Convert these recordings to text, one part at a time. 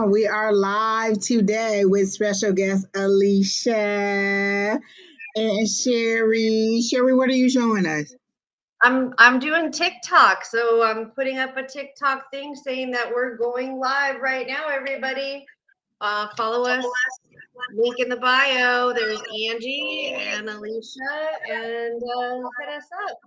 We are live today with special guest Alycia and Sheri. Sheri, what are you showing us? I'm doing TikTok, so I'm putting up a TikTok thing saying that we're going live right now. Everybody, follow us. Link in the bio. There's Angie and Alycia, and hit us up.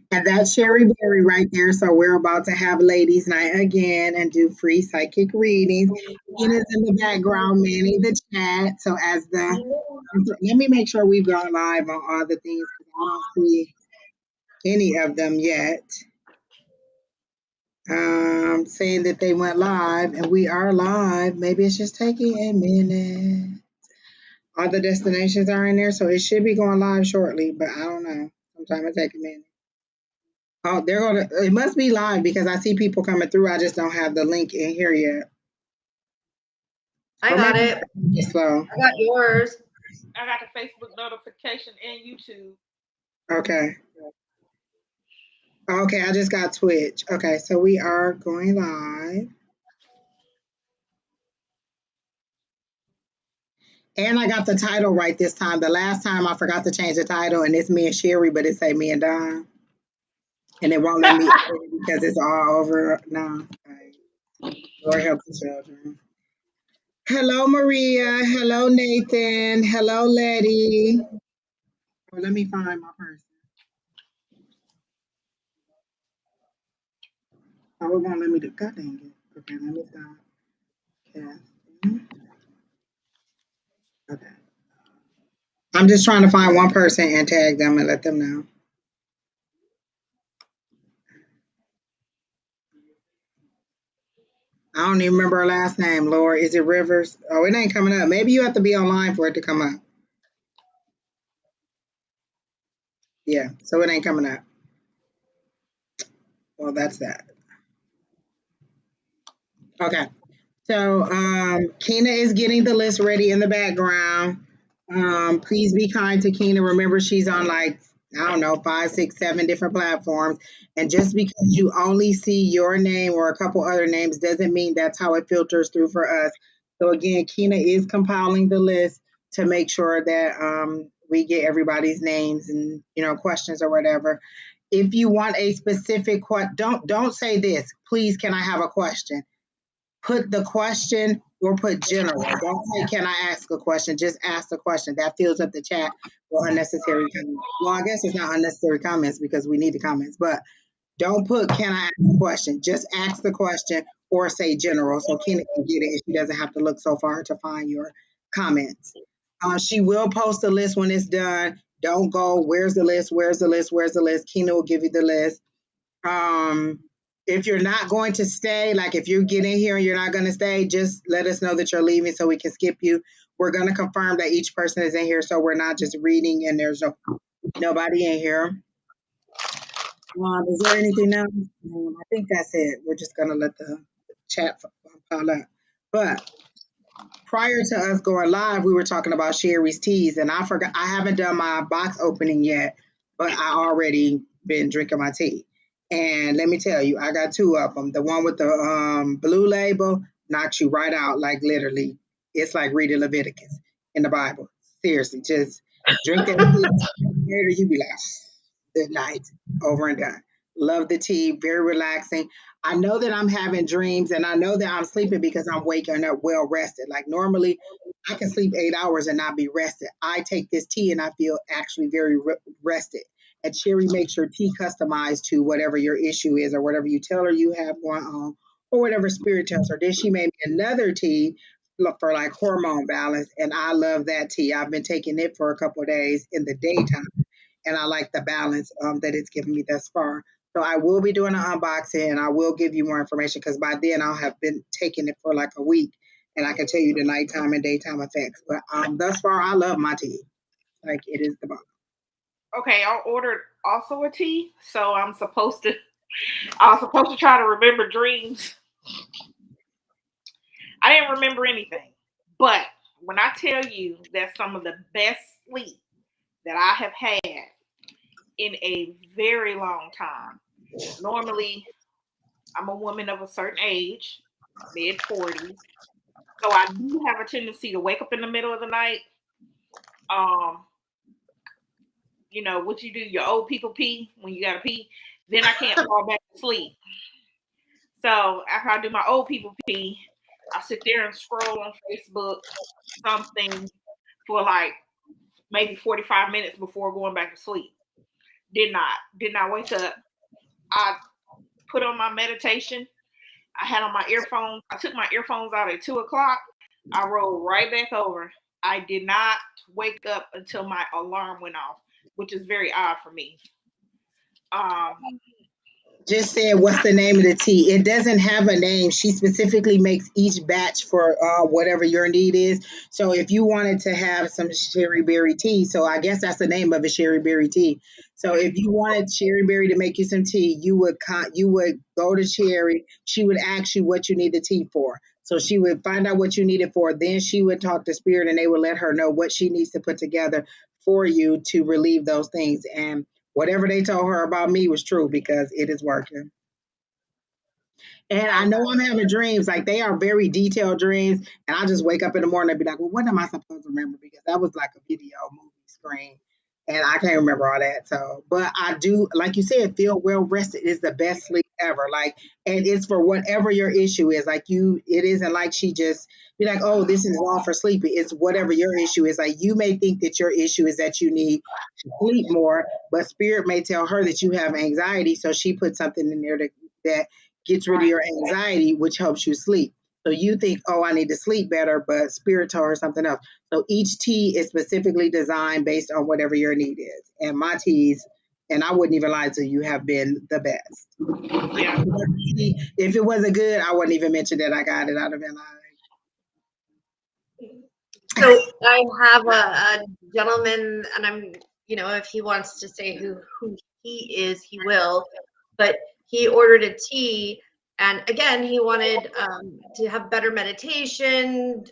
And that's Sheri Berry right there. So we're about to have ladies' night again and do free psychic readings. Tina's in the background manning the chat. So let me make sure we've gone live on all the things because I don't see any of them yet. Saying that they went live and we are live. Maybe it's just taking a minute. All the destinations are in there, so it should be going live shortly, but I don't know. Sometimes it takes a minute. Oh, it must be live because I see people coming through. I just don't have the link in here yet. I got it. Slow. I got yours. I got the Facebook notification and YouTube. Okay. Okay, I just got Twitch. Okay, so we are going live. And I got the title right this time. The last time I forgot to change the title, and it's me and Sheri, but it say me and Don. And it won't let me edit because it's all over now. Lord help the children. Hello, Maria. Hello, Nathan. Hello, Letty. Oh, let me find my person. Oh, it won't let me do. God dang it. Okay, let me stop. Casting. Okay. I'm just trying to find one person and tag them and let them know. I don't even remember her last name, Lord. Is it Rivers? Oh, it ain't coming up. Maybe you have to be online for it to come up. Yeah, so it ain't coming up. Well, that's that. Okay. So Keena is getting the list ready in the background. Please be kind to Keena. Remember, she's on like, I don't know, 5, 6, 7 different platforms. And just because you only see your name or a couple other names doesn't mean that's how it filters through for us. So again, Keena is compiling the list to make sure that we get everybody's names and questions or whatever. If you want a specific question, don't say this. Please, can I have a question? Put the question or put general. Don't say, can I ask a question? Just ask the question. That fills up the chat for unnecessary comments. Well, I guess it's not unnecessary comments because we need the comments, but don't put, can I ask a question? Just ask the question or say general so Kenna can get it and she doesn't have to look so far to find your comments. She will post a list when it's done. Don't go, where's the list? Where's the list? Where's the list? Kina will give you the list. If you're not going to stay, like if you get in here and you're not going to stay, just let us know that you're leaving so we can skip you. We're going to confirm that each person is in here so we're not just reading and there's nobody in here. Is there anything else? I think that's it. We're just going to let the chat pile up. But prior to us going live, we were talking about Sheri's teas, and I forgot I haven't done my box opening yet, but I already been drinking my tea. And let me tell you, I got 2 of them. The one with the blue label knocks you right out, like literally. It's like reading Leviticus in the Bible. Seriously, just drink that tea. You be like, good night, over and done. Love the tea, very relaxing. I know that I'm having dreams and I know that I'm sleeping because I'm waking up well rested. Like normally, I can sleep 8 hours and not be rested. I take this tea and I feel actually very rested. And Sheri makes your tea customized to whatever your issue is or whatever you tell her you have going on or whatever spirit tells her. Then she made me another tea for like hormone balance. And I love that tea. I've been taking it for a couple of days in the daytime and I like the balance that it's given me thus far. So I will be doing an unboxing and I will give you more information because by then I'll have been taking it for like a week and I can tell you the nighttime and daytime effects. But thus far, I love my tea. Like it is the bomb. Okay, I ordered also a tea, so I was supposed to try to remember dreams. I didn't remember anything, but when I tell you that some of the best sleep that I have had in a very long time. Normally, I'm a woman of a certain age, mid 40s. So I do have a tendency to wake up in the middle of the night. You know, what you do, your old people pee when you gotta pee, then I can't fall back to sleep. So after I do my old people pee, I sit there and scroll on Facebook something for like maybe 45 minutes before going back to sleep. Did not wake up. I put on my meditation. I had on my earphones. I took my earphones out at 2 o'clock. I rolled right back over. I did not wake up until my alarm went off, which is very odd for me. Um, Just said, what's the name of the tea? It doesn't have a name. She specifically makes each batch for whatever your need is. So if you wanted to have some Sheri berry tea, so I guess that's the name of it, Sheri berry tea. So if you wanted Sheri berry to make you some tea, you would go to Sheri. She would ask you what you need the tea for. So she would find out what you need it for. Then she would talk to Spirit, and they would let her know what she needs to put together for you to relieve those things. And whatever they told her about me was true because it is working. And I know I'm having dreams, like they are very detailed dreams. And I just wake up in the morning and be like, well, what am I supposed to remember? Because that was like a video movie screen. And I can't remember all that. So, but I do, like you said, feel well rested is the best sleep ever. Like, and it's for whatever your issue is. Like it isn't like she just be like, oh, this is all for sleeping. It's whatever your issue is. Like you may think that your issue is that you need to sleep more, but Spirit may tell her that you have anxiety. So she put something in there that gets rid of your anxiety, which helps you sleep. So you think, oh, I need to sleep better, but Spirit told her something else. So each tea is specifically designed based on whatever your need is. And my teas, and I wouldn't even lie to you, have been the best. yeah. If it wasn't good, I wouldn't even mention that I got it. I'd have been like. So I have a gentleman, and I'm, if he wants to say who he is, he will. But he ordered a tea, and again, he wanted to have better meditation,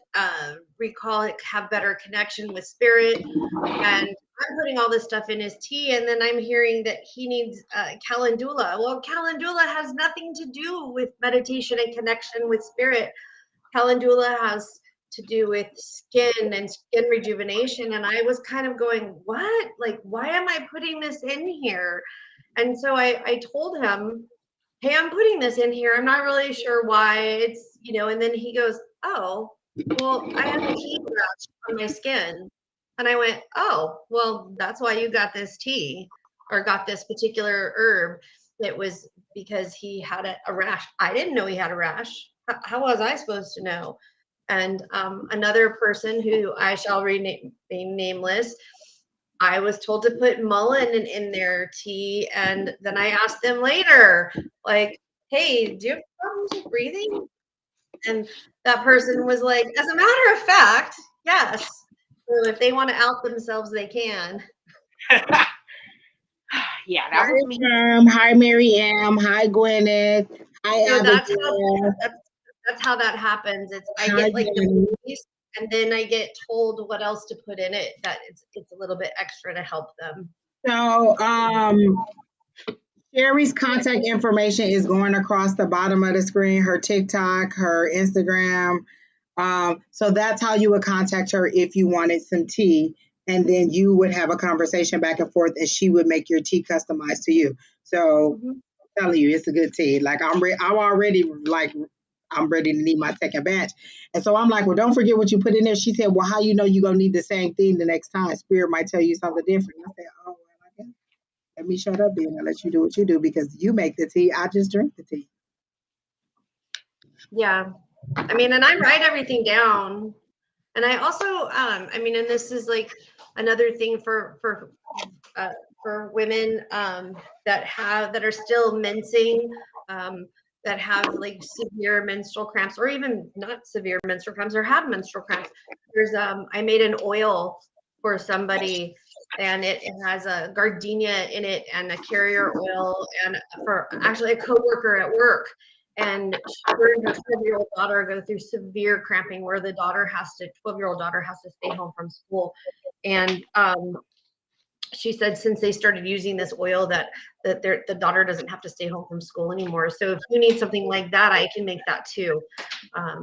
recall, have better connection with Spirit. And I'm putting all this stuff in his tea, and then I'm hearing that he needs calendula. Well, calendula has nothing to do with meditation and connection with Spirit. Calendula has to do with skin and skin rejuvenation. And I was kind of going, what? Like, why am I putting this in here? And so I told him, hey, I'm putting this in here. I'm not really sure why it's, and then he goes, oh, well, I have a tea rash on my skin. And I went, oh, well, that's why you got this tea or got this particular herb. It was because he had a rash. I didn't know he had a rash. How was I supposed to know? And another person who I shall remain nameless, I was told to put mullein in their tea. And then I asked them later, like, hey, do you have problems with breathing? And that person was like, as a matter of fact, yes. So if they want to out themselves, they can. Yeah, that was me. Hi, Mary M. Hi, Gwyneth. Hi, So Abigail. that's how that happens. It's I get like the base, and then I get told what else to put in it. That it's a little bit extra to help them. So, Sheri's contact information is going across the bottom of the screen. Her TikTok, her Instagram. So that's how you would contact her if you wanted some tea, and then you would have a conversation back and forth, and she would make your tea customized to you. So, I'm telling you, it's a good tea. Like I'm already like. I'm ready to need my second batch. And so I'm like, well, don't forget what you put in there. She said, well, how you know you're going to need the same thing the next time? Spirit might tell you something different. I said, oh, well, I guess. Let me shut up then and let you do what you do because you make the tea. I just drink the tea. Yeah. I mean, and I write everything down. And I also, and this is like another thing for women that are still mensing, that have like severe menstrual cramps, or even not severe menstrual cramps, or have menstrual cramps. There's I made an oil for somebody, and it has a gardenia in it and a carrier oil, and for actually a coworker at work. And her and her 12-year-old daughter go through severe cramping where the 12-year-old daughter has to stay home from school. And she said since they started using this oil that the daughter doesn't have to stay home from school anymore. So if you need something like that, I can make that too.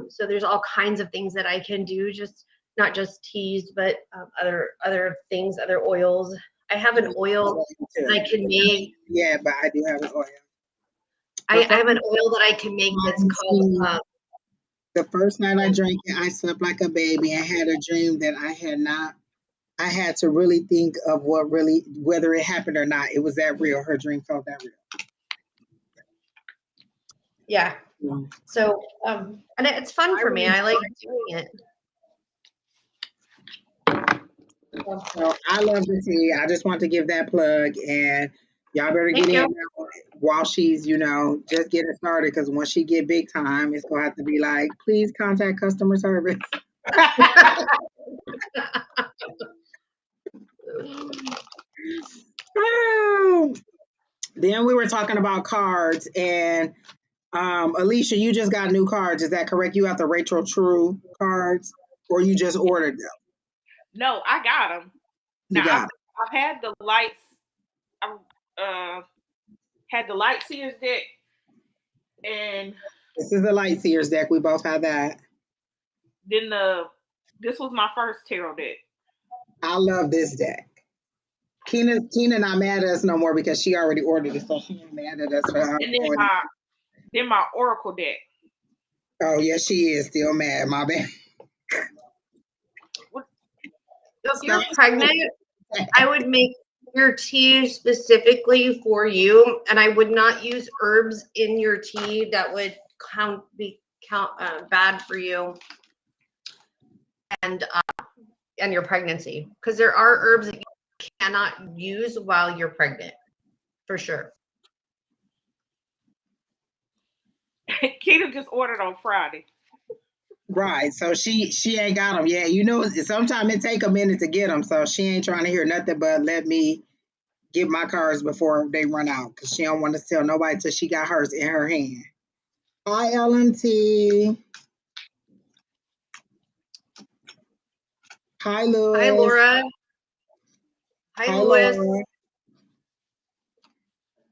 So there's all kinds of things that I can do, just not just teas, but other things, other oils. I have an oil that I can make. Yeah, but I do have an oil. I have an oil that I can make that's called. The first night I drank it, I slept like a baby and had a dream that I had to really think of whether it happened or not. It was that real. Her dream felt that real. Yeah. So, and it's fun for me. I like doing it. So I love the tea. I just want to give that plug, and y'all better get in now while she's, just getting started. Because once she get big time, it's gonna have to be like, please contact customer service. Oh. Then we were talking about cards, and Alycia, you just got new cards. Is that correct? You have the Rachel True cards, or you just ordered them? No, I got them. Now I've had the lights. I've had the light seers deck, and this is the light seers deck. We both have that. Then this was my first tarot deck. I love this deck. Keena not mad at us no more because she already ordered it, so she ain't mad at us for her. And then my oracle deck. Oh yeah, she is still mad. My bad. If you're pregnant, I would make your tea specifically for you, and I would not use herbs in your tea that would be bad for you and your pregnancy, because there are herbs that you cannot use while you're pregnant, for sure. Keita just ordered on Friday. Right, so she ain't got them. Yeah, sometimes it take a minute to get them, so she ain't trying to hear nothing but let me get my cards before they run out, because she don't want to tell nobody till she got hers in her hand. Hi, LMT. Hi, Louis. Hi, Laura. Hi, Louis. Laura.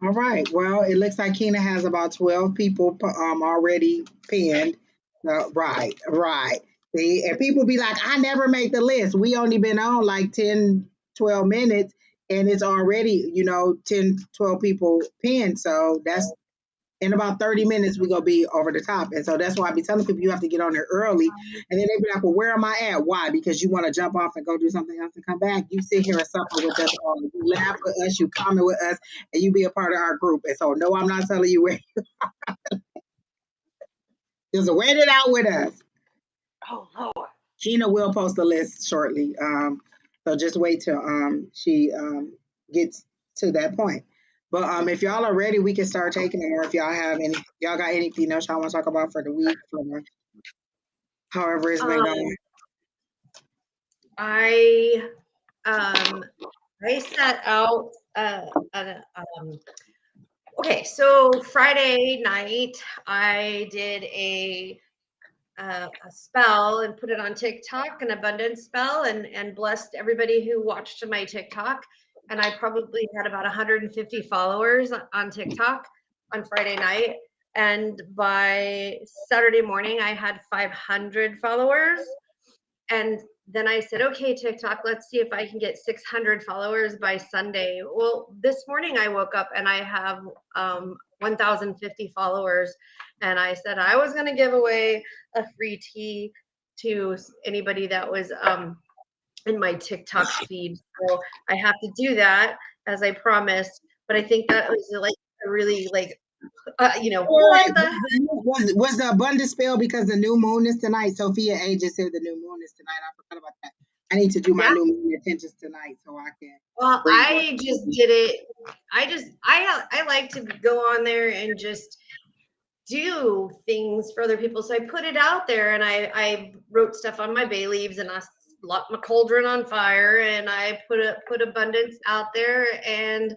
All right. Well, it looks like Keena has about 12 people already pinned. Right. See, and people be like, I never make the list. We only been on like 10, 12 minutes, and it's already, 10, 12 people pinned. So that's in about 30 minutes, we're going to be over the top. And so that's why I be telling people you have to get on there early. And then they be like, well, where am I at? Why? Because you want to jump off and go do something else and come back. You sit here and suffer with us all. You laugh with us, you comment with us, and you be a part of our group. And so, no, I'm not telling you where you are. Just wait it out with us. Oh, Lord. Keena will post the list shortly. So just wait till she gets to that point. But if y'all are ready, we can start taking them. Or if y'all got anything else y'all want to talk about for the week, for however it's been going. I set out. Okay, so Friday night I did a spell and put it on TikTok, an abundance spell, and blessed everybody who watched my TikTok. And I probably had about 150 followers on TikTok on Friday night. And by Saturday morning, I had 500 followers. And then I said, okay, TikTok, let's see if I can get 600 followers by Sunday. Well, this morning I woke up and I have 1,050 followers. And I said I was going to give away a free tea to anybody that was in my TikTok feed. So I have to do that as I promised. But I think that was like a really what the heck? Was the abundance spell because the new moon is tonight? Sophia A just said the new moon is tonight. I forgot about that. I need to do my new moon intentions tonight so I can. Well, I just did it. I like to go on there and just do things for other people. So I put it out there, and I wrote stuff on my bay leaves, and I lit my cauldron on fire, and I put abundance out there and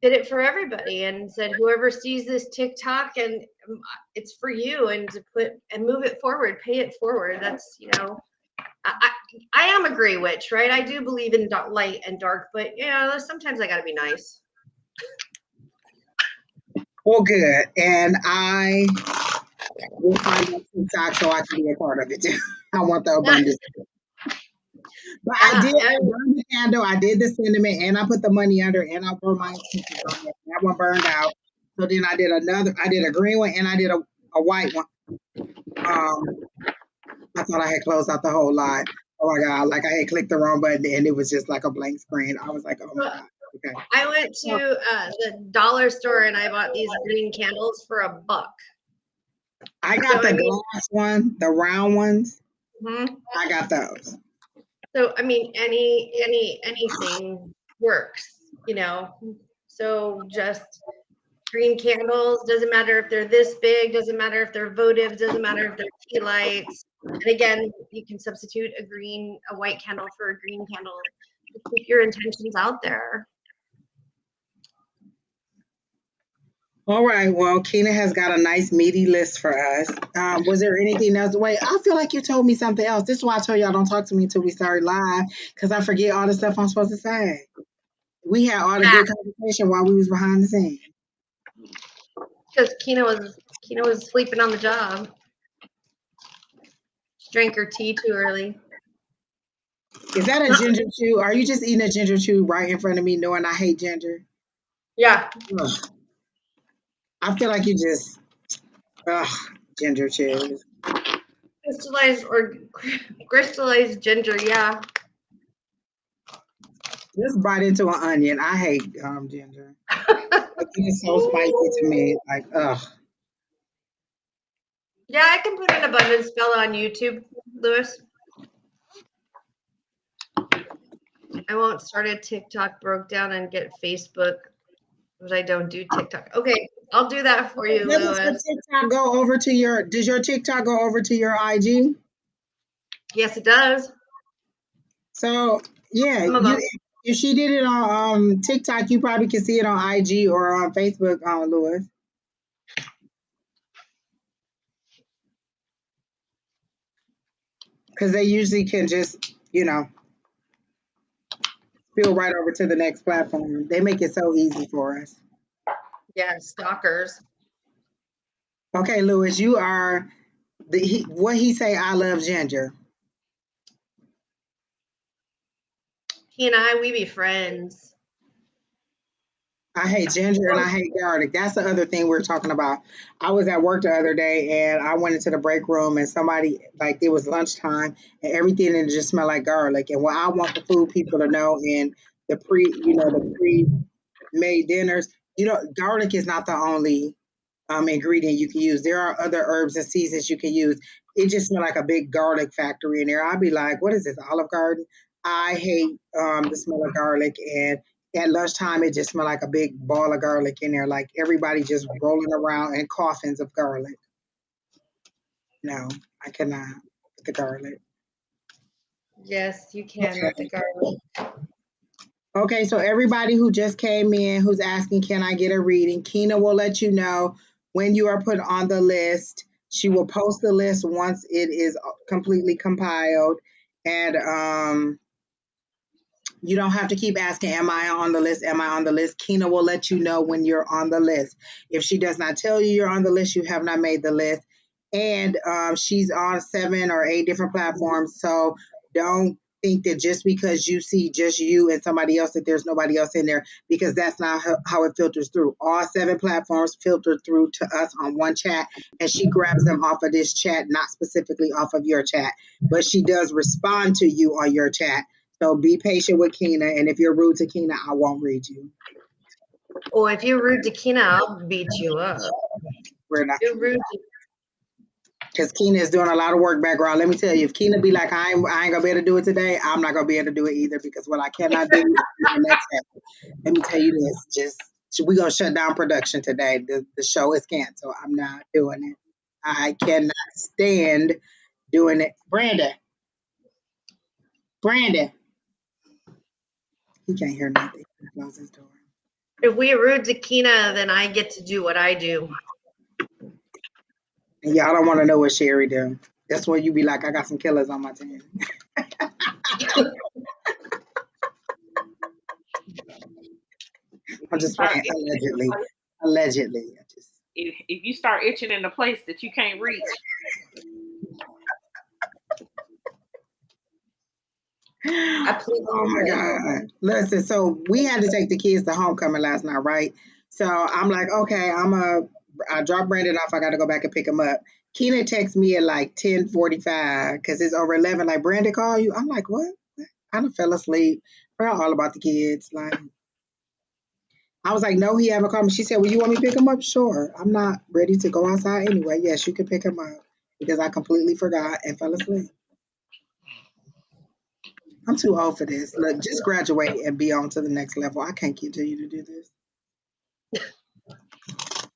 did it for everybody, and said whoever sees this TikTok, and it's for you, and to put and move it forward, pay it forward. That's I am a gray witch, right? I do believe in light and dark, but sometimes I gotta be nice. Well, good. And I will find out TikTok so I can be a part of it too. I want the abundance. But I did burn the candle, I did the cinnamon, and I put the money under, and I burned my intentions on it. That one burned out. So then I did a green one, and I did a white one. I thought I had closed out the whole lot. Oh my God, like I had clicked the wrong button, and it was just like a blank screen. I was like, oh my God. Okay. I went to the dollar store and I bought these green candles for $1. I got the glass one, the round ones. Mm-hmm. I got those. So I mean, anything works, So just green candles, doesn't matter if they're this big, doesn't matter if they're votive, doesn't matter if they're tea lights. And again, you can substitute a white candle for a green candle to keep your intentions out there. All right. Well, Keena has got a nice meaty list for us. Was there anything else? Wait, I feel like you told me something else. This is why I told y'all don't talk to me until we start live, because I forget all the stuff I'm supposed to say. We had all the good conversation while we was behind the scenes. Because Keena was sleeping on the job. She drank her tea too early. Is that a ginger chew? Are you just eating a ginger chew right in front of me, knowing I hate ginger? Yeah. Ugh. I feel like you just, ginger chews. Crystallized ginger, yeah. Just bite into an onion. I hate ginger. It's so spicy to me. Like, ugh. Yeah, I can put an abundance spell on YouTube, Lewis. I won't start a TikTok, broke down, and get Facebook, but I don't do TikTok. Okay, I'll do that for you, Lewis. Does your TikTok go over to your IG? Yes, it does. So yeah, if she did it on TikTok, you probably can see it on IG or on Facebook, Lewis. Because they usually can just, spill right over to the next platform. They make it so easy for us. Yeah, stalkers. Okay, Lewis, you are what he say, I love ginger. He and I, we be friends. I hate ginger and I hate garlic. That's the other thing we're talking about. I was at work the other day and I went into the break room and somebody, like, it was lunchtime and everything and it just smelled like garlic. And what I want the food people to know in the pre-made dinners, garlic is not the only ingredient you can use. There are other herbs and seasons you can use. It just smelled like a big garlic factory in there. I'd be like, what is this, Olive Garden? I hate the smell of garlic, and at lunchtime it just smelled like a big ball of garlic in there, like everybody just rolling around in coffins of garlic. No, I cannot with the garlic. Yes, you can with the garlic. Okay, so everybody who just came in who's asking, can I get a reading? Keena will let you know when you are put on the list. She will post the list once it is completely compiled. And you don't have to keep asking, am I on the list? Am I on the list? Keena will let you know when you're on the list. If she does not tell you you're on the list, you have not made the list. And she's on 7 or 8 different platforms. So don't think that just because you see just you and somebody else that there's nobody else in there, because that's not how it filters through. All 7 platforms filter through to us on one chat, and she grabs them off of this chat, not specifically off of your chat, but she does respond to you on your chat. So be patient with Keena, and if you're rude to Keena, I won't read you. Oh, if you're rude to Keena, I'll beat you up. We're not. You're rude to because Keena is doing a lot of work background. Let me tell you, if Keena be like, I ain't gonna be able to do it today, I'm not gonna be able to do it either, because what I cannot do in the next episode. Let me tell you this, we're gonna shut down production today. The show is canceled. I'm not doing it. I cannot stand doing it. Brandon. He can't hear nothing. He closed his door. If we're rude to Keena, then I get to do what I do. And y'all don't want to know what Sheri do. That's where you be like, I got some killers on my team. I'm just playing allegedly. Allegedly. If you start itching in a place that you can't reach. Oh my God. Listen, so we had to take the kids to homecoming last night, right? So I'm like, okay, I drop Brandon off. I got to go back and pick him up. Keena texts me at like 10:45 because it's over 11. Like, Brandon call you? I'm like, what? I done fell asleep. Forgot all about the kids. Like, I was like, no, he haven't called me. She said, well, you want me to pick him up? Sure. I'm not ready to go outside anyway. Yes, you can pick him up because I completely forgot and fell asleep. I'm too old for this. Look, just graduate and be on to the next level. I can't continue to do this.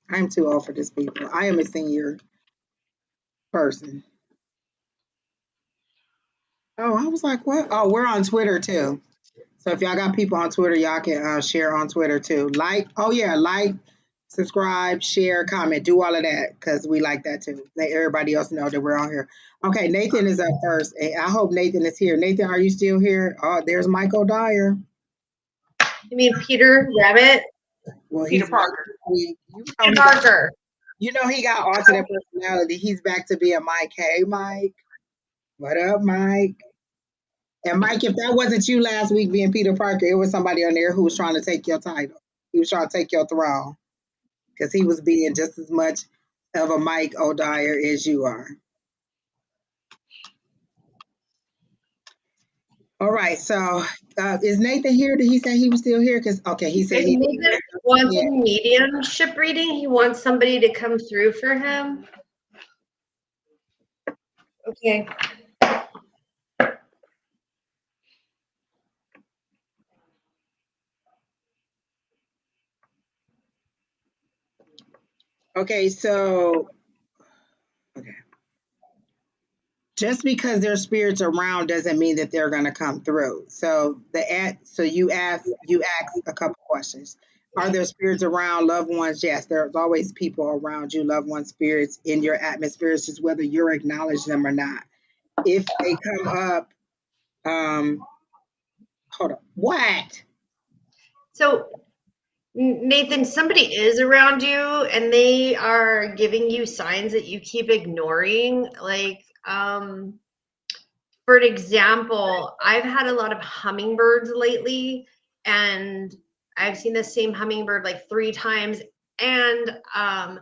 I'm too old for this, people. I am a senior person. Oh, I was like, what? Oh, we're on Twitter too. So if y'all got people on Twitter, y'all can share on Twitter too. Like, subscribe, share, comment, do all of that because we like that too. Let everybody else know that we're on here. Okay, Nathan is up first. And I hope Nathan is here. Nathan, are you still here? Oh, there's Michael Dyer. You mean Peter Rabbit? Well, Peter Parker. Peter Parker. You know he got alternate personality. He's back to being Mike. Hey, Mike. What up, Mike? And Mike, if that wasn't you last week being Peter Parker, it was somebody on there who was trying to take your title. He was trying to take your throne because he was being just as much of a Mike O'Dyer as you are. All right, so is Nathan here? Did he say he was still here? Because he said he Nathan wants a mediumship reading. He wants somebody to come through for him. Okay. Okay, so just because there's spirits around doesn't mean that they're going to come through. So you ask a couple questions. Are there spirits around, loved ones? Yes, there's always people around you, loved ones, spirits in your atmosphere. It's just whether you're acknowledging them or not. If they come up, hold on. What? So Nathan, somebody is around you and they are giving you signs that you keep ignoring. Like, for an example, I've had a lot of hummingbirds lately, and I've seen the same hummingbird like 3 times. And I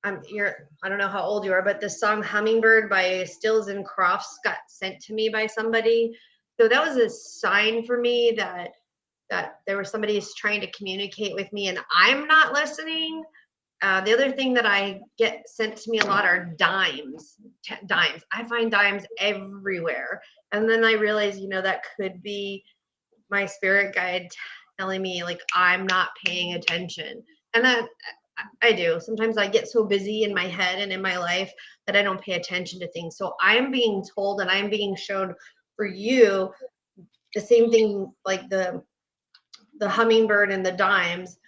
don't know how old you are, but the song Hummingbird by Stills and Crofts got sent to me by somebody. So that was a sign for me that there was somebody who's trying to communicate with me and I'm not listening. The other thing that I get sent to me a lot are dimes. I find dimes everywhere. And then I realize, that could be my spirit guide telling me like I'm not paying attention. And that I do. Sometimes I get so busy in my head and in my life that I don't pay attention to things. So I'm being told and I'm being shown for you the same thing, like the hummingbird and the dimes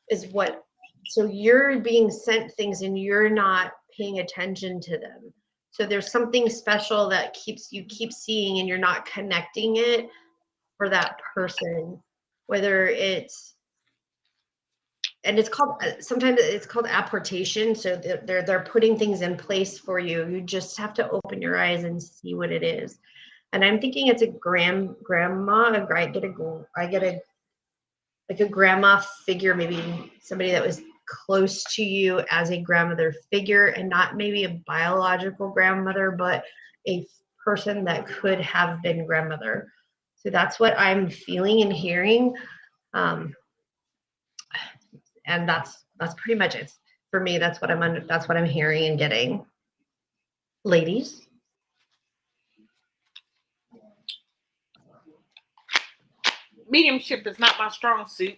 is what, so you're being sent things and you're not paying attention to them. So there's something special that you keep seeing and you're not connecting it for that person, whether it's, and it's called, sometimes it's called apportation. So they're putting things in place for you. You just have to open your eyes and see what it is. And I'm thinking it's a grandma. I get a like a grandma figure, maybe somebody that was close to you as a grandmother figure, and not maybe a biological grandmother, but a person that could have been grandmother. So that's what I'm feeling and hearing. And that's pretty much it for me. That's what I'm hearing and getting. Ladies. Mediumship is not my strong suit.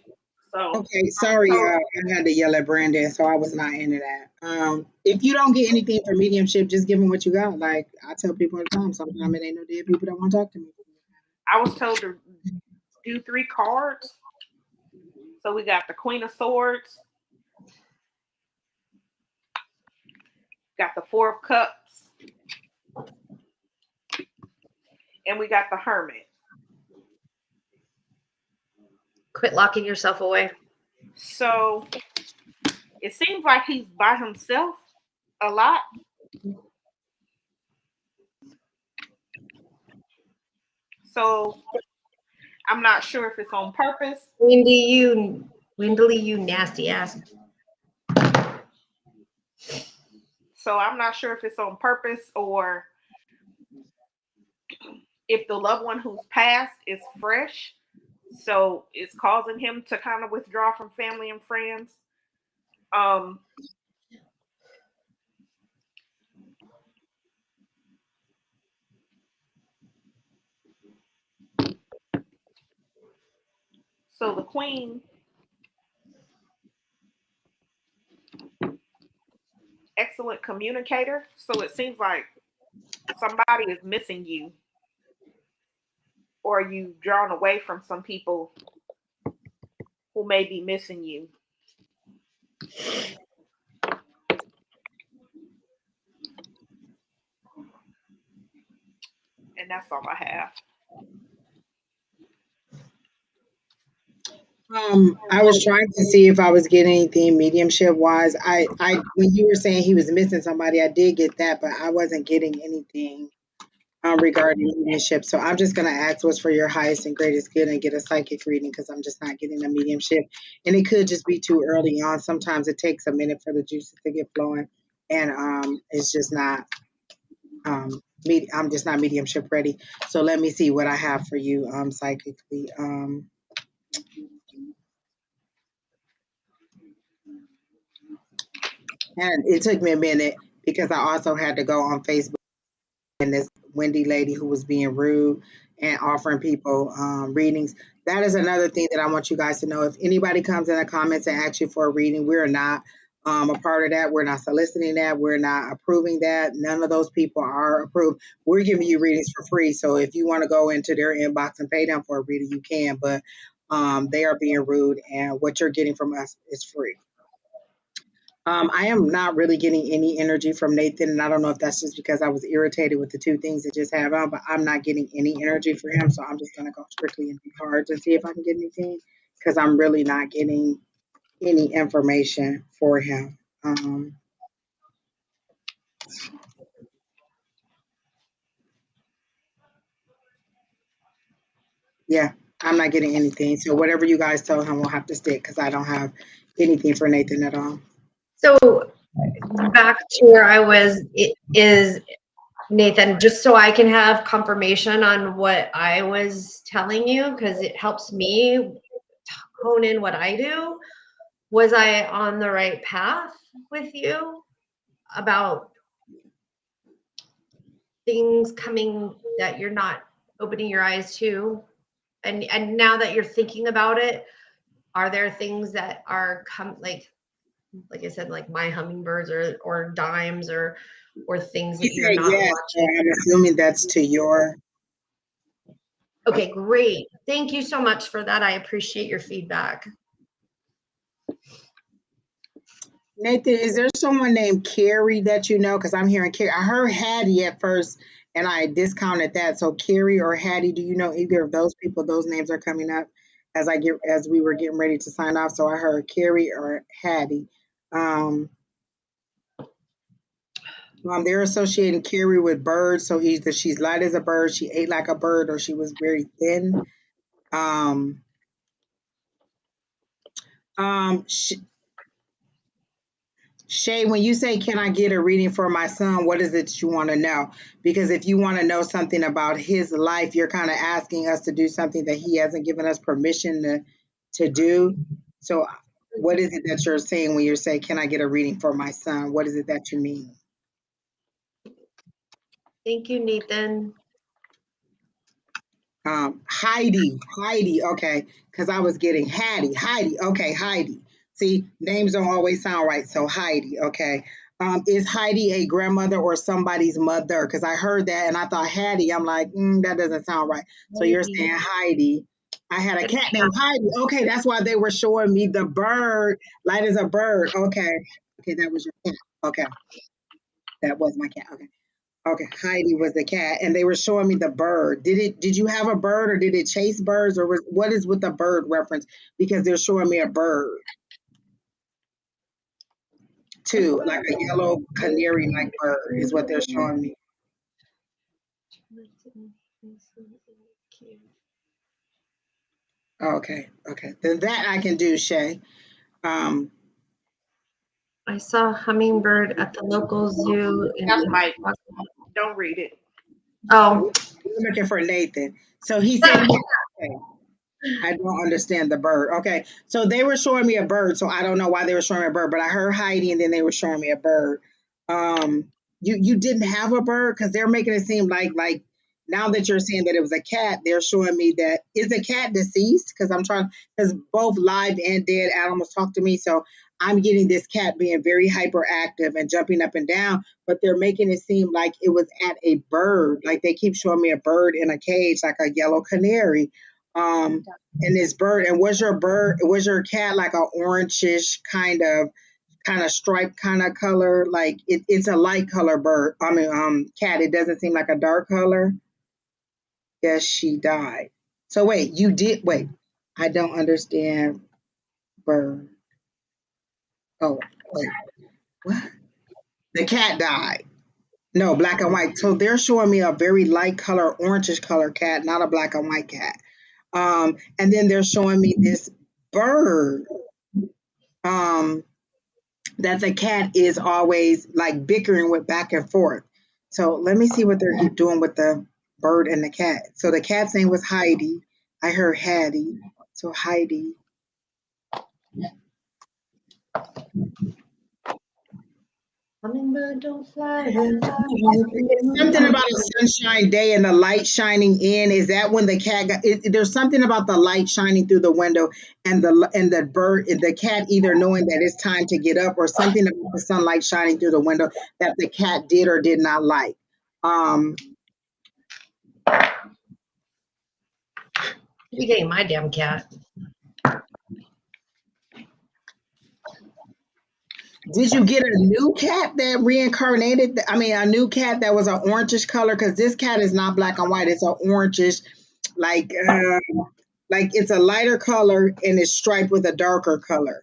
So Okay, sorry, I had to yell at Brandon, so I was not into that. If you don't get anything from mediumship, just give them what you got. Like I tell people all the time, sometimes it ain't no dead people that want to talk to me. I was told to do 3 cards. So we got the Queen of Swords, got the 4 of Cups, and we got the Hermit. Quit locking yourself away. So it seems like he's by himself a lot. So I'm not sure if it's on purpose. Windley, you nasty ass. So I'm not sure if it's on purpose or if the loved one who's passed is fresh. So it's causing him to kind of withdraw from family and friends. Um, so the queen, excellent communicator. So it seems like somebody is missing you, or you've drawn away from some people who may be missing you. And that's all I have. I was trying to see if I was getting anything mediumship wise. When you were saying he was missing somebody, I did get that, but I wasn't getting anything regarding mediumship. So I'm just gonna ask what's for your highest and greatest good and get a psychic reading because I'm just not getting a mediumship, and it could just be too early on. Sometimes it takes a minute for the juices to get flowing, and it's just not. I'm just not mediumship ready. So let me see what I have for you psychically. And it took me a minute because I also had to go on Facebook and this Wendy lady who was being rude and offering people readings. That is another thing that I want you guys to know. If anybody comes in the comments and asks you for a reading, we're not a part of that. We're not soliciting that. We're not approving that. None of those people are approved. We're giving you readings for free. So if you want to go into their inbox and pay them for a reading, you can. But they are being rude, and what you're getting from us is free. I am not really getting any energy from Nathan, and I don't know if that's just because I was irritated with the two things that just happened, but I'm not getting any energy for him, so I'm just gonna go strictly into cards and see if I can get anything because I'm really not getting any information for him. Yeah, I'm not getting anything. So whatever you guys tell him will have to stick because I don't have anything for Nathan at all. So back to where I was, it is Nathan, just so I can have confirmation on what I was telling you, because it helps me hone in what I do. Was I on the right path with you about things coming that you're not opening your eyes to? And now that you're thinking about it, are there things that are like I said, like my hummingbirds or dimes or things He that you're said not yes, so watching? I'm assuming that's to your. Okay, great. Thank you so much for that. I appreciate your feedback. Nathan, is there someone named Carrie that you know? Because I'm hearing Carrie. I heard Hattie at first, and I discounted that. So Carrie or Hattie, do you know either of those people? Those names are coming up as we were getting ready to sign off. So I heard Carrie or Hattie. Um, they're associating Carrie with birds. So either she's light as a bird, she ate like a bird, or she was very thin. Um, um, Shay, when you say, can I get a reading for my son, what is it you want to know? Because if you want to know something about his life, you're kind of asking us to do something that he hasn't given us permission to do. So, what is it that you're saying when you say, can I get a reading for my son? What is it that you mean? Thank you, Nathan. Heidi, okay, because I was getting Heidi, okay, Heidi. See, names don't always sound right, so Heidi, okay. Is Heidi a grandmother or somebody's mother? Because I heard that and I thought Hattie. I'm like, that doesn't sound right. So you're saying Heidi. I had a cat named Heidi. Okay, that's why they were showing me the bird, light as a bird. Okay, that was your cat. Okay, that was my cat. Okay. Okay, Heidi was the cat, and they were showing me the bird. Did you have a bird, or did it chase birds, or what is with the bird reference? Because they're showing me a bird too, like a yellow canary-like bird is what they're showing me. Okay, okay, then that I can do, Shay. Um, I saw a hummingbird at the local zoo. That's Mike. Don't read it. Oh, we're looking for Nathan. So he said, okay, I don't understand the bird. Okay, so they were showing me a bird, so I don't know why they were showing me a bird, but I heard Heidi, and then they were showing me a bird. You didn't have a bird because they're making it seem like now that you're saying that it was a cat, they're showing me that is the cat deceased? Because I'm trying because both live and dead animals talk to me, so I'm getting this cat being very hyperactive and jumping up and down, but they're making it seem like it was at a bird, like they keep showing me a bird in a cage, like a yellow canary. And this bird, and was your cat like a orangish kind of striped kind of color? Like it's a light color bird. I mean, cat. It doesn't seem like a dark color. Yes, she died. So wait, you did wait. I don't understand bird. Oh, wait, what? The cat died. No, black and white. So they're showing me a very light color, orangish color cat, not a black and white cat. And then they're showing me this bird. Um, that the cat is always like bickering with back and forth. So let me see what they're doing with the bird and the cat. So the cat's name was Heidi. I heard Hattie. So Heidi. hummingbird don't fly. It's something about a sunshine day and the light shining in. Is that when the cat got? There's something about the light shining through the window and the bird, the cat either knowing that it's time to get up or something about the sunlight shining through the window that the cat did or did not like. Um, You getting my damn cat? Did you get a new cat that reincarnated? I mean, a new cat that was an orangish color because this cat is not black and white. It's an orangish, like like it's a lighter color and it's striped with a darker color.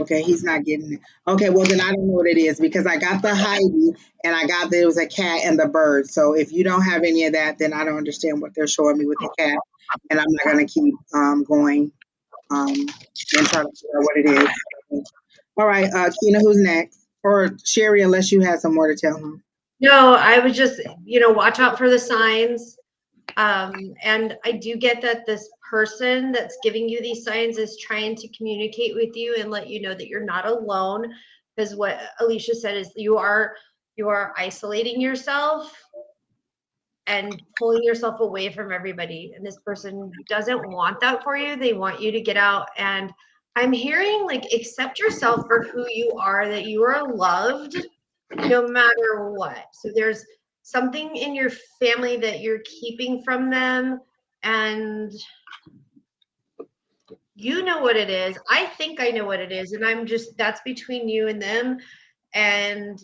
Okay, he's not getting it. Okay, well then I don't know what it is because I got the Heidi and I got that it was a cat and the bird. So if you don't have any of that, then I don't understand what they're showing me with the cat, and I'm not gonna keep going and try to figure out what it is. All right, Kina, who's next? Or Sheri, unless you had some more to tell him. No, I was just, watch out for the signs. And I do get that this person that's giving you these signs is trying to communicate with you and let you know that you're not alone. Because what Alycia said is you are isolating yourself and pulling yourself away from everybody. And this person doesn't want that for you. They want you to get out. And I'm hearing like accept yourself for who you are, that you are loved no matter what. So there's something in your family that you're keeping from them, and you know what it is. I think I know what it is, and that's between you and them. And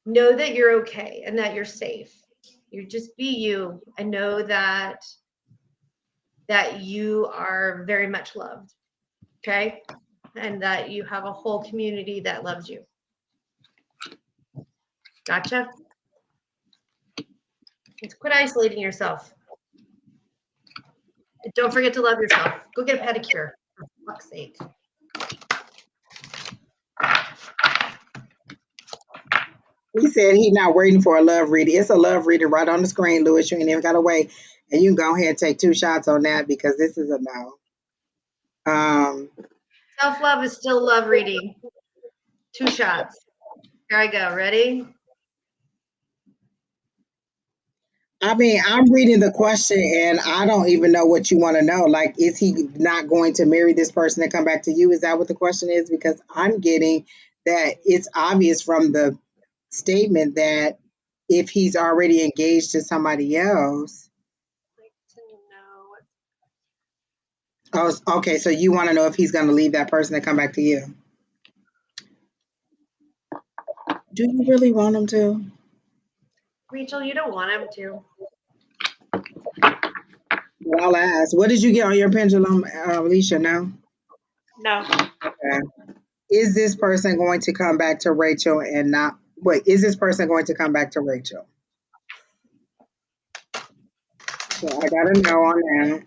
know that you're okay and that you're safe. You just be you and know that you are very much loved. Okay? And that you have a whole community that loves you. Gotcha? Just quit isolating yourself. And don't forget to love yourself. Go get a pedicure, for fuck's sake. He said he's not waiting for a love reading. It's a love reading right on the screen, Louis. You ain't even got to wait. And you can go ahead and take 2 shots on that because this is a no. Self-love is still love reading. 2 shots. Here I go. Ready? I mean, I'm reading the question and I don't even know what you want to know. Like, is he not going to marry this person and come back to you? Is that what the question is? Because I'm getting that it's obvious from the statement that if he's already engaged to somebody else. Oh, okay. So you want to know if he's going to leave that person and come back to you? Do you really want him to? Rachel, you don't want him to. Well, I'll ask. What did you get on your pendulum, Alycia? No. No. Okay. Is this person going to come back to Rachel and not? Wait, is this person going to come back to Rachel? So I gotta know on that.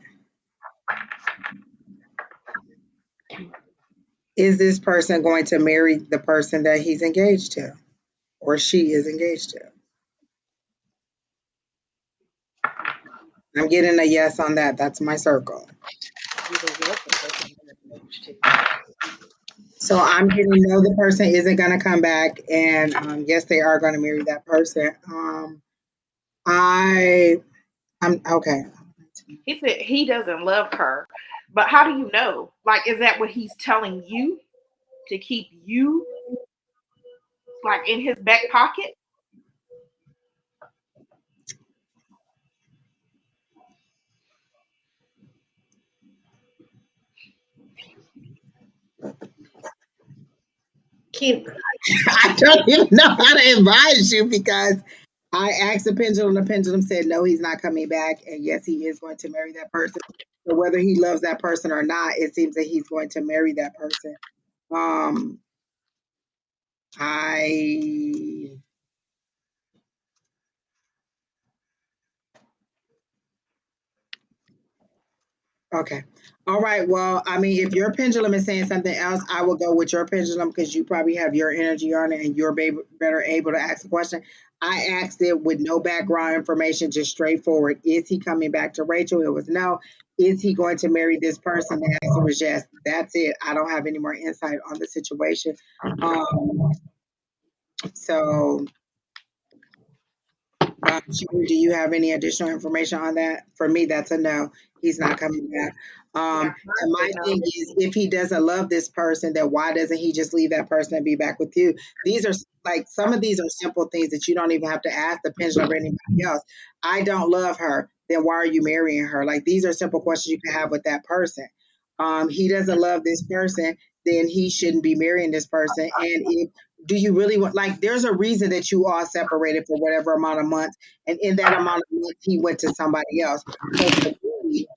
Is this person going to marry the person that he's engaged to or she is engaged to? I'm getting a yes on that. That's my circle. So I'm getting no, the person isn't going to come back, and yes, they are going to marry that person. I, I'm okay. He said he doesn't love her. But how do you know? Like, is that what he's telling you to keep you like in his back pocket? Keep I don't even know how to advise you because I asked the pendulum said no, he's not coming back, and yes, he is going to marry that person. So whether he loves that person or not, it seems that he's going to marry that person. Um, I Okay. All right. Well, I mean, if your pendulum is saying something else, I will go with your pendulum because you probably have your energy on it and you're better able to ask the question. I asked it with no background information, just straightforward. Is he coming back to Rachel? It was no. Is he going to marry this person? The answer was yes. That's it. I don't have any more insight on the situation. Um, so Sheri, do you have any additional information on that? For me, that's a no. He's not coming back. Yeah, And my thing is, if he doesn't love this person, then why doesn't he just leave that person and be back with you? These are like some of these are simple things that you don't even have to ask the pendulum or anybody else. I don't love her, then why are you marrying her? Like these are simple questions you can have with that person. He doesn't love this person, then he shouldn't be marrying this person. And if do you really want like there's a reason that you all separated for whatever amount of months and in that amount of months he went to somebody else. So for me,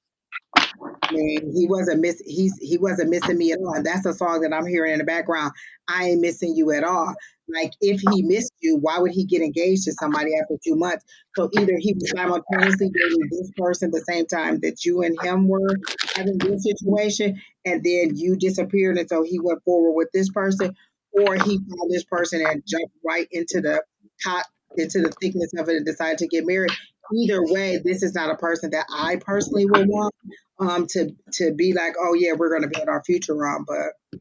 man, he wasn't missing me at all. And that's a song that I'm hearing in the background. I ain't missing you at all. Like if he missed you, why would he get engaged to somebody after 2 months? So either he was simultaneously dating this person the same time that you and him were having this situation, and then you disappeared, and so he went forward with this person, or he found this person and jumped right into the hot into the thickness of it and decided to get married. Either way, this is not a person that I personally would want to be like, oh yeah, we're going to build our future on. But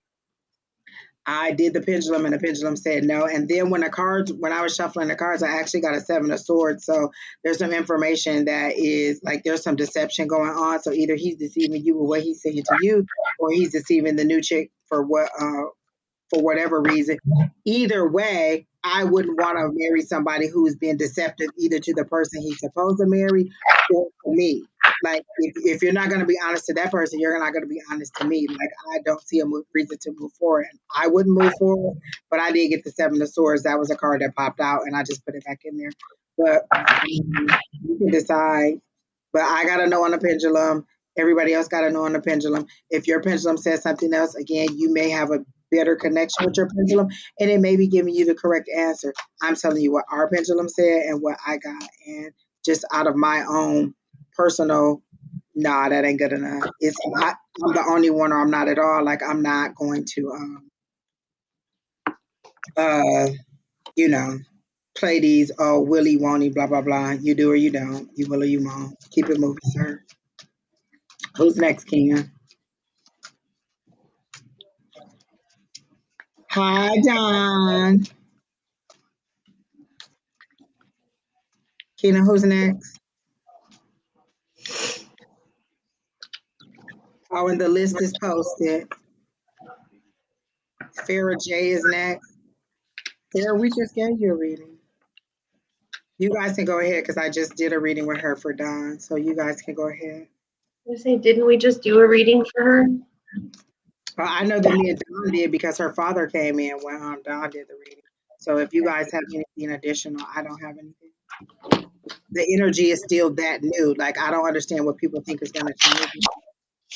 I did the pendulum, and the pendulum said no. And then when I was shuffling the cards, I actually got a seven of swords. So there's some information that is like there's some deception going on. So either he's deceiving you with what he's saying to you, or he's deceiving the new chick for whatever reason. Either way, I wouldn't want to marry somebody who's been deceptive either to the person he's supposed to marry or to me. Like if you're not going to be honest to that person, you're not going to be honest to me. Like I don't see a reason to move forward. And I wouldn't move forward, but I did get the seven of swords. That was a card that popped out, and I just put it back in there. But you can decide. But I got to know on the pendulum. Everybody else got to know on the pendulum. If your pendulum says something else, again, you may have a better connection with your pendulum and it may be giving you the correct answer. I'm telling you what our pendulum said and what I got. And just out of my own personal, nah, that ain't good enough. I'm the only one or I'm not at all. Like I'm not going to uh you know play these oh willy won't blah blah blah. You do or you don't. You will or you won't. Keep it moving, sir. Who's next, Kenya? Hi, Don. Kena, who's next? Oh, and the list is posted. Farrah J is next. Farrah, we just gave you a reading. You guys can go ahead because I just did a reading with her for Dawn. So you guys can go ahead. I say, didn't we just do a reading for her? I know that me and Dawn did because her father came in when Dawn did the reading. So if you guys have anything additional, I don't have anything. The energy is still that new. Like, I don't understand what people think is going to change next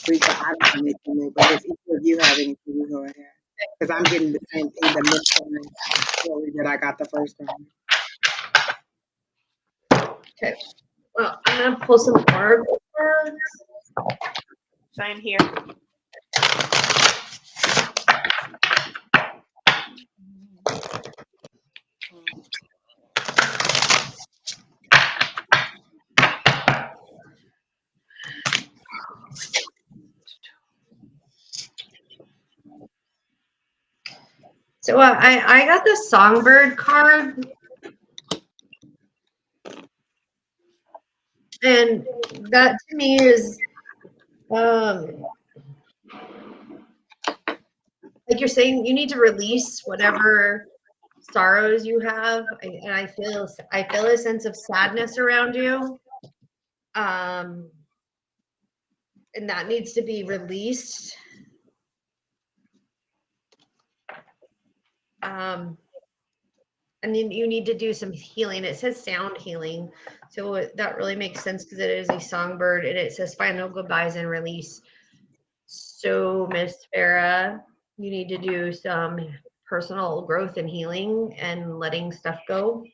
week, but I don't have anything new. But if either of you have anything, you go ahead. Because I'm getting the same thing, the mental story that I got the first time. Okay. Well, I'm going to pull some more cards. Same here. So I got the Songbird card. And that to me is like you're saying, you need to release whatever sorrows you have, and I feel a sense of sadness around you, and that needs to be released. And then you need to do some healing. It says sound healing, so that really makes sense because it is a songbird, and it says final goodbyes and release. So Miss Farah, you need to do some personal growth and healing and letting stuff go.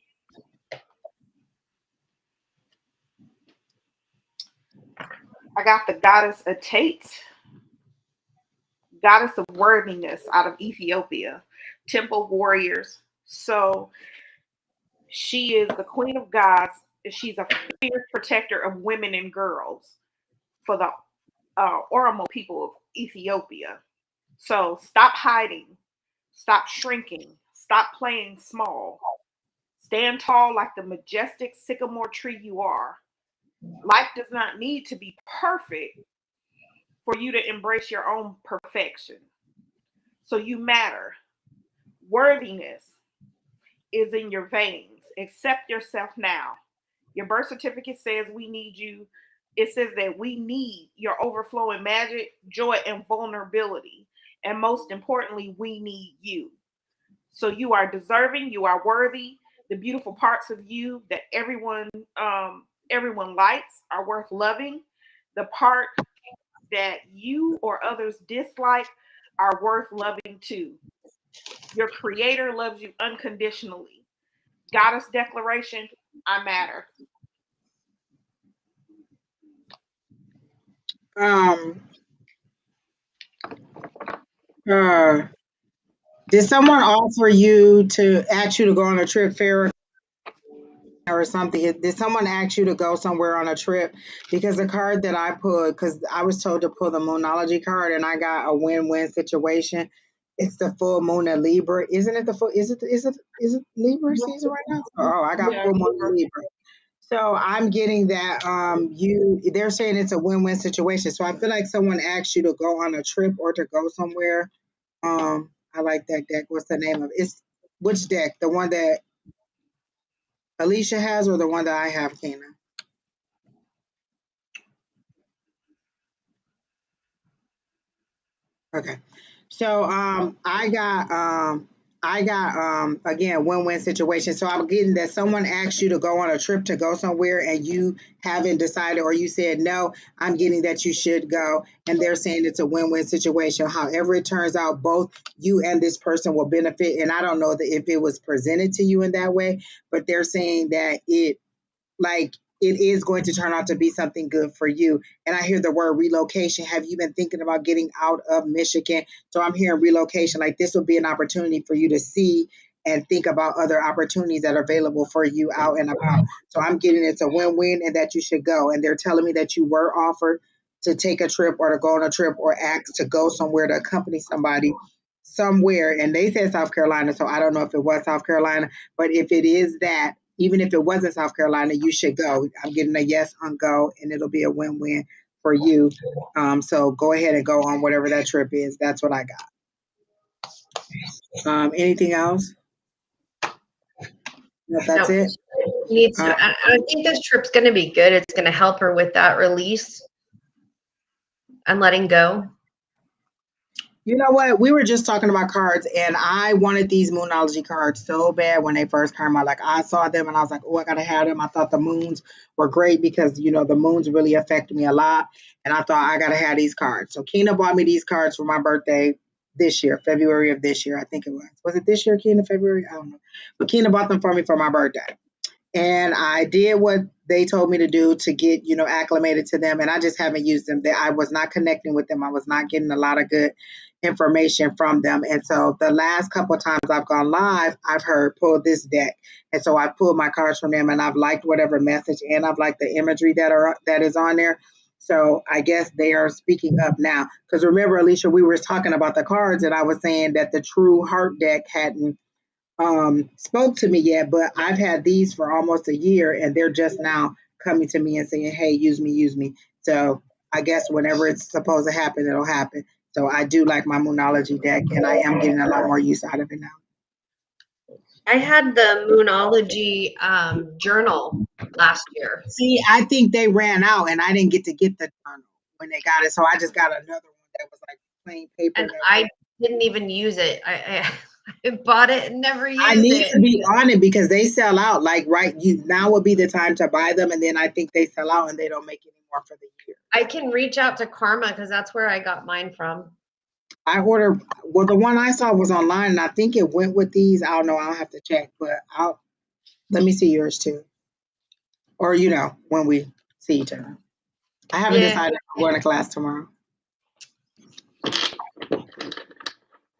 I got the goddess Atate, goddess of worthiness out of Ethiopia, temple warriors. So she is the queen of gods. She's a fierce protector of women and girls for the Oromo people of Ethiopia. So stop hiding, stop shrinking, stop playing small. Stand tall like the majestic sycamore tree you are. Life does not need to be perfect for you to embrace your own perfection. So you matter. Worthiness is in your veins. Accept yourself now. Your birth certificate says we need you. It says that we need your overflowing magic, joy, and vulnerability. And most importantly, we need you. So you are deserving, you are worthy. The beautiful parts of you that everyone likes are worth loving. The part that you or others dislike are worth loving too. Your creator loves you unconditionally. Goddess declaration, I matter. Um, did someone offer you to ask you to go on a trip, Farrah, or something? Did someone ask you to go somewhere on a trip? Because the card that I pulled, because I was told to pull the Moonology card, and I got a win-win situation. It's the full moon in Libra, isn't it? The full is it Libra season right now? Oh, I got Yeah. full moon in Libra. So I'm getting that they're saying it's a win-win situation. So I feel like someone asked you to go on a trip or to go somewhere. I like that deck. What's the name of it? It's which deck? The one that Alycia has or the one that I have, Kana? Okay. So I got again win-win situation. So I'm getting that someone asked you to go on a trip to go somewhere and you haven't decided or you said no. I'm getting that you should go and they're saying it's a win-win situation. However it turns out, both you and this person will benefit. And I don't know that if it was presented to you in that way, but they're saying that it is going to turn out to be something good for you. And I hear the word relocation. Have you been thinking about getting out of Michigan? So I'm hearing relocation. Like, this will be an opportunity for you to see and think about other opportunities that are available for you out and about. So I'm getting it's a win-win and that you should go. And they're telling me that you were offered to take a trip or to go on a trip or asked to go somewhere to accompany somebody somewhere. And they said South Carolina. So I don't know if it was South Carolina, but if it is that, even if it wasn't South Carolina, you should go. I'm getting a yes on go, and it'll be a win-win for you. So go ahead and go on whatever that trip is. That's what I got. Anything else? No, that's No, it. needs Uh, to. I think this trip's going to be good. It's going to help her with that release and letting go. You know what? We were just talking about cards, and I wanted these Moonology cards so bad when they first came out. Like I saw them, and I was like, "Oh, I gotta have them." I thought the moons were great because the moons really affect me a lot, and I thought I gotta have these cards. So Keena bought me these cards for my birthday this year, February of this year. I think it was. Was it this year, Keena? February? I don't know. But Keena bought them for me for my birthday. And I did what they told me to do to get acclimated to them, and I just haven't used them. I was not connecting with them. I was not getting a lot of good information from them, and so the last couple of times I've gone live, I've heard pull this deck, and so I pulled my cards from them, and I've liked whatever message, and I've liked the imagery that is on there. So I guess they are speaking up now, because remember, Alycia, we were talking about the cards, and I was saying that the True Heart deck hadn't spoke to me yet, but I've had these for almost a year, and they're just now coming to me and saying, "Hey, use me, use me." So I guess whenever it's supposed to happen, it'll happen. So I do like my Moonology deck, and I am getting a lot more use out of it now. I had the Moonology journal last year. See, I think they ran out, and I didn't get to get the journal when they got it, so I just got another one that was like plain paper. And I didn't even use it. I bought it and never I used need it. to be on it because they sell out. Like now would be the time to buy them, and then I think they sell out and they don't make any more for the year. I can reach out to Karma because that's where I got mine from. I ordered the one I saw was online, and I think it went with these. I don't know. I'll have to check, but let me see yours too, or when we see each other. I haven't decided if I'm going to class tomorrow.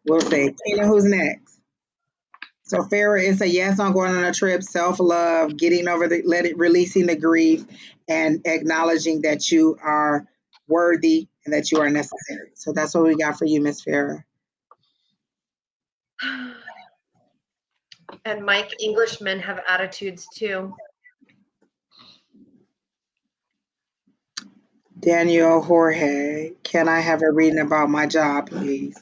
We'll see. Tina, who's next? So Farrah, it's a yes on going on a trip, self-love, getting over releasing the grief, and acknowledging that you are worthy and that you are necessary. So that's what we got for you, Miss Farrah. And Mike, Englishmen have attitudes too. Daniel Jorge, can I have a reading about my job, please?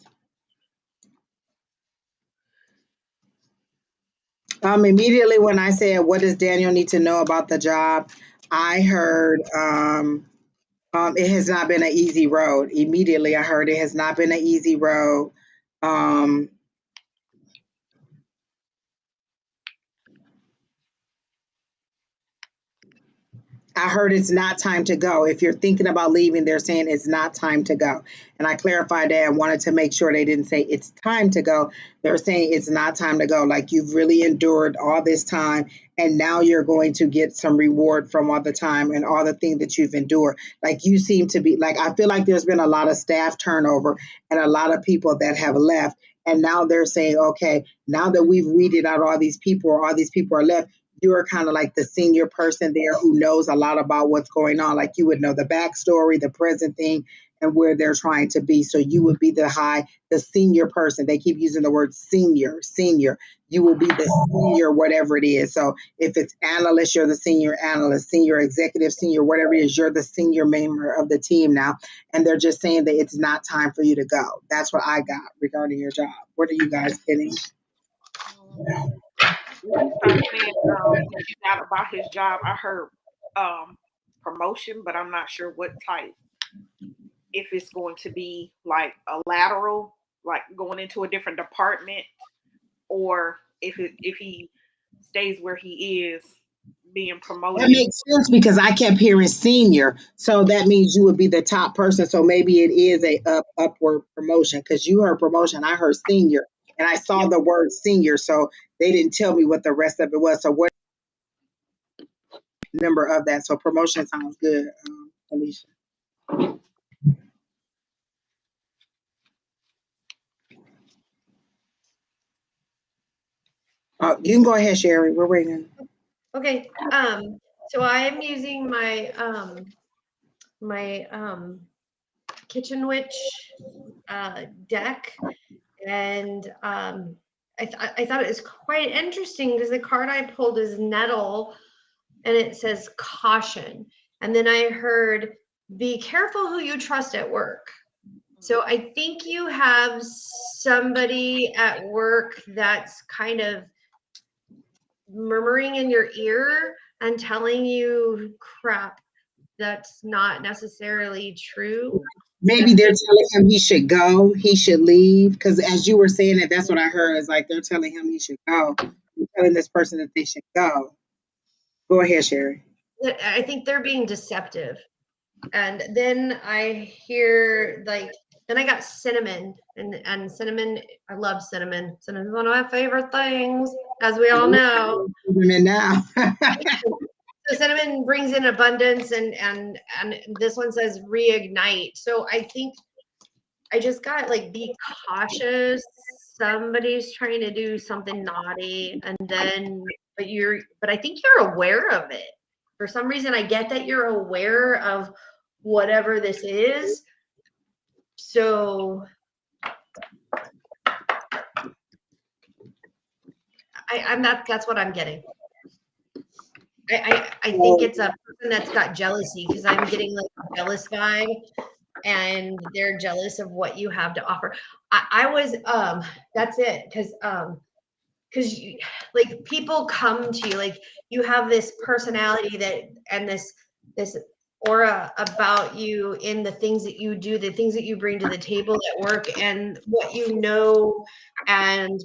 Immediately when I said, what does Daniel need to know about the job? I heard it has not been an easy road. Immediately I heard it has not been an easy road. I heard it's not time to go. If you're thinking about leaving, they're saying it's not time to go. And I clarified that and wanted to make sure they didn't say it's time to go. They're saying it's not time to go. Like you've really endured all this time, and now you're going to get some reward from all the time and all the things that you've endured. Like you seem to be like, I feel like there's been a lot of staff turnover and a lot of people that have left. And now they're saying, okay, now that we've weeded out all these people, or all these people are left, you're kind of like the senior person there who knows a lot about what's going on. Like you would know the backstory, the present thing, and where they're trying to be. So you would be the senior person. They keep using the word senior. You will be the senior, whatever it is. So if it's analyst, you're the senior analyst, senior executive, senior, whatever it is, you're the senior member of the team now. And they're just saying that it's not time for you to go. That's what I got regarding your job. What are you guys getting? When you started saying what you got about his job, I heard promotion, but I'm not sure what type. If it's going to be like a lateral, like going into a different department, or if he stays where he is, being promoted. That makes sense because I kept hearing senior, so that means you would be the top person. So maybe it is a upward promotion because you heard promotion, I heard senior, and I saw the word senior, so they didn't tell me what the rest of it was. So what number of that? So promotion sounds good, Alycia. You can go ahead, Sheri. We're waiting. Okay. So I'm using my kitchen witch deck, and I thought it was quite interesting because the card I pulled is nettle, and it says caution. And then I heard, be careful who you trust at work. So I think you have somebody at work that's kind of murmuring in your ear and telling you crap that's not necessarily true. maybe they're telling him he should go, he should leave. Because as you were saying it, that's what I heard. Is like they're telling him he should go. They're telling this person that they should go. Go ahead, Sheri. I think they're being deceptive. And then I hear like, then I got cinnamon, and cinnamon, I love cinnamon. Cinnamon's one of my favorite things, as we all know. Women now. So cinnamon brings in abundance, and this one says reignite. So I think I just got like, be cautious. Somebody's trying to do something naughty, and then but I think you're aware of it. For some reason, I get that you're aware of whatever this is. So that's what I'm getting. I think it's a person that's got jealousy, because I'm getting like a jealous vibe, and they're jealous of what you have to offer. I was that's it, because like, people come to you, like, you have this personality that, and this aura about you in the things that you do, the things that you bring to the table at work, and what you know. And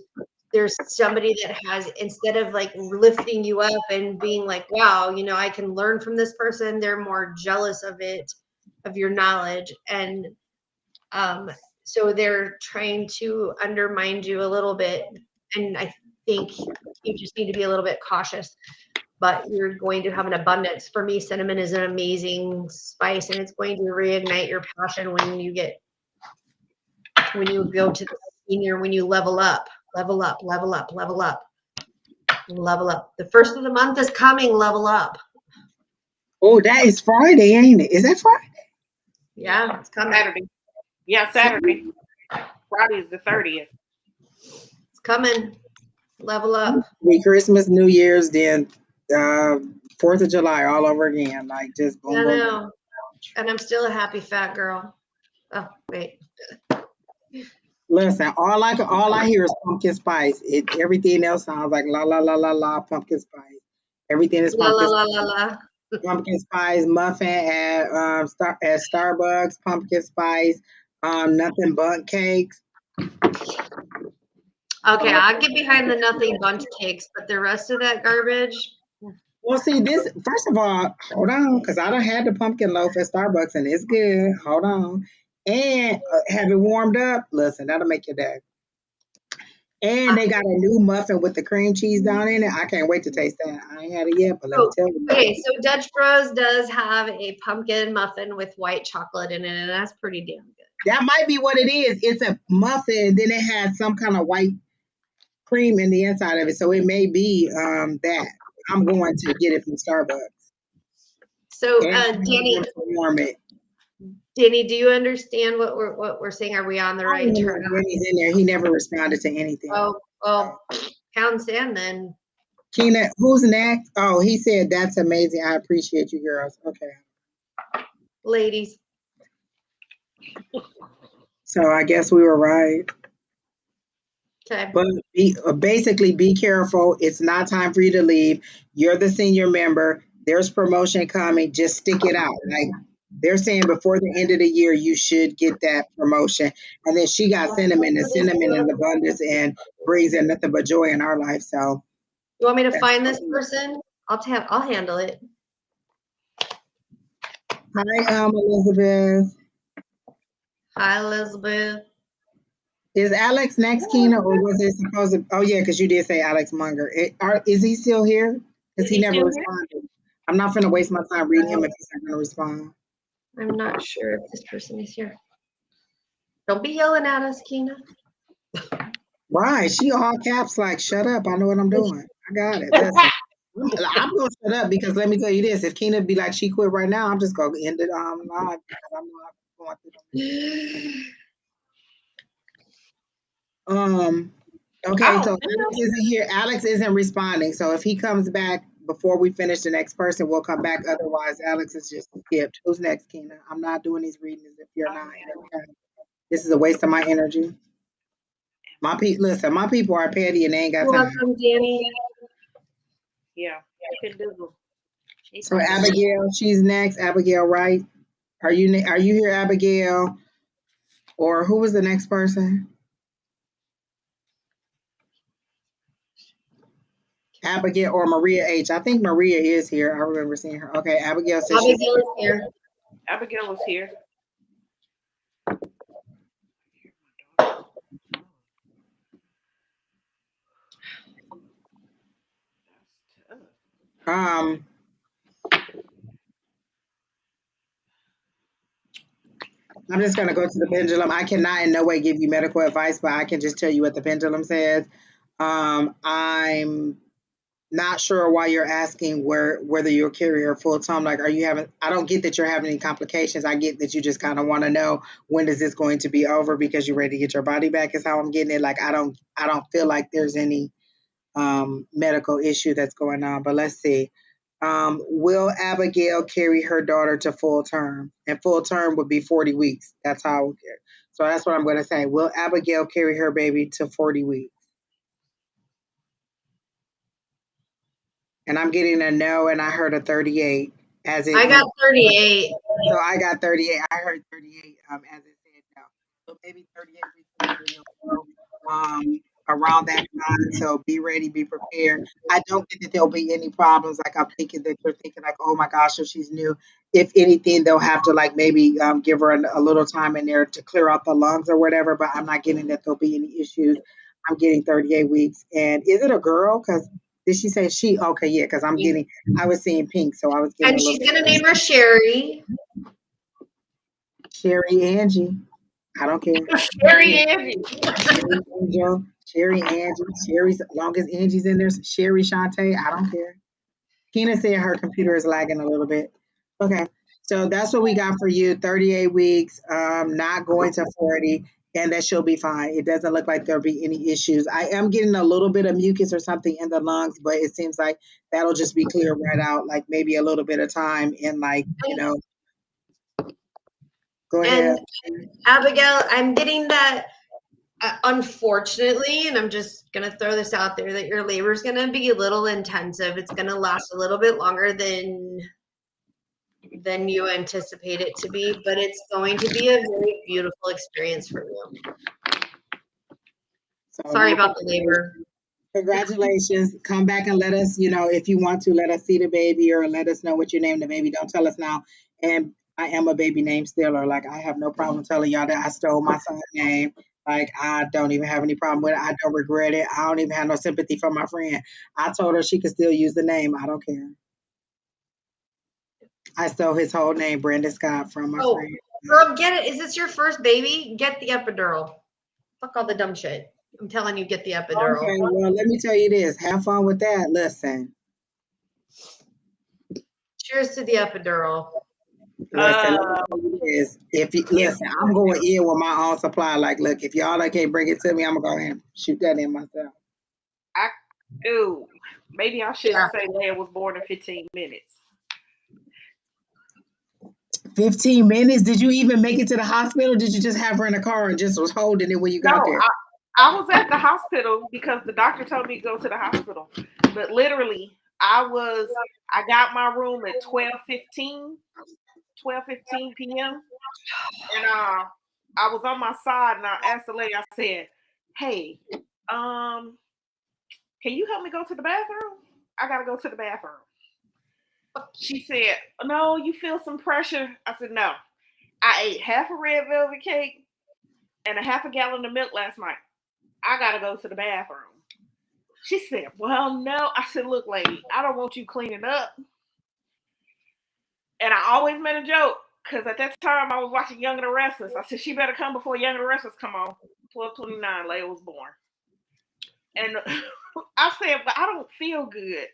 there's somebody that has, instead of like lifting you up and being like, wow, I can learn from this person, they're more jealous of it, of your knowledge. And so they're trying to undermine you a little bit. And I think you just need to be a little bit cautious, but you're going to have an abundance. For me, cinnamon is an amazing spice, and it's going to reignite your passion when you go to the senior, when you level up. The first of the month is coming. Level up. Oh, that is Friday, ain't it? Is that Friday? Yeah, it's coming. Saturday. Yeah, Saturday. Friday is the 30th. It's coming. Level up. Christmas, New Year's, then 4th of July all over again. Like just boom, I boom. know. And I'm still a happy fat girl. Oh, wait. Listen, all I hear is pumpkin spice. Everything else sounds like la la la la la pumpkin spice. Everything is La la pumpkin la la la. pumpkin spice muffin at at Starbucks. Pumpkin spice, nothing but cakes. Okay, I'll get behind the nothing bunch cakes, but the rest of that garbage. Well, see this. First of all, hold on, because I done had the pumpkin loaf at Starbucks and it's good. Hold on, and have it warmed up. Listen, that'll make your day. And they got a new muffin with the cream cheese down in it. I can't wait to taste that. I ain't had it yet, but let me tell you. Okay, so Dutch Bros does have a pumpkin muffin with white chocolate in it, and that's pretty damn good. That might be what it is. It's a muffin, then it has some kind of white cream in the inside of it. So it may be that. I'm going to get it from Starbucks. So, And I'm Danny, going to warm it. Danny, do you understand what we're saying? Are we on the right turn? Danny's in there. He never responded to anything. Oh, well, pound sand then. Keena, who's next? Oh, he said that's amazing. I appreciate you, girls. Okay. Ladies. So I guess we were right. Okay. But basically, be careful. It's not time for you to leave. You're the senior member. There's promotion coming. Just stick it out. Like they're saying, before the end of the year, you should get that promotion. And then she got cinnamon, and cinnamon is abundance and brings in nothing but joy in our life. So, you want me to find this person? I'll handle it. Hi, Elizabeth. Hi, Elizabeth. Is Alex next, Keena, or was it supposed to? Oh, yeah, because you did say Alex Munger. Is he still here? Because he never responded. I'm not going to waste my time reading him if he's not going to respond. I'm not sure if this person is here. Don't be yelling at us, Keena. Right. She all caps like, shut up. I know what I'm doing. I got it. Listen, I'm going to shut up because let me tell you this. If Keena be like, she quit right now, I'm just going to end it live because I'm not going through Okay, so Alex isn't here. Alex isn't responding. So if he comes back before we finish the next person, we'll come back. Otherwise, Alex is just skipped. Who's next, Keena? I'm not doing these readings if you're not. Okay. This is a waste of my energy. My people are petty and they ain't got time. Welcome, Danny. Yeah. So Abigail, she's next. Abigail, right? Are you here, Abigail? Or who was the next person? Abigail or Maria H. I think Maria is here. I remember seeing her. Okay, Abigail says she's Abigail is here. Abigail was here. um I'm just gonna go to the pendulum. I cannot in no way give you medical advice, but I can just tell you what the pendulum says. I'm not sure why you're asking whether you're a carrier full time. Like, are you having? I don't get that you're having any complications. I get that you just kind of want to know when is this going to be over because you're ready to get your body back. Is how I'm getting it. Like, I don't feel like there's any medical issue that's going on. But let's see. Will Abigail carry her daughter to full term? And full term would be 40 weeks. That's how I would get. So that's what I'm going to say. Will Abigail carry her baby to 40 weeks? And I'm getting a no, and I heard a 38 as it I got went. 38. So I got 38. I heard 38 as it said no. So maybe 38 weeks will be around that time. So be ready, be prepared. I don't think that there'll be any problems. Like I'm thinking that you're thinking like, oh my gosh, if she's new, if anything, they'll have to like maybe give her a little time in there to clear out the lungs or whatever. But I'm not getting that there'll be any issues. I'm getting 38 weeks. And is it a girl? Because did she say she? Okay, yeah, because I was seeing pink, so I was getting And a she's little going to name her Sheri. Sherry Angie. I don't care. Sheri Angie. Sherry Angel, Sherry Angie, Sherry's as long as Angie's in there, Sherry Shantae, I don't care. Kina said her computer is lagging a little bit. Okay. So that's what we got for you. 38 weeks, not going to 40, and that she'll be fine. It doesn't look like there'll be any issues. I am getting a little bit of mucus or something in the lungs, but it seems like that'll just be cleared right out, like maybe a little bit of time and like, go ahead. And Abigail, I'm getting that, unfortunately, and I'm just going to throw this out there, that your labor is going to be a little intensive. It's going to last a little bit longer than you anticipate it to be, but it's going to be a very beautiful experience for you. So Sorry about the labor. congratulations. Come back and let us, if you want to, let us see the baby or let us know what you named the baby. Don't tell us now. And I am a baby name stealer. Like, I have no problem telling y'all that I stole my son's name. Like, I don't even have any problem with it. I don't regret it. I don't even have no sympathy for my friend. I told her she could still use the name. I don't care. I stole his whole name, Brandon Scott, from my friend. Girl, get it. Is this your first baby? Get the epidural. Fuck all the dumb shit. I'm telling you, get the epidural. Okay, well, let me tell you this. Have fun with that. Listen. Cheers to the epidural. Listen, listen, I'm going in with my own supply. Like, look, if y'all can't bring it to me, I'm gonna go ahead and shoot that in myself. Maybe I shouldn't say Leia was born in 15 minutes. 15 minutes? Did you even make it to the hospital? Did you just have her in a car and just was holding it when you got there? I was at the hospital because the doctor told me to go to the hospital. But literally, I got my room at 12:15 p.m. And I was on my side and I asked the lady, I said, hey, can you help me go to the bathroom? I gotta go to the bathroom. She said, no, you feel some pressure. I said, no. I ate half a red velvet cake and a half a gallon of milk last night. I gotta go to the bathroom. She said, well, no. I said, look, lady, I don't want you cleaning up. And I always made a joke because at that time I was watching Young and the Restless. I said, she better come before Young and the Restless come on. 12:29, Leia was born. And I said, but I don't feel good.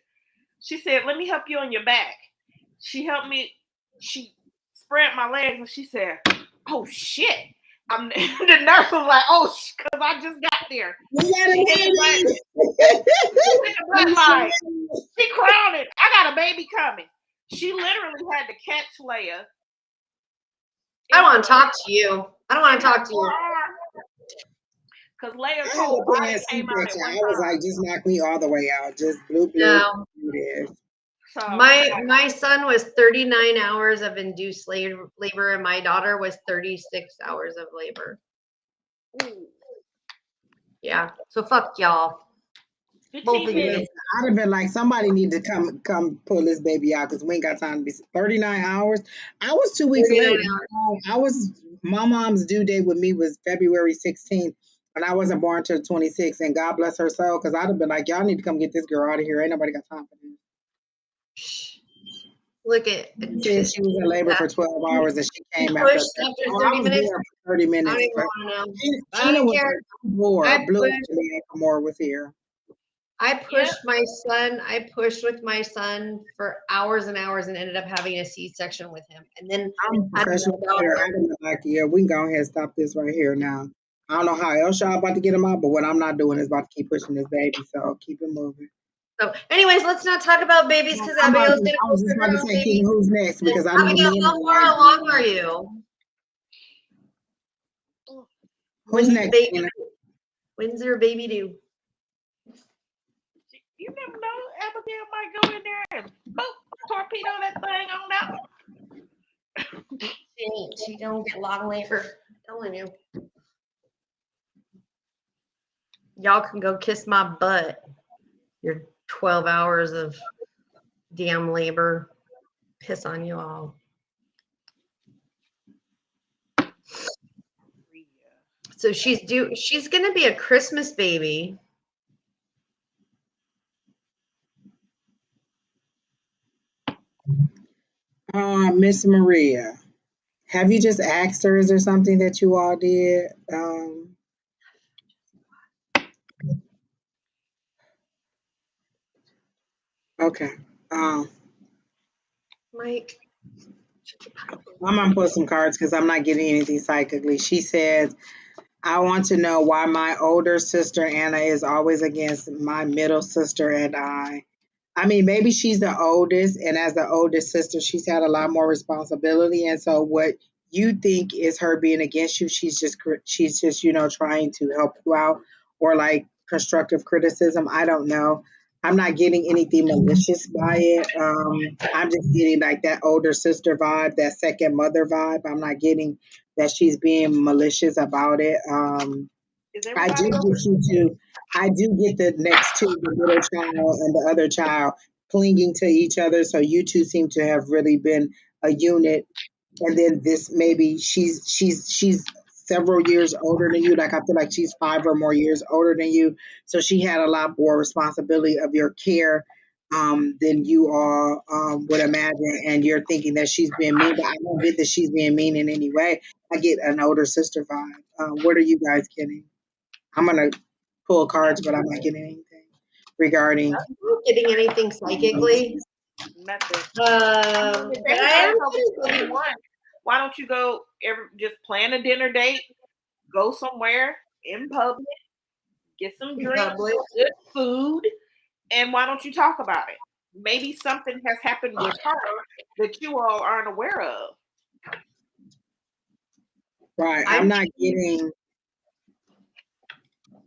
She said, let me help you on your back. She helped me. She spread my legs and she said, oh, shit. The nurse was like, oh, because I just got there. She crowded. I got a baby coming. She literally had to catch Leia. I don't want to talk to you. I don't want to talk to you. Because Leia's whole body came out at one time. I was like, just knock me all the way out. Just blue. No. So, my son was 39 hours of induced labor and my daughter was 36 hours of labor. Yeah. So fuck y'all. Both 15 of you. minutes. I'd have been like, somebody need to come pull this baby out because we ain't got time to be 39 hours. I was 2 weeks 39 late. My mom's due date with me was February 16th, and I wasn't born till 26th. And God bless her soul, because I'd have been like, y'all need to come get this girl out of here. Ain't nobody got time for this. Look at She said she was in labor for 12 hours and she you came pushed after. after Oh, I 30 was minutes. there for 30 I don't minutes. even But want to know. I Tina don't was care. like, Blue pushed. Moore was here. I pushed my son. I pushed with my son for hours and hours and ended up having a C-section with him. And then I'm a professional fighter. I'm like, yeah, we can go ahead and stop this right here now. I don't know how else y'all about to get him out, but what I'm not doing is about to keep pushing this baby. So keep it moving. So, anyways, let's not talk about babies because Abigail's gonna I was just about to say, King, who's next? Because I know Abigail, how far along are you? Who's next? When's your baby due? You never know. Abigail might go in there and boop, torpedo that thing on out. She don't get long labor. I'm telling you. Y'all can go kiss my butt. Your 12 hours of damn labor. Piss on you all. So she's gonna be a Christmas baby. Miss Maria, have you just asked her? Is there something that you all did? Okay. Mike. I'm gonna pull some cards because I'm not getting anything psychically. She said, I want to know why my older sister Anna is always against my middle sister and I. I mean, maybe she's the oldest, and as the oldest sister, she's had a lot more responsibility. And so, what you think is her being against you, she's just trying to help you out, or like constructive criticism. I don't know. I'm not getting anything malicious by it. I'm just getting like that older sister vibe, that second mother vibe. I'm not getting that she's being malicious about it. I do get you two. I do get the next two, the middle child and the other child, clinging to each other. So you two seem to have really been a unit. And then this maybe she's several years older than you. Like I feel like she's 5 or more years older than you. So she had a lot more responsibility of your care than you all would imagine. And you're thinking that she's being mean, but I don't get that she's being mean in any way. I get an older sister vibe. What are you guys getting? I'm gonna pull cards, but I'm not getting anything regarding. I'm not getting anything psychically. Nothing. But I am. Why don't you go just plan a dinner date, go somewhere in public, get some drinks, good food, and why don't you talk about it? Maybe something has happened with her that you all aren't aware of. Right. I'm not getting.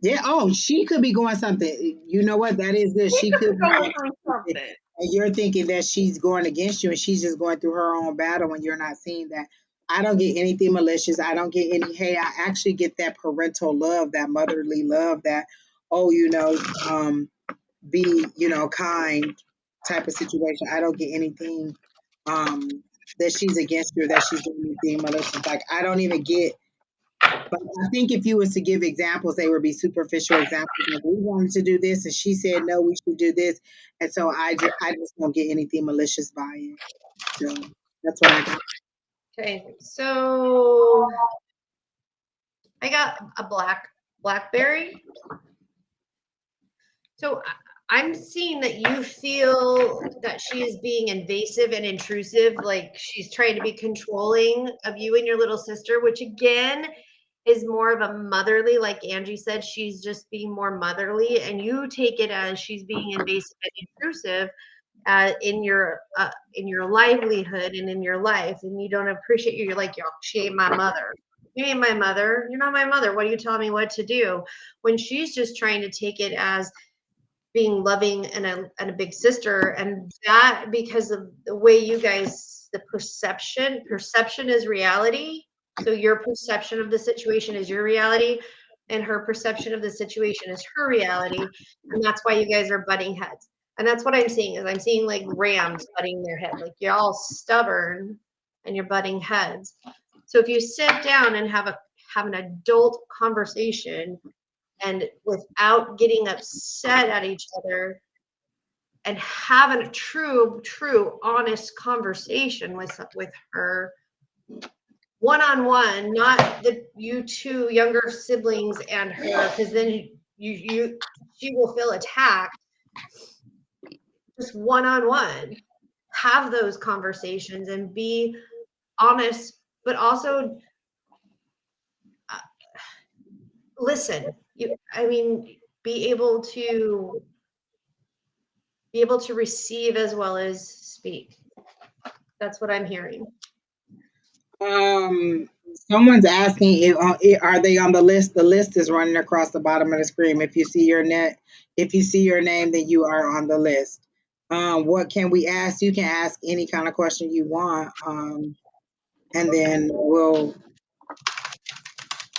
Yeah. Oh, she could be going something. You know what? That is good. She could be going through something. And you're thinking that she's going against you and she's just going through her own battle when you're not seeing that. I don't get anything malicious. I don't get any, hey, I actually get that parental love, that motherly love, that, be, kind type of situation. I don't get anything that she's against you, or that she's doing anything malicious. Like, I don't even get. But I think if you was to give examples, they would be superficial examples. Like, we wanted to do this, and she said no, we should do this, and so I just don't get anything malicious by it. So that's what I got. Okay, so I got a blackberry. So I'm seeing that you feel that she is being invasive and intrusive, like she's trying to be controlling of you and your little sister, which again is more of a motherly, like Angie said, she's just being more motherly, and you take it as she's being invasive and intrusive in your livelihood and in your life, and you don't appreciate you. You're like, yo, she ain't my mother. You ain't my mother. You're not my mother. What are you telling me what to do? When she's just trying to take it as being loving and a big sister, and that because of the way you guys, the perception is reality. So your perception of the situation is your reality. and her perception of the situation is her reality. And that's why you guys are butting heads. And that's what I'm seeing is I'm seeing like rams butting their head. Like you're all stubborn and you're butting heads. So if you sit down and have an adult conversation and without getting upset at each other and having a true, honest conversation with her one-on-one, not you two younger siblings and her, because then she will feel attacked. Just one-on-one, have those conversations and be honest, but also listen. Be able to receive as well as speak. That's what I'm hearing. Someone's asking if are they on the list? The list is running across the bottom of the screen. If you see your name, then you are on the list. What can we ask? You can ask any kind of question you want, and then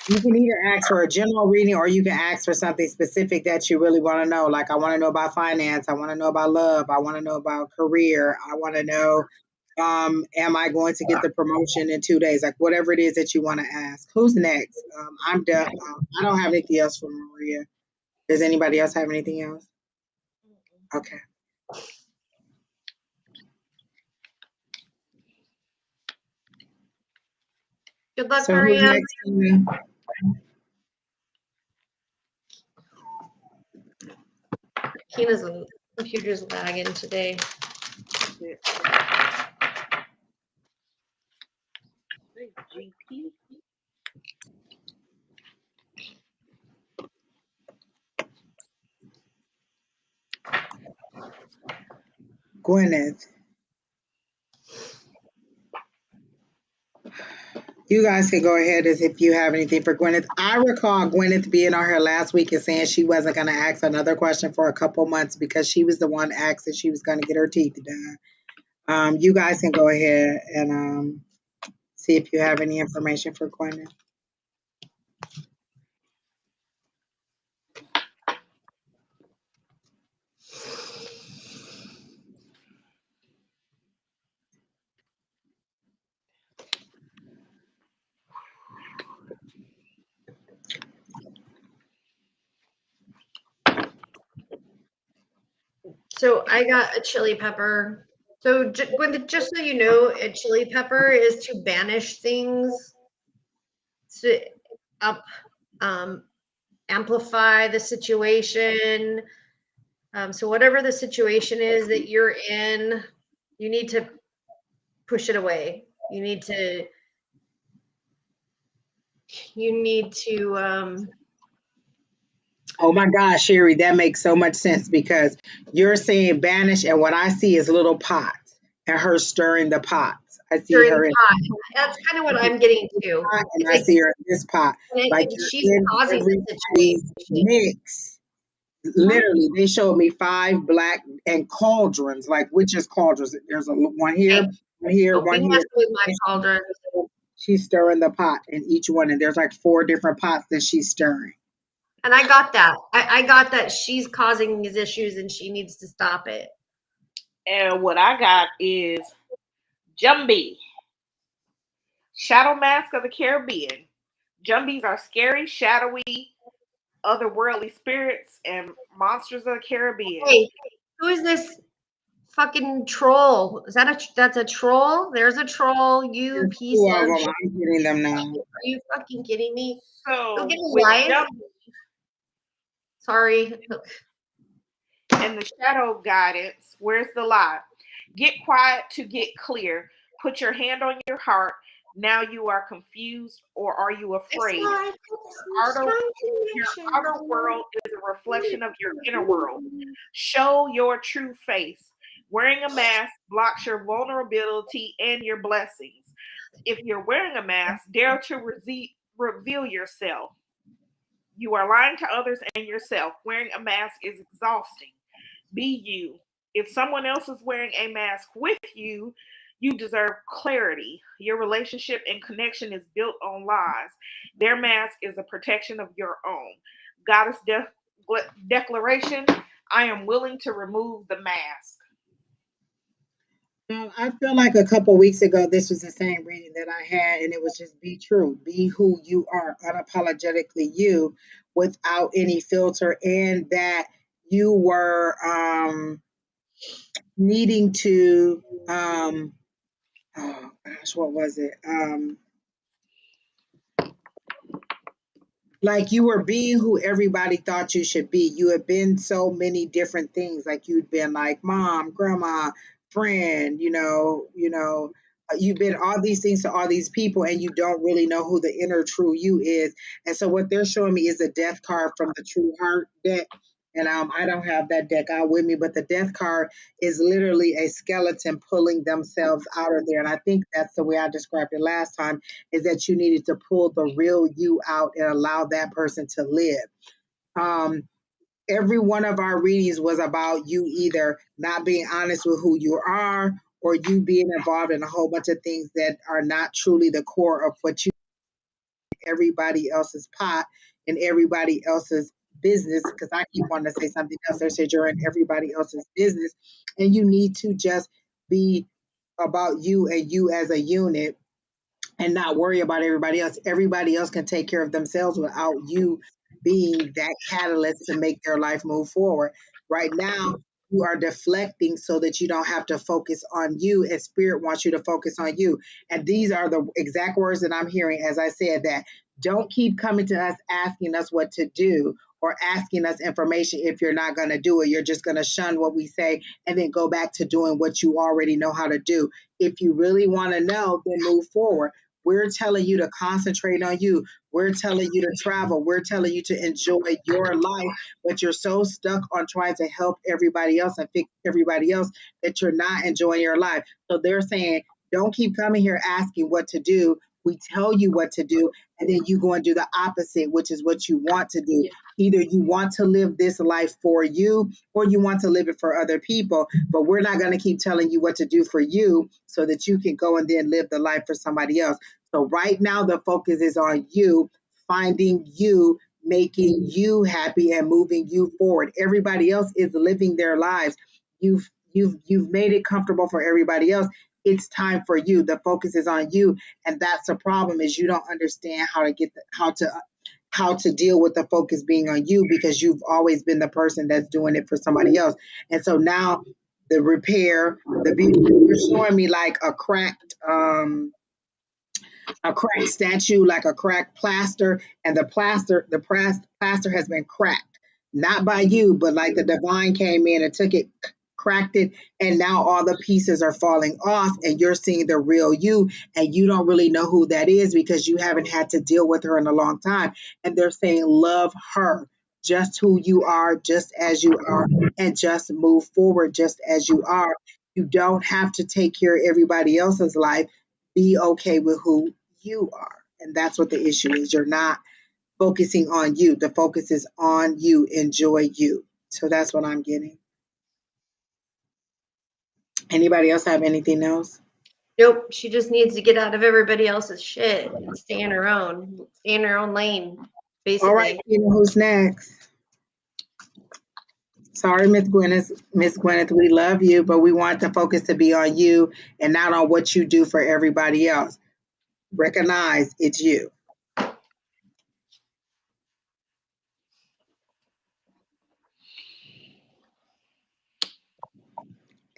you can either ask for a general reading or you can ask for something specific that you really want to know. Like, I want to know about finance. I want to know about love. I want to know about career. I want to know, am I going to get the promotion in 2 days? Like, whatever it is that you want to ask. Who's next? I'm done. I don't have anything else for Maria. Does anybody else have anything else? Okay. Good luck, So who's Maria. next to me? Keena's computer's lagging today. GP. Gwyneth. You guys can go ahead as if you have anything for Gwyneth. I recall Gwyneth being on her last week and saying she wasn't going to ask another question for a couple months because she was the one asked that she was going to get her teeth done. You guys can go ahead and see if you have any information for Gwyneth. So I got a chili pepper. So just so you know, a chili pepper is to banish things, to amplify the situation. So whatever the situation is that you're in, you need to push it away. You need to Oh my gosh, Sheri, that makes so much sense because you're saying banish, and what I see is little pots and her stirring the pots. I see stir in her the in pot. That's kind of what I'm getting to. pot, and It's I like, see her in this pot. Like she's you're in causing the everybody's situation. mix. Literally, they showed me 5 black and cauldrons, like witches' cauldrons. There's one here, Hey, one here, don't be one here. messing with my And cauldron. she's stirring the pot in each one, and there's like 4 different pots that she's stirring. And I got that. I got that she's causing these issues and she needs to stop it. And what I got is Jumbie, Shadow Mask of the Caribbean. Jumbies are scary, shadowy, otherworldly spirits and monsters of the Caribbean. Hey, who is this fucking troll? That's a troll? There's a troll, you There's piece 2 of of them. shit. I'm getting them now. Are you fucking kidding me? So Go get a with life. Jumbie Sorry. and the shadow guidance, where's the lie? Get quiet to get clear. Put your hand on your heart. Now you are confused, or are you afraid? Your outer world is a reflection of your inner world. Show your true face. Wearing a mask blocks your vulnerability and your blessings. If you're wearing a mask, dare to reveal yourself. You are lying to others and yourself. Wearing a mask is exhausting. Be you. If someone else is wearing a mask with you, You deserve clarity. Your relationship and connection is built on lies. Their mask is a protection of your own. Goddess declaration, I am willing to remove the mask. I feel like a couple weeks ago, this was the same reading that I had, and it was just be true, be who you are, unapologetically you, without any filter, and that you were needing to, oh gosh, what was it? Like you were being who everybody thought you should be. You had been so many different things. Like you'd been like mom, grandma, friend, you've been all these things to all these people and you don't really know who the inner true you is. And so what they're showing me is a death card from the true heart deck. And I don't have that deck out with me, but the death card is literally a skeleton pulling themselves out of there. And I think that's the way I described it last time, is that you needed to pull the real you out and allow that person to live. Um, every one of our readings was about you either not being honest with who you are or you being involved in a whole bunch of things that are not truly the core of what you everybody else's pot and everybody else's business, because I keep wanting to say something else. They said you're in everybody else's business and you need to just be about you and you as a unit and not worry about everybody else. Everybody else can take care of themselves without you being that catalyst to make their life move forward. Right now, you are deflecting so that you don't have to focus on you, and spirit wants you to focus on you. And these are the exact words that I'm hearing as I said that. Don't keep coming to us asking us what to do or asking us information if you're not going to do it. You're just going to shun what we say and then go back to doing what you already know how to do. If you really want to know, then move forward. We're telling you to concentrate on you. We're telling you to travel. We're telling you to enjoy your life, but you're so stuck on trying to help everybody else and fix everybody else that you're not enjoying your life. So they're saying, don't keep coming here asking what to do. We tell you what to do, and then you go and do the opposite, which is what you want to do. Either you want to live this life for you or you want to live it for other people, but we're not going to keep telling you what to do for you so that you can go and then live the life for somebody else. So right now the focus is on you, finding you, making you happy and moving you forward. Everybody else is living their lives. You've made it comfortable for everybody else. It's time for you. The focus is on you, and that's the problem, is you don't understand how to deal with the focus being on you because you've always been the person that's doing it for somebody else. And so now the repair, the beauty, you're showing me like a cracked statue, like a cracked plaster, and the plaster has been cracked, not by you, but like the divine came in and took it, cracked it, and now all the pieces are falling off, and you're seeing the real you, and you don't really know who that is because you haven't had to deal with her in a long time. And they're saying, love her. Just who you are, just as you are, and just move forward just as you are. You don't have to take care of everybody else's life. Be okay with who you are. And that's what the issue is. You're not focusing on you. The focus is on you. Enjoy you. So that's what I'm getting. Anybody else have anything else? Nope. She just needs to get out of everybody else's shit and stay in her own lane, basically. All right, who's next? Sorry, Miss Gwyneth. Miss Gwyneth, we love you, but we want the focus to be on you and not on what you do for everybody else. Recognize it's you.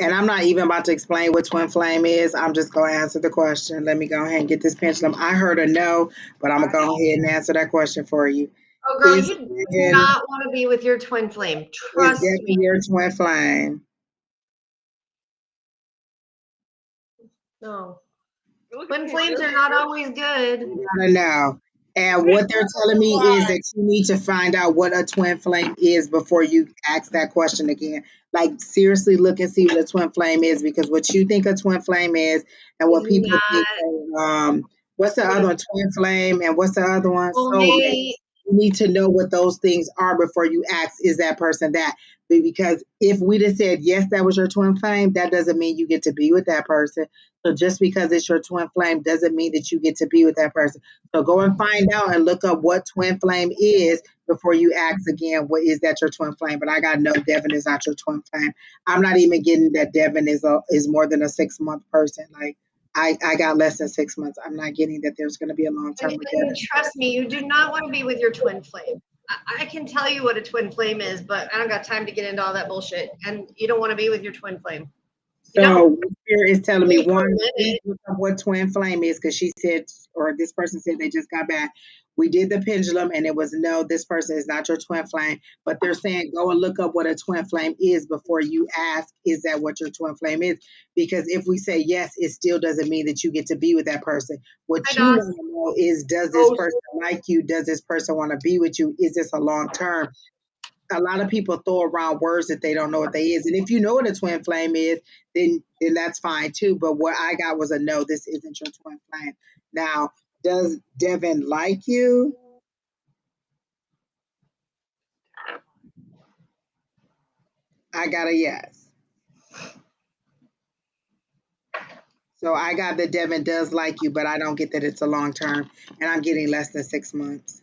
And I'm not even about to explain what twin flame is. I'm just going to answer the question. Let me go ahead and get this pendulum. I heard a no, but I'm going to go ahead and answer that question for you. Oh, girl, Is you do not want to be with your twin flame. Trust me. your twin flame? No. Twin flames are not always good. I don't know. And what they're telling me is that you need to find out what a twin flame is before you ask that question again. Like seriously look and see what a twin flame is, because what you think a twin flame is and what people think what's the other one? Twin flame, and what's the other one? Soulmate. You need to know what those things are before you ask, is that person that? Because if we'd have said, yes, that was your twin flame, that doesn't mean you get to be with that person. So just because it's your twin flame doesn't mean that you get to be with that person. So go and find out and look up what twin flame is before you ask again, what is that your twin flame? But I got no, Devin is not your twin flame. I'm not even getting that Devin is more than a 6 month person. Like I got less than 6 months. I'm not getting that there's going to be a long term with Devin. And trust me, you do not want to be with your twin flame. I can tell you what a twin flame is, but I don't got time to get into all that bullshit. And you don't want to be with your twin flame. So Spirit is telling me, Wait for a one, minute. please look up what twin flame is, because she said, or this person said they just got back. We did the pendulum and it was no, this person is not your twin flame. But they're saying go and look up what a twin flame is before you ask, is that what your twin flame is? Because if we say yes, it still doesn't mean that you get to be with that person. What Hi, you Doss. want to know is, does this person like you? Does this person want to be with you? Is this a long term? A lot of people throw around words that they don't know what they is. And if you know what a twin flame is, then that's fine too. But what I got was a no, this isn't your twin flame. Now, does Devin like you? I got a yes. So I got that Devin does like you, but I don't get that it's a long term, and I'm getting less than 6 months.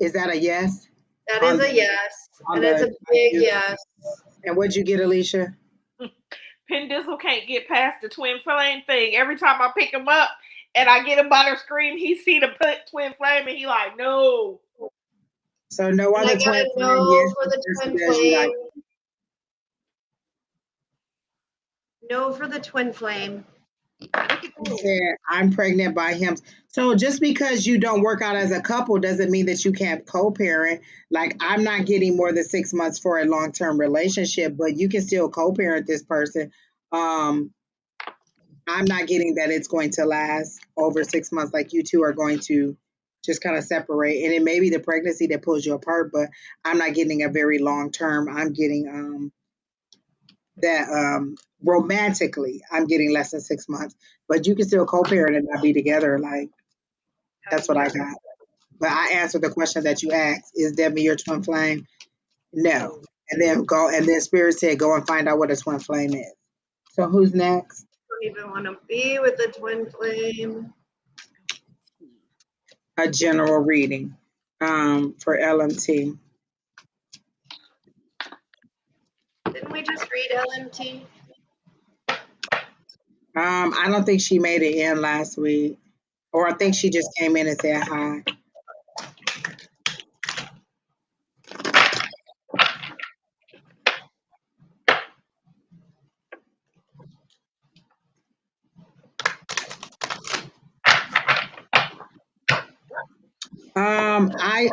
Is that a yes? That On is a yes. on And it's a the big yes. And what'd you get, Alycia? Pendizzle can't get past the twin flame thing. Every time I pick him up and I get him by the screen, he see the twin flame and he like, no. So no And I other got twin a flame. no Yes, for this the person twin does you like. flame. No for the twin flame. He said, I'm pregnant by him. So just because you don't work out as a couple doesn't mean that you can't co-parent. Like, I'm not getting more than 6 months for a long-term relationship, but you can still co-parent this person. Um, I'm not getting that it's going to last over 6 months. Like, you two are going to just kind of separate. And it may be the pregnancy that pulls you apart, but I'm not getting a very long term. I'm getting that romantically, I'm getting less than 6 months, but you can still co-parent and not be together. Like, that's what I got. But I answered the question that you asked: is Debbie your twin flame? No. And then Spirit said, go and find out what a twin flame is. So who's next? Don't even want to be with the twin flame. A general reading for LMT. Didn't we just read LMT? I don't think she made it in last week, or I think she just came in and said hi.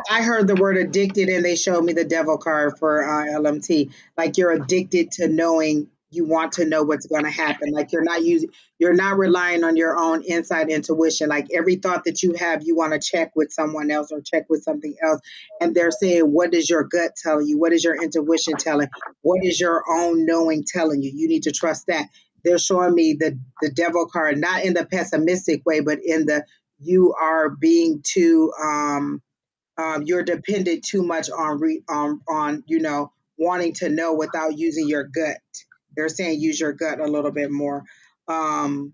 I heard the word addicted, and they showed me the devil card for LMT. Like, you're addicted to knowing. You want to know what's going to happen. Like, you're not relying on your own inside intuition. Like, every thought that you have, you want to check with someone else or check with something else. And they're saying, what is your gut telling you? What is your intuition telling? What is your own knowing telling you? You need to trust that. They're showing me the devil card, not in the pessimistic way, but in the, you are being too you're dependent too much on wanting to know without using your gut. They're saying use your gut a little bit more. So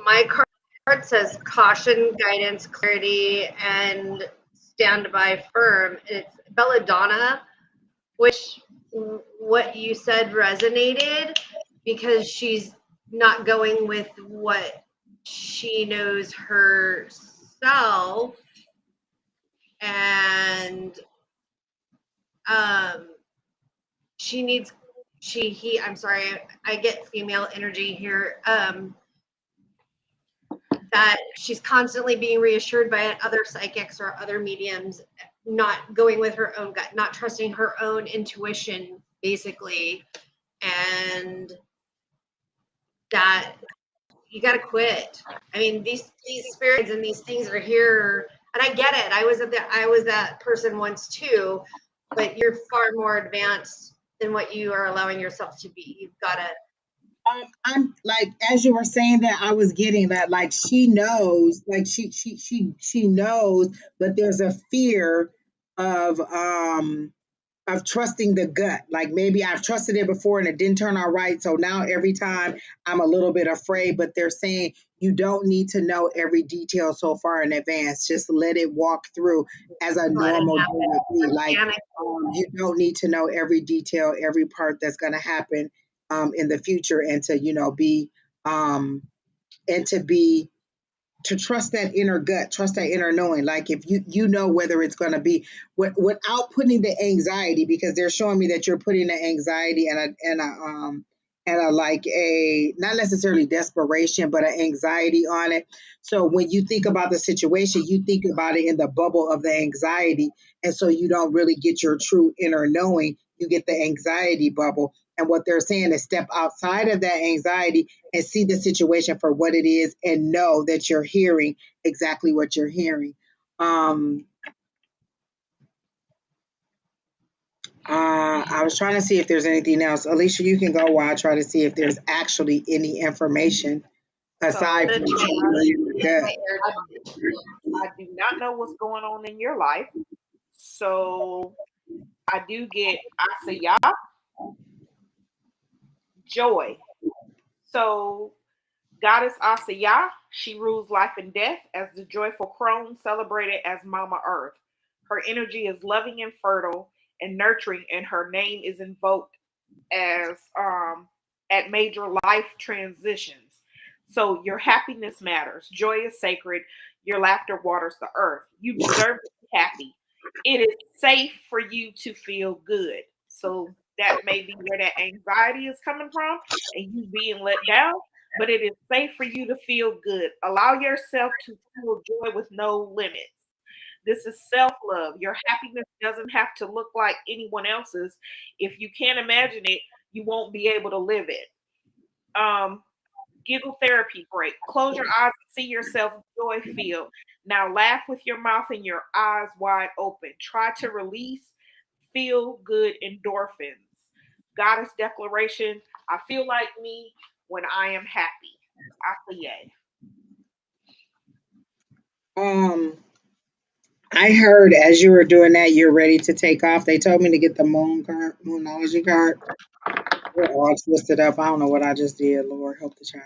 my card says caution, guidance, clarity, and stand by firm. And it's belladonna, which what you said resonated because she's not going with what she knows herself, and she needs I'm sorry, I get female energy here, that she's constantly being reassured by other psychics or other mediums, not going with her own gut, not trusting her own intuition, basically, and that you got to quit. I mean, these spirits and these things are here, and I get it. I was that person once too, but you're far more advanced than what you are allowing yourself to be. You've got to I'm like, as you were saying that, I was getting that, like, she knows, like, she knows, but there's a fear of um of trusting the gut. Like, maybe I've trusted it before and it didn't turn out right. So now every time I'm a little bit afraid, but they're saying you don't need to know every detail so far in advance. Just let it walk through as a Let it normal day happen would be. Like, organically. you don't need to know every detail, every part that's going to happen in the future, and to, be, um, and to be to trust that inner gut, trust that inner knowing. Like, if you know whether it's going to be without putting the anxiety, because they're showing me that you're putting the anxiety and a like a not necessarily desperation, but an anxiety on it. So when you think about the situation, you think about it in the bubble of the anxiety, and so you don't really get your true inner knowing. You get the anxiety bubble. And what they're saying is step outside of that anxiety and see the situation for what it is and know that you're hearing exactly what you're hearing. Um, I was trying to see if there's anything else. Alycia, you can go while I try to see if there's actually any information aside So The from chat. that. My air I, I do not know what's going on in your life. So I do get Asaya, joy. So Goddess Asaya, she rules life and death as the joyful crone celebrated as Mama Earth. Her energy is loving and fertile and nurturing, and her name is invoked as at major life transitions. So your happiness matters. Joy is sacred. Your laughter waters the earth. You deserve to be happy. It is safe for you to feel good. So that may be where that anxiety is coming from and you being let down, but it is safe for you to feel good. Allow yourself to feel joy with no limits. This is self love. Your happiness doesn't have to look like anyone else's. If you can't imagine it, you won't be able to live it. Um, Giggle therapy break. Close your eyes and see yourself joy filled. Now laugh with your mouth and your eyes wide open. Try to release feel good endorphins. Goddess declaration. I feel like me when I am happy. I say yay. Um, I heard as you were doing that, you're ready to take off. They told me to get the moonology card. We're all twisted up. I don't know what I just did. Lord help the child.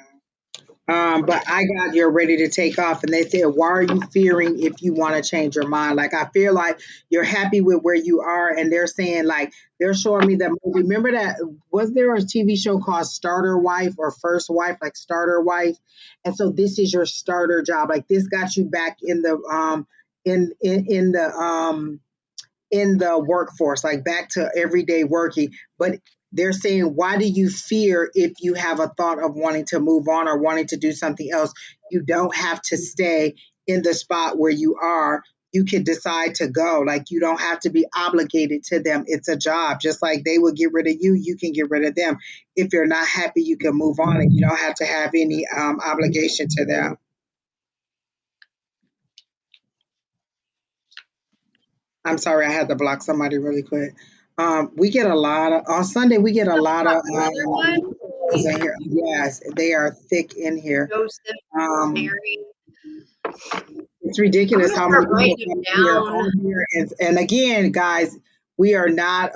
But I got you're ready to take off, and they said, "Why are you fearing if you want to change your mind?" Like, I feel like you're happy with where you are, and they're saying, like, they're showing me that movie. Remember that, was there a TV show called Starter Wife or First Wife, like Starter Wife? And so this is your starter job. Like, this got you back in the in the workforce, like back to everyday working. But they're saying, why do you fear if you have a thought of wanting to move on or wanting to do something else? You don't have to stay in the spot where you are. You can decide to go. Like, you don't have to be obligated to them. It's a job. Just like they will get rid of you, you can get rid of them. If you're not happy, you can move on, and you don't have to have any obligation to them. I'm sorry, I had to block somebody really quick. We get a lot of on Sunday. We get a lot of another one. messages in here. Yes, they are thick in here. Joseph, Um, Mary. it's I'm ridiculous gonna how many start people writing come them here down. on here. And again, guys, we are not.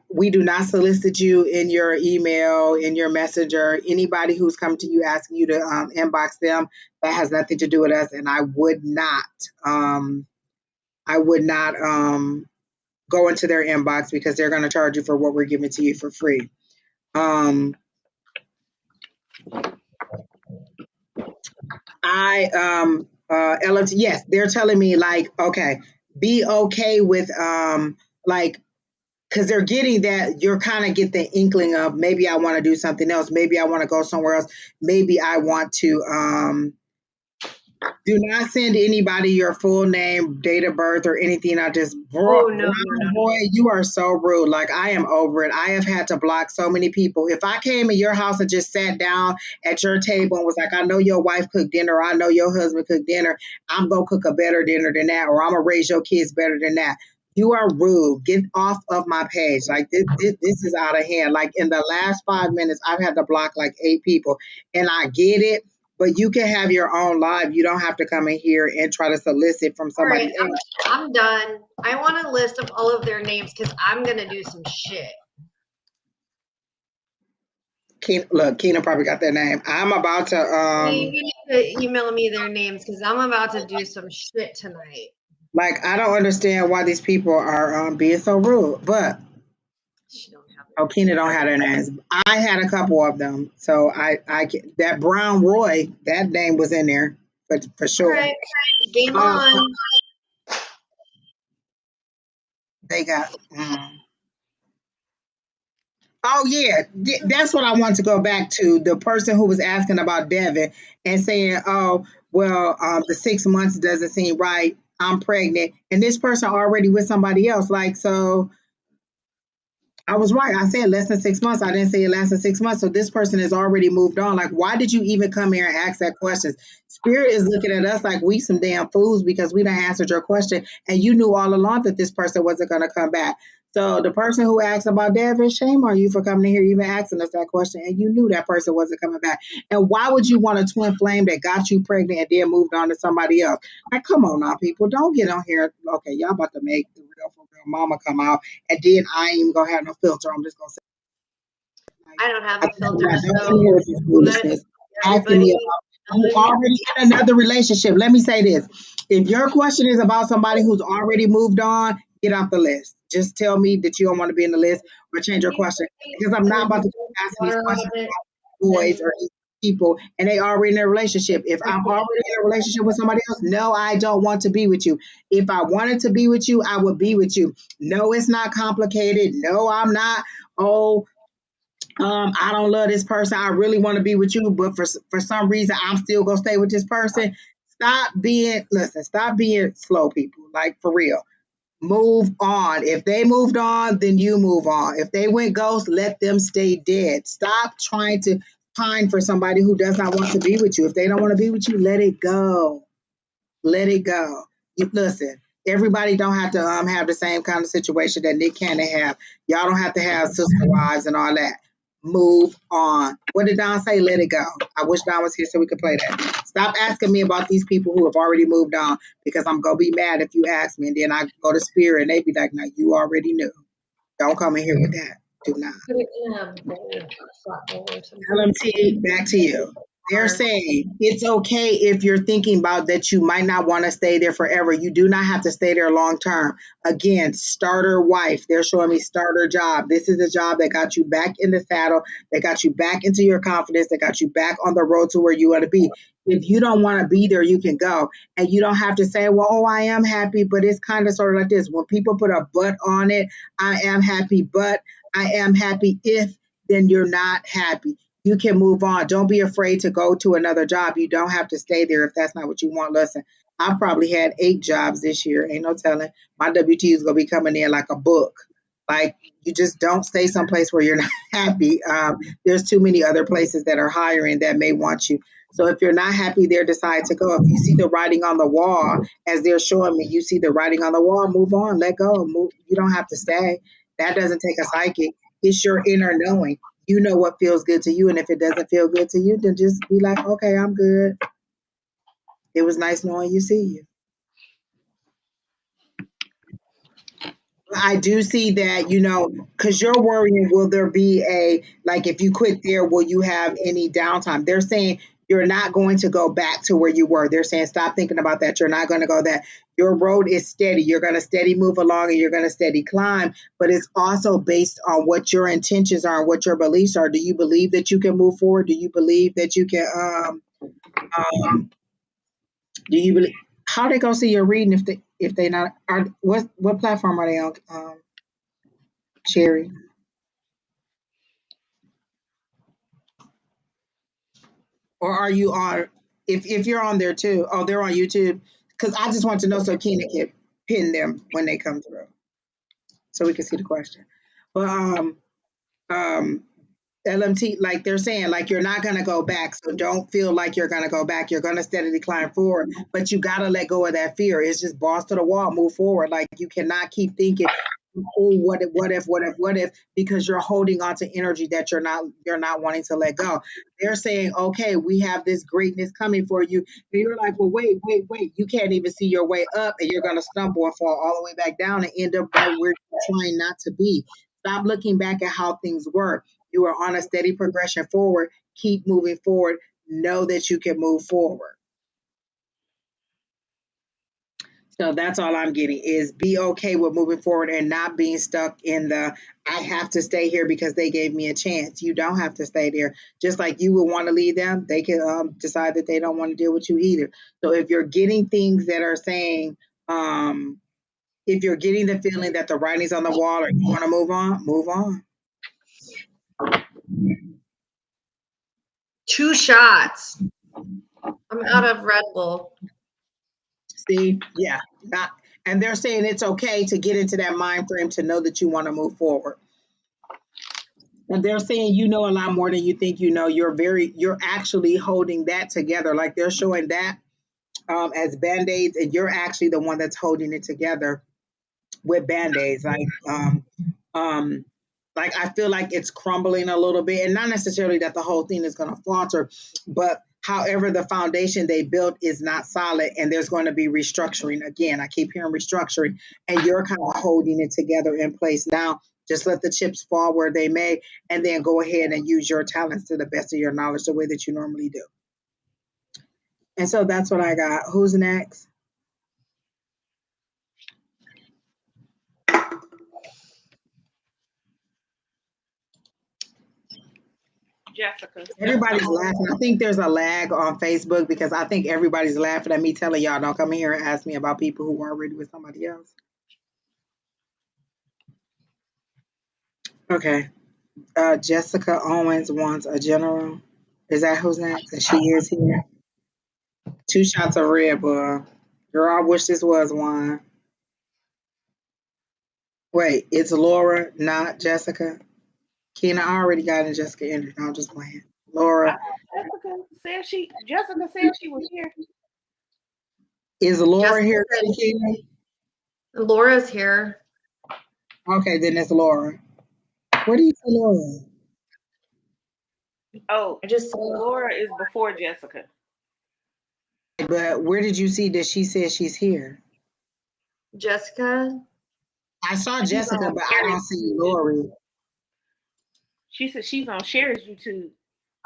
We do not solicit you in your email, in your messenger. Anybody who's come to you asking you to inbox them, that has nothing to do with us. And I would not. I would not. Go into their inbox because they're going to charge you for what we're giving to you for free. Um, LFT, yes, they're telling me, like, okay, be okay with like, because they're getting that you're kind of get the inkling of, maybe I want to do something else, maybe I want to go somewhere else, maybe I want to do not send anybody your full name, date of birth, or anything. I just, Oh bro, no, no, no, boy, you are so rude. Like, I am over it. I have had to block so many people. If I came in your house and just sat down at your table and was like, I know your wife cooked dinner, or I know your husband cooked dinner, I'm going to cook a better dinner than that, or I'm going to raise your kids better than that. You are rude. Get off of my page. Like this is out of hand. Like in the last 5 minutes, I've had to block like 8 people, and I get it. But you can have your own live. You don't have to come in here and try to solicit from All right, somebody else. I'm done. I want a list of all of their names because I'm gonna do some shit. Look, Keena probably got their name. I'm about to You need to email me their names because I'm about to do some shit tonight. like I don't understand why these people are being so rude. But She don't have Keena don't have their names. I had a couple of them, so that Brown Roy, that name was in there for All sure. right, game Um, on. they got. Oh yeah, that's what I want to go back to. The person who was asking about Devin and saying, "Oh, well, the 6 months doesn't seem right. I'm pregnant," and this person already with somebody else. Like, so I was right. I said less than 6 months. I didn't say it less than 6 months. So this person has already moved on. Like, why did you even come here and ask that question? Spirit is looking at us like we some damn fools because we done answered your question, and you knew all along that this person wasn't going to come back. So the person who asked about Devin, shame on you for coming in here even asking us that question, and you knew that person wasn't coming back. And why would you want a twin flame that got you pregnant and then moved on to somebody else? Like, come on now, people, don't get on here. Okay, y'all about to make the real for real mama come out, and then I ain't even gonna have no filter. I'm just gonna say, like, I don't have I a filter, don't so come here with this let foolishness. Asking me everybody about know who that already in another relationship. Let me say this: if your question is about somebody who's already moved on, get off the list. Just tell me that you don't want to be in the list, or change your question, because I'm not about to keep asking these water on questions it. about boys And or people, and they already in a relationship. If I'm already in a relationship with somebody else, no, I don't want to be with you. If I wanted to be with you, I would be with you. No, it's not complicated. No, I'm not. Oh, I don't love this person. I really want to be with you, but for some reason, I'm still gonna stay with this person. Stop being slow, people. Like, for real. Move on. If they moved on, then you move on. If they went ghost, let them stay dead. Stop trying to pine for somebody who does not want to be with you. If they don't want to be with you, let it go. Let it go. Listen, everybody don't have to have the same kind of situation that Nick Cannon have. Y'all don't have to have sister wives and all that. Move on. What did Don say? Let it go. I wish Don was here so we could play that. Stop asking me about these people who have already moved on, because I'm gonna be mad if you ask me, and then I go to Spirit and they be like, "No, you already knew. Don't come in here with that. Do not." put it in a bowl, a flat bowl or something. LMT, back to you. They're saying it's okay if you're thinking about that you might not want to stay there forever. You do not have to stay there long term. Again, starter wife. They're showing me starter job. This is a job that got you back in the saddle, that got you back into your confidence, that got you back on the road to where you want to be. If you don't want to be there, you can go. And you don't have to say, well, oh, I am happy, but it's kind of sort of like this. When people put a but on it, I am happy, but I am happy if, then you're not happy. You can move on. Don't be afraid to go to another job. You don't have to stay there if that's not what you want. Listen, I've probably had 8 jobs this year. Ain't no telling. My WT is gonna be coming in like a book. Like, you just don't stay someplace where you're not happy. There's too many other places that are hiring that may want you. So if you're not happy there, decide to go. If you see the writing on the wall, as they're showing me, you see the writing on the wall, move on, let go. Move. You don't have to stay. That doesn't take a psychic. It's your inner knowing. You know what feels good to you, and if it doesn't feel good to you, then just be like, okay, I'm good. It was nice knowing you. See you. I do see that, because you're worrying, will there be like, if you quit there, will you have any downtime? They're saying you're not going to go back to where you were. They're saying stop thinking about that. You're not going to go that. Your road is steady. You're going to steady move along, and you're going to steady climb. But it's also based on what your intentions are and what your beliefs are. Do you believe that you can move forward? Do you believe that you can? Um, do you believe? How they gonna see your reading if they not are what platform are they on? Sheri. Or are you on, if you're on there too? Oh, they're on YouTube. Because I just want to know so Keena can pin them when they come through. So we can see the question. But um LMT, like they're saying, like you're not gonna go back. So don't feel like you're gonna go back. You're gonna steadily climb forward, but you gotta let go of that fear. It's just balls to the wall, move forward. Like you cannot keep thinking, oh, what if, because you're holding on to energy that you're not wanting to let go. They're saying, okay, we have this greatness coming for you. And you're like, well, wait. You can't even see your way up, and you're gonna stumble and fall all the way back down and end up right where you're trying not to be. Stop looking back at how things were. You are on a steady progression forward. Keep moving forward. Know that you can move forward. So that's all I'm getting is be okay with moving forward and not being stuck in the I have to stay here because they gave me a chance. You don't have to stay there. Just like you would want to leave them, they can decide that they don't want to deal with you either. So if you're getting things that are saying, um, if you're getting the feeling that the writing's on the wall or you want to move on, move on. 2 shots. I'm out of Red Bull. See, yeah, not, and they're saying it's okay to get into that mind frame to know that you want to move forward. And they're saying you know a lot more than you think you know. You're actually holding that together. Like they're showing that as band-aids, and you're actually the one that's holding it together with band-aids. Um, like I feel like it's crumbling a little bit, and not necessarily that the whole thing is going to falter, but however the foundation they built is not solid, and there's going to be restructuring again. I keep hearing restructuring, and you're kind of holding it together in place now. Just let the chips fall where they may, and then go ahead and use your talents to the best of your knowledge, the way that you normally do. And so that's what I got. Who's next? Jessica. Everybody's laughing. I think there's a lag on Facebook because I think everybody's laughing at me telling y'all don't come here and ask me about people who are already with somebody else. Okay. Jessica Owens wants a general. Is that who's next? And she is here. 2 shots of Red Bull. Girl, I wish this was one. Wait, it's Laura, not Jessica. Keena already got in Jessica Enders. No, I'm just playing. Laura. Jessica said she was here. Is Laura Jessica here? said Keena? Laura's here. Okay, then it's Laura. Where do you see Laura? Oh, I just saw Laura is before Jessica. But where did you see that she said she's here? Jessica. I saw She's Jessica, on but I don't Sheri's see YouTube. Lori. She said she's on Sheri's YouTube.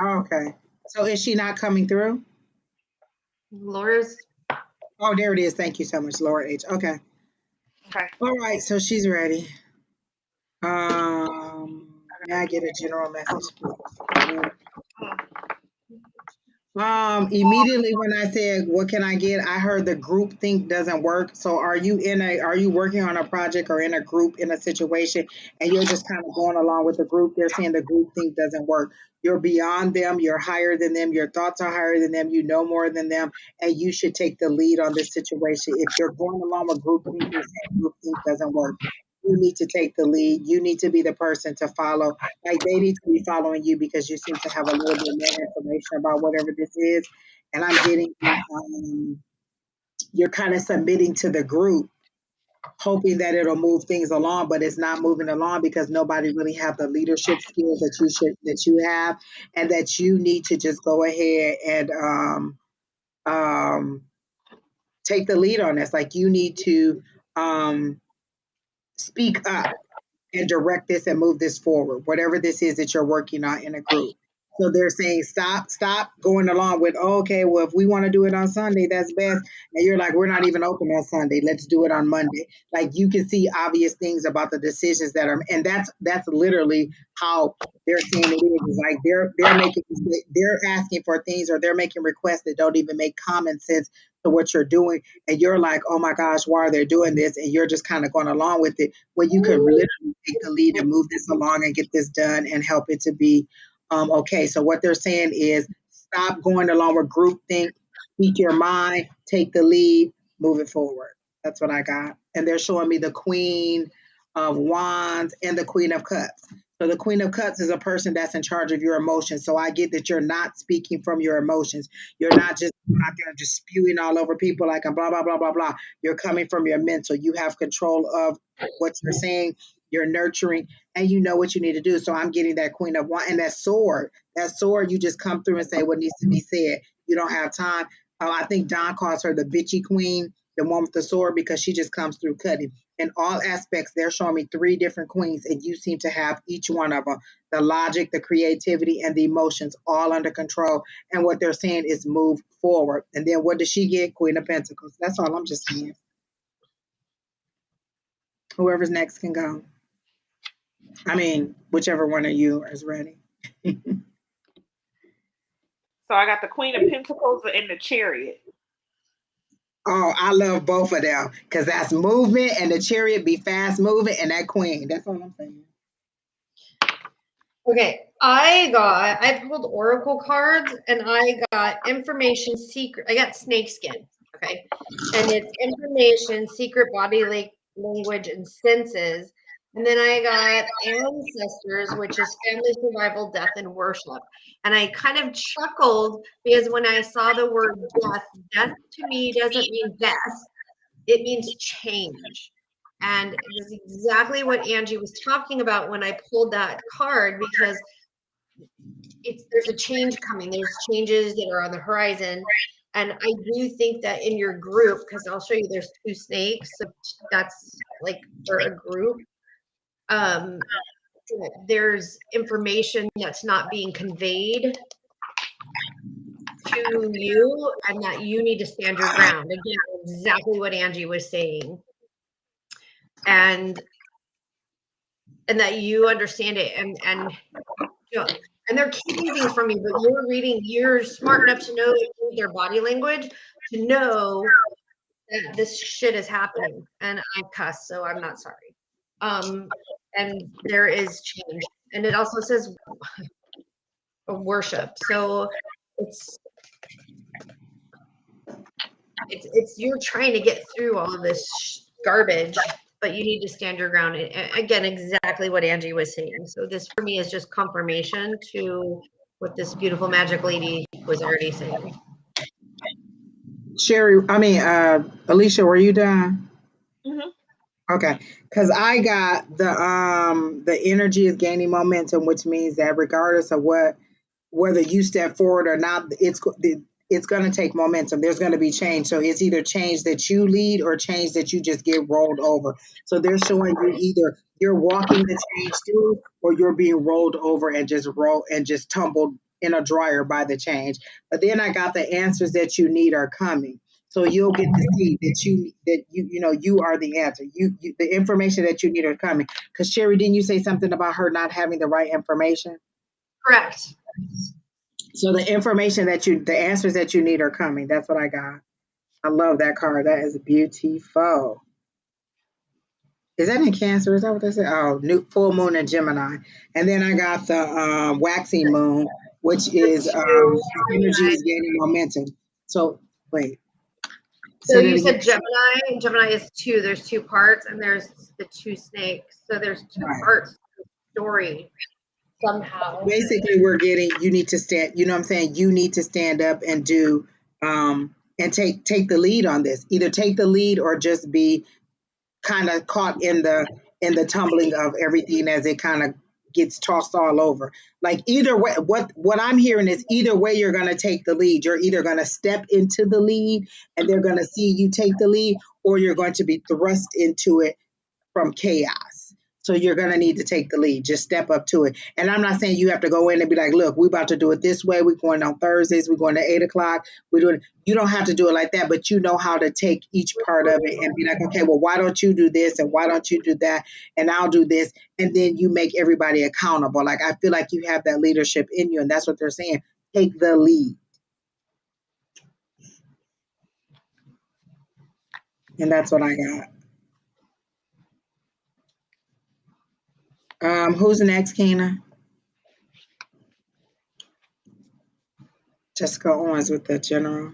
Oh, okay. So is she not coming through? Laura's. Oh, there it is. Thank you so much, Laura H. Okay. Okay. All right. So she's ready. May I get a general message, please? Immediately when I said, what can I get? I heard the group think doesn't work. So are you working on a project or in a group in a situation and you're just kind of going along with the group? They're saying the group think doesn't work. You're beyond them. You're higher than them. Your thoughts are higher than them. You know more than them. And you should take the lead on this situation. If you're going along with group think, they're saying group think doesn't work. You need to take the lead. You need to be the person to follow. Like they need to be following you because you seem to have a little bit more information about whatever this is. And I'm getting you're kind of submitting to the group, hoping that it'll move things along, but it's not moving along because nobody really have the leadership skills that you have, and that you need to just go ahead and um, take the lead on this. Like you need to speak up and direct this and move this forward, whatever this is that you're working on in a group. So they're saying, stop going along with, oh, okay, well, if we want to do it on Sunday, that's best. And you're like, we're not even open on Sunday. Let's do it on Monday. Like you can see obvious things about the decisions that are, and that's literally how they're saying it is like they're asking for things or they're making requests that don't even make common sense to what you're doing. And you're like, oh my gosh, why are they doing this? And you're just kind of going along with it when you could literally take the lead and move this along and get this done and help it to be okay. So what they're saying is stop going along with groupthink, speak your mind, take the lead, move it forward. That's what I got. And they're showing me the Queen of Wands and the Queen of Cups. So the Queen of Cups is a person that's in charge of your emotions. So I get that you're not speaking from your emotions. You're not just out there just spewing all over people like a blah, blah, blah, blah, blah. You're coming from your mental. You have control of what you're saying. You're nurturing and you know what you need to do. So I'm getting that Queen of One and that sword. That sword, you just come through and say what needs to be said. You don't have time. I think Don calls her the bitchy queen, the one with the sword, because she just comes through cutting in all aspects. They're showing me three different queens, and you seem to have each one of them: the logic, the creativity, and the emotions all under control. And what they're saying is move forward. And then what does she get? Queen of Pentacles. That's all I'm just saying. Whoever's next can go. I mean, whichever one of you is ready. So I got the Queen of Pentacles and the Chariot. Oh, I love both of them because that's movement, and the Chariot be fast moving, and that Queen. That's all I'm saying. Okay, I pulled oracle cards and I got information secret. I got snakeskin. Okay, and it's information, secret body language, and senses. And then I got ancestors, which is family survival, death, and worship. And I kind of chuckled because when I saw the word death, death to me doesn't mean death; it means change. And this is exactly what Angie was talking about when I pulled that card, because there's a change coming. There's changes that are on the horizon. And I do think that in your group, because I'll show you there's two snakes. So that's like for a group. There's information that's not being conveyed to you, and that you need to stand your ground. Again, exactly what Angie was saying. And that you understand it, and you know, and they're keeping things from you, but you're smart enough to know their body language to know that this shit is happening. And I cuss, so I'm not sorry. And there is change. And it also says worship. So it's you're trying to get through all of this garbage, but you need to stand your ground. And again, exactly what Angie was saying. So this for me is just confirmation to what this beautiful magic lady was already saying. Sheri, I mean, Alycia, were you done? Mm-hmm. Okay, because I got the energy is gaining momentum, which means that regardless of whether you step forward or not, it's going to take momentum. There's going to be change. So it's either change that you lead or change that you just get rolled over. So they're showing you either you're walking the change through or you're being rolled over and just tumbled in a dryer by the change. But then I got the answers that you need are coming. So you'll get to see that you are the answer. The information that you need are coming. Because Sheri, didn't you say something about her not having the right information? Correct. So the answers that you need are coming. That's what I got. I love that card. That is beautiful. Is that in Cancer? Is that what they say? Oh, new full moon in Gemini. And then I got the waxing moon, which is energy is gaining momentum. So wait, So say that you again. said Gemini. Gemini is two. There's two parts, and there's the two snakes. So there's two Right. parts to the story somehow. Basically we're getting you need to stand, you know what I'm saying? You need to stand up and do and take the lead on this. Either take the lead or just be kind of caught in the tumbling of everything as it kind of gets tossed all over. Like either way, what I'm hearing is either way you're going to take the lead. You're either going to step into the lead and they're going to see you take the lead, or you're going to be thrust into it from chaos. So you're going to need to take the lead. Just step up to it. And I'm not saying you have to go in and be like, look, we're about to do it this way. We're going on Thursdays. We're going to 8 o'clock. We're doing, you don't have to do it like that, but you know how to take each part of it and be like, okay, well, why don't you do this? And why don't you do that? And I'll do this. And then you make everybody accountable. Like, I feel like you have that leadership in you. And that's what they're saying. Take the lead. And that's what I got. Who's next, Kena? Jessica Owens with the general.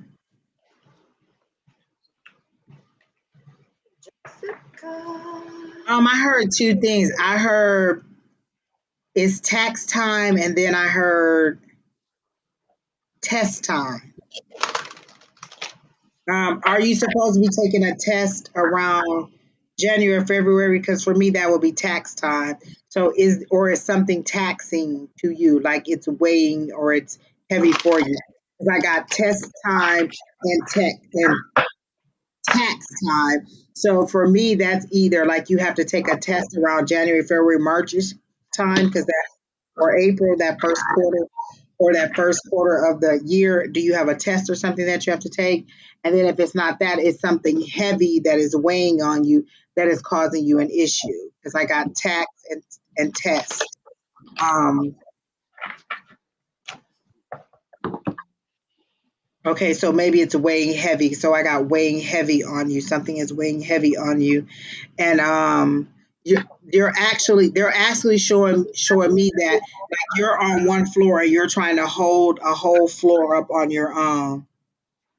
I heard two things. I heard it's tax time, and then I heard test time. Are you supposed to be taking a test around January, February? Because for me, that will be tax time. So is something taxing to you, like it's weighing or it's heavy for you? Because I got test time and tax time. So for me, that's either like you have to take a test around January, February, Marchish time, because that or April, that first quarter, or that first quarter of the year, do you have a test or something that you have to take? And then if it's not that, it's something heavy that is weighing on you that is causing you an issue. Because I got tax and test. Um, okay, so maybe it's weighing heavy. So I got weighing heavy on you. Something is weighing heavy on you, and they're actually showing me that like you're on one floor and you're trying to hold a whole floor up on your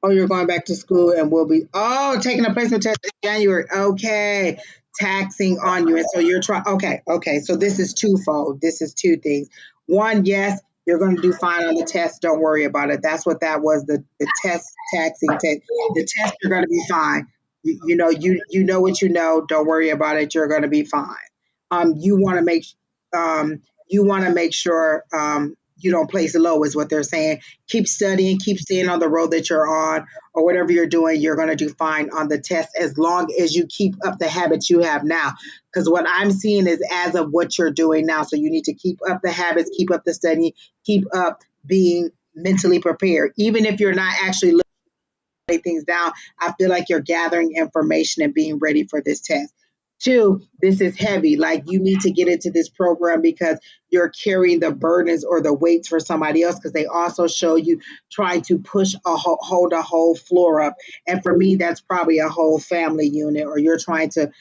Oh, you're going back to school and will be, taking a placement test in January. Okay. Taxing on you. And so you're trying, okay. So this is twofold. This is two things. One, yes, you're going to do fine on the test. Don't worry about it. That's what that was, the test, taxing test. The test, you're going to be fine. You know what you know. Don't worry about it. You're going to be fine. You want to make sure you don't place low is what they're saying. Keep studying, keep staying on the road that you're on, or whatever you're doing, you're going to do fine on the test as long as you keep up the habits you have now. Because what I'm seeing is as of what you're doing now. So you need to keep up the habits, keep up the studying, keep up being mentally prepared. Even if you're not actually things down, I feel like you're gathering information and being ready for this test. Two, this is heavy. Like you need to get into this program because you're carrying the burdens or the weights for somebody else. Because they also show you trying to push hold a whole floor up, and for me, that's probably a whole family unit. Or you're trying to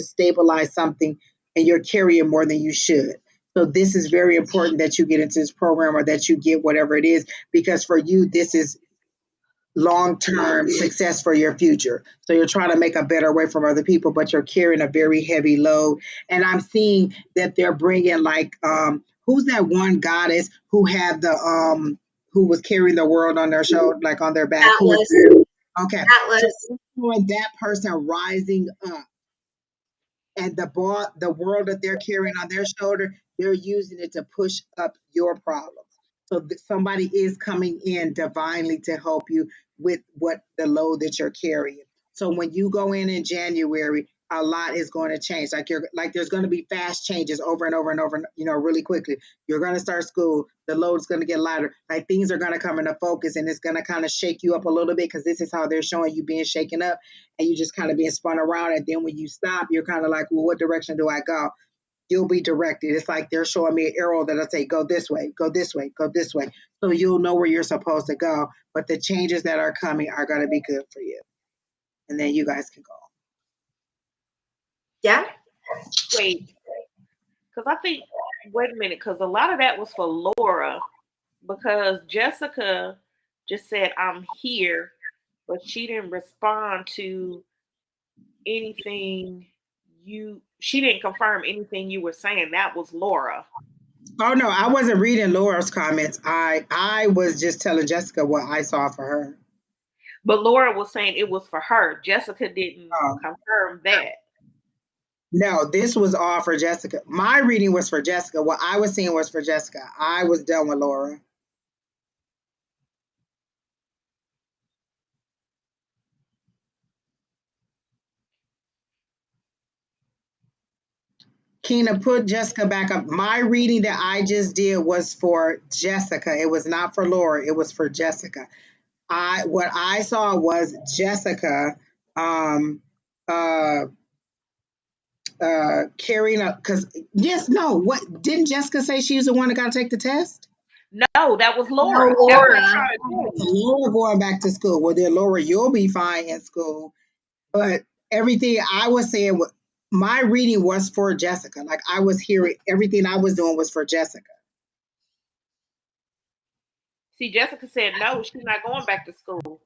stabilize something, and you're carrying more than you should. So this is very important that you get into this program or that you get whatever it is, because for you, this is long-term success for your future. So you're trying to make a better way from other people, but you're carrying a very heavy load. And I'm seeing that they're bringing like, who's that one goddess who had who was carrying the world on their shoulder, like on their back? Who was Atlas. okay? So Atlas. when that person rising up and the world that they're carrying on their shoulder, they're using it to push up your problems. So somebody is coming in divinely to help you with what the load that you're carrying. So when you go in January, a lot is going to change. There's going to be fast changes over and over and over, really quickly. You're going to start school. The load is going to get lighter. Like things are going to come into focus, and it's going to kind of shake you up a little bit because this is how they're showing you being shaken up, and you just kind of being spun around. And then when you stop, you're kind of like, well, what direction do I go? You'll be directed. It's like they're showing me an arrow that'll say, go this way, go this way, go this way. So you'll know where you're supposed to go. But the changes that are coming are going to be good for you. And then you guys can go. Yeah. Wait, because I think, wait a minute, because a lot of that was for Laura, because Jessica just said, I'm here, but she didn't respond to anything she didn't confirm anything you were saying. That was Laura. Oh no, I wasn't reading Laura's comments. I was just telling Jessica what I saw for her. But Laura was saying it was for her. Jessica didn't confirm that. No, this was all for Jessica. My reading was for Jessica. What I was seeing was for Jessica. I was done with Laura. Keena, put Jessica back up. My reading that I just did was for Jessica. It was not for Laura. It was for Jessica. What I saw was Jessica um uh carrying up because yes, no, what didn't Jessica say she was the one that got to take the test? No, that was Laura. No, That's what I'm Laura. trying to tell you. Laura going back to school. Well, then Laura, you'll be fine in school. But everything I was saying, my reading was for Jessica. Like I was hearing everything I was doing was for Jessica. See, Jessica said no, she's not going back to school.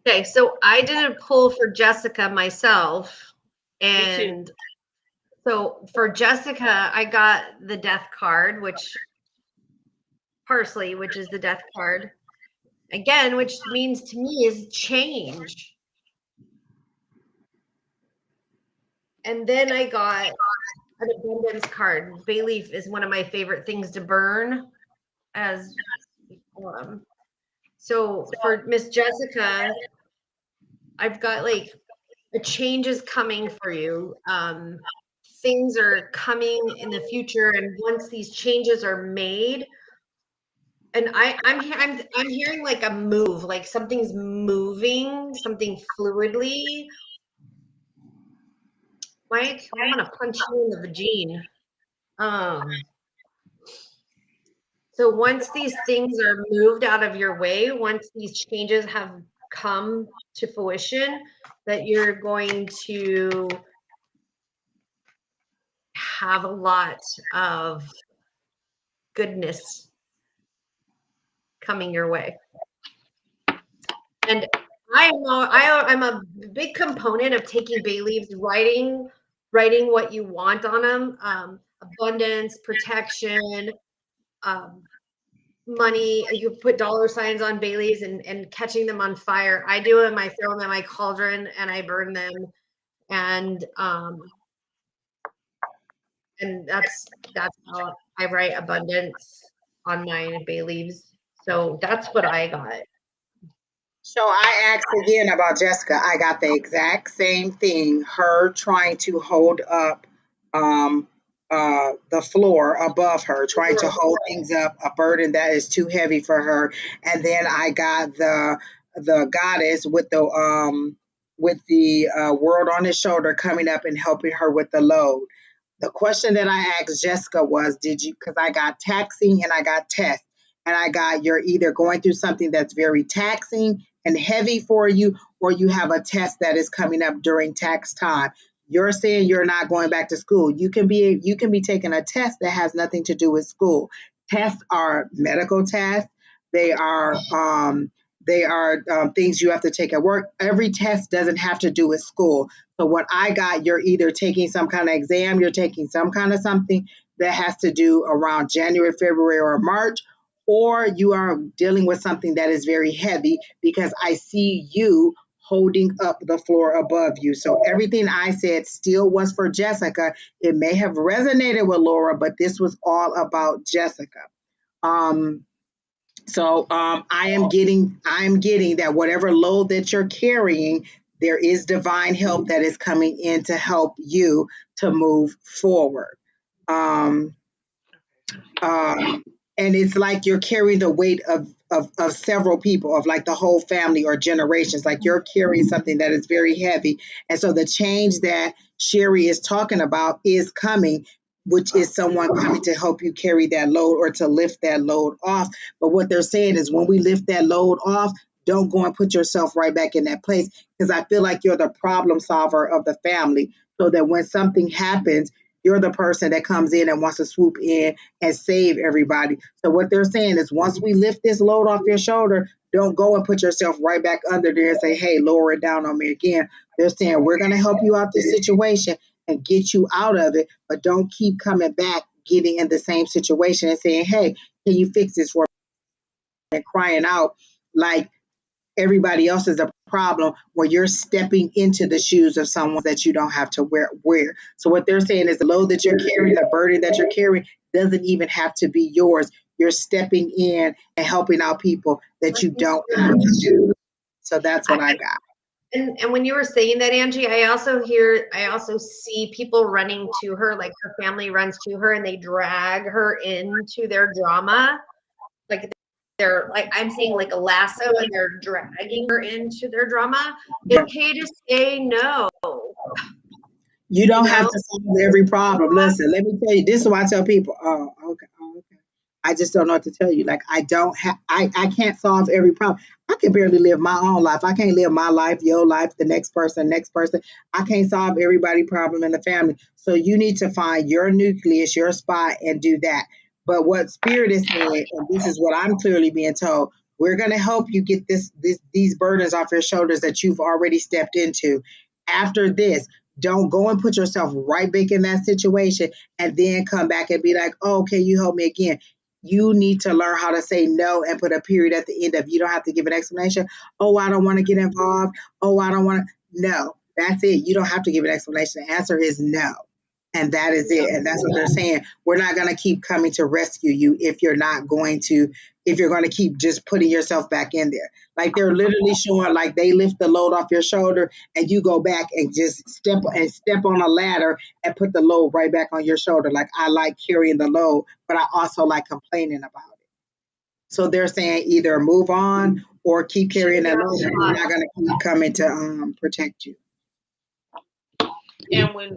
Okay, so I didn't pull for Jessica myself, and So for Jessica, I got the death card, which parsley, which is the death card. Again, which means to me is change. And then I got an abundance card. Bay leaf is one of my favorite things to burn as so for Miss Jessica, I've got like a change is coming for you. Things are coming in the future, and once these changes are made, and I'm hearing like a move, like something's moving, something fluidly. Mike, I'm gonna punch you in the vagine. So once these things are moved out of your way, once these changes have come to fruition, that you're going to have a lot of goodness coming your way. And I'm a big component of taking bay leaves, writing what you want on them, abundance, protection, money. You put dollar signs on bay leaves and catching them on fire. I do them. I throw them in my cauldron and I burn them. And that's how I write abundance on my bay leaves. So that's what I got. So I asked again about Jessica. I got the exact same thing. Her trying to hold up the floor above her, trying to hold things up, a burden that is too heavy for her. And then I got the goddess with the world on his shoulder coming up and helping her with the load. The question that I asked Jessica was, did you, because I got taxing and I got test, and I got you're either going through something that's very taxing and heavy for you, or you have a test that is coming up during tax time. You're saying you're not going back to school. You can be taking a test that has nothing to do with school. Tests are medical tests. They are things you have to take at work. Every test doesn't have to do with school. So what I got, you're either taking some kind of exam, you're taking some kind of something that has to do around January, February, or March, or you are dealing with something that is very heavy, because I see you holding up the floor above you. So everything I said still was for Jessica. It may have resonated with Laura, but this was all about Jessica. I am getting that whatever load that you're carrying, there is divine help that is coming in to help you to move forward. Um, and it's like you're carrying the weight of several people, of like the whole family or generations. Like you're carrying something that is very heavy. And so the change that Sheri is talking about is coming, which is someone coming to help you carry that load or to lift that load off. But what they're saying is when we lift that load off, don't go and put yourself right back in that place, because I feel like you're the problem solver of the family, so that when something happens, you're the person that comes in and wants to swoop in and save everybody. So what they're saying is once we lift this load off your shoulder, don't go and put yourself right back under there and say, hey, lower it down on me again. They're saying we're going to help you out this situation and get you out of it, but don't keep coming back, getting in the same situation and saying, hey, can you fix this for me? And crying out like everybody else is a problem, where you're stepping into the shoes of someone that you don't have to wear. So what they're saying is the load that you're carrying, the burden that you're carrying, doesn't even have to be yours. You're stepping in and helping out people that you don't have to do. So that's what I got. And when you were saying that, Angie, I also see people running to her, like her family runs to her and they drag her into their drama. Like they're like, I'm seeing like a lasso and they're dragging her into their drama. It's okay to say no. You don't have to solve every problem. Listen, let me tell you, this is why I tell people, oh, okay. I just don't know what to tell you. Like I can't solve every problem. I can barely live my own life. I can't live my life, your life, the next person. I can't solve everybody's problem in the family. So you need to find your nucleus, your spot, and do that. But what Spirit is saying, and this is what I'm clearly being told, we're going to help you get these burdens off your shoulders that you've already stepped into. After this, Don't go and put yourself right back in that situation and then come back and be like, oh, okay, you help me again. You need to learn how to say no and put a period at the end of. You don't have to give an explanation. Oh, I don't want to get involved. Oh, I don't want to. No, that's it. You don't have to give an explanation. The answer is no. And that is it. And that's what they're saying. We're not going to keep coming to rescue you if you're going to keep just putting yourself back in there. Like they're literally showing like they lift the load off your shoulder and you go back and just step on a ladder and put the load right back on your shoulder. Like I like carrying the load, but I also like complaining about it. So they're saying either move on or keep carrying that load. And we're not going to keep coming to protect you. And when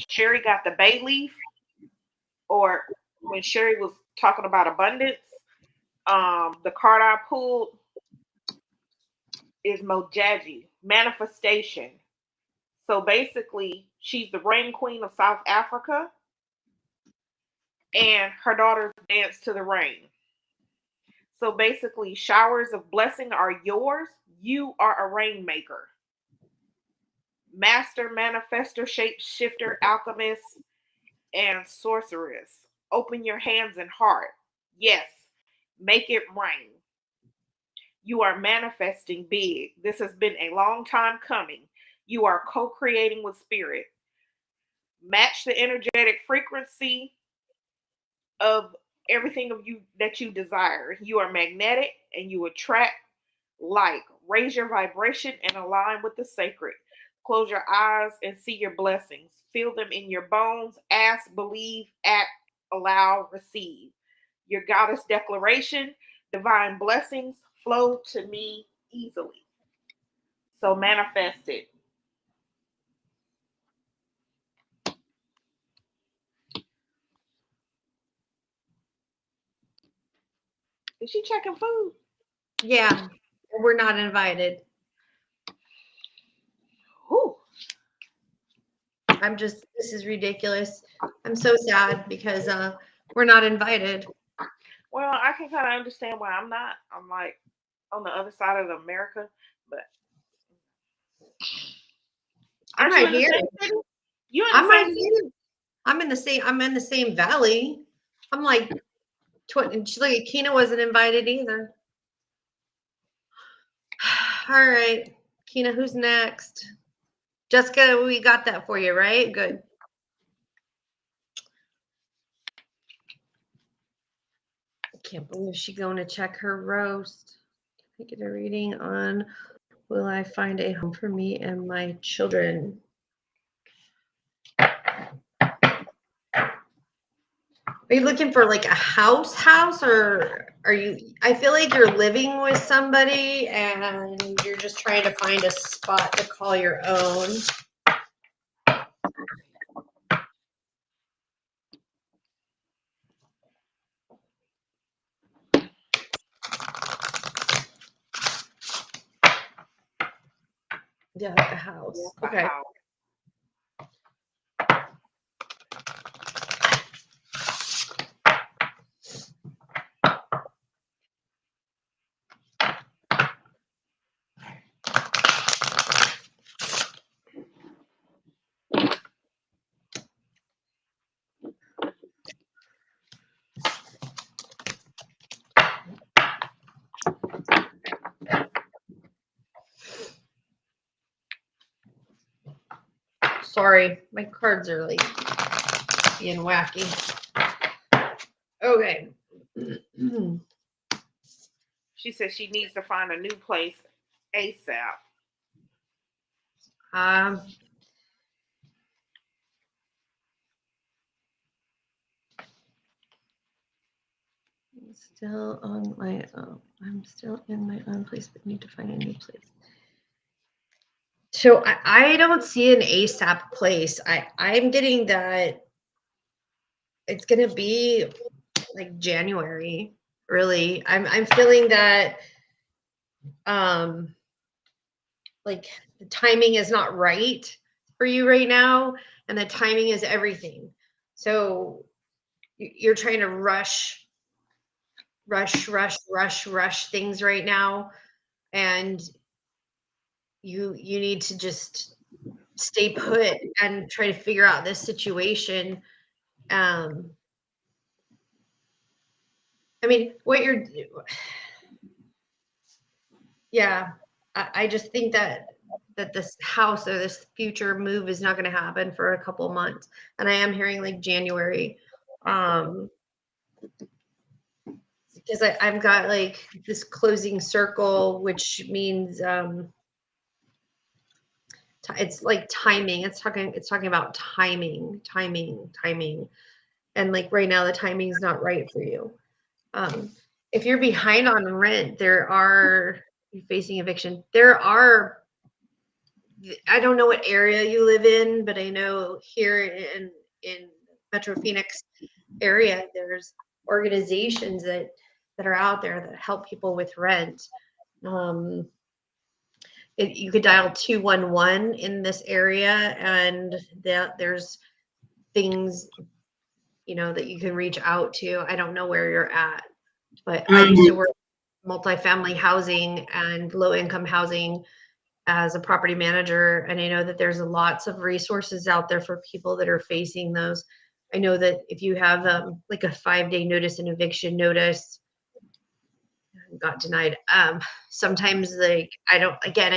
Sheri got the bay leaf, or when Sheri was talking about abundance, the card I pulled is Mojaji, manifestation. So basically, she's the rain queen of South Africa, and her daughters dance to the rain. So basically, showers of blessing are yours. You are a rainmaker. Master, manifester, shapeshifter, alchemist, and sorceress. Open your hands and heart. Yes, make it rain. You are manifesting big. This has been a long time coming. You are co-creating with spirit. Match the energetic frequency of everything of you that you desire. You are magnetic and you attract like. Raise your vibration and align with the sacred. Close your eyes and see your blessings. Feel them in your bones. Ask, believe, act, allow, receive. Your goddess declaration, divine blessings flow to me easily. So manifest it. Is she checking food? Yeah, we're not invited. Ooh. This is ridiculous. I'm so sad because we're not invited. Well, I can kind of understand why I'm not. I'm like on the other side of America, but I'm aren't you right in the here. same city? You in I'm the right same city? here. I'm in the same valley. I'm like, look at Kina wasn't invited either. All right, Kina, who's next? Jessica, we got that for you, right? Good. I can't believe she's going to check her roast. I get a reading on will I find a home for me and my children? Are you looking for like a house, or are you, I feel like you're living with somebody and you're just trying to find a spot to call your own. Yeah, like a house. Okay. House. Sorry, my cards are like being wacky. Okay. She says she needs to find a new place ASAP. Still on my own. I'm still in my own place, but need to find a new place. So I don't see an ASAP place. I'm getting that it's gonna be like January. Really, I'm feeling that like the timing is not right for you right now, and the timing is everything. So you're trying to rush things right now, and you need to just stay put and try to figure out this situation. I mean, yeah, I just think that this house or this future move is not going to happen for a couple months. And I am hearing like January, because I've got like this closing circle, which means it's like timing. It's talking about timing, and like right now the timing is not right for you. If you're behind on rent, you're facing eviction. I don't know what area you live in, but I know here in Metro Phoenix area, there's organizations that are out there that help people with rent. You could dial 211 in this area, and there's things, that you can reach out to. I don't know where you're at, but I used to work multifamily housing and low income housing as a property manager. And I know that there's lots of resources out there for people that are facing those. I know that if you have like a 5-day notice and eviction notice, got denied. Sometimes I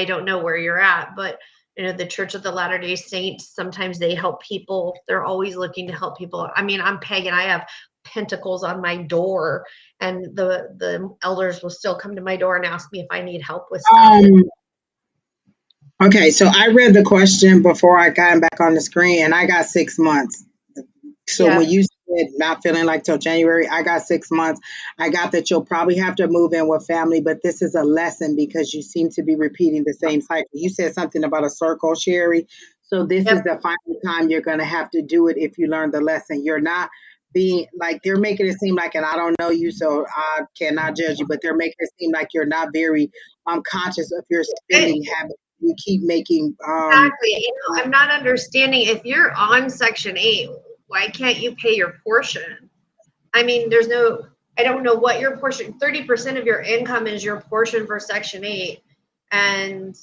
don't know where you're at, but the Church of the Latter-day Saints, sometimes they help people. They're always looking to help people. I mean, I'm pagan. I have pentacles on my door, and the elders will still come to my door and ask me if I need help with stuff. Okay, so I read the question before I got back on the screen, and I got 6 months. So Yeah. when you said not feeling like till January, I got 6 months. I got that you'll probably have to move in with family, but this is a lesson because you seem to be repeating the same cycle. You said something about a circle, Sheri. So this is the final time you're going to have to do it if you learn the lesson. You're not being like, they're making it seem like, and I don't know you, so I cannot judge you, but they're making it seem like you're not very conscious of your spending habits. You keep making Exactly. I'm not understanding, if you're on Section 8, why can't you pay your portion? I mean, I don't know what your portion, 30% of your income is your portion for Section 8. And,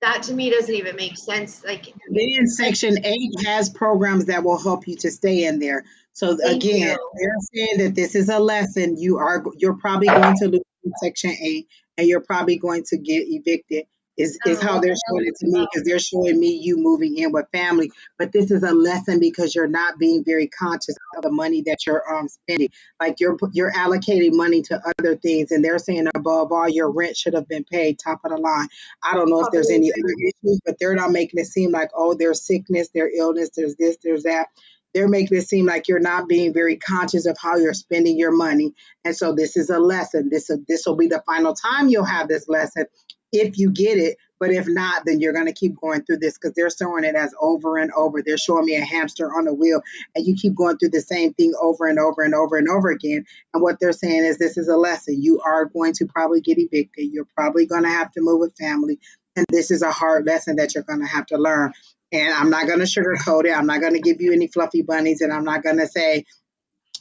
that to me doesn't even make sense. Like, then Section 8 has programs that will help you to stay in there. So again, they're saying that this is a lesson. You're probably going to lose Section 8, and you're probably going to get evicted. Is how they're showing it to me, because they're showing me you moving in with family. But this is a lesson because you're not being very conscious of the money that you're spending. Like you're allocating money to other things, and they're saying above all, your rent should have been paid top of the line. I don't know if there's any other issues, but they're not making it seem like, oh, there's sickness, there's illness, there's this, there's that. They're making it seem like you're not being very conscious of how you're spending your money. And so this is a lesson. This will be the final time you'll have this lesson if you get it. But if not, then you're going to keep going through this, because they're showing it as over and over. They're showing me a hamster on a wheel, and you keep going through the same thing over and over and over and over again. And what they're saying is this is a lesson. You are going to probably get evicted. You're probably going to have to move with family. And this is a hard lesson that you're going to have to learn. And I'm not going to sugarcoat it. I'm not going to give you any fluffy bunnies. And I'm not going to say,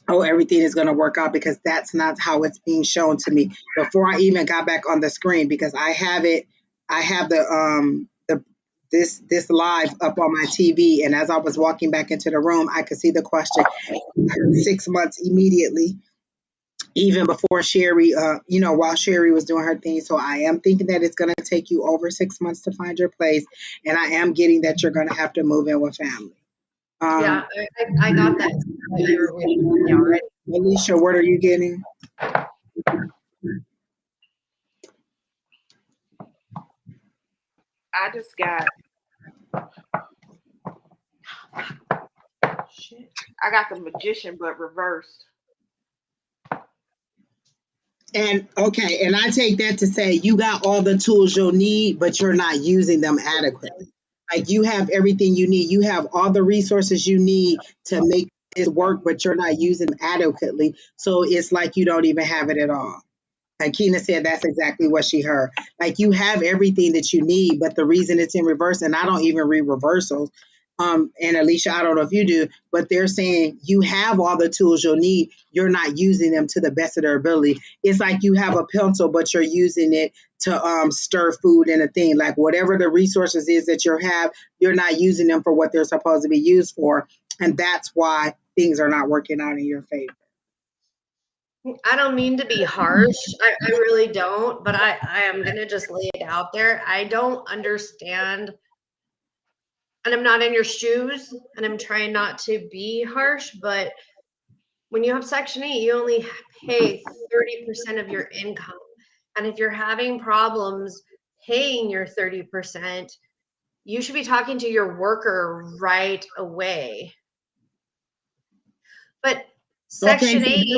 oh, everything is going to work out, because that's not how it's being shown to me. Before I even got back on the screen, because I have this live up on my TV, and as I was walking back into the room, I could see the question. 6 months immediately, even before Sheri, while Sheri was doing her thing. So I am thinking that it's going to take you over 6 months to find your place, and I am getting that you're going to have to move in with family. Yeah, I got that. Yeah, already. Alycia, what are you getting? I just got. Shit. I got the Magician, but reversed. And okay, and I take that to say you got all the tools you'll need, but you're not using them adequately. Like you have everything you need. You have all the resources you need to make this work, but you're not using them adequately. So it's like you don't even have it at all. Like Keena said, that's exactly what she heard. Like you have everything that you need, but the reason it's in reverse, and I don't even read reversals, And Alycia, I don't know if you do, but they're saying you have all the tools you'll need. You're not using them to the best of their ability. It's like you have a pencil, but you're using it to stir food in a thing. Like whatever the resources is that you have, you're not using them for what they're supposed to be used for. And that's why things are not working out in your favor. I don't mean to be harsh. I really don't, but I am going to just lay it out there. I don't understand, and I'm not in your shoes, and I'm trying not to be harsh, but when you have Section 8, you only pay 30% of your income. And if you're having problems paying your 30%, you should be talking to your worker right away. But Section 8,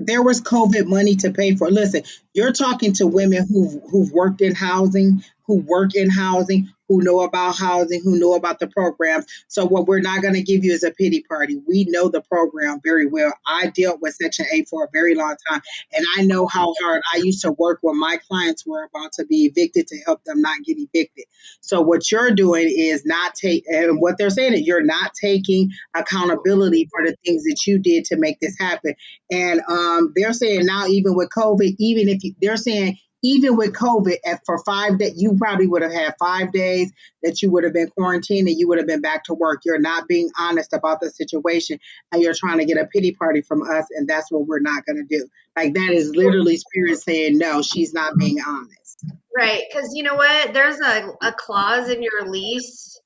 there was COVID money to pay for. Listen, you're talking to women who've worked in housing, who work in housing, who know about housing, who know about the programs. So what we're not going to give you is a pity party. We know the program very well. I dealt with Section 8 for a very long time, and I know how hard I used to work when my clients were about to be evicted to help them not get evicted. So what you're doing is not take, and what they're saying is you're not taking accountability for the things that you did to make this happen. And they're saying now, even with COVID, even if you, they're saying even with COVID, for 5 days, you probably would have had 5 days that you would have been quarantined and you would have been back to work. You're not being honest about the situation, and you're trying to get a pity party from us, and that's what we're not going to do. Like, that is literally spirit saying, no, she's not being honest. Right, because you know what? There's a clause in your lease.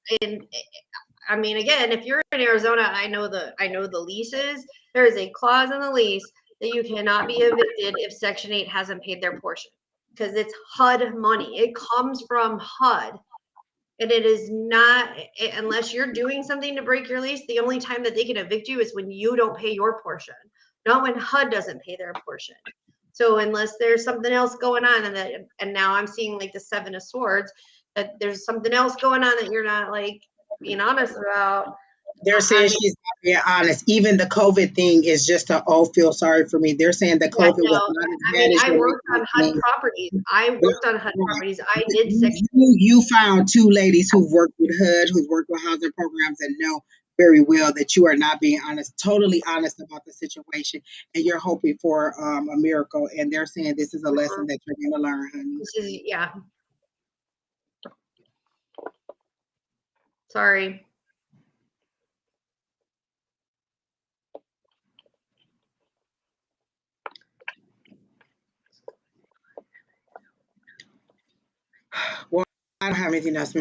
I mean, again, if you're in Arizona, I know the leases. There is a clause in the lease that you cannot be evicted if Section 8 hasn't paid their portion, because it's HUD money. It comes from HUD. And it is not, unless you're doing something to break your lease, the only time that they can evict you is when you don't pay your portion, not when HUD doesn't pay their portion. So unless there's something else going on, and now I'm seeing like the 7 of Swords, that there's something else going on that you're not like being honest about. They're saying she's not being honest. Even the COVID thing is just a, oh, feel sorry for me. They're saying the COVID was not as bad as I worked on HUD properties. I did Section. You found 2 ladies who've worked with HUD, who've worked with housing programs, and know very well that you are not being honest, totally honest about the situation, and you're hoping for a miracle. And they're saying this is a lesson that you're going to learn, honey. This is, yeah. Sorry. Well, I don't have anything else.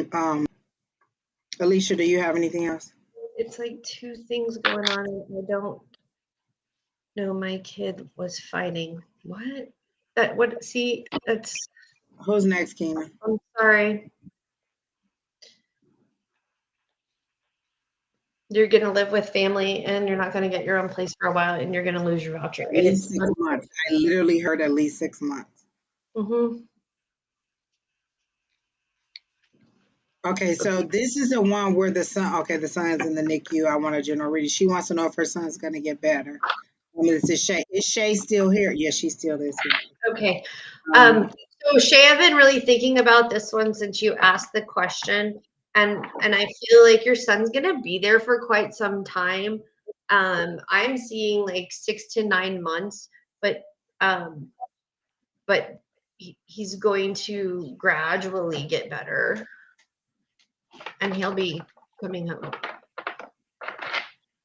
Alycia, do you have anything else? It's like 2 things going on, and I don't know my kid was fighting. What? See, that's. Who's next, Keena? I'm sorry. You're going to live with family, and you're not going to get your own place for a while, and you're going to lose your voucher. At least 6 months. I literally heard at least 6 months. Mm-hmm. Okay, so this is the one where the son's in the NICU. I want a general reading. She wants to know if her son's going to get better. This is Shay. Is Shay still here? Yes, she still is here. Okay. So Shay, I've been really thinking about this one since you asked the question, and I feel like your son's going to be there for quite some time. I'm seeing like 6 to 9 months, but he's going to gradually get better, and he'll be coming home.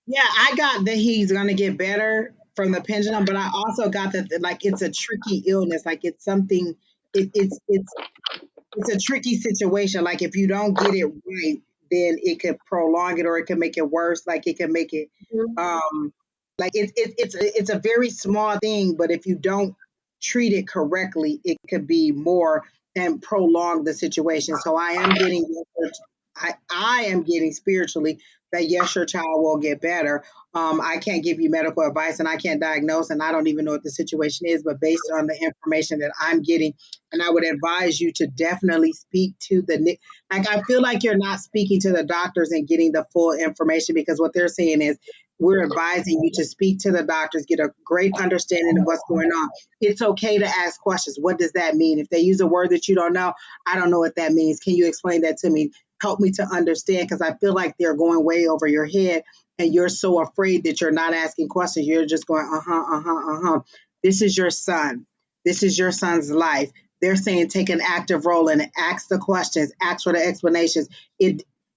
Yeah, I got that he's gonna get better from the pendulum, but I also got that like it's a tricky illness. Like it's something. It's a tricky situation. Like if you don't get it right, then it could prolong it or it can make it worse. Like it can make it like it's a very small thing, but if you don't treat it correctly, it could be more and prolong the situation. So I am getting I am getting spiritually that yes, your child will get better. I can't give you medical advice and I can't diagnose and I don't even know what the situation is, but based on the information that I'm getting, and I would advise you to definitely speak to like I feel like you're not speaking to the doctors and getting the full information because what they're saying is we're advising you to speak to the doctors, get a great understanding of what's going on. It's okay to ask questions. What does that mean? If they use a word that you don't know, I don't know what that means. Can you explain that to me? help me to understand, because I feel like they're going way over your head and you're so afraid that you're not asking questions. You're just going, This is your son. This is your son's life. They're saying take an active role and ask the questions, ask for the explanations.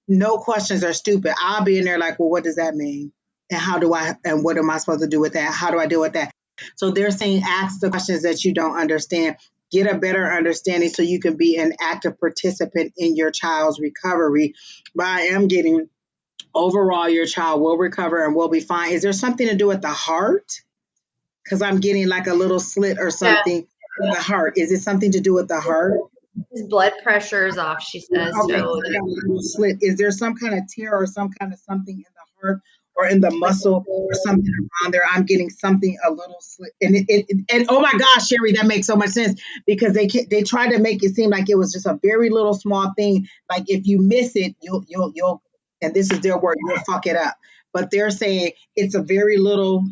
No questions are stupid. I'll be in there like, well, what does that mean? And what am I supposed to do with that? How do I deal with that? So they're saying ask the questions that you don't understand. Get a better understanding so you can be an active participant in your child's recovery. But I am getting overall your child will recover and will be fine. Is there something to do with the heart? Because I'm getting like a little slit or something in the heart. Is it something to do with the heart? His blood pressure is off, she says. Okay, So I got a little slit. Is there some kind of tear or some kind of something in the heart or in the muscle or something around there? I'm getting something a little slit, and oh my gosh, Sheri, that makes so much sense because they try to make it seem like it was just a very little small thing. Like if you miss it, you'll, and this is their word, you'll fuck it up. But they're saying it's a very little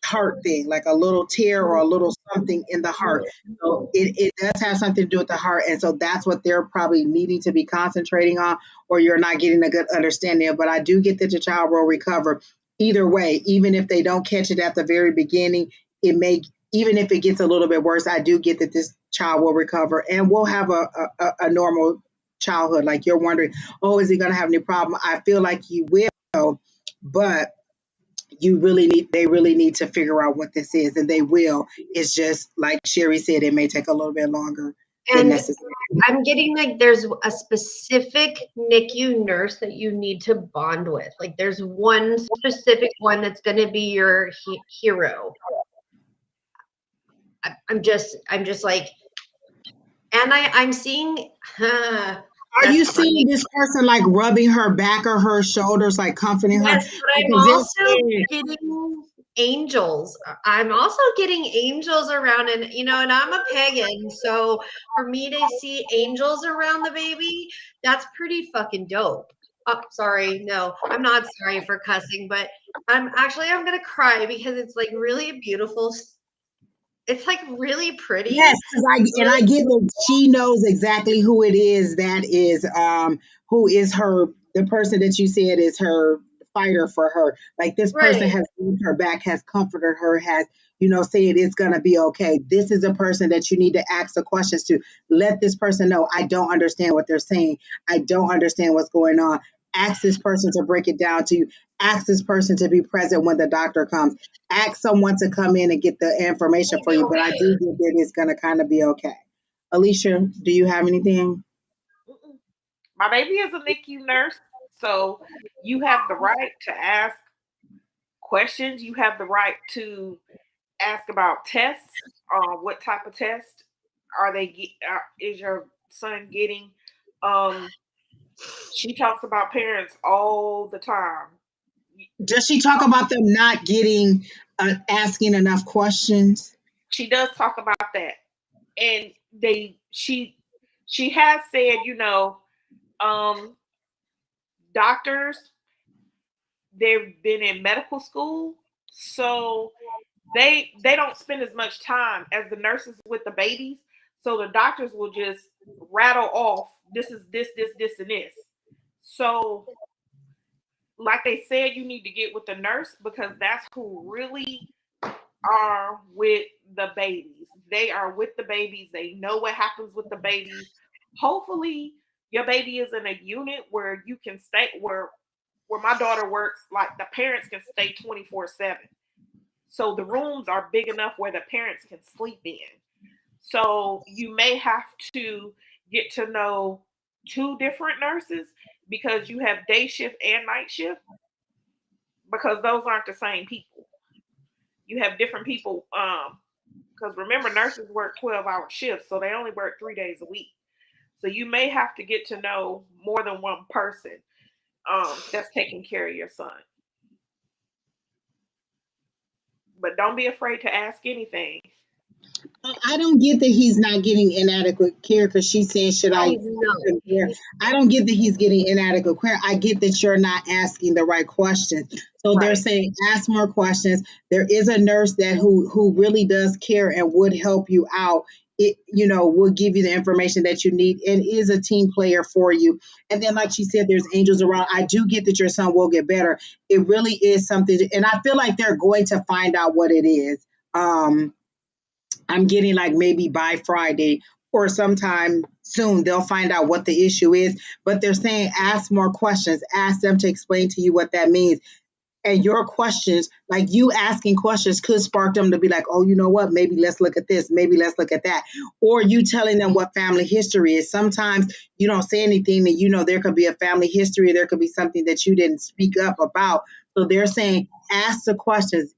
heart thing, like a little tear or a little something in the heart. So it does have something to do with the heart. And so that's what they're probably needing to be concentrating on, or you're not getting a good understanding of. But I do get that your child will recover either way, even if they don't catch it at the very beginning. Even if it gets a little bit worse, I do get that this child will recover and will have a normal childhood. Like you're wondering, oh, is he going to have any problem? I feel like he will, but they really need to figure out what this is, and they will. It's just like Sheri said, it may take a little bit longer than and necessary. I'm getting like there's a specific NICU nurse that you need to bond with. Like there's one specific one that's going to be your hero. I'm just like, and I'm seeing. Are you seeing this person like rubbing her back or her shoulders, like comforting her? Yes, but I'm also getting angels. I'm also getting angels around, and and I'm a pagan, so for me to see angels around the baby, that's pretty fucking dope. Oh, sorry, no, I'm not sorry for cussing, but I'm gonna cry because it's like really beautiful. It's like really pretty. Yes, I get that she knows exactly who it is that is who is the person that you said is her fighter for her. Like this person Right. has moved her back, has comforted her, has said it's gonna be okay. This is a person that you need to ask the questions to. Let this person know I don't understand what they're saying. I don't understand what's going on. Ask this person to break it down to you. Ask this person to be present when the doctor comes. Ask someone to come in and get the information for you. But I do think that it's going to kind of be okay. Alycia, do you have anything? My baby is a NICU nurse, so you have the right to ask questions. You have the right to ask about tests. What type of test is your son getting? She talks about parents all the time. Does she talk about them not getting asking enough questions? She does talk about that, and she has said, doctors, they've been in medical school, so they don't spend as much time as the nurses with the babies. So the doctors will just rattle off, this is this, and this. So like they said, you need to get with the nurse because that's who really are with the babies. They are with the babies. They know what happens with the babies. Hopefully your baby is in a unit where you can stay, where my daughter works, like the parents can stay 24/7. So the rooms are big enough where the parents can sleep in. So you may have to get to know two different nurses because you have day shift and night shift, because those aren't the same people. You have different people. Because remember, nurses work 12-hour shifts, so they only work 3 days a week. So you may have to get to know more than one person that's taking care of your son. But don't be afraid to ask anything. I don't get that he's not getting inadequate care because she's saying, should I? I don't get that he's getting inadequate care. I get that you're not asking the right questions. So they're saying ask more questions. There is a nurse who really does care and would help you out it, will give you the information that you need and is a team player for you. And then, like she said, there's angels around. I do get that your son will get better. It really is something, and I feel like they're going to find out what it is. I'm getting like maybe by Friday or sometime soon, they'll find out what the issue is. But they're saying ask more questions, ask them to explain to you what that means. And your questions, like you asking questions, could spark them to be like, oh, you know what? Maybe let's look at this. Maybe let's look at that. Or you telling them what family history is. Sometimes you don't say anything, and there could be a family history. There could be something that you didn't speak up about. So they're saying, ask the questions.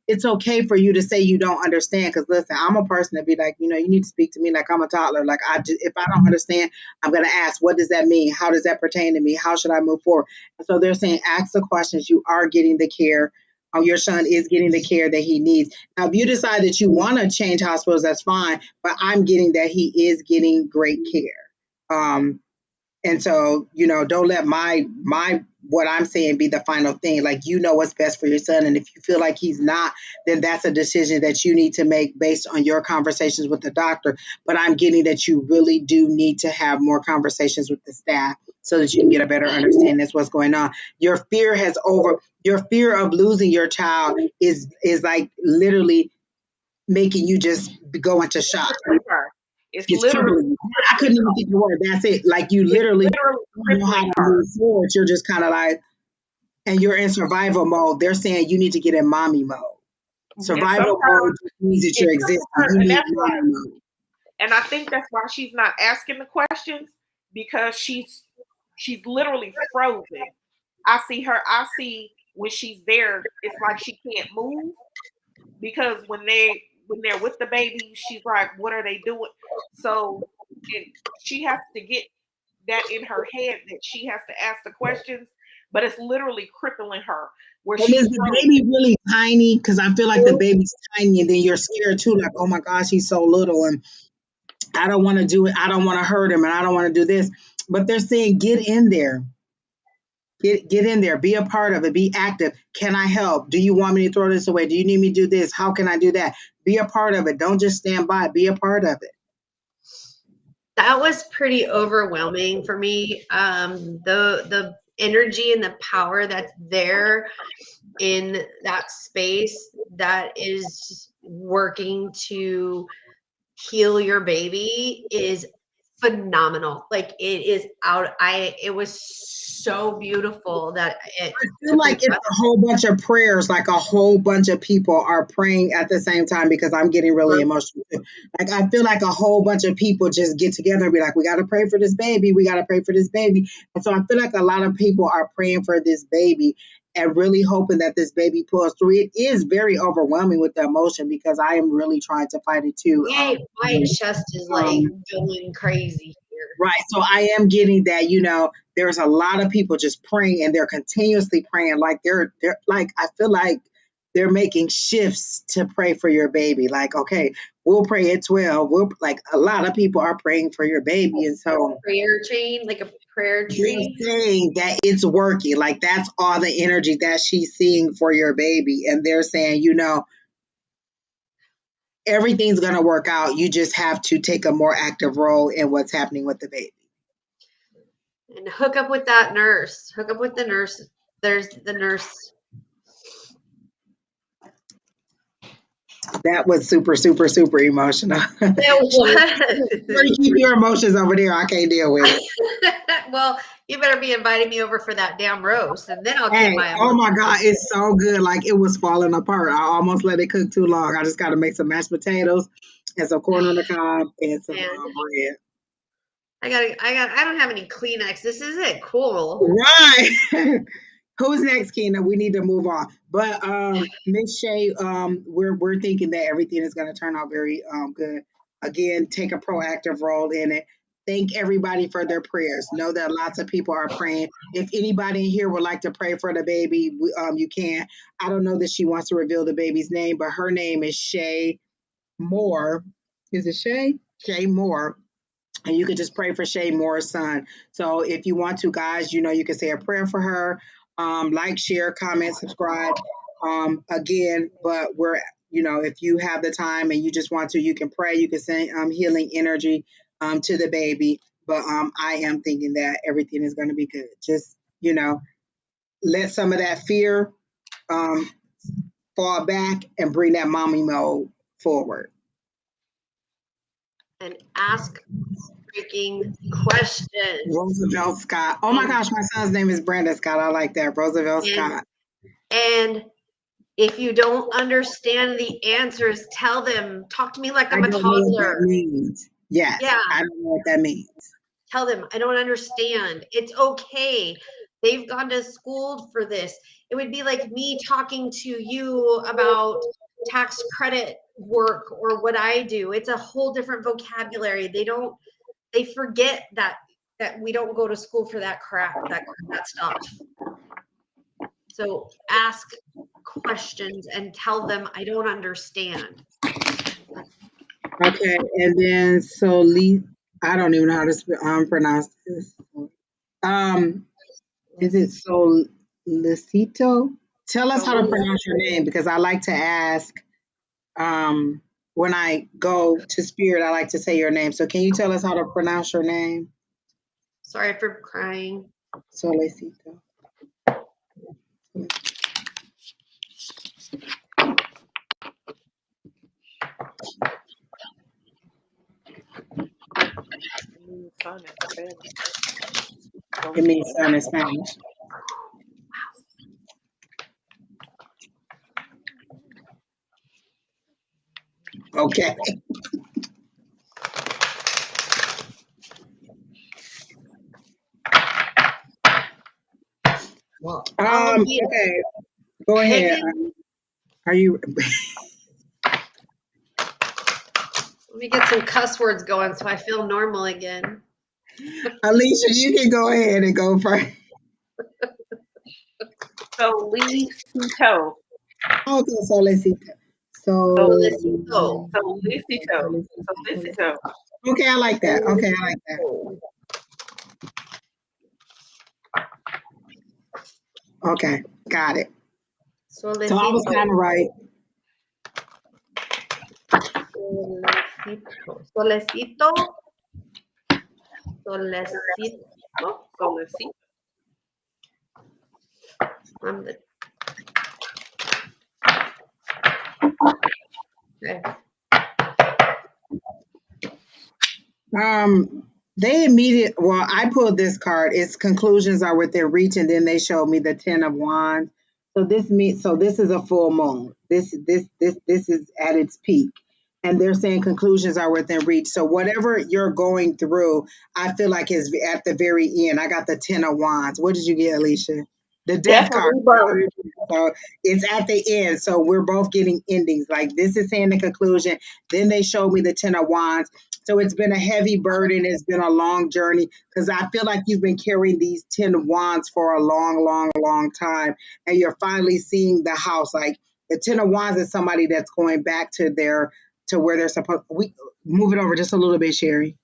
It's okay for you to say you don't understand. Because listen, I'm a person to be like, you need to speak to me like I'm a toddler. Like if I don't understand, I'm going to ask, what does that mean? How does that pertain to me? How should I move forward? So they're saying, ask the questions. You are getting the care. Your son is getting the care that he needs. Now, if you decide that you want to change hospitals, that's fine. But I'm getting that he is getting great care. And so, don't let my what I'm saying be the final thing. Like, what's best for your son. And if you feel like he's not, then that's a decision that you need to make based on your conversations with the doctor. But I'm getting that you really do need to have more conversations with the staff so that you can get a better understanding of what's going on. Your fear of losing your child is like literally making you just go into shock. It's It's literally, crippling. I couldn't even think the word. That's it. Like you literally don't know how to move forward. You're just kind of like, and you're in survival mode. They're saying you need to get in mommy mode. Survival mode just means that you're existing. You need mommy mode. And I think that's why she's not asking the questions, because she's literally frozen. I see when she's there, it's like she can't move, because when they're with the baby, she's like, what are they doing? So she has to get that in her head that she has to ask the questions, but it's literally crippling her. Where and is the baby really tiny? Because I feel like the baby's tiny, and then you're scared too. Like, oh my gosh, he's so little, and I don't want to do it. I don't want to hurt him, and I don't want to do this. But they're saying, get in there. Get in there. Be a part of it. Be active. Can I help? Do you want me to throw this away? Do you need me to do this? How can I do that? Be a part of it. Don't just stand by. Be a part of it. That was pretty overwhelming for me. The energy and the power that's there in that space that is working to heal your baby is phenomenal. Like it was so beautiful that it I feel like it's a whole bunch of prayers, like a whole bunch of people are praying at the same time, because I'm getting really emotional too. Like, I feel like a whole bunch of people just get together and be like, we got to pray for this baby. We got to pray for this baby. And so I feel like a lot of people are praying for this baby and really hoping that this baby pulls through. It is very overwhelming with the emotion, because I am really trying to fight it too. My chest is like going crazy here. Right. So I am getting that, there's a lot of people just praying, and they're continuously praying. Like they're like, I feel like they're making shifts to pray for your baby. Like, okay, we'll pray at 12. Like, a lot of people are praying for your baby. And so prayer chain, like a prayer tree. They're saying that it's working. Like, that's all the energy that she's seeing for your baby. And they're saying, everything's going to work out. You just have to take a more active role in what's happening with the baby. And hook up with that nurse. Hook up with the nurse. There's the nurse. That was super, super, super emotional. It was. Keep your emotions over there. I can't deal with it. Well, you better be inviting me over for that damn roast, and then I'll keep my emotions. Oh my God, it's so good. Like, it was falling apart. I almost let it cook too long. I just got to make some mashed potatoes and some corn on the cob and some bread. I don't have any Kleenex. This is it. Cool. Right. Who's next, Keena? We need to move on. But Miss Shay, we're thinking that everything is going to turn out very good. Again, take a proactive role in it. Thank everybody for their prayers. Know that lots of people are praying. If anybody in here would like to pray for the baby, you can. I don't know that she wants to reveal the baby's name, but her name is Shay Moore. Is it Shay? Shay Moore. And you could just pray for Shay Moore's son. So if you want to, guys, you can say a prayer for her. Like, share, comment, subscribe. Again, but we're if you have the time and you just want to, you can pray, you can send healing energy to the baby. But I am thinking that everything is going to be good. Just, let some of that fear um, fall back and bring that mommy mode forward. And ask freaking questions. Roosevelt Scott. Oh my gosh, my son's name is Brandon Scott. I like that. Roosevelt Scott. And if you don't understand the answers, tell them. Talk to me like I'm a toddler. What that means. Yes. Yeah. I don't know what that means. Tell them, I don't understand. It's okay. They've gone to school for this. It would be like me talking to you about tax credit work or what I do. It's a whole different vocabulary. They forget that we don't go to school for that crap, that stuff. So ask questions and tell them, I don't understand. Okay, and then I don't even know how to pronounce this. Is it Solicito? Tell us how to pronounce your name, because I like to ask when I go to Spirit, I like to say your name. So can you tell us how to pronounce your name? Sorry for crying. Solicito. It means son in Spanish. Okay. Okay. Go ahead. Are you? Let me get some cuss words going so I feel normal again. Alycia, you can go ahead and go first. Solicito. Okay, Solicito. Solicito. Okay, I like that. Okay, got it. Solicito. So I was kind of right. Solicito. Okay. I pulled this card. Its conclusions are within reach, and then they showed me the 10 of Wands. So this is a full moon. This is at its peak. And they're saying conclusions are within reach. So whatever you're going through, I feel like is at the very end. I got the 10 of Wands. What did you get, Alycia? The death card. So it's at the end. So we're both getting endings. Like this is saying the conclusion. Then they showed me the 10 of Wands. So it's been a heavy burden. It's been a long journey, because I feel like you've been carrying these 10 of Wands for a long, long, long time. And you're finally seeing the house. Like the 10 of Wands is somebody that's going back to where they're supposed. We move it over just a little bit, Sheri.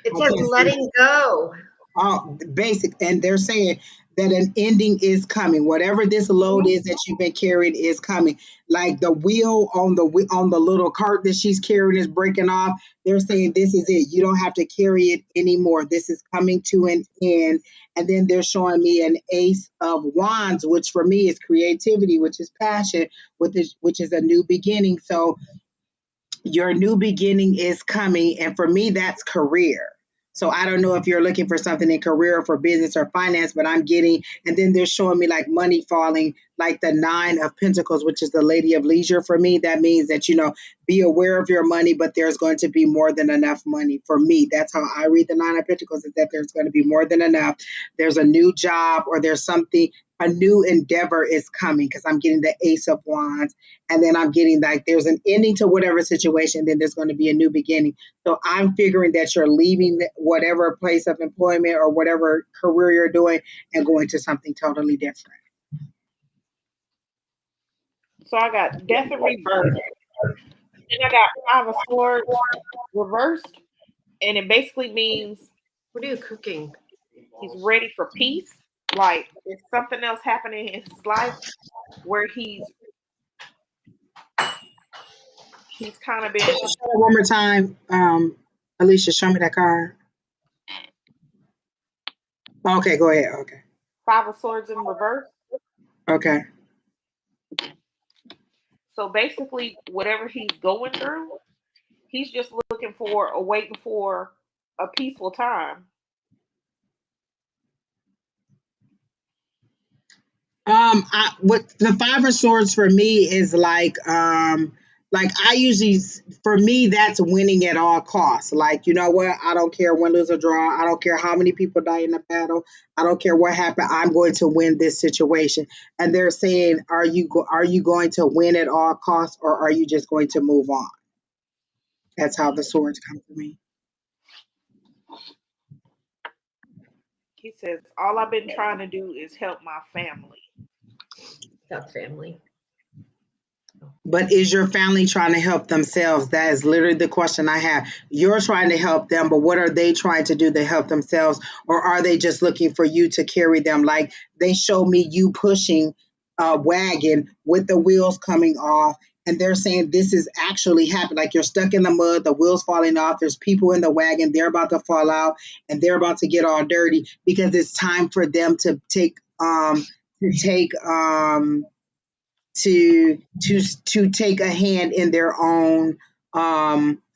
It says letting go. Basic, and they're saying that an ending is coming. Whatever this load is that you've been carrying is coming. Like the wheel on the little cart that she's carrying is breaking off. They're saying this is it. You don't have to carry it anymore. This is coming to an end. And then they're showing me an Ace of Wands, which for me is creativity, which is passion, which is a new beginning. So your new beginning is coming. And for me, that's career. So I don't know if you're looking for something in career, for business or finance, but I'm getting, and then they're showing me like money falling, like the 9 of Pentacles, which is the Lady of Leisure. For me, that means that, be aware of your money, but there's going to be more than enough money. For me, that's how I read the 9 of Pentacles, is that there's going to be more than enough. There's a new job, or there's something, a new endeavor is coming, because I'm getting the Ace of Wands. And then I'm getting like there's an ending to whatever situation, then there's going to be a new beginning. So I'm figuring that you're leaving whatever place of employment or whatever career you're doing and going to something totally different. So I got Death and Rebirth. Then I got 5 of Swords reversed. And it basically means, what are you cooking? He's ready for peace. Like, is something else happening in his life where he's kind of been One more time, Alycia, show me that card. Okay, go ahead. Okay. Five of Swords in reverse. Okay. So basically, whatever he's going through, he's just looking for or waiting for a peaceful time. What the Five of Swords for me is like I usually, for me, that's winning at all costs. Like, you know what? I don't care win, lose, or draw. I don't care how many people die in the battle. I don't care what happened. I'm going to win this situation. And they're saying, are you going to win at all costs, or are you just going to move on? That's how the swords come to me. He says, all I've been trying to do is help my family. That's family. But is your family trying to help themselves? That is literally the question I have. You're trying to help them, but what are they trying to do to help themselves? Or are they just looking for you to carry them? Like, they show me you pushing a wagon with the wheels coming off, and they're saying this is actually happening. Like, you're stuck in the mud, the wheels falling off, there's people in the wagon, they're about to fall out, and they're about to get all dirty because it's time for them to take a hand in their own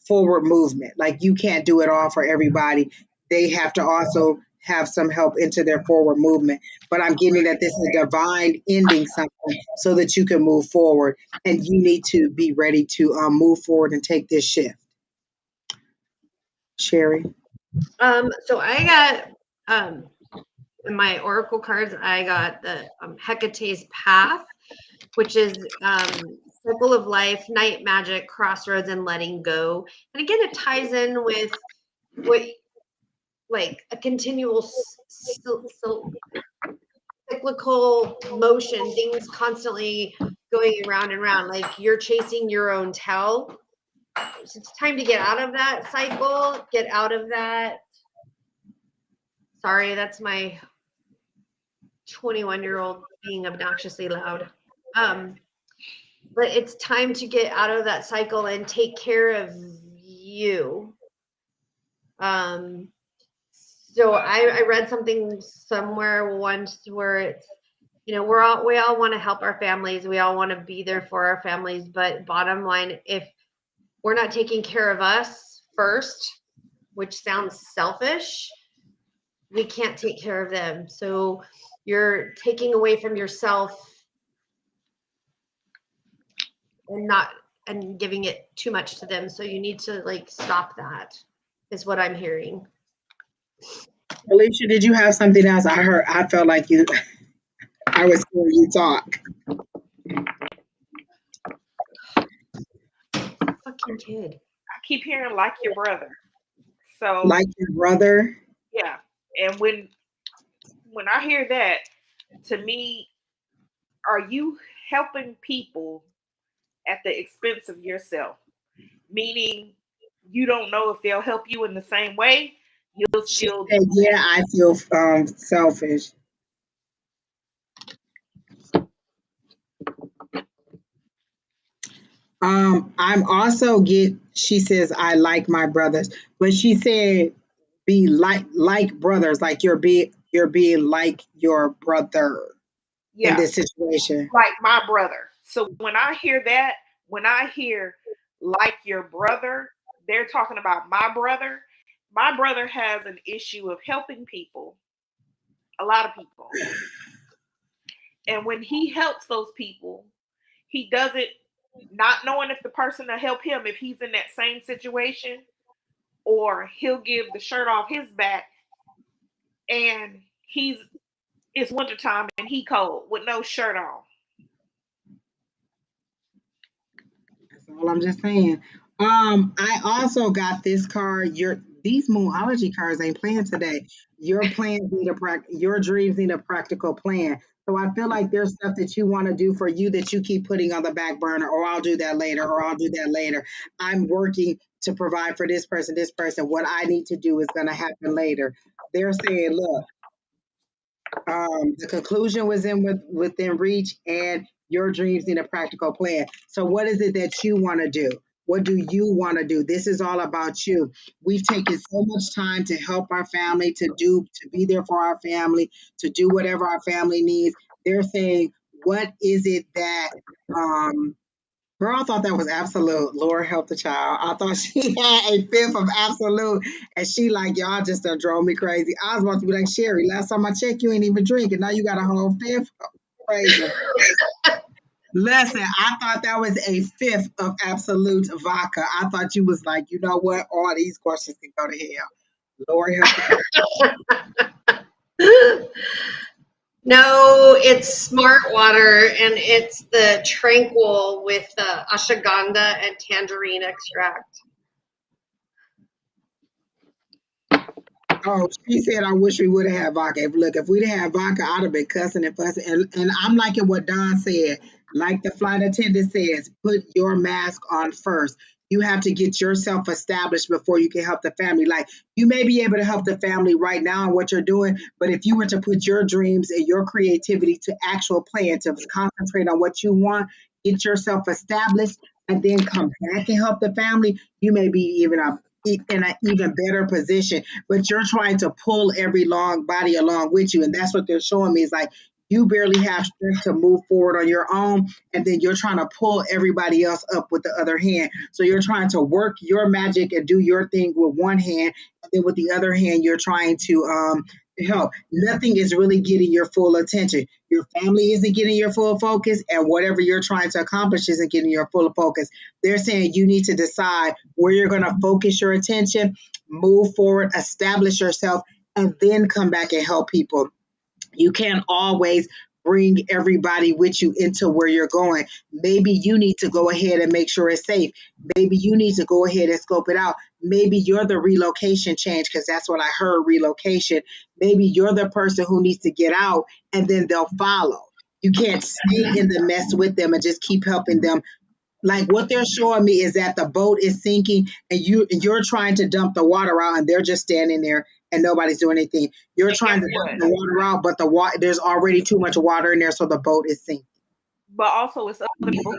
forward movement. Like, you can't do it all for everybody. They have to also have some help into their forward movement. But I'm getting that this is divine ending something so that you can move forward, and you need to be ready to move forward and take this shift. Sheri. So I got in my oracle cards, I got the Hecate's Path, which is circle of life, night magic, crossroads, and letting go. And again, it ties in with what, like a continual cyclical motion, things constantly going around and around. Like, you're chasing your own tail. So it's time to get out of that cycle, get out of that. Sorry, that's my 21-year-old being obnoxiously loud. But it's time to get out of that cycle and take care of you. So I read something somewhere once where it's, we all want to help our families. We all want to be there for our families. But bottom line, if we're not taking care of us first, which sounds selfish, we can't take care of them. So you're taking away from yourself and giving it too much to them. So you need to stop that, is what I'm hearing. Alycia, did you have something else? I felt like I was hearing you talk. Fucking kid. I keep hearing like your brother. So like your brother. Yeah. And when I hear that, to me, are you helping people at the expense of yourself? Meaning, you don't know if they'll help you in the same way. You'll still. Yeah, I feel selfish. I'm also she says I like my brothers, but she said be like brothers, like you're being like your brother in this situation. Like my brother. So when I hear that, when I hear like your brother, they're talking about my brother. My brother has an issue of helping people, a lot of people. And when he helps those people, he does it not knowing if the person will help him if he's in that same situation, or he'll give the shirt off his back and it's wintertime and he cold with no shirt on. That's all I'm just saying. I also got this card. These Moology cards ain't playing today. Your plans need your dreams need a practical plan. So I feel like there's stuff that you want to do for you that you keep putting on the back burner, or I'll do that later, or I'll do that later. I'm working to provide for this person, this person. What I need to do is going to happen later. They're saying, look, The conclusion was within reach, and your dreams need a practical plan. So, what is it that you want to do? What do you want to do? This is all about you. We've taken so much time to help our family, to be there for our family, to do whatever our family needs. They're saying, what is it that um, Girl, I thought that was absolute. Lord help the child. I thought she had a fifth of absolute, and she like y'all just done drove me crazy. I was about to be like Sheri. Last time I checked, you ain't even drinking. Now you got a whole fifth. Crazy. Listen, I thought that was a fifth of absolute vodka. I thought you was like, you know what? All these questions can go to hell. Lord help the No, it's smart water, and it's the tranquil with ashwagandha and tangerine extract. Oh, she said, I wish we would have had vodka. Look, if we'd have vodka, I'd have been cussing and fussing. And I'm liking what Don said. Like the flight attendant says, put your mask on first. You have to get yourself established before you can help the family. Like, you may be able to help the family right now in what you're doing, but if you were to put your dreams and your creativity to actual plan, to concentrate on what you want, get yourself established, and then come back and help the family, you may be in an even better position, but you're trying to pull every long body along with you. And that's what they're showing me is like you barely have strength to move forward on your own. And then you're trying to pull everybody else up with the other hand. So you're trying to work your magic and do your thing with one hand. And then with the other hand, you're trying to help. Nothing is really getting your full attention. Your family isn't getting your full focus, and whatever you're trying to accomplish isn't getting your full focus. They're saying you need to decide where you're going to focus your attention, move forward, establish yourself, and then come back and help people. You can't always bring everybody with you into where you're going. Maybe you need to go ahead and make sure it's safe. Maybe you need to go ahead and scope it out. Maybe you're the relocation change because that's what I heard relocation. Maybe you're the person who needs to get out and then they'll follow. You can't stay in the mess with them and just keep helping them. Like what they're showing me is that the boat is sinking and you're trying to dump the water out and they're just standing there and nobody's doing anything. You're And trying guess to dump what? the water out, but the water there's already too much water in there, so the boat is sinking. But also, it's other people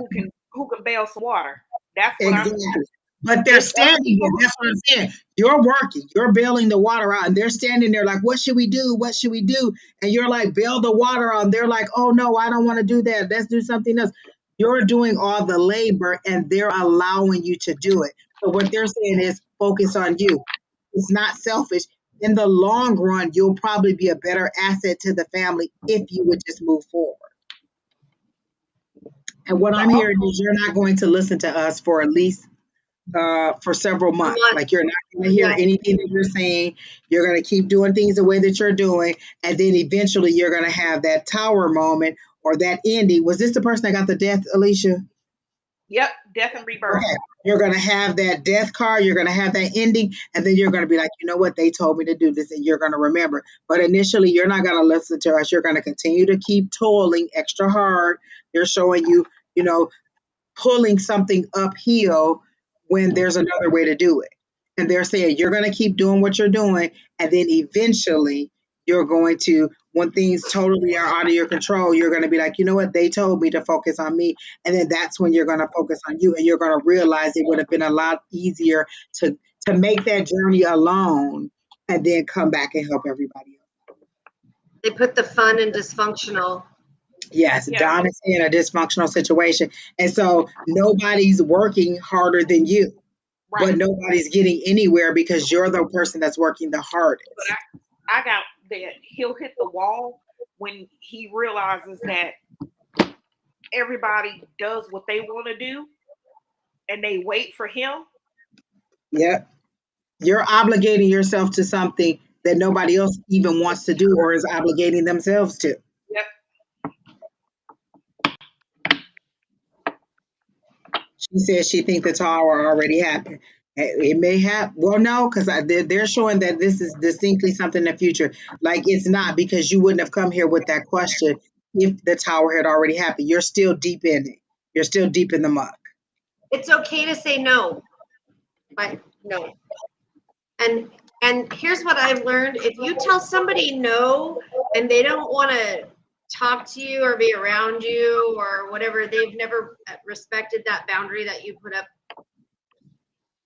who can bail some water. That's what I'm. Exactly. But they're It's other standing people. there. That's what I'm saying. You're working. You're bailing the water out, and they're standing there like, "What should we do? What should we do?" And you're like, "Bail the water out." And they're like, "Oh no, I don't want to do that. Let's do something else." You're doing all the labor, and they're allowing you to do it. So what they're saying is, focus on you. It's not selfish. In the long run, you'll probably be a better asset to the family if you would just move forward. And what But I'm hearing also, is you're not going to listen to us for at least for several A months. month. Like you're not going to hear Yeah. anything that you're saying. You're going to keep doing things the way that you're doing, and then eventually you're going to have that tower moment or that ending. Was this the person that got the death, Alycia? yep, death and rebirth. Okay. You're going to have that death card. You're going to have that ending, and then you're going to be like, you know what? They told me to do this, and you're going to remember. But initially, you're not going to listen to us. You're going to continue to keep toiling extra hard. They're showing you, you know, pulling something uphill when there's another way to do it. And they're saying you're going to keep doing what you're doing, and then eventually you're going to, when things totally are out of your control, you're going to be like, you know what? They told me to focus on me. And then that's when you're going to focus on you, and you're going to realize it would have been a lot easier to make that journey alone and then come back and help everybody else. They put the fun in dysfunctional. Yes, Yeah, Don is in a dysfunctional situation. And so nobody's working harder than you, right. but nobody's getting anywhere because you're the person that's working the But hardest. I got that he'll hit the wall when he realizes that everybody does what they want to do and they wait for him. Yep. You're obligating yourself to something that nobody else even wants to do or is obligating themselves to. Yep. She says she thinks the tower already happened. It may have, well, no, because they're showing that this is distinctly something in the future. Like it's not because you wouldn't have come here with that question if the tower had already happened. You're still deep in it. You're still deep in the muck. It's okay to say no. But no. And here's what I've learned. If you tell somebody no, and they don't want to talk to you or be around you or whatever. They've never respected that boundary that you put up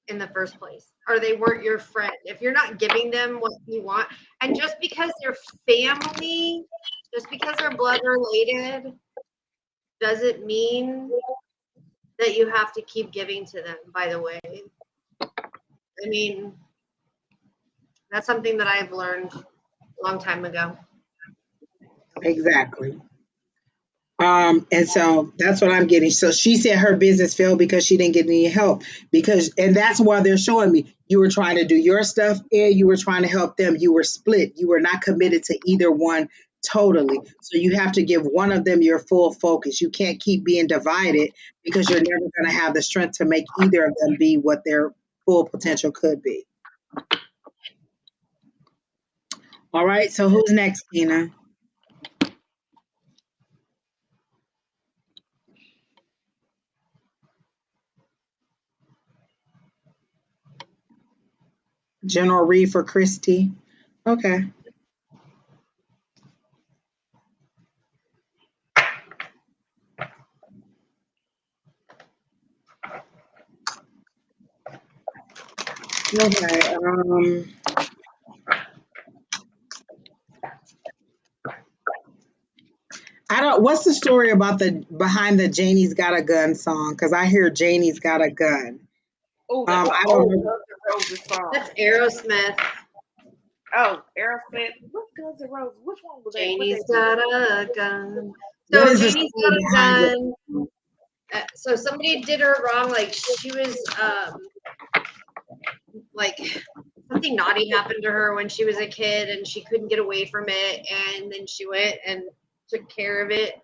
in the first place, or they weren't your friend. If you're not giving them what you want, and just because they're family, just because they're blood related, doesn't mean that you have to keep giving to them, by the way. I mean, that's something that I've learned a long time ago. Exactly. And so that's what I'm getting. So she said her business failed because she didn't get any help. And that's why they're showing me you were trying to do your stuff and you were trying to help them. You were split. You were not committed to either one totally. So you have to give one of them your full focus. You can't keep being divided because you're never going to have the strength to make either of them be what their full potential could be. All right. So who's next, Tina? General read for Christy. Okay. Okay. I don't. What's the story about the behind the Janie's Got a Gun song? Because I hear Janie's Got a Gun. Oh, that's an I old don't know. Guns N' Roses song. That's Aerosmith. Oh, Aerosmith. What Guns N' Roses? Which one was that? Janie's got a gun. What So is the Janie's got story a behind it? gun. So somebody did her wrong. Like she was, like something naughty happened to her when she was a kid, and she couldn't get away from it. And then she went and took care of it.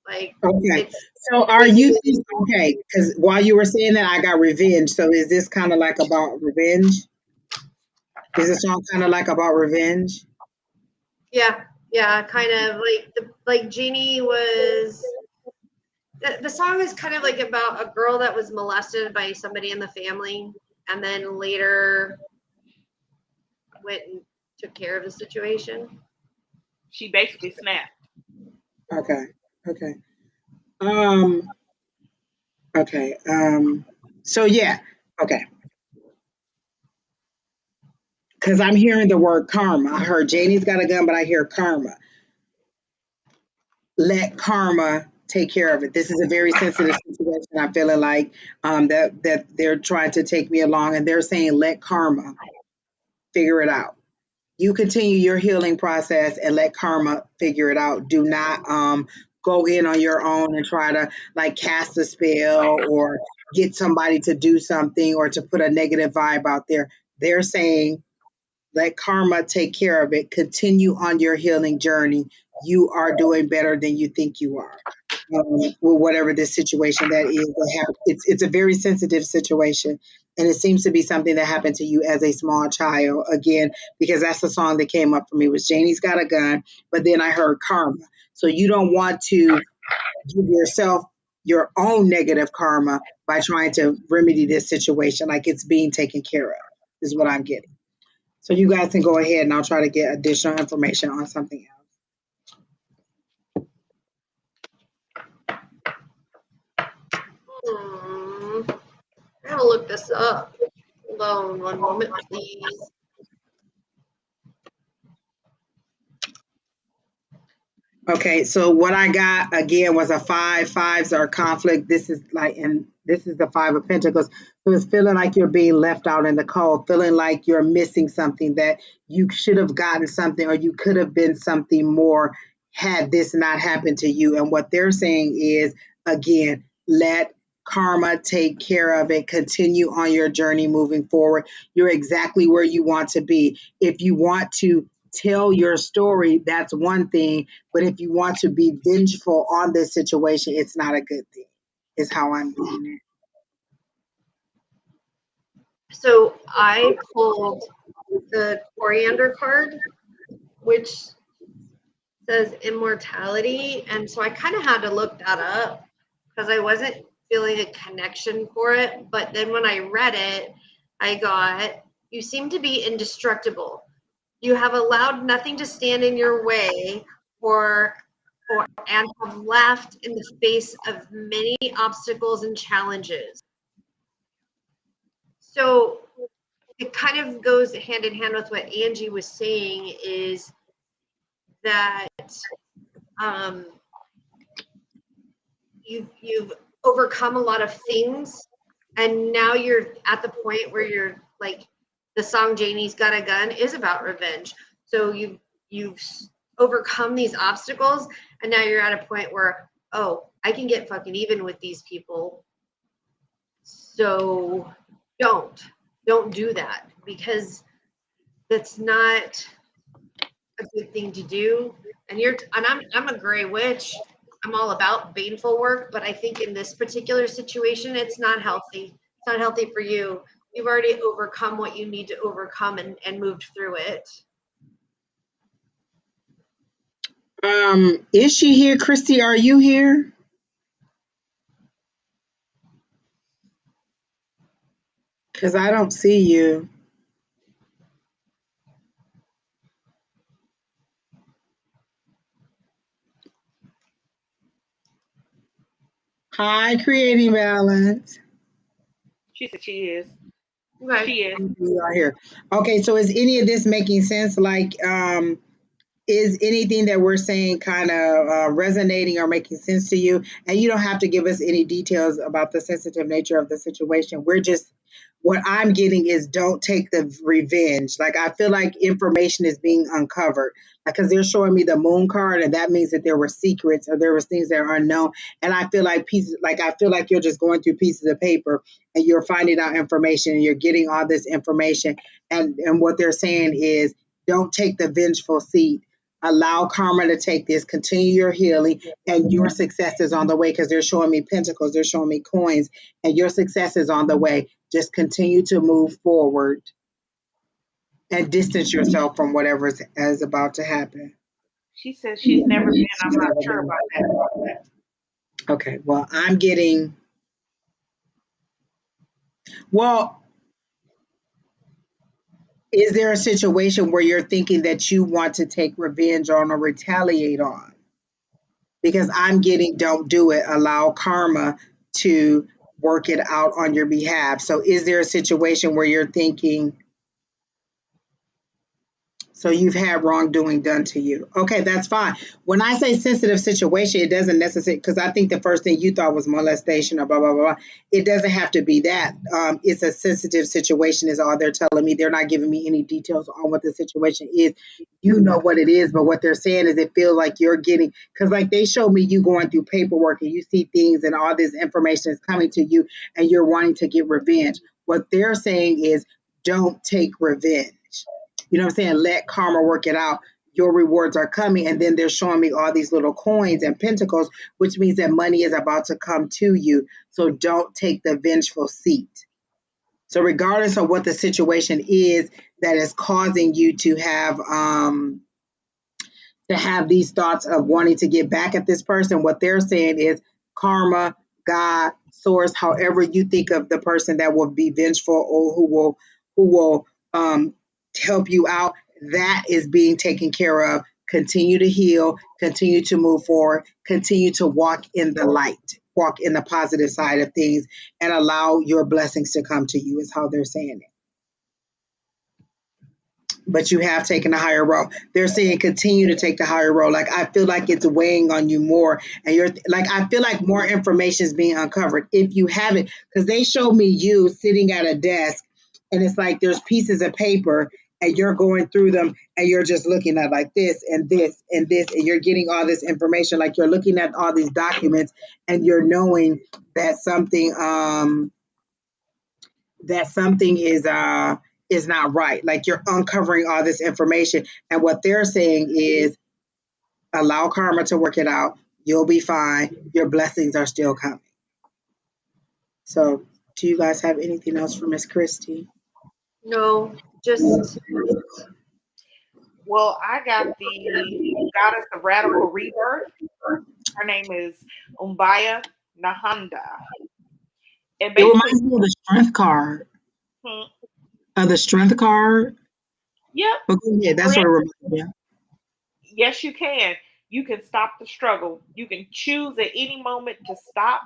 Like Okay. it's So are you okay? Because while you were saying that, I got revenge. So is this kind of like about revenge? Is the song kind of like about revenge? yeah, kind of like Jeannie was. The song is kind of like about a girl that was molested by somebody in the family, and then later went and took care of the situation. She basically snapped. Okay. Okay. Um. Okay. So yeah. Okay. Because I'm hearing the word karma. I heard Janie's Got a Gun, but I hear karma. Let karma take care of it. This is a very sensitive situation. I'm feeling like that they're trying to take me along, and they're saying let karma figure it out. You continue your healing process and let karma figure it out. Do not go in on your own and try to like cast a spell or get somebody to do something or to put a negative vibe out there. They're saying let karma take care of it. Continue on your healing journey. You are doing better than you think you are. With whatever this situation that is, it's a very sensitive situation, and it seems to be something that happened to you as a small child. Again, because that's the song that came up for me was Janie's Got a Gun, but then I heard karma. So you don't want to give yourself your own negative karma by trying to remedy this situation like it's being taken care of. Is what I'm getting. So you guys can go ahead and I'll try to get additional information on something I'm gonna look this up. Hold on one moment, please. Okay, so what I got again was a five. Fives are conflict. This is like, and this is the Five of Pentacles. So it's feeling like you're being left out in the cold, feeling like you're missing something, that you should have gotten something or you could have been something more had this not happened to you. And what they're saying is, again, let karma take care of it. Continue on your journey moving forward. You're exactly where you want to be. If you want to tell your story, that's one thing. But if you want to be vengeful on this situation, it's not a good thing, is how I'm doing So I pulled the coriander card, which says immortality. And so I kind of had to look that up because I wasn't feeling a connection for it. But then when I read it, I got, you seem to be indestructible. You have allowed nothing to stand in your way and have laughed in the face of many obstacles and challenges. So it kind of goes hand in hand with what Angie was saying, is that you've overcome a lot of things, and now you're at the point where you're like, the song Janie's Got a Gun is about revenge. So you've overcome these obstacles, and now you're at a point where, oh, I can get fucking even with these people. So don't do that, because that's not a good thing to do. And I'm a gray witch. I'm all about baneful work, but I think in this particular situation, it's not healthy. It's not healthy for you. You've already overcome what you need to overcome and moved through it. Is she here? Christy, are you here? Because I don't see you. Hi, Creating Balance. She said she is. Okay. She is. You are here. Okay, so is any of this making sense? Like, is anything that we're saying kind of resonating or making sense to you? And you don't have to give us any details about the sensitive nature of the situation. We're just, what I'm getting is, don't take the revenge. Like, I feel like information is being uncovered because they're showing me the moon card, and that means that there were secrets or there was things that are unknown. And I feel like I feel like you're just going through pieces of paper and you're finding out information and you're getting all this information. And what they're saying is, don't take the vengeful seat. Allow karma to take this, continue your healing, and your success is on the way, because they're showing me pentacles, they're showing me coins, and your success is on the way. Just continue to move forward and distance yourself from whatever is about to happen. She says she's never been. I'm not sure about that. Okay, well, I'm getting, well, is there a situation where you're thinking that you want to take revenge on or retaliate on? Because I'm getting, don't do it. Allow karma to work it out on your behalf. So is there a situation where you're thinking, so you've had wrongdoing done to you? Okay, that's fine. When I say sensitive situation, it doesn't necessarily, because I think the first thing you thought was molestation or blah, blah, blah. It doesn't have to be that. It's a sensitive situation is all they're telling me. They're not giving me any details on what the situation is. You know what it is, but what they're saying is it feels like you're getting, because like they showed me you going through paperwork and you see things and all this information is coming to you and you're wanting to get revenge. What they're saying is, don't take revenge. You know what I'm saying? Let karma work it out. Your rewards are coming. And then they're showing me all these little coins and pentacles, which means that money is about to come to you. So don't take the vengeful seat. So regardless of what the situation is that is causing you to have these thoughts of wanting to get back at this person, what they're saying is karma, God, source, however you think of the person that will be vengeful or who will help you out, that is being taken care of. Continue to heal, continue to move forward, continue to walk in the light, walk in the positive side of things, and allow your blessings to come to you, is how they're saying it. But you have taken a higher role. They're saying continue to take the higher role. Like, I feel like it's weighing on you more, and you're like, I feel like more information is being uncovered if you haven't, because they showed me you sitting at a desk, and it's like there's pieces of paper, and you're going through them, and you're just looking at like this and this and this, and you're getting all this information. Like, you're looking at all these documents, and you're knowing that something is not right. Like, you're uncovering all this information, and what they're saying is, allow karma to work it out. You'll be fine. Your blessings are still coming. So, do you guys have anything else for Miss Christie? No, just Well, I got the goddess of radical rebirth. Her name is Umbaya Nahanda. And It basically, reminds me of the strength card. hmm, The strength card. Yep. But go ahead. Oh, That's yeah. what it reminds me of. Yes, you can. You can stop the struggle. You can choose at any moment to stop,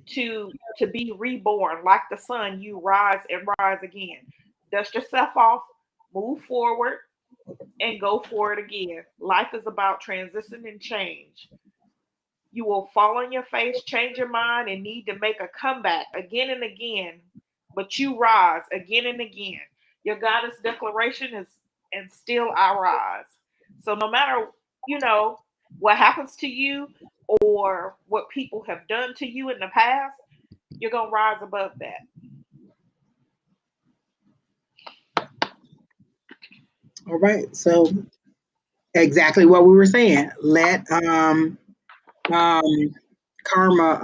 to be reborn. Like the sun, you rise and rise again. Dust yourself off, move forward, and go for it again. Life is about transition and change. You will fall on your face, change your mind, and need to make a comeback again and again. But you rise again and again. Your goddess declaration is, and still I rise. So no matter, you know, what happens to you or what people have done to you in the past, you're going to rise above that. All right. So exactly what we were saying. Let um karma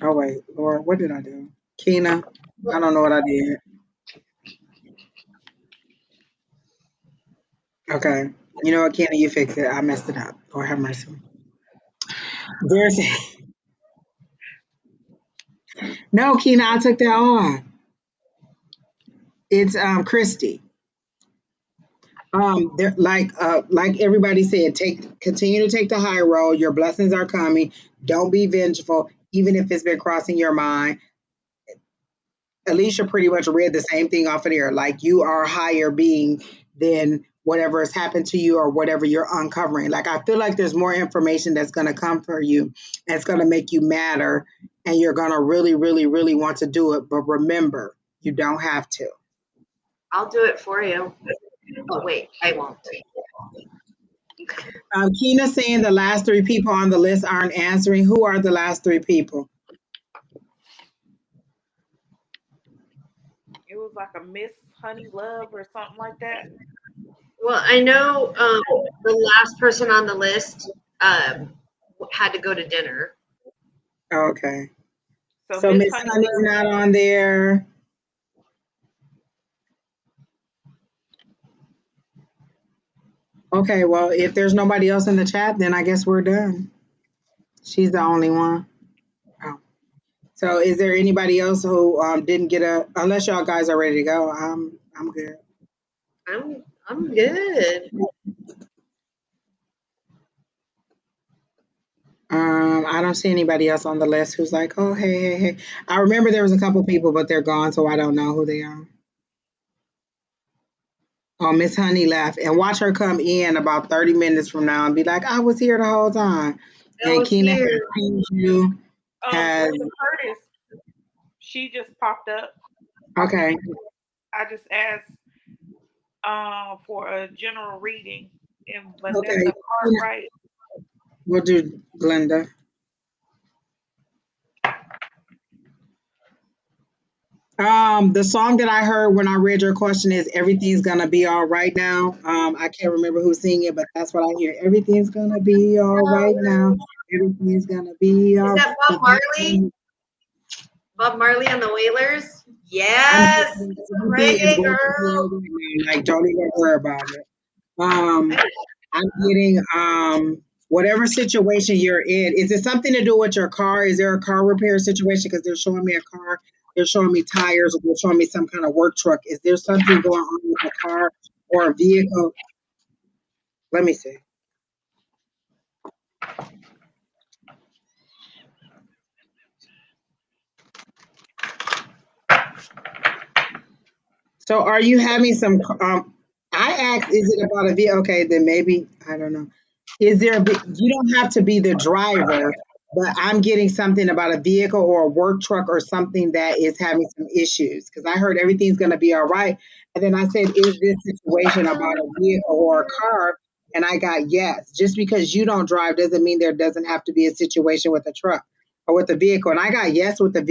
oh wait, Lord, what did I do? Kina, I don't know what I did. Okay. You know what, Kina, you fix it. I messed it up. Lord have mercy. There's no Kina, I took that off. It's Christy. There like everybody said, continue to take the high road. Your blessings are coming. Don't be vengeful, even if it's been crossing your mind. Alycia pretty much read the same thing off of there. Like you are a higher being than whatever has happened to you or whatever you're uncovering. Like I feel like there's more information that's going to come for you and it's going to make you matter and you're going to really, really, really want to do it. But remember, you don't have to. I'll do it for you. Oh, wait, I won't. Kina saying the last three people on the list aren't answering. Who are the last three people? It was like a Miss Honey Love or something like that. Well, I know the last person on the list had to go to dinner. Okay. So So Miss Miss Honey Honey's Love, not on there. Okay, well, if there's nobody else in the chat, then I guess we're done. She's the only one. Oh. So is there anybody else who didn't get a unless y'all guys are ready to go, I'm good. I'm good. I don't see anybody else on the list who's like, oh hey, hey, hey. I remember there was a couple people, but they're gone, so I don't know who they are. Oh, Miss Honey left. And watch her come in about 30 minutes from now and be like, I was here the whole time. I And was Keena has here. pinged you. Has Glenda Curtis, she just popped up. okay. I just asked for a general reading, and Okay. Vanessa Cartwright. We'll do Glenda. The song that I heard when I read your question is Everything's Gonna Be All Right Now. I can't remember who's singing it, but that's what I hear. Everything's gonna be all right now. Everything's gonna be Is all that Bob Marley? Bob Marley and the Wailers? I'm Yes. getting everything is Reggae going to be all girl. right now. Like, don't even worry about it. Um, I'm getting whatever situation you're in. Is it something to do with your car? Is there a car repair situation? Because they're showing me a car, they're showing me tires, or they're showing me some kind of work truck. Is there something going on with a car or a vehicle? Let me see. So, are you having some? I asked, is it about a vehicle? Okay, then maybe I don't know. Is there? You don't have to be the driver, but I'm getting something about a vehicle or a work truck or something that is having some issues. Because I heard everything's going to be all right, and then I said, is this situation about a vehicle or a car? And I got yes. Just because you don't drive doesn't mean there doesn't have to be a situation with a truck or with a vehicle. And I got yes with the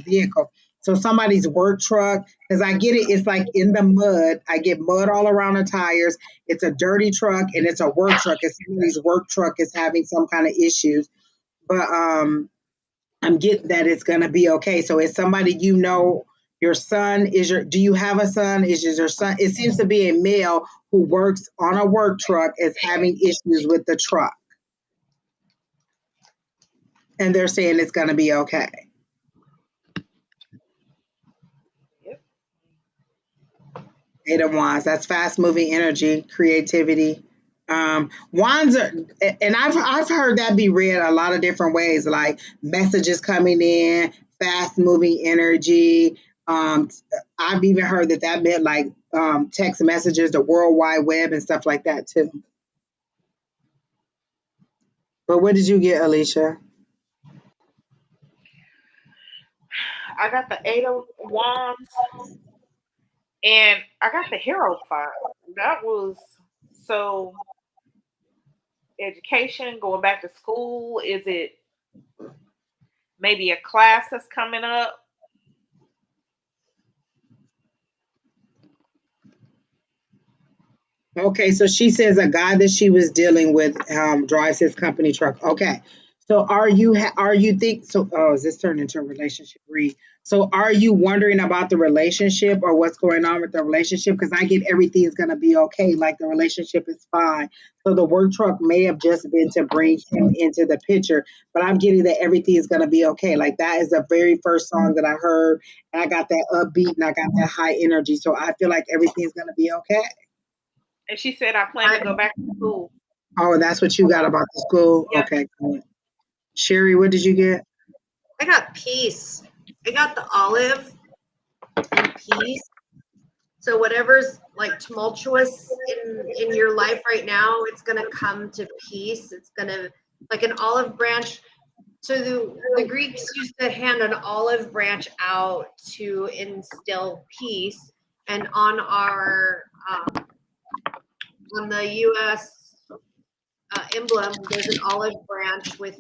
vehicle. So somebody's work truck, because I get it, it's like in the mud. I get mud all around the tires. It's a dirty truck and it's a work truck. And somebody's work truck is having some kind of issues. But I'm getting that it's gonna be okay. So is somebody you know, your son is your do you have a son? Is your son? It seems to be a male who works on a work truck is having issues with the truck. And they're saying it's gonna be okay. Yep. Eight of Wands. That's fast moving energy, creativity. Wands are, and I've heard that be read a lot of different ways, like messages coming in, fast moving energy. Um, I've even heard that meant like text messages, the World Wide Web, and stuff like that too. But what did you get, Alycia? I got the Eight of Wands and I got the Hierophant. That was so education, going back to school. Is it maybe a class that's coming up? Okay, so she says a guy that she was dealing with drives his company truck. Okay, so are you think so? Oh, is this turned into a relationship read? So are you wondering about the relationship or what's going on with the relationship? Because I get everything's gonna be okay, like the relationship is fine. So the work truck may have just been to bring him into the picture, but I'm getting that everything is gonna be okay. Like that is the very first song that I heard, and I got that upbeat and I got that high energy. So I feel like everything's gonna be okay. And she said, I plan to I, go back to school. Oh, that's what you got about the school? Yep. Okay, cool. Sheri, what did you get? I got peace. I got the olive and peace. So whatever's like tumultuous in your life right now, it's gonna come to peace. It's gonna like an olive branch. So the Greeks used to hand an olive branch out to instill peace, and on the U.S. Emblem, there's an olive branch with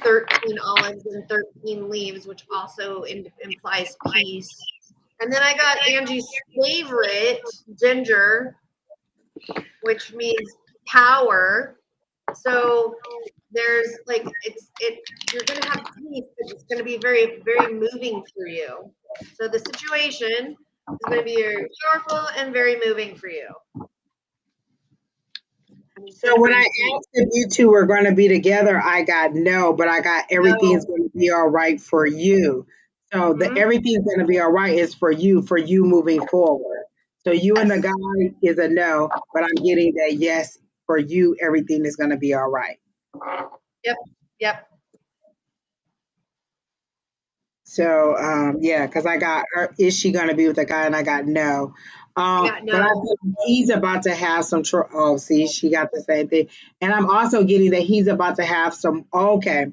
13 olives and 13 leaves, which also implies peace. And then I got Angie's favorite, ginger, which means power. So there's like you're gonna have peace, but it's gonna be very, very moving for you. So the situation is gonna be very powerful and very moving for you. So when I asked if you two were going to be together, I got no, but I got everything's No. going to be all right for you. So the Mhm. everything's going to be all right is for you moving forward. So you and the Yes. guy is a no, but I'm getting that yes for you. Everything is going to be all right. Yep. Yep. So yeah, because I got is she gonna be with a guy and I got no. I got But I no. think he's about to have some oh, see, she got the same thing. And I'm also getting that he's about to have some okay.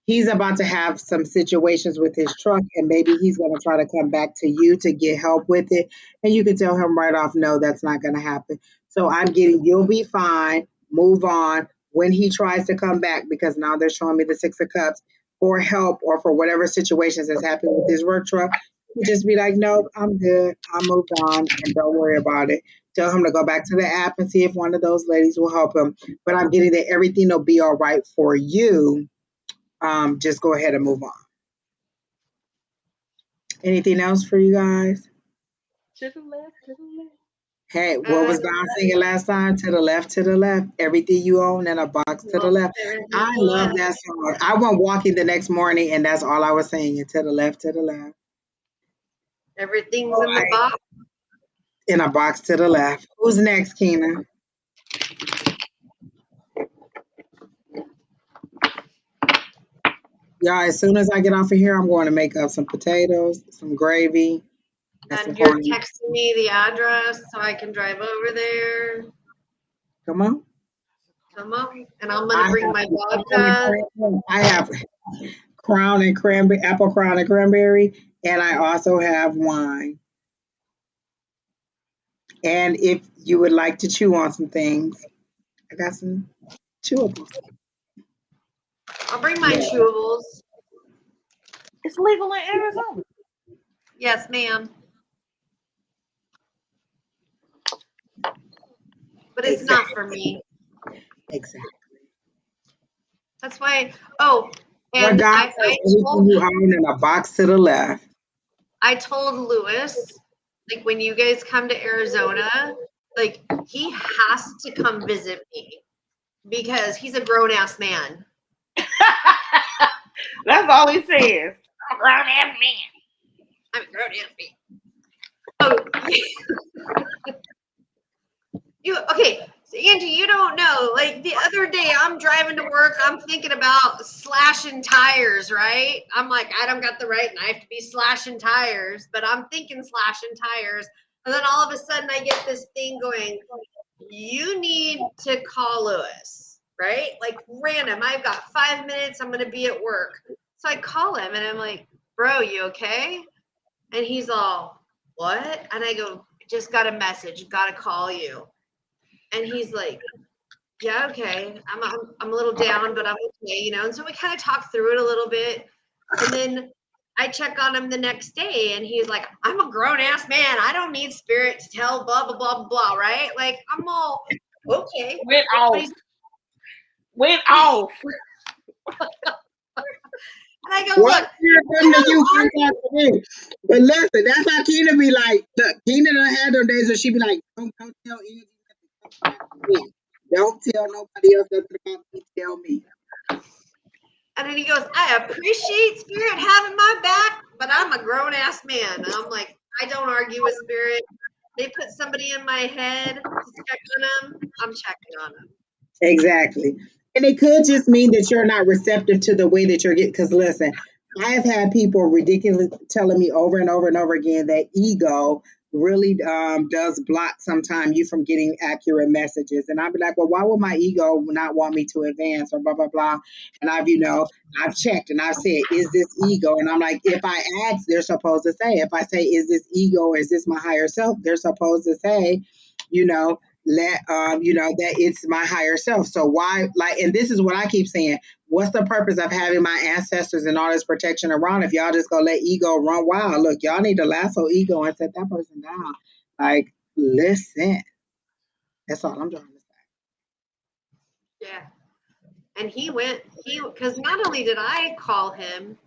He's about to have some situations with his truck and maybe he's gonna try to come back to you to get help with it. And you can tell him right off, no, that's not gonna happen. So I'm getting you'll be fine, move on when he tries to come back because now they're showing me the Six of Cups for help or for whatever situations that's happening with his work truck. You just be like, nope, I'm good. I moved on and don't worry about it. Tell him to go back to the app and see if one of those ladies will help him. But I'm getting that everything will be all right for you. Just go ahead and move on. Anything else for you guys? To the left, to the left. Hey, what Uh, was God singing last time? To the left, to the left. Everything you own in a box to the well, left. everything I to the love left. that song. I went walking the next morning and that's all I was singing. To the left, to the left. Everything's All in the right. box. In a box to the left. Who's next, Keena? Y'all, as soon as I get off of here, I'm going to make up some potatoes, some gravy, and some And you're corn. texting me the address so I can drive over there. Come on. Come on. And I'm gonna I bring have my some vodka. I have crown and cranberry, apple crown and cranberry, and I also have wine. And if you would like to chew on some things, I got some chewables. I'll bring my Yeah. chewables. It's legal in Arizona. Yes, ma'am. But it's not Exactly. for me. Exactly. That's why. Oh, What and God I, says, I everything told you own in a box to the left. I told Lewis, like when you guys come to Arizona, like he has to come visit me because he's a grown ass man. That's all he says. I'm a grown ass man. I'm a grown ass man. Oh, yeah. Okay, so Angie, you don't know. Like the other day, I'm driving to work. I'm thinking about slashing tires, right? I'm like, I don't got the right knife to be slashing tires, but I'm thinking slashing tires. And then all of a sudden, I get this thing going, you need to call Lewis, right? Like random. I've got 5 minutes. I'm going to be at work. So I call him and I'm like, bro, you okay? And he's all, what? And I go, just got a message. Got to call you. And he's like, yeah, okay. I'm a little down, but I'm okay, you know. And so we kind of talked through it a little bit. And then I check on him the next day and he's like, I'm a grown ass man. I don't need spirit to tell blah blah blah blah, right? Like I'm all okay. Went off. Went off. And I go, look, but listen, that's how Keena be like. Look, Keena done had them days where she be like, don't tell Angie nothing about me. Don't tell nobody else nothing about me. Tell me. and then he goes, I appreciate spirit having my back, but I'm a grown ass man. And I'm like, I don't argue with spirit. They put somebody in my head to check on them. I'm checking on them. Exactly. And it could just mean that you're not receptive to the way that you're getting. Because listen, I have had people ridiculous telling me over and over and over again that ego really does block sometimes you from getting accurate messages. And I'd be like, well, why would my ego not want me to advance or blah, blah, blah. And I've checked and I've said, is this ego? And I'm like, if I ask, they're supposed to say, if I say, is this ego or is this my higher self? They're supposed to say, you know, that it's my higher self. So why, like, and this is what I keep saying, what's the purpose of having my ancestors and all this protection around if y'all just gonna let ego run wild? Look, y'all need to lasso ego and set that person down. Like, listen, that's all I'm trying to say. Yeah. And because not only did I call him,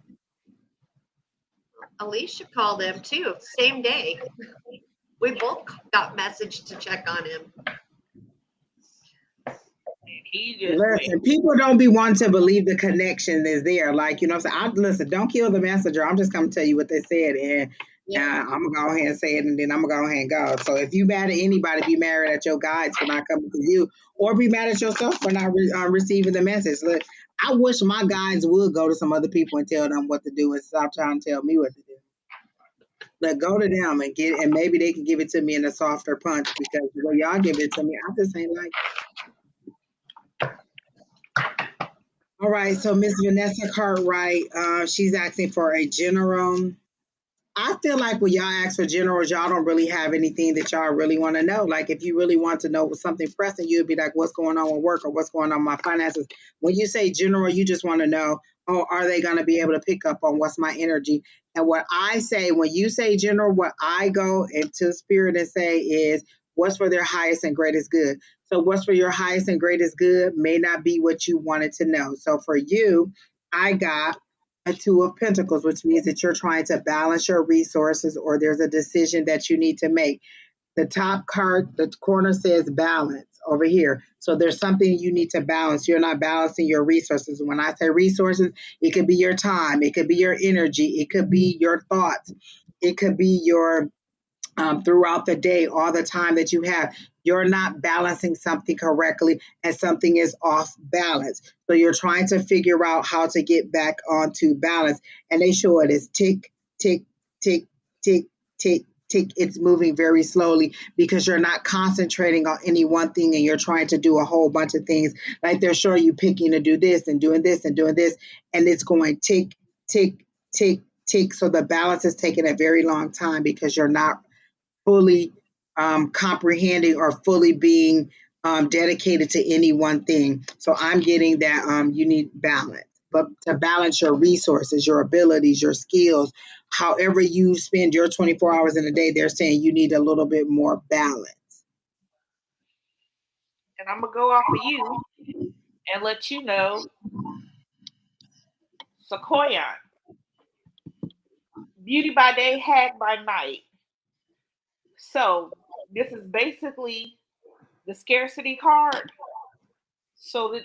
Alycia called him too, same day. We both got message to check on him. He just Listen, people don't be wanting to believe the connection is there. Like, you know what I'm saying? Listen, don't kill the messenger. I'm just going to tell you what they said. And I'm going to go ahead and say it, and then I'm going to go ahead and go. So if you mad at anybody, be mad at your guides for not coming to you, or be mad at yourself for not receiving the message. Look, I wish my guides would go to some other people and tell them what to do and stop trying to tell me what to do. Like, go to them and maybe they can give it to me in a softer punch, because the way y'all give it to me, I just ain't like. All right, so Miss Vanessa Cartwright, she's asking for a general. I feel like when y'all ask for generals, y'all don't really have anything that y'all really want to know. Like, if you really want to know something pressing, you'd be like, what's going on with work or what's going on with my finances? When you say general, you just want to know, oh, are they going to be able to pick up on what's my energy? And what I say, when you say general, what I go into spirit and say is, what's for their highest and greatest good? So what's for your highest and greatest good may not be what you wanted to know. So for you, I got a two of pentacles, which means that you're trying to balance your resources, or there's a decision that you need to make. The top card, the corner says balance over here. So there's something you need to balance. You're not balancing your resources. When I say resources, it could be your time, it could be your energy, it could be your thoughts, it could be your throughout the day, all the time that you have, you're not balancing something correctly and something is off balance. So you're trying to figure out how to get back onto balance. And they show it as tick, tick, tick, tick, tick, tick. It's moving very slowly because you're not concentrating on any one thing and you're trying to do a whole bunch of things. Like they're showing you picking to do this and doing this and doing this. And it's going tick, tick, tick, tick. So the balance is taking a very long time because you're not fully comprehending or fully being dedicated to any one thing. So I'm getting that you need balance, but to balance your resources, your abilities, your skills, however you spend your 24 hours in a day, they're saying you need a little bit more balance. And I'm going to go off of you and let you know Sequoia, beauty by day, hack by night. So this is basically the scarcity card. So that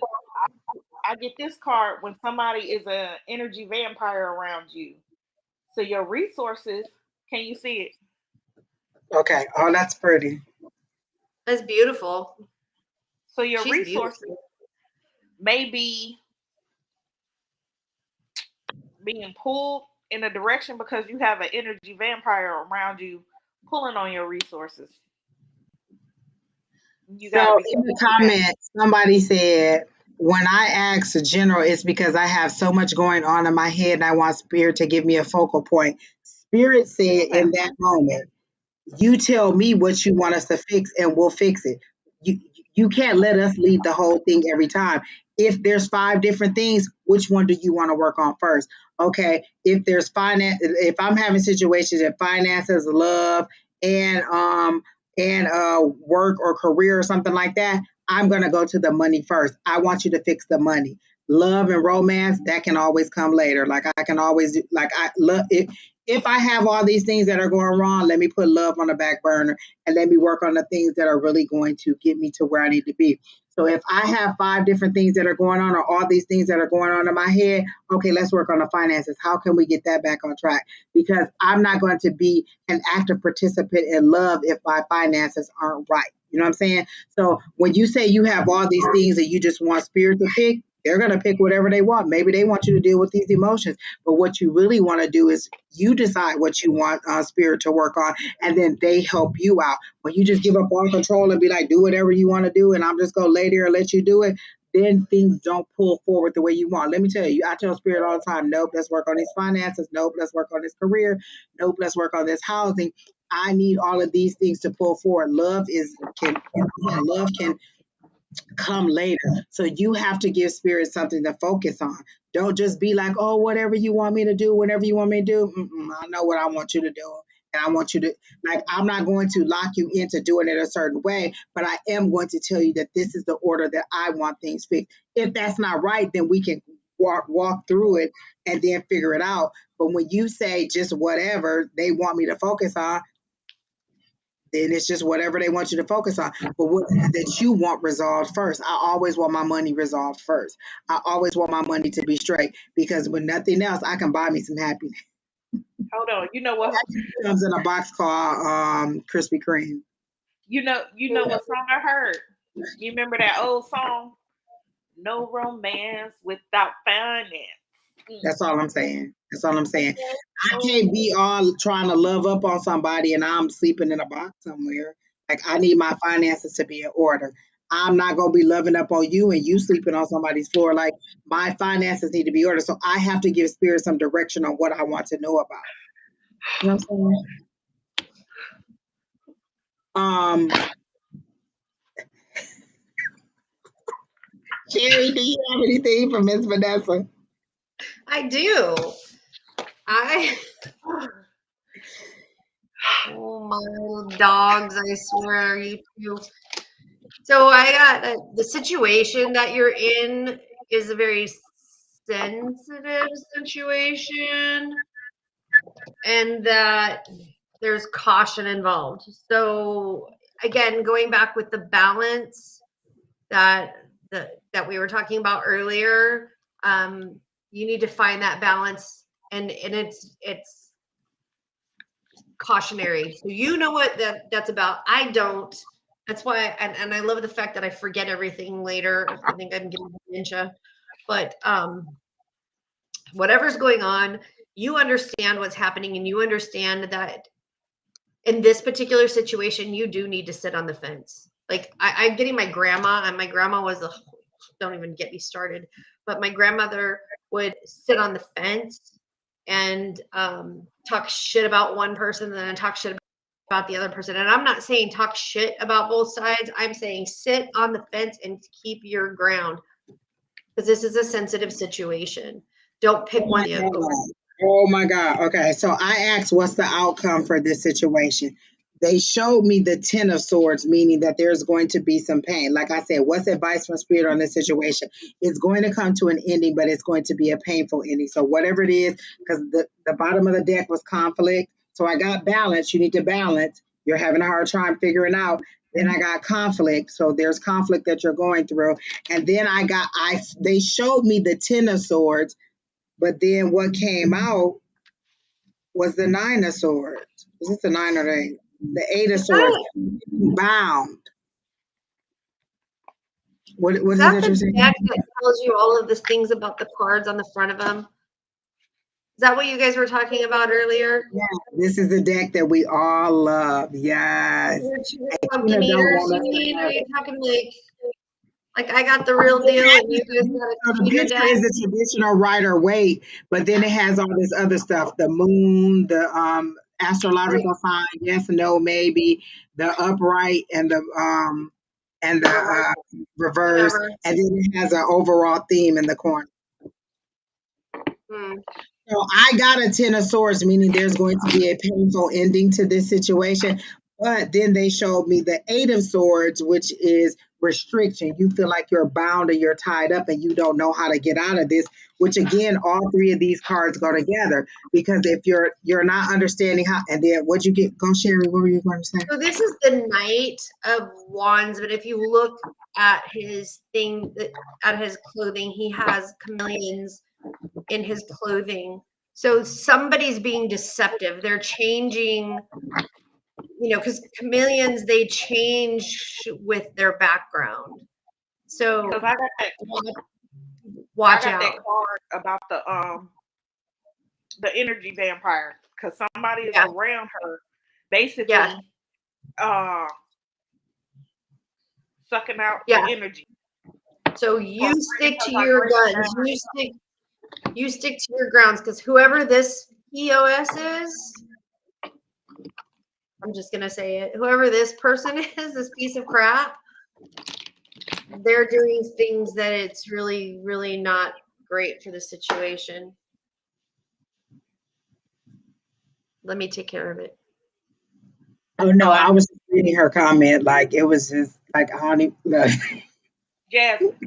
I get this card when somebody is an energy vampire around you. So your resources, can you see it? Okay. Oh, that's pretty. That's beautiful. So your She's resources beautiful. may be being pulled in a direction because you have an energy vampire around you pulling on your resources. You got to So be in the careful with that. comments, somebody said, when I ask general, it's because I have so much going on in my head and I want spirit to give me a focal point. Spirit said Okay. in that moment, you tell me what you want us to fix and we'll fix it. You can't let us lead the whole thing every time. If there's 5 different things, which one do you want to work on first? Okay, if there's finance, if I'm having situations in finances, love, and work or career or something like that, I'm gonna go to the money first. I want you to fix the money. Love and romance, that can always come later. Like I can always do, like I love it. If I have all these things that are going wrong, let me put love on the back burner and let me work on the things that are really going to get me to where I need to be. So if I have 5 different things that are going on or all these things that are going on in my head, okay, let's work on the finances. How can we get that back on track? Because I'm not going to be an active participant in love if my finances aren't right. You know what I'm saying? So when you say you have all these things and you just want spirit to pick, they're going to pick whatever they want. Maybe they want you to deal with these emotions. But what you really want to do is you decide what you want spirit to work on, and then they help you out. When you just give up all control and be like, do whatever you want to do, and I'm just going to lay there and let you do it, then things don't pull forward the way you want. Let me tell you, I tell spirit all the time, nope, let's work on these finances. Nope, let's work on this career. Nope, let's work on this housing. I need all of these things to pull forward. Love can come later. So you have to give spirit something to focus on. Don't just be like, oh, whatever you want me to do, whatever you want me to do. I know what I want you to do. And I want you to, like, I'm not going to lock you into doing it a certain way, but I am going to tell you that this is the order that I want things fixed. If that's not right, then we can walk through it and then figure it out. But when you say just whatever they want me to focus on, then it's just whatever they want you to focus on. But what that you want resolved first. I always want my money resolved first. I always want my money to be straight because with nothing else, I can buy me some happiness. Hold on. You know what? It comes in a box called Krispy Kreme. You know what song I heard? You remember that old song? No romance without finance. That's all I'm saying. That's all I'm saying. I can't be all trying to love up on somebody and I'm sleeping in a box somewhere. Like I need my finances to be in order. I'm not gonna be loving up on you and you sleeping on somebody's floor. Like my finances need to be ordered. So I have to give spirit some direction on what I want to know about. You know what I'm saying? Sheri, do you have anything for Miss Vanessa? I do. Oh my dogs! I swear, you two. So I got the situation that you're in is a very sensitive situation, and that there's caution involved. So again, going back with the balance that that we were talking about earlier, you need to find that balance, and it's cautionary. So you know what that's about. I don't. That's why, and I love the fact that I forget everything later. I think I'm getting dementia, but whatever's going on, you understand what's happening, and you understand that in this particular situation, you do need to sit on the fence. Like I'm getting my grandma, and my grandma was a, don't even get me started, but my grandmother would sit on the fence and talk shit about one person, and then talk shit about the other person. And I'm not saying talk shit about both sides. I'm saying sit on the fence and keep your ground, because this is a sensitive situation. Don't pick one of the authority. Oh my God. Okay. So I asked, what's the outcome for this situation? They showed me the 10 of swords, meaning that there's going to be some pain. Like I said, what's advice from spirit on this situation? It's going to come to an ending, but it's going to be a painful ending. So whatever it is, because the bottom of the deck was conflict. So I got balance. You need to balance. You're having a hard time figuring out. Then I got conflict. So there's conflict that you're going through. And then they showed me the 10 of swords, but then what came out was the 9 of swords. Is this the 9 or the 8? The 8 of swords. Bound. What Is is that that the you're saying? deck that tells you all of the things about the cards on the front of them? Is that what you guys were talking about earlier? Yeah, this is the deck that we all love. Yes. Your two And pumpkin Tina don't eaters, want you us to mean? Are have you it. talking like I got the real deal and you guys got a So the cheater picture deck? is the traditional Rider Waite, but then it has all this other stuff: the moon, the Like, astrological sign, yes, no, maybe, the upright, and the reverse, reverse, whatever. and then it has an overall theme in the corner. Hmm. So I got a 10 of swords, meaning there's going to be a painful ending to this situation. But then they showed me the 8 of swords, which is restriction. You feel like you're bound and you're tied up and you don't know how to get out of this, which again, all three of these cards go together. Because if you're not understanding how, and then what'd you get? Go, Sheri, what were you going to say? So this is the Knight of Wands, but if you look at his thing, at his clothing, he has chameleons in his clothing. So somebody's being deceptive. They're changing, because chameleons, they change with their background. So Because I watch got that out. card about the energy vampire. Because somebody is Yeah. around her, Yeah. basically sucking out Yeah. the energy. So you stick to your guns. You stick to your grounds, because whoever this POS is, I'm just gonna say it. Whoever this person is, this piece of crap, they're doing things that it's really, really not great for the situation. Let me take care of it. Oh, no, I was just reading her comment. Like, it was just like, I don't even know. Jasmine,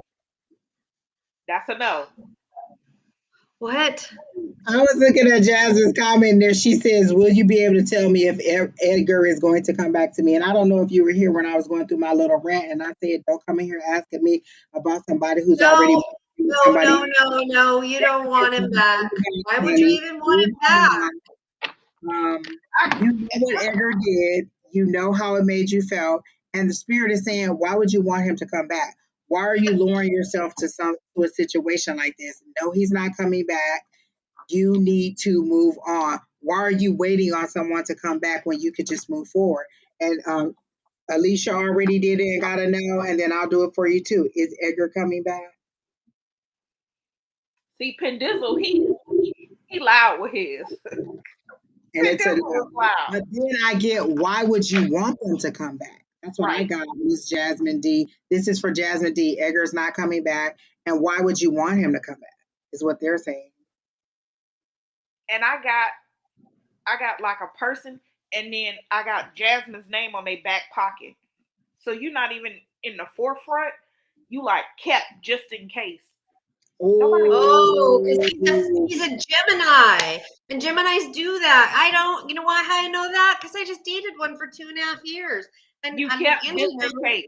that's a no. What? I was looking at Jasmine's comment there. She says, "Will you be able to tell me if Edgar is going to come back to me?" And I don't know if you were here when I was going through my little rant, and I said, "Don't come in here asking me about somebody who's already No, with no, somebody." no, no, no. You don't want him back. Why would you even want him back? You know what Edgar did. You know how it made you feel, and the spirit is saying, "Why would you want him to come back? Why are you luring yourself to a situation like this? No, he's not coming back. You need to move on. Why are you waiting on someone to come back when you could just move forward?" And Alycia already did it and got a no, and then I'll do it for you too. Is Edgar coming back? See, Pendizzle, he loud with his. And it's a Pendizzle no. was loud. But then I get, why would you want them to come back? That's what I Right. got, Miss Jasmine D. This is for Jasmine D. Edgar's not coming back. And why would you want him to come back? Is what they're saying. And I got like a person, and then I got Jasmine's name on their back pocket. So you're not even in the forefront. You like kept just in case. Nobody. Oh, because Oh, he's a Gemini, and Geminis do that. I don't. You know why I know that? Because I just dated one for 2.5 years, and You kept Angie just knows. in case.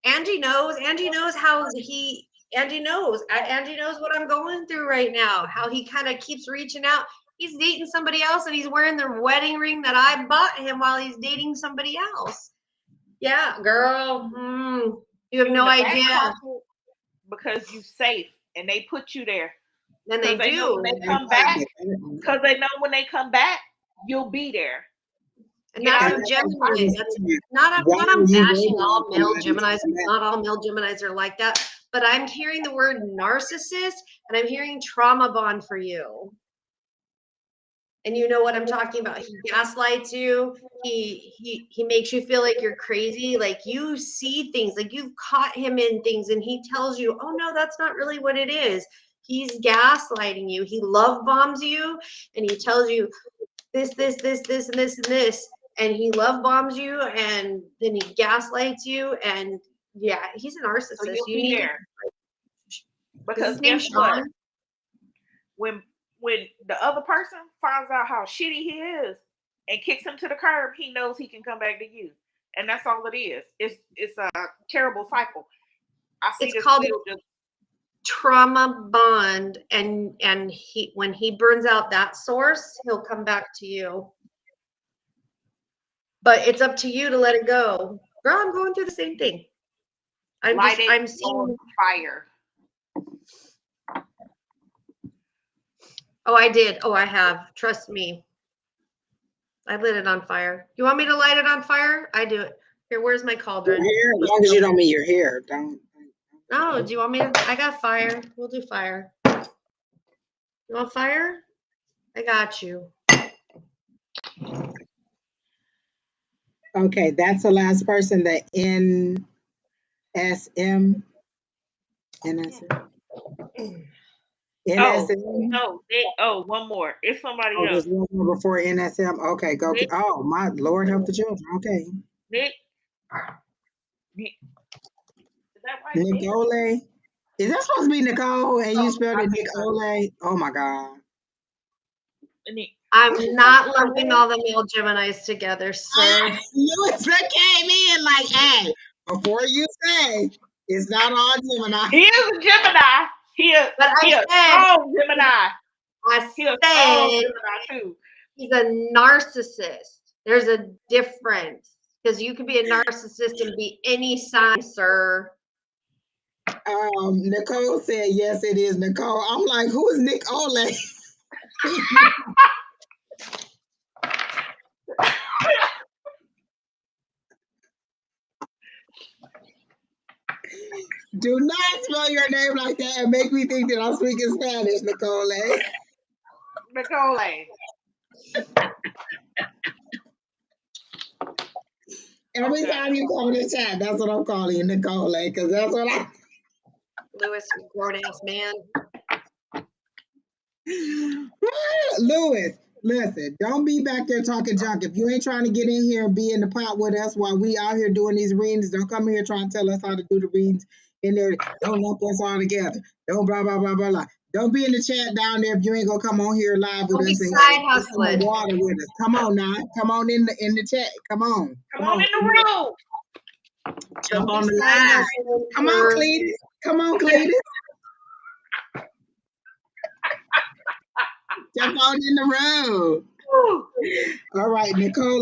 Angie knows. Angie knows how he. Angie knows. Angie knows what I'm going through right now. How he kind of keeps reaching out. He's dating somebody else, and he's wearing the wedding ring that I bought him while he's dating somebody else. Yeah, girl. You have You no in the back idea. pocket because you safe, and they put you there And they because they know do. when they come back. Because they know when they come back, you'll be there. And You that's know, what Gemini. That's not Why are I'm you bashing waiting all on male somebody to Geminis. come back? Not all male Geminis are like that. But I'm hearing the word narcissist, and I'm hearing trauma bond for you. And you know what I'm talking about. He gaslights you. He makes you feel like you're crazy. Like you see things, like you've caught him in things, and he tells you, "Oh no, that's not really what it is." He's gaslighting you. He love bombs you, and he tells you this, and this, and he love bombs you, and then he gaslights you, and yeah, he's a so narcissist. you'll You be need to. there. Is Because his name guess what? Sean? When the other person finds out how shitty he is and kicks him to the curb, he knows he can come back to you. And that's all it is. It's a terrible cycle. I see It's this called wheel just trauma bond, and he when he burns out that source, he'll come back to you. But it's up to you to let it go. Girl, I'm going through the same thing. I'm seeing on fire. Oh, I did. Oh, I have. Trust me. I lit it on fire. You want me to light it on fire? I do it. Here, where's my cauldron? Here, as long as you don't mean your hair, don't. No, do you want me to? I got fire. We'll do fire. You want fire? I got you. Okay, that's the last person. The NSM. NSM. NSM. No, one more. It's somebody Oh, else. there's one more before NSM. Okay, go. Nick. Oh, my Lord, help the children. Okay. Nick. Is that right? Nick? Nicole. Is that supposed to be Nicole? And you spelled it Nicole? Oh my God. Nick. I'm not lumping all the male Geminis together, sir. Lewis came in like, hey, before you say it's not all Gemini. He is a Gemini. He a strong Gemini. He a strong Gemini too. He's a narcissist. There's a difference because you can be a narcissist and be any sign, sir. Nicole said, yes, it is Nicole. I'm like, who is Nicole? Do not spell your name like that and make me think that I'm speaking Spanish, Nicole. Nicole. Every time you come in the chat, that's what I'm calling you, Nicole, because that's what I. Lewis, you grown ass man. Lewis, listen, don't be back there talking junk. If you ain't trying to get in here and be in the pot with us while we out here doing these readings, don't come here trying to tell us how to do the readings in there. Don't lump us all together. Don't blah, blah, blah, blah, blah. Don't be in the chat down there if you ain't gonna come on here live with us and side water with us. Come on now. Come on in the chat. Come on. Come on in the room. Jump on the line. Come on, Cletus. Come on, Cletus. Jump on in the room. All right, Nicole.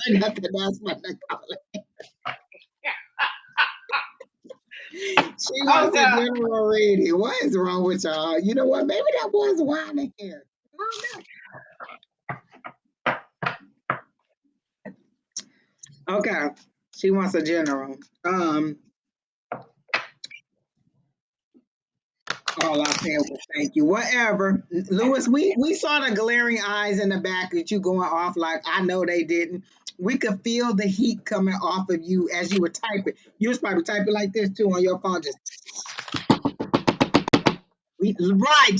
Nothing else but Nicole. She wants a general reading. What is wrong with y'all? You know what? Maybe that was wine in here. Okay. She wants a general. All I said was thank you. Whatever. Lewis, we saw the glaring eyes in the back that you going off like I know they didn't. We could feel the heat coming off of you as you were typing. You was probably typing like this too on your phone, just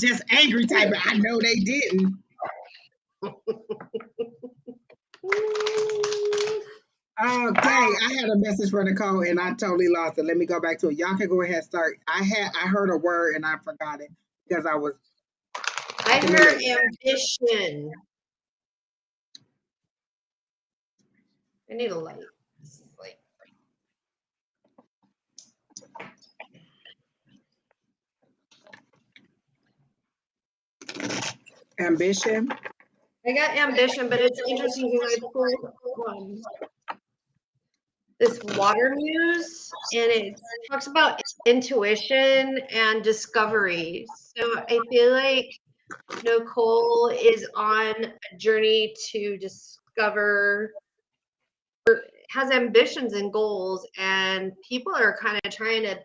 just angry typing. I know they didn't. Okay, I had a message for Nicole and I totally lost it. Let me go back to it. Y'all can go ahead and start. I heard a word and I forgot it because I heard ambition. I need a light. Ambition. I got ambition, but it's interesting because I pulled this water muse and it talks about intuition and discovery. So I feel like Nicole is on a journey to discover, has ambitions and goals, and people are kind of trying to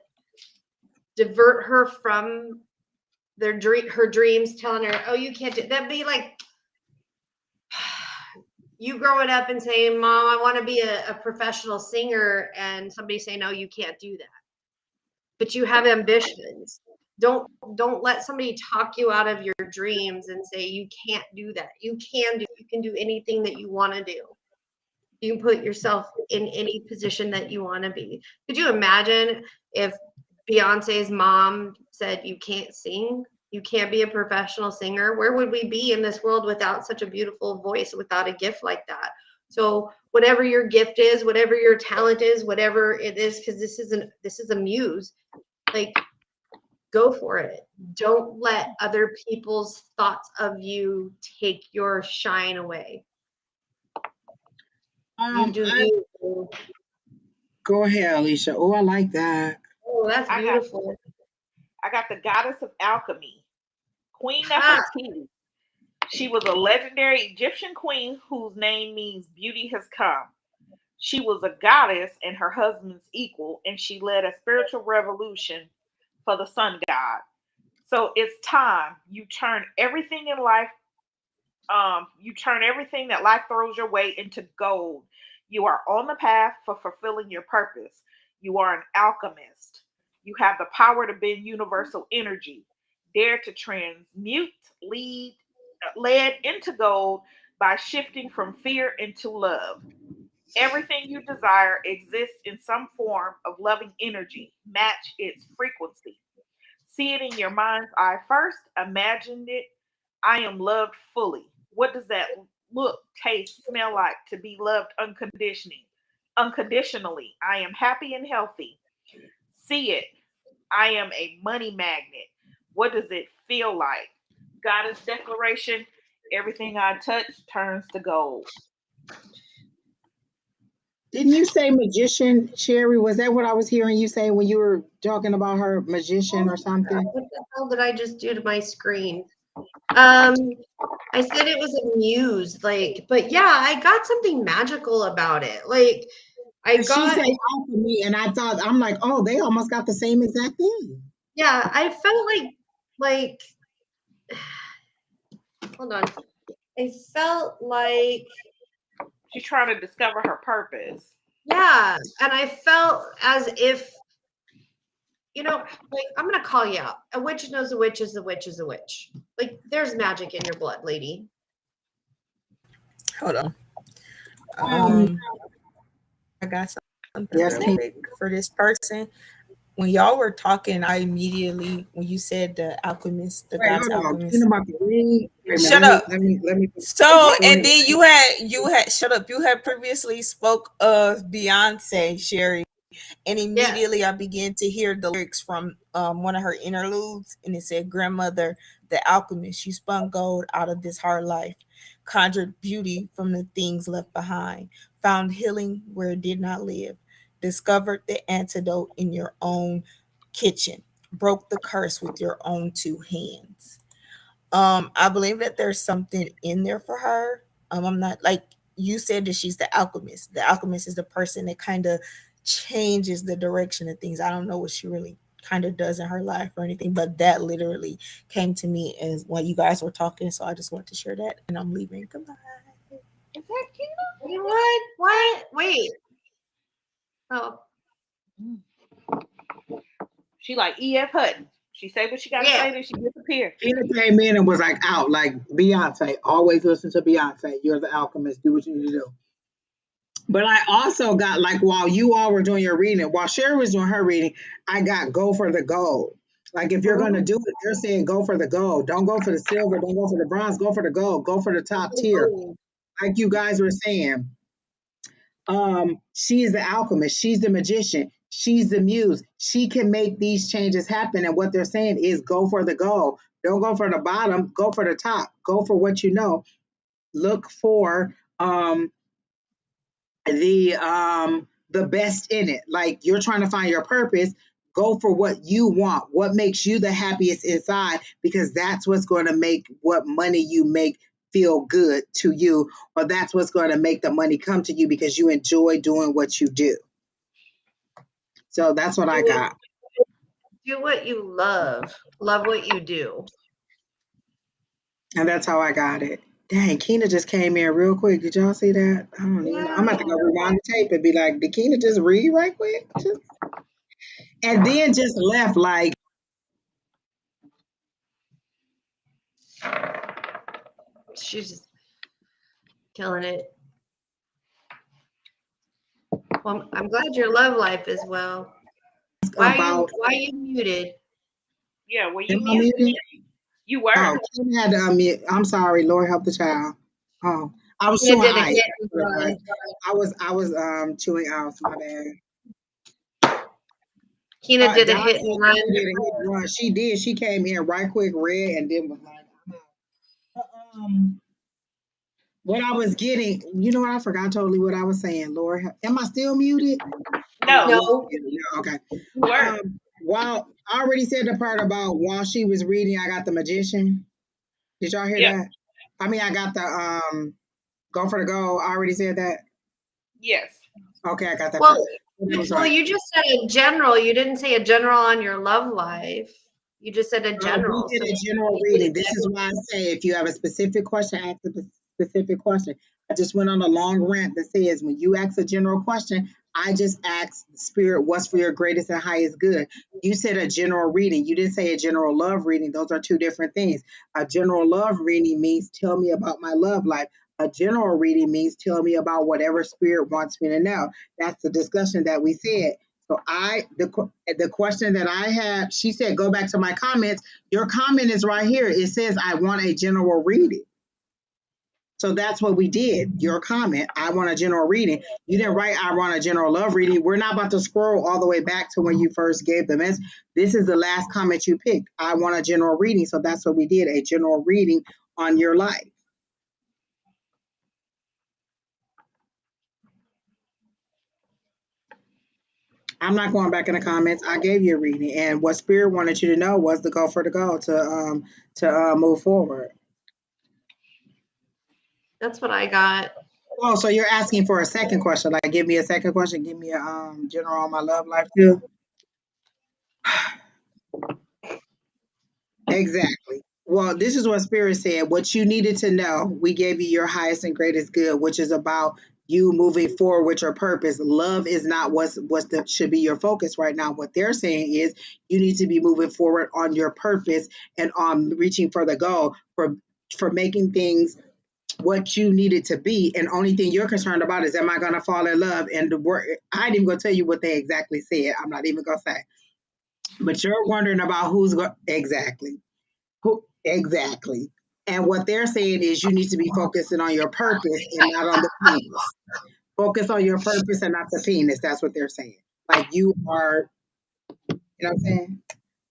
divert her from her dreams, telling her, oh, you can't do that'd be like you growing up and saying, Mom, I want to be a professional singer, and somebody saying, no, you can't do that. But you have ambitions. Don't let somebody talk you out of your dreams and say you can't do that. You can do anything that you want to do. You can put yourself in any position that you want to be. Could you imagine if Beyonce's mom said you can't sing? You can't be a professional singer. Where would we be in this world without such a beautiful voice, without a gift like that? So whatever your gift is, whatever your talent is, whatever it is, because this is a muse, like go for it. Don't let other people's thoughts of you take your shine away. You do you. Go ahead, Alycia. Oh, I like that. Oh, that's I got beautiful. I got the goddess of alchemy, Queen Ha! Nefertiti. She was a legendary Egyptian queen whose name means beauty has come. She was a goddess and her husband's equal, and she led a spiritual revolution for the sun god. So it's time you turn everything in life, you turn everything that life throws your way into gold. You are on the path for fulfilling your purpose. You are an alchemist. You have the power to bend universal energy. Dare to transmute lead into gold by shifting from fear into love. Everything you desire exists in some form of loving energy. Match its frequency. See it in your mind's eye first. Imagine it. I am loved fully. What does that look, taste, smell like to be loved unconditionally? Unconditionally. I am happy and healthy. See it. I am a money magnet. What does it feel like? Goddess declaration. Everything I touch turns to gold. Didn't you say magician, Sherry? Was that what I was hearing you say when you were talking about her magician Oh, or something? what the hell did I just do to my screen? Um, I said it was a muse, like, but yeah, I got something magical about it. Like, I Because she got, said alchemy, and I thought, I'm like, oh, they almost got the same exact thing. yeah, I felt like, hold on. I felt like, She's trying to discover her purpose. yeah, and I felt as if, like, I'm gonna call you out. A witch knows a witch is a witch is a witch. Like, there's magic in your blood, lady. Hold on. Um, I got something yes, real King. quick for this person. When y'all were talking, I immediately, when you said the alchemist, the Wait, goddess hold on. King alchemist, about to read. Wait a minute. shut up. Let me. So, Go and ahead. then you had shut up. You had previously spoke of Beyonce, Sherry, and Yes. immediately I began to hear the lyrics from one of her interludes, and it said, "Grandmother, the alchemist, she spun gold out of this hard life, conjured beauty from the things left behind, found healing where it did not live, discovered the antidote in your own kitchen, broke the curse with your own two hands." I believe that there's something in there for her. I'm not like you said that she's the alchemist. The alchemist is the person that kind of changes the direction of things. I don't know what she really kind of does in her life or anything, but that literally came to me as while you guys were talking. So I just wanted to share that, and I'm leaving. Goodbye. Is that cute? You what? What? Wait. Oh, She like E.F. Hutton. She say what she gotta yeah. say, then she disappear. Tina came in and was like out, like Beyonce. Always listen to Beyonce. You're the alchemist. Do what you need to do. But I also got like while you all were doing your reading, while Sherry was doing her reading, I got go for the gold. Like if you're gonna Mhm. do it, they're saying go for the gold. Don't go for the silver. Don't go for the bronze. Go for the gold. Go for the top tier. Like you guys were saying, she is the alchemist. She's the magician. She's the muse. She can make these changes happen. And what they're saying is go for the gold. Don't go for the bottom. Go for the top. Go for what you know. Look for the best in it. Like you're trying to find your purpose, go for what you want, what makes you the happiest inside, because that's what's going to make what money you make feel good to you, or that's what's going to make the money come to you because you enjoy doing what you do. So that's what I got. Do what you love. Love what you do. And that's how I got it. Dang, Keena just came in real quick. Did y'all see that? I don't even know. I'm about to go Yeah. rewind the tape and be like, did Keena just read right quick? And then just left like, She's just killing it. Well, I'm glad your love life is well. about Why are you muted? Yeah, well you am I muted. muted? You were. Oh, Kim had to unmute. I'm sorry, Lord help the child. Oh, I was You chewing did a ice. hit and run. I was chewing ice. My bad. Keena did a Donna hit said and I run. did a hit and run. She did. She came in right quick, read, and then was like, um, what I was getting. You know what? I forgot totally what I was saying. Lord, am I still muted? No. No. Okay. Word. While I already said the part about while she was reading, I got the magician. Did y'all hear Yep. that? I mean, I got the go for the goal. I already said that. Yes. Okay, I got that Well, part. It was right. you just said a general. You didn't say a general on your love life. You just said a We general. did So a general reading. This is why I say if you have a specific question, ask a specific question. I just went on a long rant that says when you ask a general question, I just asked Spirit, what's for your greatest and highest good? You said a general reading. You didn't say a general love reading. Those are two different things. A general love reading means tell me about my love life. A general reading means tell me about whatever Spirit wants me to know. That's the discussion that we said. So the question that I had, she said, go back to my comments. Your comment is right here. It says, I want a general reading. So that's what we did. Your comment, I want a general reading. You didn't write, I want a general love reading. We're not about to scroll all the way back to when you first gave the message. This is the last comment you picked. I want a general reading. So that's what we did, a general reading on your life. I'm not going back in the comments. I gave you a reading, and what Spirit wanted you to know was to go for the goal to move forward. that's what I got. Oh, so you're asking for a second question? Like, give me a second question. Give me a general on my love life too. Exactly. Well, this is what Spirit said. What you needed to know, we gave you your highest and greatest good, which is about you moving forward with your purpose. Love is not should be your focus right now. What they're saying is you need to be moving forward on your purpose and on reaching for the goal for making things what you need it to be. And only thing you're concerned about is, am I going to fall in love? And the word, I ain't even going to tell you what they exactly said. I'm not even going to say. But you're wondering about who's going exactly. Who exactly? And what they're saying is you need to be focusing on your purpose and not on the penis. Focus on your purpose and not the penis. That's what they're saying. Like you are, you know what I'm saying?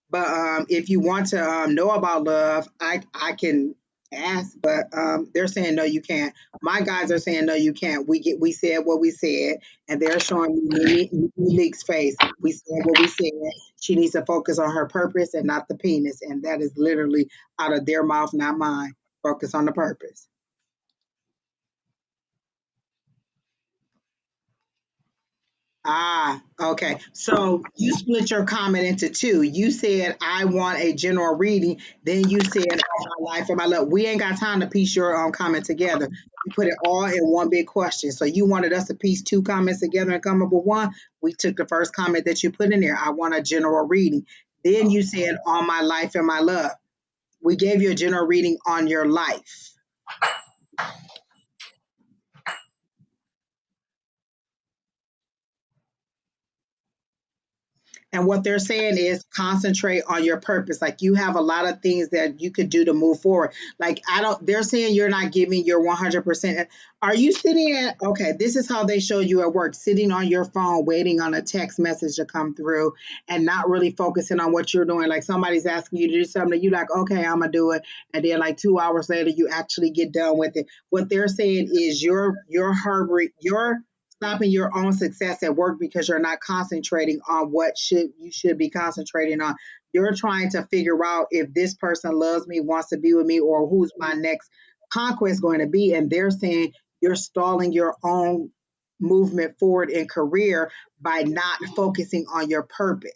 But if you want to know about love, I can ask, but they're saying no, you can't. My guys are saying no, you can't. We said what we said, and they're showing me Leak's face. We said what we said. She needs to focus on her purpose and not the penis, and that is literally out of their mouth, not mine. Focus on the purpose. Ah, okay. So you split your comment into two. You said, I want a general reading. Then you said, oh, my life and my love. We ain't got time to piece your comment together. You put it all in one big question. So you wanted us to piece two comments together and come up with one. We took the first comment that you put in there. I want a general reading. Then you said, on my life and my love. We gave you a general reading on your life. And what they're saying is concentrate on your purpose. Like you have a lot of things that you could do to move forward. Like they're saying you're not giving your 100%. Are you sitting okay, this is how they show you at work, sitting on your phone, waiting on a text message to come through and not really focusing on what you're doing. Like somebody's asking you to do something, you like, okay, I'm gonna do it. And then like 2 hours later, you actually get done with it. What they're saying is you're hurry, you're stopping your own success at work because you're not concentrating on what you should be concentrating on. You're trying to figure out if this person loves me, wants to be with me, or who's my next conquest going to be. And they're saying you're stalling your own movement forward in career by not focusing on your purpose.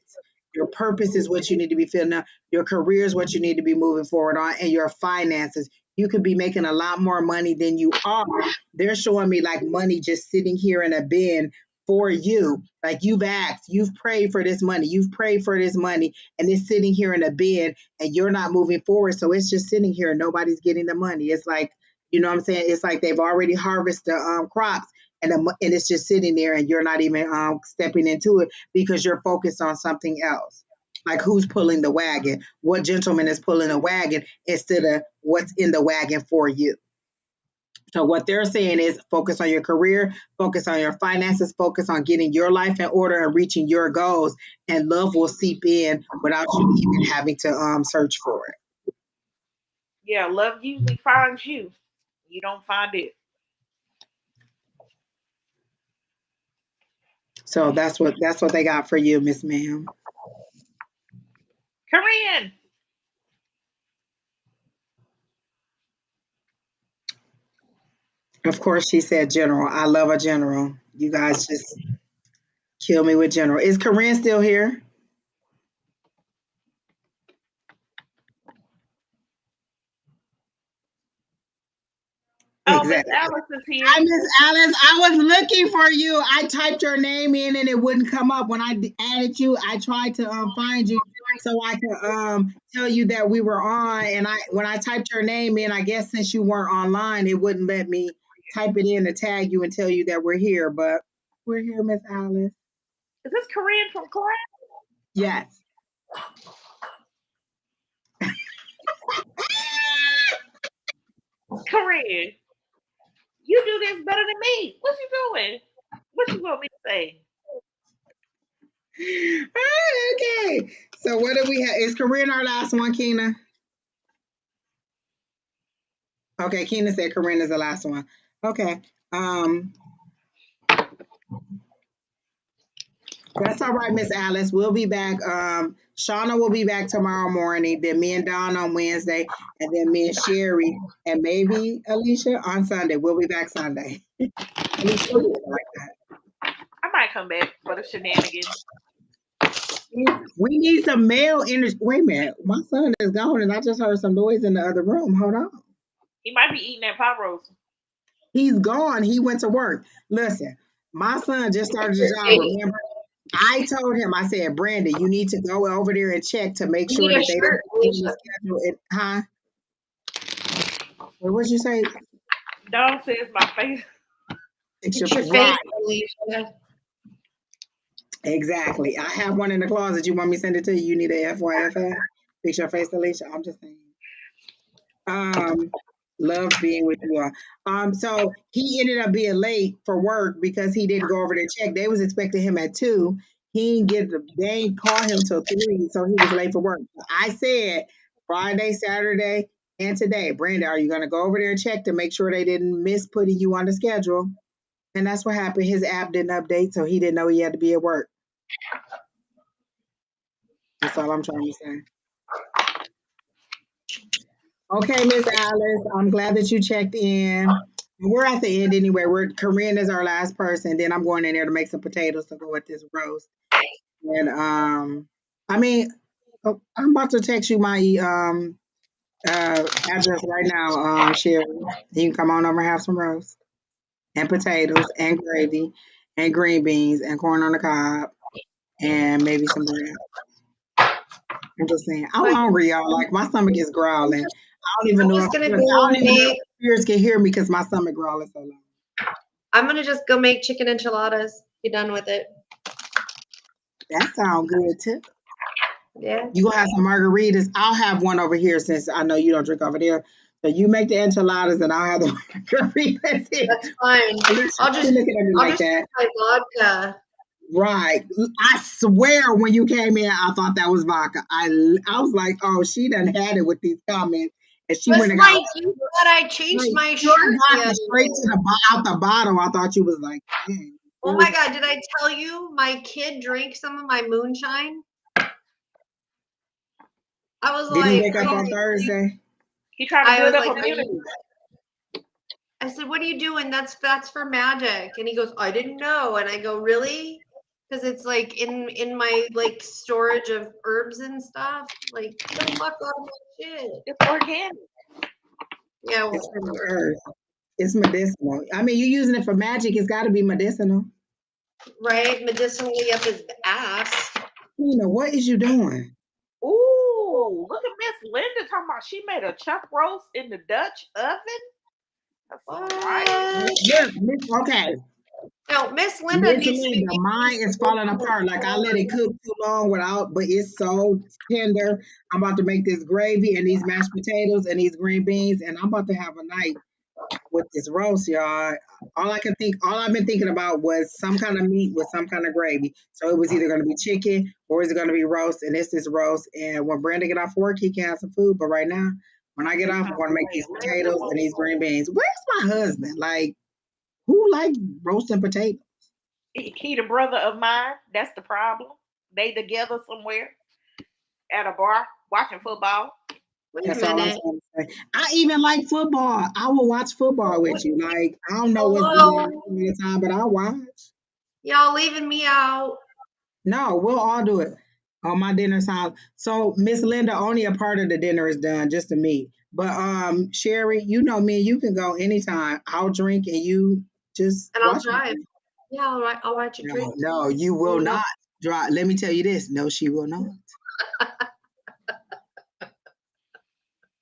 Your purpose is what you need to be filling up. Your career is what you need to be moving forward on, and your finances. You could be making a lot more money than you are. They're showing me like money just sitting here in a bin for you. Like you've asked, you've prayed for this money, you've prayed for this money, and it's sitting here in a bin and you're not moving forward. So it's just sitting here and nobody's getting the money. It's like, you know what I'm saying? It's like they've already harvested crops and it's just sitting there and you're not even stepping into it because you're focused on something else. Like who's pulling the wagon? What gentleman is pulling the wagon instead of what's in the wagon for you? So what they're saying is focus on your career, focus on your finances, focus on getting your life in order and reaching your goals, and love will seep in without you even having to search for it. Yeah, love usually finds you. You don't find it. So that's what they got for you, Miss Ma'am. Korean. Of course, she said general. I love a general. You guys just kill me with general. Is Corinne still here? Oh, Miss Exactly. Alice is here. Hi, Miss Alice. I was looking for you. I typed your name in and it wouldn't come up. When I added you, I tried to find you so I could tell you that we were on. And when I typed your name in, I guess since you weren't online, it wouldn't let me type it in to tag you and tell you that we're here. But we're here, Miss Alice. Is this Korean from class? Yes. Korean, you do this better than me. What you doing? What you want me to say? Okay. So what do we have? Is Corinne our last one, Keena? Okay, Keena said Corinne is the last one. Okay. That's all right, Miss Alice. We'll be back. Shauna will be back tomorrow morning. Then me and Dawn on Wednesday, and then me and Sheri, and maybe Alycia on Sunday. We'll be back Sunday. Alycia, like that. I might come back for the shenanigans. We need some male energy. Wait a minute, my son is gone, and I just heard some noise in the other room. Hold on. He might be eating that pot roast. He's gone. He went to work. Listen, my son just started his job. Remember, I told him, I said, Brandon, you need to go over there and check to make You sure need a that they shirt, didn't Alycia. schedule it. Huh? What did you say? Dog says my face. Fix Get your your right. face, Alycia. Exactly. I have one in the closet. You want me to send it to you? You need a FYFA? Fix your face, Alycia. I'm just saying. Love being with you all. So he ended up being late for work because he didn't go over there check. They was expecting him at 2. They ain't call him till 3, so he was late for work. I said Friday, Saturday, and today, Brandon, are you gonna go over there and check to make sure they didn't miss putting you on the schedule? And that's what happened. His app didn't update, so he didn't know he had to be at work. That's all I'm trying to say. Okay, Miss Alice, I'm glad that you checked in. We're at the end anyway. Corinne is our last person. Then I'm going in there to make some potatoes to go with this roast. And I mean, I'm about to text you my address right now, Sheri. You can come on over and have some roast and potatoes and gravy and green beans and corn on the cob and maybe some bread. I'm just saying, I'm hungry, y'all. Like my stomach is growling. I don't even know if spirits can hear me because my stomach growling so loud. I'm gonna just go make chicken enchiladas. Be done with it. That sounds good too. Yeah. You gonna have some margaritas? I'll have one over here since I know you don't drink over there. So you make the enchiladas and I'll have the margaritas. That's fine. I'll just looking at me like that. my vodka. Right. I swear when you came in, I thought that was vodka. I was like, oh, she done had it with these comments. And she went and got you thought I changed my shirt vodka straight to out the bottle. I thought you was like, dang. Oh my God, did I tell you my kid drank some of my moonshine? I was Did like, he wake up on Thursday? He tried to build up immunity. I said, what are you doing? That's for magic. And he goes, I didn't know. And I go, really? Because it's like in my like storage of herbs and stuff. Like, get the fuck out of my shit. It's organic. Yeah, it's from the earth. It's medicinal. I mean, you're using it for magic. It's got to be medicinal. Right? Medicinally up his ass. Tina, what is you doing? Ooh, look at Miss Linda talking about she made a chuck roast in the Dutch oven. That's right. Yeah, okay. No, Miss Linda needs to be. Mine is falling apart. Like I let it cook too long but it's so tender. I'm about to make this gravy and these mashed potatoes and these green beans, and I'm about to have a night with this roast, y'all. All I've been thinking about was some kind of meat with some kind of gravy. So it was either going to be chicken or is it going to be roast? And this is roast. And when Brandon get off work, he can have some food. But right now, when I get off, I'm going to make these potatoes and these green beans. Where's my husband? Like, who like roasting potatoes? He the brother of mine. That's the problem. They together somewhere at a bar watching football. Wait a That's all I'm minute. trying to say. I even like football. I will watch football with you. Like, I don't know what's going on Hello, all the time, but I'll watch. y'all leaving me out. No, we'll all do it on my dinner time. So Miss Linda, only a part of the dinner is done, just to meet. But Sheri, you know me, you can go anytime. I'll drink and you just And I'll watch drive. me. Yeah, I'll write your No, drink. no, you will not drive. Let me tell you this. No, she will not.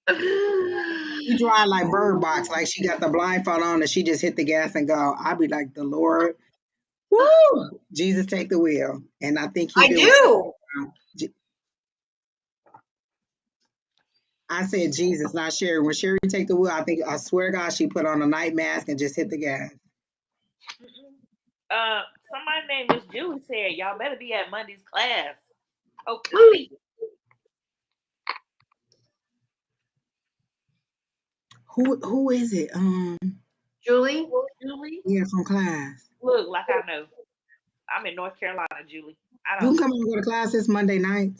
She drive like Bird Box, like she got the blindfold on and she just hit the gas and go. I'll be like, the Lord, woo, Jesus take the wheel. And I think he I do. do. I said Jesus, not Sheri. When Sheri take the wheel, I swear to God, she put on a night mask and just hit the gas. Somebody named Miss Julie said y'all better be at Monday's class. Hope to see you. Who is it? Julie? Julie, Yeah, from class. look like I know. I'm in North Carolina, Julie. I You don't. can come and go to class this Monday night.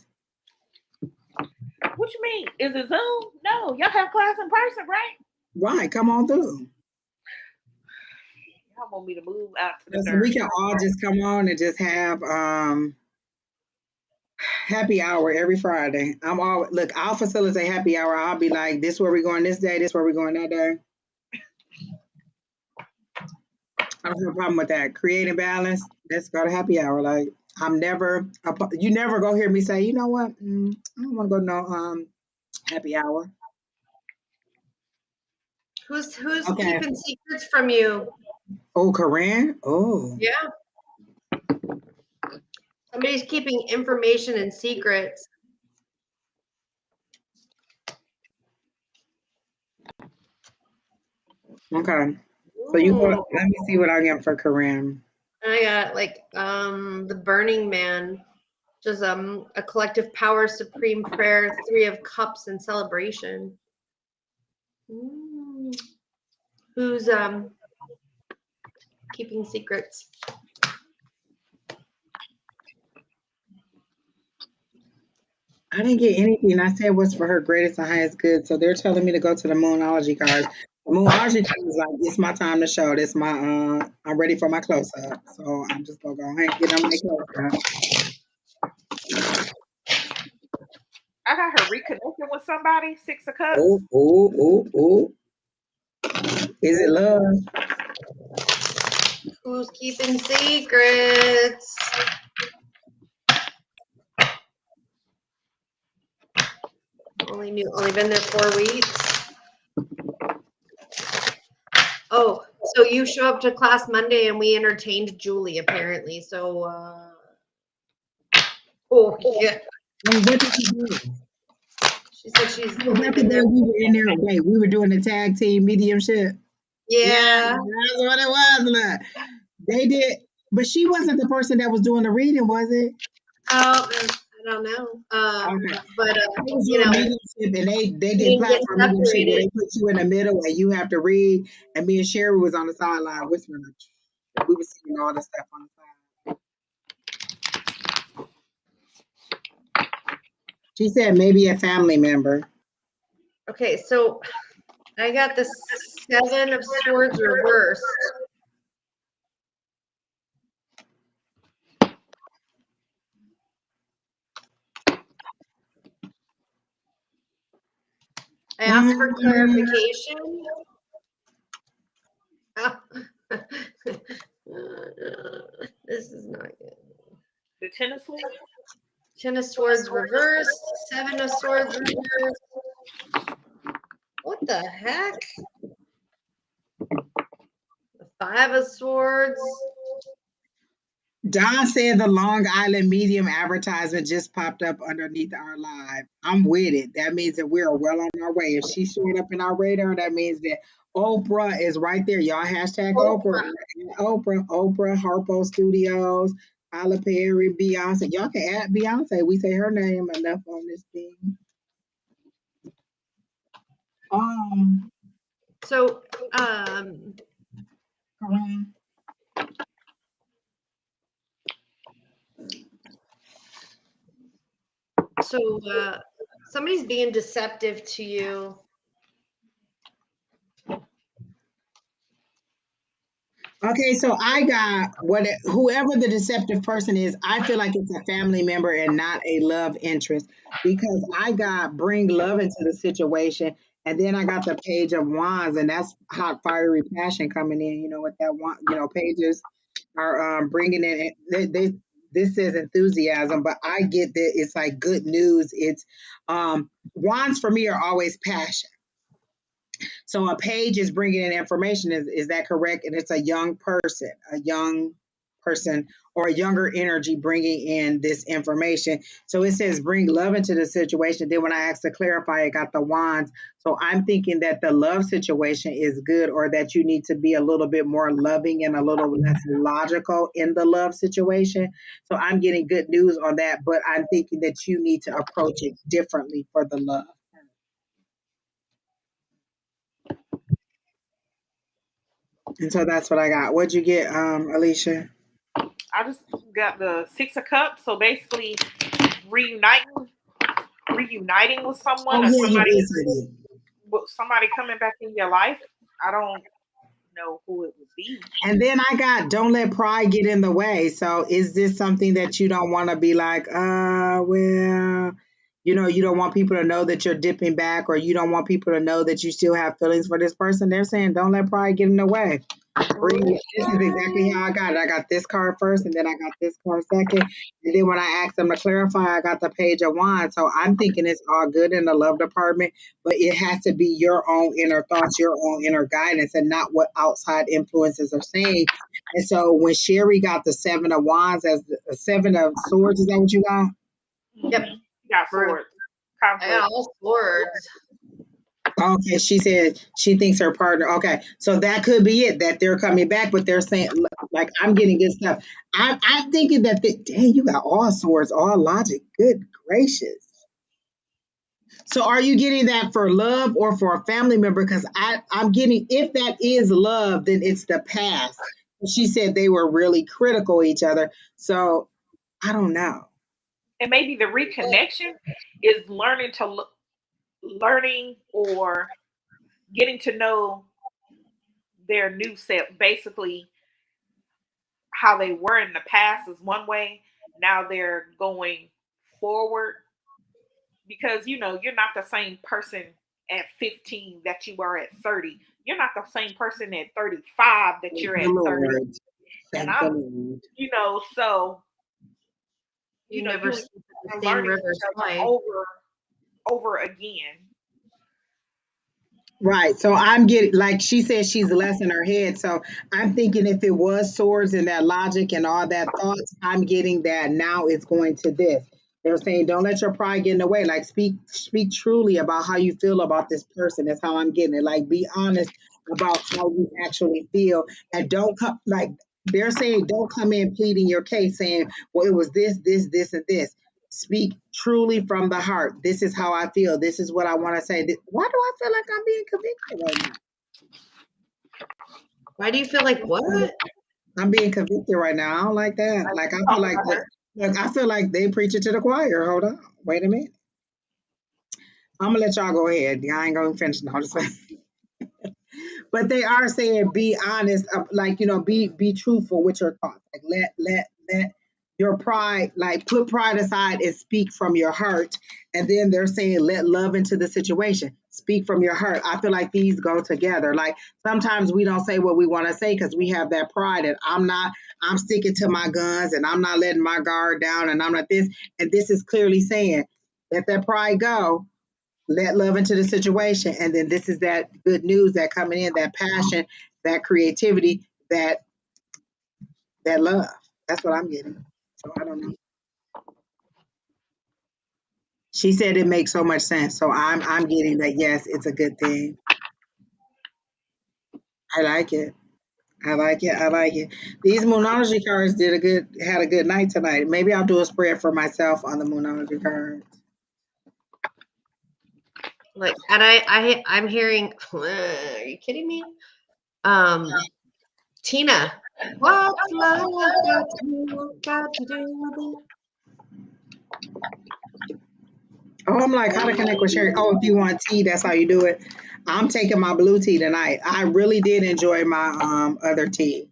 What you mean? Is it Zoom? No, y'all have class in person, right? Right, come on through. Y'all want me to move out to the So we dirt. can all just come on and just have happy hour every Friday. Look, I'll facilitate happy hour. I'll be like, this where we going this day, this where we going that day. I don't have a problem with that. Creating balance. Let's go to happy hour. Like you never go hear me say, you know what? I don't want to go to no happy hour. Who's Okay. keeping secrets from you? Oh, Corinne. Oh, Yeah. Somebody's keeping information and secrets. okay. So you go. Ooh. Let me see what I get for Corinne. I got like the Burning Man, just a collective power, supreme prayer, 3 of Cups, and celebration. Who's keeping secrets? I didn't get anything. I said what's for her greatest and highest good. So they're telling me to go to the Moonology cards. The Moonology card is like, it's my time to show. This my I'm ready for my close up. So I'm just gonna go ahead and get on my close up. I got her reconnected with somebody. 6 of Cups. Oh, oh, oh, oh. Is it love? Who's keeping secrets? Only been there 4 weeks. Oh, so you show up to class Monday and we entertained Julie apparently. So oh yeah. Wait, what did you do? She said she's Was only that the been day there. we were in there? Wait, we were doing the tag team mediumship. Yeah, Yeah. that's what it was. Look. They did, but she wasn't the person that was doing the reading, was it? Oh, I don't know. Okay. But They was you doing know, mediumship and they we did didn't get platform mediumship where separated. they put you in the middle and you have to read. And me and Sheri was on the sideline whispering. We were seeing all the stuff on the side. She said maybe a family member. Okay, so I got the 7 of Swords reversed. I asked for clarification. This is not good. The 10 of Swords. 10 of Swords reversed. 7 of Swords reversed. What the heck? The 5 of Swords. Don said the Long Island Medium advertisement just popped up underneath our live. I'm with it. That means that we are well on our way. If she showed up in our radar, that means that Oprah is right there. Y'all hashtag Oprah. Oprah, Harpo Studios, Tyler Perry, Beyonce. Y'all can add Beyonce. We say her name enough on this thing. So, Corinne. So somebody's being deceptive to you. Okay, so I got whoever the deceptive person is, I feel like it's a family member and not a love interest because I got bring love into the situation, and then I got the page of wands, and that's hot fiery passion coming in. You know what that one, pages are bringing in. This says enthusiasm, but I get that it's like good news. It's wands for me are always passion. So a page is bringing in information. Is that correct? And it's a young person or a younger energy bringing in this information. So it says bring love into the situation. Then when I asked to clarify, it got the wands. So I'm thinking that the love situation is good, or that you need to be a little bit more loving and a little less logical in the love situation. So I'm getting good news on that, but I'm thinking that you need to approach it differently for the love. And so that's what I got. What'd you get, Alycia? I just got the Six of Cups. So basically, reuniting, reuniting with Oh someone, or yeah, you did say that. somebody coming back in your life. I don't know who it would be. And then I got don't let pride get in the way. So is this something that you don't want to be like, well, you don't want people to know that you're dipping back, or you don't want people to know that you still have feelings for this person? They're saying don't let pride get in the way. This is exactly how I got it. I got this card first, and then I got this card second. And then when I asked them to clarify, I got the page of wands. So I'm thinking it's all good in the love department, but it has to be your own inner thoughts, your own inner guidance, and not what outside influences are saying. And so when Sheri got the seven of wands as the seven of swords, is that what you got? Yep. Got swords. Conflict. I got all swords. Okay, she said she thinks her partner. Okay, so that could be it, that they're coming back, but they're saying like I'm getting good stuff. I'm thinking that dang, you got all swords, all logic. Good gracious. So are you getting that for love or for a family member? Because I'm getting, if that is love, then it's the past. She said they were really critical of each other. So I don't know. And maybe the reconnection is learning or getting to know their new self. Basically, how they were in the past is one way. Now they're going forward, because you're not the same person at 15 that you were at 30. You're not the same person at 35 that Thank you're the at 30. Lord. And Thank the I'm, Lord. so You never you sleep at are the same learning river each other twice. over again. Right. So I'm getting, like she said, she's less in her head. So I'm thinking if it was swords and that logic and all that thoughts, I'm getting that now it's going to this. They're saying don't let your pride get in the way. Like speak truly about how you feel about this person. That's how I'm getting it. Like be honest about how you actually feel, and don't come like they're saying don't come in pleading your case saying, well, it was this, and this. Speak truly from the heart. This is how I feel. This is what I want to say. Why do I feel like I'm being convicted right now? Why do you feel like what? I'm being convicted right now. I don't like that. Like I feel Talking like about her. look, I feel like they preach it to the choir. Hold on. Wait a minute. I'm gonna let y'all go ahead. I ain't gonna finish now. Just but they are saying be honest, like be truthful with your thoughts. Like let your pride, like put pride aside and speak from your heart. And then they're saying let love into the situation. Speak from your heart. I feel like these go together. Like sometimes we don't say what we want to say because we have that pride, and I'm sticking to my guns, and I'm not letting my guard down, and I'm not this. And this is clearly saying let that pride go, let love into the situation, and then this is that good news that coming in, that passion, that creativity, that love. That's what I'm getting. So I don't know. She said it makes so much sense. So I'm getting that yes, it's a good thing. I like it. I like it. I like it. These Moonology cards had a good night tonight. Maybe I'll do a spread for myself on the Moonology cards. Like, and I'm hearing. Are you kidding me? Tina, what's love got to do with it? Oh, I'm like, how to connect with Sheri? Oh, if you want tea, that's how you do it. I'm taking my blue tea tonight. I really did enjoy my other tea.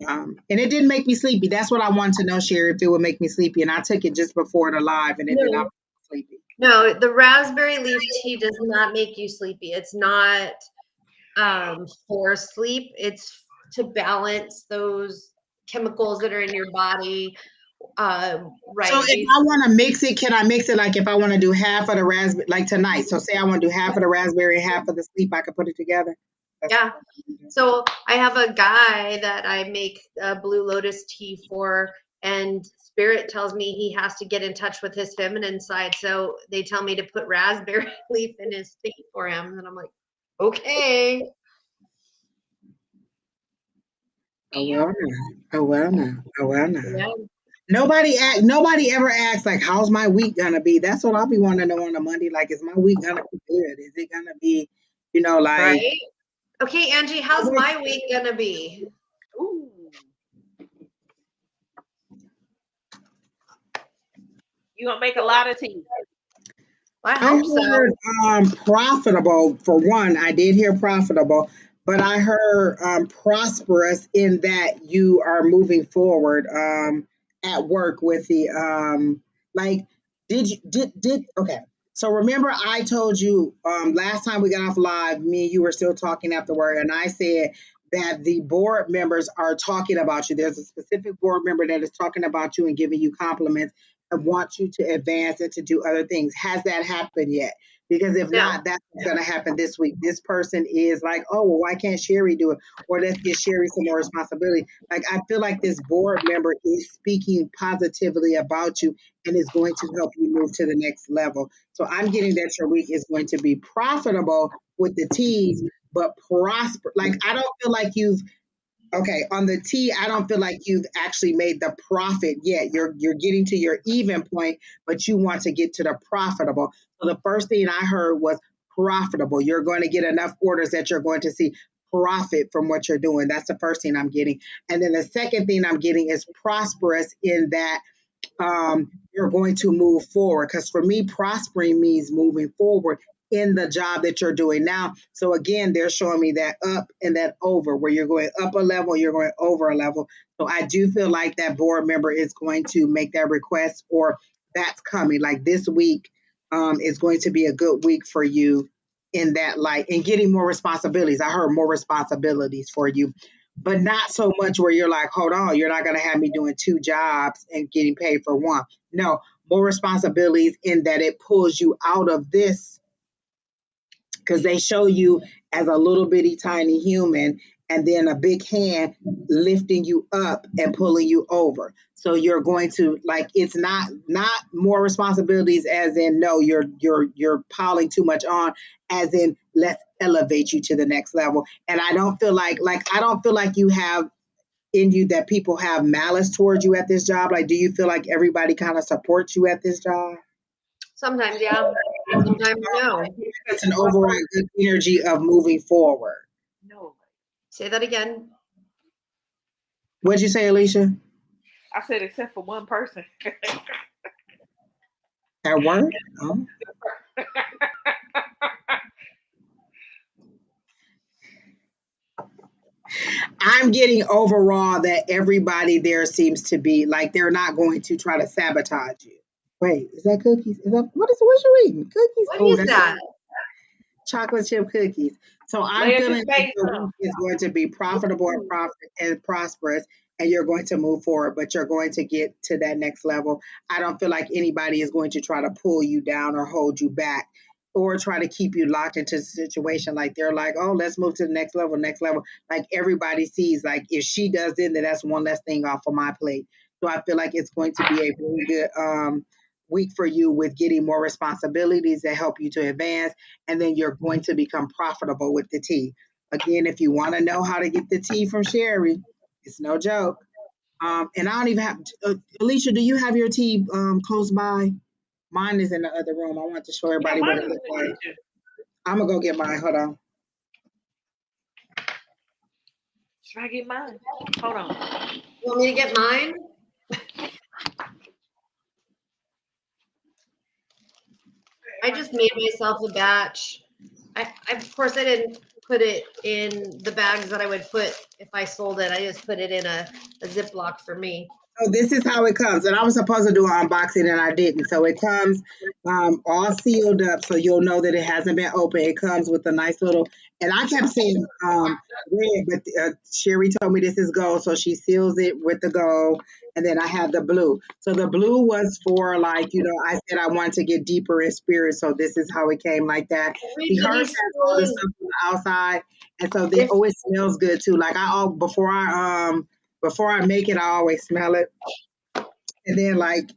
And it didn't make me sleepy. That's what I wanted to know, Sheri, if it would make me sleepy. And I took it just before the live and it did not No, make me sleepy. no, the raspberry leaf tea does not make you sleepy. It's not for sleep. It's to balance those chemicals that are in your body. So Right. if I want to mix it, can I mix it like if I want to do half of the raspberry, like tonight? So say I want to do half of the raspberry, half of the sleep, I could put it together. That's Yeah. So I have a guy that I make blue lotus tea for, and spirit tells me he has to get in touch with his feminine side. So they tell me to put raspberry leaf in his tea for him. And I'm like, okay. Oh well now. Oh well now. Oh well now. Yeah. Nobody ever asks like, how's my week gonna be? That's what I'll be wanting to know on a Monday. Like, is my week gonna be good? Is it gonna be, like Right. Okay, Angie, how's my week gonna be? Ooh. You gonna make a lot of tea. I I hope so. heard profitable for one. I did hear profitable, but I heard prosperous in that you are moving forward at work with the like. Did you did okay? So remember, I told you last time we got off live. Me and you were still talking afterward, and I said that the board members are talking about you. There's a specific board member that is talking about you and giving you compliments and want you to advance and to do other things. Has that happened yet? Because if No. not, that's going to happen this week. This person is like, oh, well, why can't Sheri do it? Or let's give Sheri some more responsibility. Like, I feel like this board member is speaking positively about you and is going to help you move to the next level. So I'm getting that your week is going to be profitable with the T's, but prosper. Like, I don't feel like you've Okay, on the T, I don't feel like you've actually made the profit yet. You're getting to your even point, but you want to get to the profitable. So the first thing I heard was profitable. You're going to get enough orders that you're going to see profit from what you're doing. That's the first thing I'm getting. And then the second thing I'm getting is prosperous in that you're going to move forward. Because for me, prospering means moving forward in the job that you're doing now. So again, they're showing me that up and that over, where you're going up a level, you're going over a level. So I do feel like that board member is going to make that request, or that's coming. Like this week is going to be a good week for you in that light and getting more responsibilities. I heard more responsibilities for you, but not so much where you're like, hold on, you're not going to have me doing two jobs and getting paid for one. No, more responsibilities in that it pulls you out of this because they show you as a little bitty tiny human and then a big hand lifting you up and pulling you over. So you're going to like it's not more responsibilities as in no, you're piling too much on, as in let's elevate you to the next level. And I don't feel like I don't feel like you have in you that people have malice towards you at this job. Like, do you feel like everybody kind of supports you at this job? Sometimes, yeah. Sometimes, no. It's an overall good energy of moving forward. No. Say that again. What'd you say, Alycia? I said except for one person. At work? Oh. I'm getting overall that everybody there seems to be like they're not going to try to sabotage you. Wait, is that cookies? Is that what you eating? Cookies? What Oh, is that's that? chocolate chip cookies. So I'm Lay feeling your like face your up. week is going to be profitable and prosperous, and you're going to move forward, but you're going to get to that next level. I don't feel like anybody is going to try to pull you down or hold you back or try to keep you locked into a situation like they're like, oh, let's move to the next level, next level. Like everybody sees, like if she does it, then that's one less thing off of my plate. So I feel like it's going to be a really good week for you with getting more responsibilities that help you to advance, and then you're going to become profitable with the tea. Again, if you want to know how to get the tea from Sheri, it's no joke. And I don't even have, Alycia, do you have your tea close by? Mine is in the other room. I want to show Yeah, everybody what mine it is in looks the like. kitchen. I'm going to go get mine. Hold on. Should I get mine? Hold on. You want me to get mine? I just made myself a batch. Of course I didn't put it in the bags that I would put if I sold it. I just put it in a Ziploc for me. So this is how it comes. And I was supposed to do an unboxing and I didn't. So it comes all sealed up so you'll know that it hasn't been open. It comes with a nice little, and I kept saying red, but Sheri told me this is gold. So she seals it with the gold. And then I have the blue. So the blue was for like, I said I wanted to get deeper in spirit. So this is how it came like that. The hearse Everybody's has all the feeling stuff on the outside. And so this. it smells good too. Like before I make it, I always smell it. And then like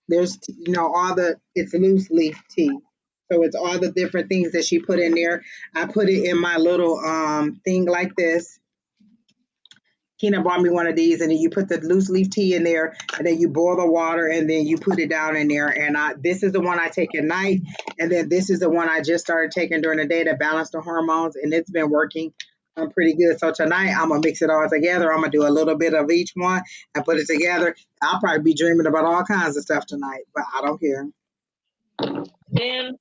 there's all it's loose leaf tea. So it's all the different things that she put in there. I put it in my little thing like this. Kina bought me one of these, and then you put the loose leaf tea in there, and then you boil the water, and then you put it down in there. And this is the one I take at night, and then this is the one I just started taking during the day to balance the hormones, and it's been working pretty good. So tonight I'm gonna mix it all together. I'm gonna do a little bit of each one and put it together. I'll probably be dreaming about all kinds of stuff tonight, but I don't care. Then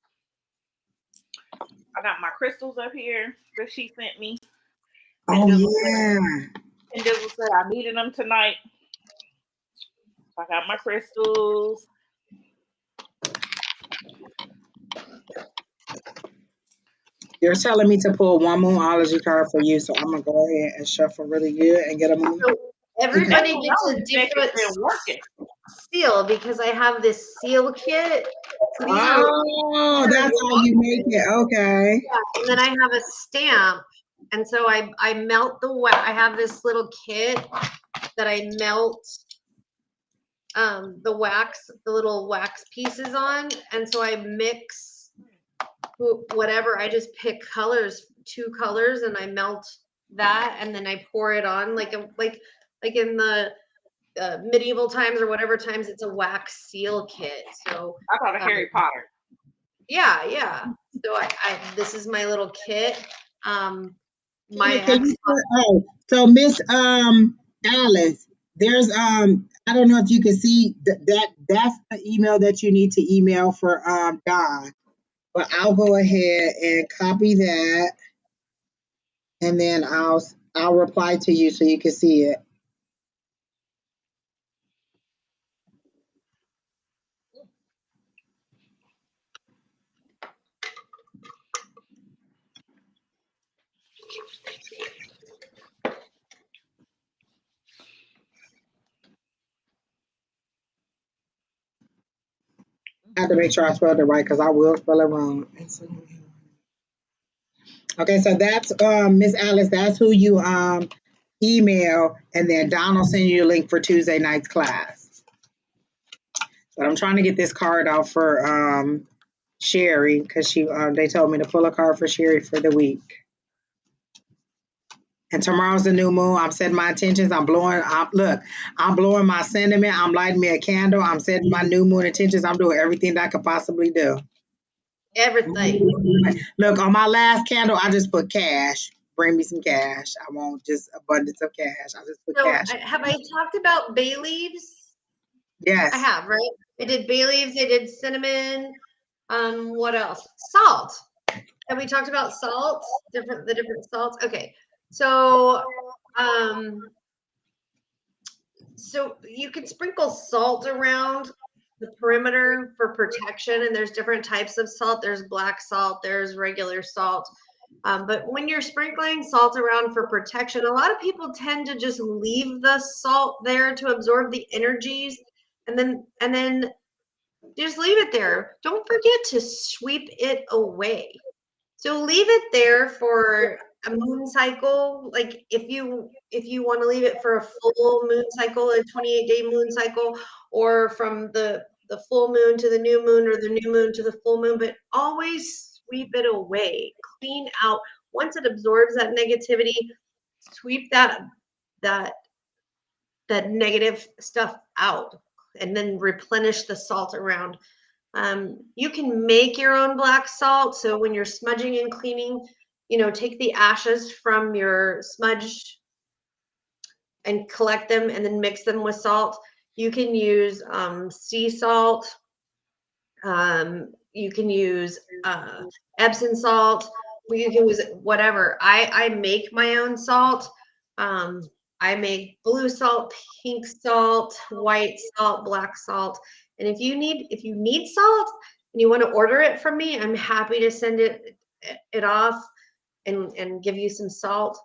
I got my crystals up here that she sent me. Oh yeah. And Dizzle said I needed them tonight. So I got my crystals. You're telling me to pull one Moonology card for you, so I'm gonna go ahead and shuffle really good and get them on. So everybody gets a different seal because I have this seal kit. So these are that's how you make it. Okay. Yeah, and then I have a stamp, and so I melt the wax. I have this little kit that I melt the wax, the little wax pieces on, and so I mix whatever. I just pick colors, 2 colors, and I melt that, and then I pour it on like in the medieval times or whatever times. It's a wax seal kit. So I thought of Harry Potter. Yeah. So this is my little kit. So Miss Alice, there's I don't know if you can see that's the email that you need to email for Don. But I'll go ahead and copy that, and then I'll reply to you so you can see it. I have to make sure I spelled it right because I will spell it wrong. Okay, so that's Miss Alice. That's who you email, and then Don will send you a link for Tuesday night's class. But I'm trying to get this card out for Sheri because they told me to pull a card for Sheri for the week. And tomorrow's the new moon. I'm setting my intentions. I'm blowing my sentiment. I'm lighting me a candle. I'm setting my new moon intentions. I'm doing everything that I could possibly do. Everything. Look, on my last candle, I just put cash. Bring me some cash. I want just abundance of cash. I just put cash. Have I talked about bay leaves? Yes. I have, right? I did bay leaves. I did cinnamon. What else? Salt. Have we talked about salt? The different salts? Okay. So you can sprinkle salt around the perimeter for protection, and there's different types of salt. There's black salt, there's regular salt. But when you're sprinkling salt around for protection, a lot of people tend to just leave the salt there to absorb the energies, and then just leave it there. Don't forget to sweep it away. So leave it there for a moon cycle. Like if you want to leave it for a full moon cycle, a 28-day moon cycle, or from the full moon to the new moon, or the new moon to the full moon, but always sweep it away, clean out. Once it absorbs that negativity, sweep that negative stuff out, and then replenish the salt around. You can make your own black salt. So when you're smudging and cleaning, take the ashes from your smudge and collect them and then mix them with salt. You can use sea salt. You can use Epsom salt. You can use whatever. I make my own salt. I make blue salt, pink salt, white salt, black salt. And if you need salt and you want to order it from me, I'm happy to send it off and give you some salt.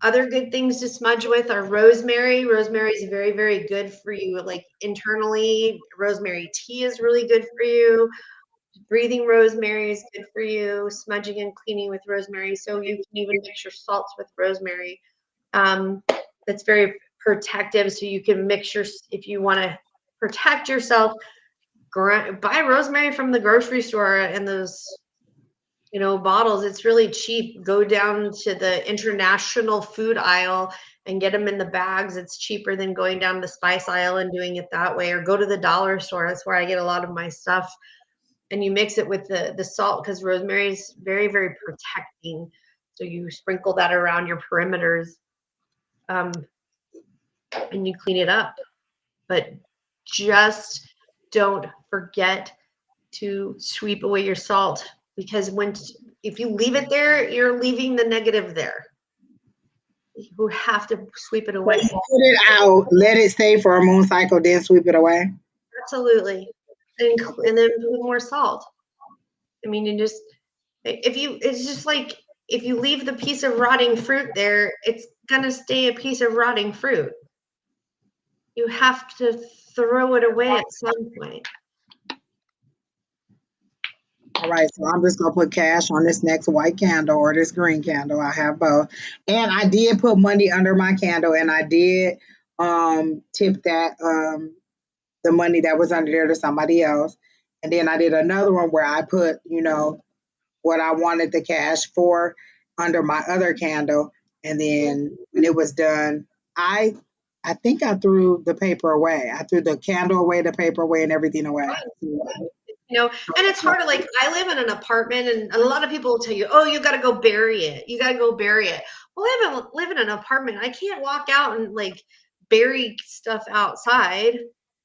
Other good things to smudge with are rosemary. Rosemary is very, very good for you. Like internally, rosemary tea is really good for you. Breathing rosemary is good for you. Smudging and cleaning with rosemary. So you can even mix your salts with rosemary. That's very protective. So you can mix if you want to protect yourself, buy rosemary from the grocery store and those bottles. It's really cheap. Go down to the international food aisle and get them in the bags. It's cheaper than going down the spice aisle and doing it that way, or go to the dollar store. That's where I get a lot of my stuff. And you mix it with the salt, because rosemary is very, very protecting. So you sprinkle that around your perimeters, and you clean it up. But just don't forget to sweep away your salt, because if you leave it there, you're leaving the negative there. You have to sweep it away. Put it out, let it stay for a moon cycle, then sweep it away. Absolutely. And then put more salt. I mean, it's just like, if you leave the piece of rotting fruit there, it's going to stay a piece of rotting fruit. You have to throw it away at some point. All right, so I'm just gonna put cash on this next white candle or this green candle. I have both, and I did put money under my candle, and I did tip that the money that was under there to somebody else, and then I did another one where I put what I wanted the cash for under my other candle, and then when it was done, I think I threw the paper away. I threw the candle away, the paper away, and everything away. And it's hard to, like, I live in an apartment, and a lot of people will tell you, oh, you got to go bury it. You got to go bury it. Well, I live in an apartment. I can't walk out and like bury stuff outside.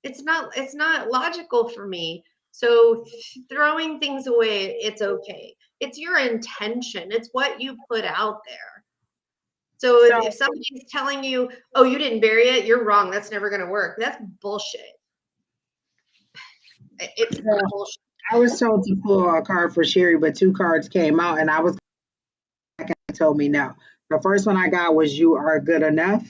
It's not logical for me. So throwing things away, it's okay. It's your intention. It's what you put out there. So if somebody's telling you, oh, you didn't bury it, you're wrong. That's never going to work. That's bullshit. It's bullshit. I was told to pull a card for Sheri, but two cards came out, and I was told me no. The first one I got was "You Are Good Enough."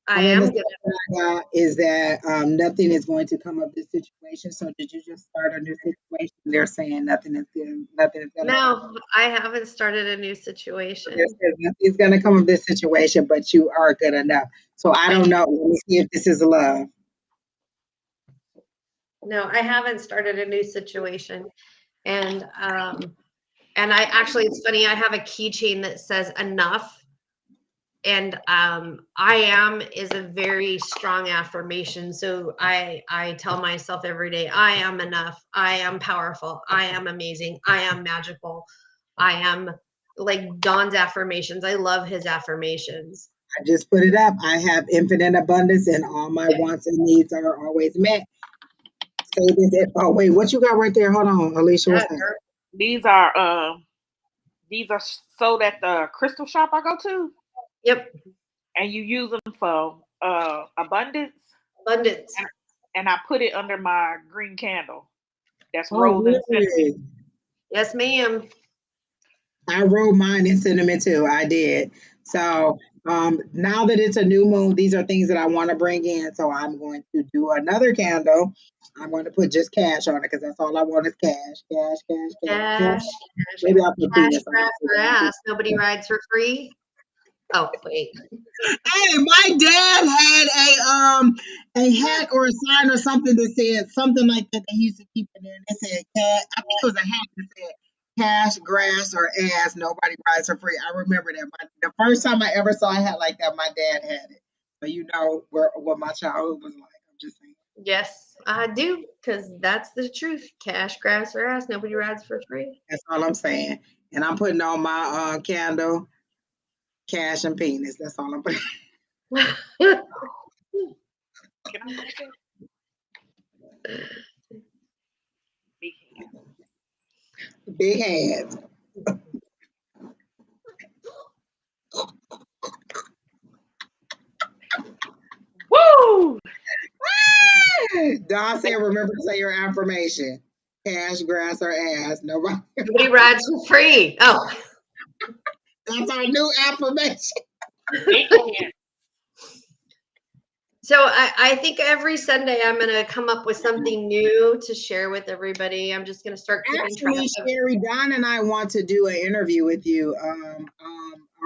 I am good. The second one I got is that nothing is going to come of this situation. So did you just start a new situation? They're saying nothing is good. Nothing is going to. No, I haven't started a new situation. Nothing's going to come of this situation, but you are good enough. So I don't know. Let me see if this is love. No, I haven't started a new situation. And I actually, it's funny, I have a keychain that says enough. And I am is a very strong affirmation. So I tell myself every day, I am enough. I am powerful. I am amazing. I am magical. I am, like Don's affirmations. I love his affirmations. I just put it up. I have infinite abundance, and all my wants and needs are always met. Say this. Oh wait, what you got right there? Hold on, Alycia. What's that? These are sold at the crystal shop I go to. Yep. And you use them for abundance. Abundance. And I put it under my green candle. That's rolled in cinnamon. Yes, ma'am. I rolled mine in cinnamon too. I did. So now that it's a new moon, these are things that I want to bring in. So I'm going to do another candle. I'm going to put just cash on it, because that's all I want is cash. Maybe I'll put cash for ass. Nobody rides for free. Oh wait. Hey, my dad had a hat or a sign or something that said something like that. They used to keep it there. And they said cash. I think it was a hat that said cash, grass, or ass. Nobody rides for free. I remember that. The first time I ever saw a hat like that, my dad had it. So you know what my childhood was like. I'm just saying. Yes, I do, because that's the truth. Cash, grass, or ass. Nobody rides for free. That's all I'm saying. And I'm putting on my candle, cash and penis. That's all I'm putting. Can I put it? Big hands. Woo! Don said, remember to say your affirmation. Cash, grass, or ass. Nobody. Nobody rides for free. Oh, That's our new affirmation. Big hand. so I think every Sunday I'm going to come up with something new to share with everybody. I'm just going to start keeping track Actually, of. Sheri, Don and I want to do an interview with you.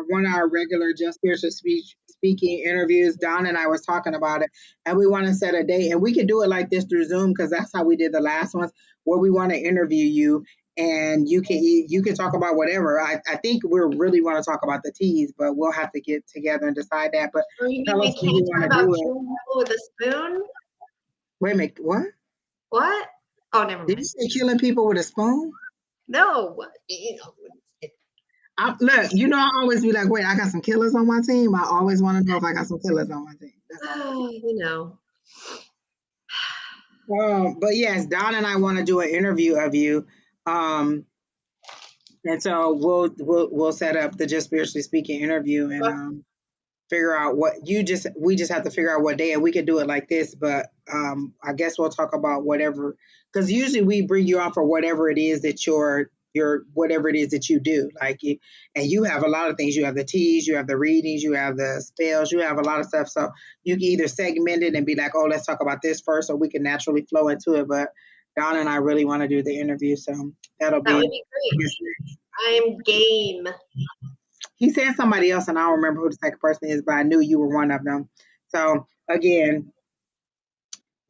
One of our regular Just Spiritual speaking interviews. Don and I was talking about it, and we want to set a date, and we could do it like this through Zoom because that's how we did the last ones, where we want to interview you, and you can talk about whatever. I think we really want to talk about the teas, but we'll have to get together and decide that. But Oh, you mean tell we us when can't you talk want to about do it. killing people with a spoon? Wait a minute, what? What? Oh, never Did you mind. say killing people with a spoon? No. Look, I always be like, wait, I got some killers on my team. I always want to know if I got some killers on my team. You know. But yes, Don and I want to do an interview of you. And so we'll set up the Just Spiritually Speaking interview and figure out we just have to figure out what day, and we could do it like this, but I guess we'll talk about whatever, because usually we bring you on for whatever it is that your whatever it is that you do, and you have a lot of things. You have the teas, you have the readings, you have the spells, you have a lot of stuff, so you can either segment it and be like, oh, let's talk about this first, or we can naturally flow into it. But Don and I really want to do the interview, so that'll That would be be great. I'm game. he said somebody else, and I don't remember who the second person is, but I knew you were one of them. So again,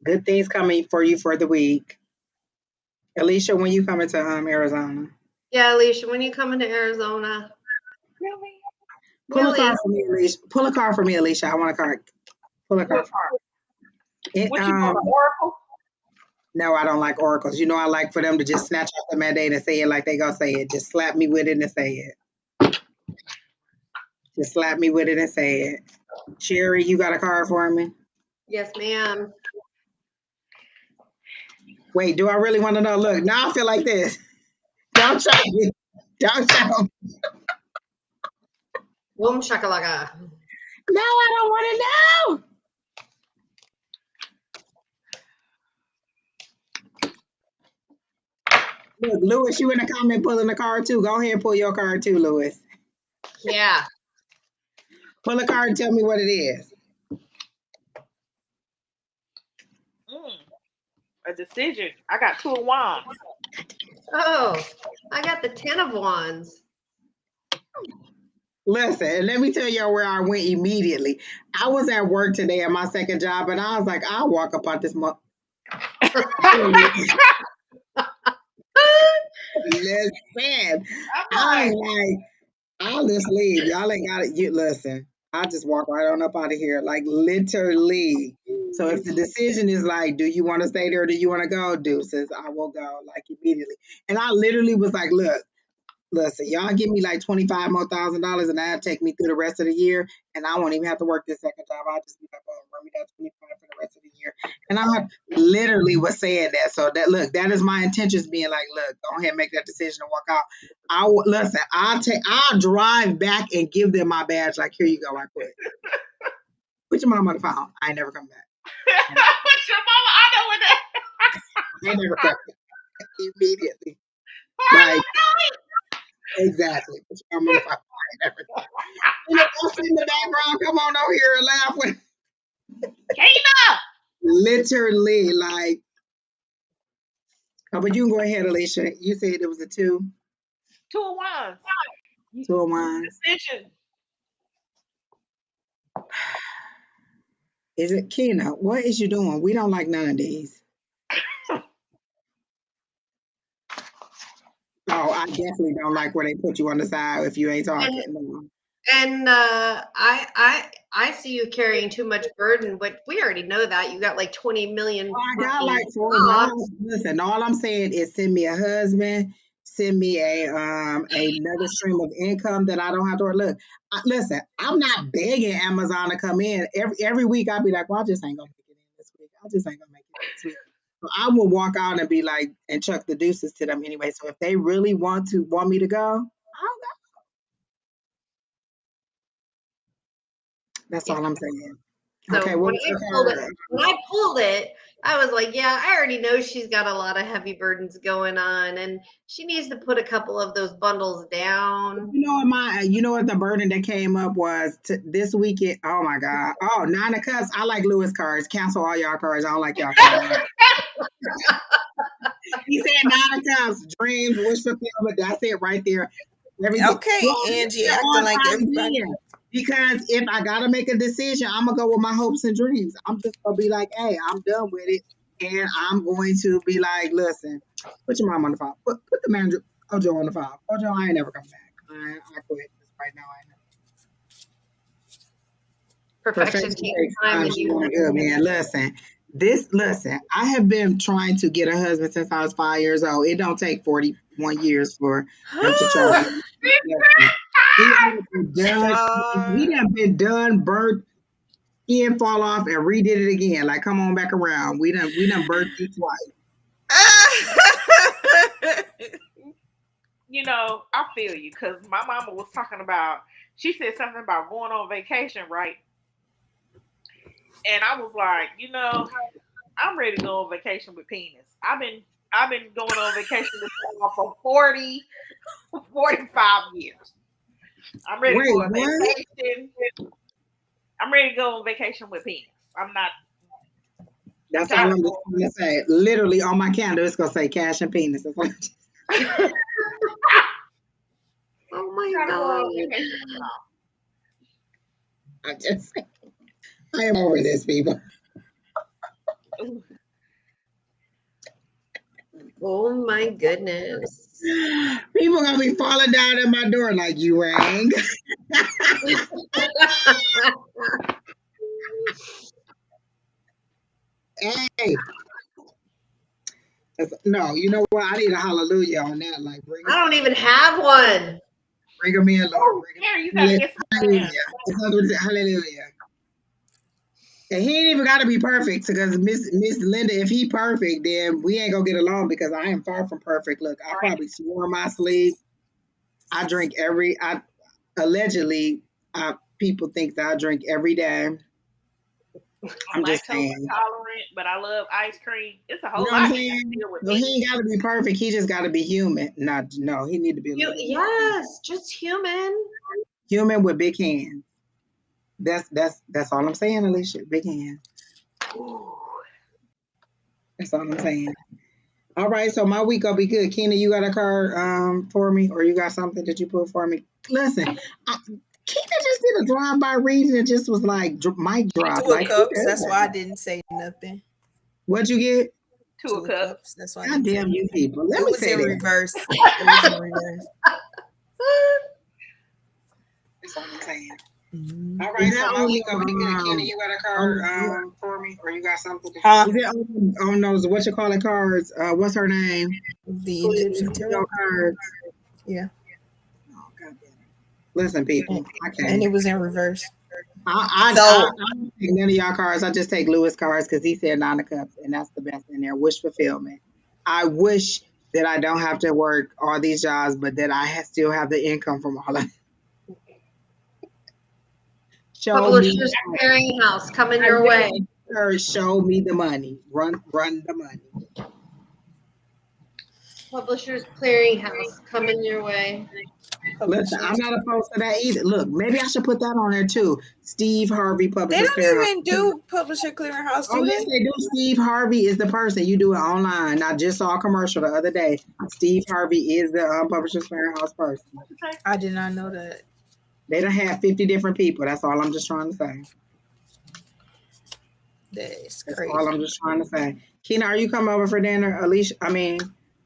good things coming for you for the week. Alycia, when you coming to Arizona? Yeah, Alycia, when you coming to Arizona? Really? Pull a Really? car for me, Alycia. Pull a car for me, Alycia. I want a car. Pull a car. What part? It, What you want, an oracle? no, I don't like oracles. I like for them to just snatch off the mandate and say it like they gonna say it. Just slap me with it and say it. Just slap me with it and say it. Sheri, you got a card for me? Yes, ma'am. Wait, do I really want to know? Look, now I feel like this. Don't show me. Don't show me. Boom shakalaka. No, I don't want to know. Look, Lewis, you in the comment pulling the card too. Go ahead and pull your card too, Lewis. Yeah. Pull a card and tell me what it is. A decision. I got 2 of wands. Oh, I got the 10 of wands. Listen, and let me tell y'all where I went immediately. I was at work today at my second job, and I was like, I'll walk up on this month. Listen, I was like, I'll just leave. Y'all ain't got it. You listen. I'll just walk right on up out of here, like literally. So if the decision is like, do you want to stay there or do you want to go, deuces, I will go like immediately. And I literally was like, look, listen, y'all give me like $25 more thousand, and that'll take me through the rest of the year, and I won't even have to work this second job. I'll just be like, oh, run me that 25 for the rest of the year. And I literally was saying that. So that is my intentions being like, look, go ahead and make that decision and walk out. Listen, I'll drive back and give them my badge. Like, here you go, I quit. Put your mom on the phone. I ain't never come back. What's your mama? I know what that. I ain't never come back. Immediately. Like, exactly. Put your mom on the phone. I ain't never come back. I'm in the background. Come on over here and laugh with. Kayla! Literally, like. Oh, but you can go ahead, Alycia. You said it was a 2. 2 of wands. 2 of wands. Decision. Is it Kina? What is you doing? We don't like none of these. Oh, I definitely don't like where they put you on the side if you ain't talking. No. And I see you carrying too much burden, but we already know that. You got like 20 million. Oh, I got like 4 jobs. jobs. Listen, all I'm saying is send me a husband, send me another stream of income that I don't have to work. Look, listen, I'm not begging Amazon to come in. Every week I'll be like, well, I just ain't gonna make it in this week. I just ain't gonna make it this week. So I will walk out and be like, and chuck the deuces to them anyway. So if they really want me to go, I'll go. That's Yeah. all I'm saying. So Okay, when what's I your pulled it, card? I was like, yeah, I already know she's got a lot of heavy burdens going on, and she needs to put a couple of those bundles down. You know what the burden that came up was this weekend. Oh my God. Oh, Nine of Cups. I like Lewis cards. Cancel all y'all cards. I don't like y'all cards. He said Nine of Cups, dreams, wish fulfillment. That's it right there. Everything. Okay, Well, Angie, they're acting all like tied everybody. in. Because if I gotta make a decision, I'm gonna go with my hopes and dreams. I'm just gonna be like, hey, I'm done with it, and I'm going to be like, listen, put your mom on the phone. Put the manager Ojo on the phone. Ojo, I ain't never coming back. I quit right now. I know. Perfection Perfection takes takes time, time. and She you. want good, man. Listen. I have been trying to get a husband since I was 5 years old. It don't take 41 years for him to try. Listen, he ain't been done. He Stop. done been done, burnt, skin fall off, and redid it again. Like, come on back around. We done burnt you twice. You know, I feel you because my mama was talking about. She said something about going on vacation, right? And I was like, I'm ready to go on vacation with penis. I've been going on vacation with someone for 45 years. I'm ready Wait, for a what? vacation. I'm ready to go on vacation with penis. I'm not That's all gotta I'm just go. gonna say. Literally on my calendar, it's gonna say cash and penis. That's what Oh my Gotta go on God. vacation. I just say. I am over this, people. Ooh, Oh my goodness. People gonna be falling down at my door like you rang. Hey, no, you know what? I need a hallelujah on that. Like I don't even have one. bring them in, Lord. oh, Bring Harry, you them gotta in. get some Hallelujah. man. It's other than hallelujah. And he ain't even got to be perfect because Miss Linda, if he perfect, then we ain't gonna get along because I am far from perfect. Look, I Right? probably swore in my sleep. I drink I allegedly. People think that I drink every day. I'm I'm just lactose saying. intolerant, but I love ice cream. It's a You whole know what I'm lot you gotta saying? deal with So he me. ain't got to be perfect. He just got to be human. Not no. He need to be a little bit more Yes, just human. human with big hands. That's all I'm saying, Alycia. Big hands. Ooh. That's all I'm saying. All right, so my week will be good. Keena, you got a card for me, or you got something that you put for me? Listen, Keena just did a drive-by reading and just was like mic drop. 2 of Like who Cups. does That's why I that? didn't say nothing. What'd you get? Two 2 of of cups. Cups. That's why I God didn't say damn you anything. people. Let It me was say in that. reverse. It was in reverse. That's all I'm saying. Mhm. All Is right, so that Oh, my yeah. week will be good. Keena, you got a card Um, for me, or you got something? Huh? Is it on those what you call it cards? What's her name? The Who is Egyptian your tarot. cards? Yeah. Oh, God damn it. Listen, people, I And can't. it was in reverse. I So don't take none of y'all cards. I just take Lewis cards because he said Nine of Cups, and that's the best in there. Wish fulfillment. I wish that I don't have to work all these jobs, but that I still have the income from all of it. Show me. Publishers Clearinghouse coming I your way. really her show me the money. Run the money. Publishers Clearinghouse coming your way. Listen, I'm publishers. not opposed to that either. Look, maybe I should put that on there too. Steve Harvey, They Publishers don't Clearinghouse. even do publisher clearinghouse, Oh, do yes, they? they do. Steve Harvey is the person. You do it online. I just saw a commercial the other day. Steve Harvey is the Publishers Clearinghouse person. I did not know that. They don't have 50 different people. That's all I'm just trying to say. That is That's all I'm crazy. just trying to say. Keena, are you coming over for dinner? Alycia,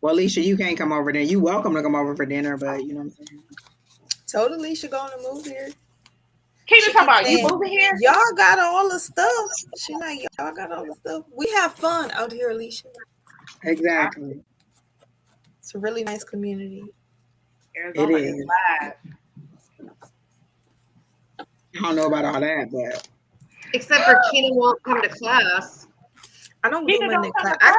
Alycia, you can't come over there. You welcome to come over for dinner, but you know what I'm saying? Totally should go on a move here. Keep She talking keeps about you saying, moving here. y'all got all the stuff. She like, y'all got all the stuff. We have fun out here, Alycia. Exactly. It's a really nice community. It Arizona is is. live. I don't know about all that, but Except for Keena won't come to class. I don't do Keena Monday don't come class. to class.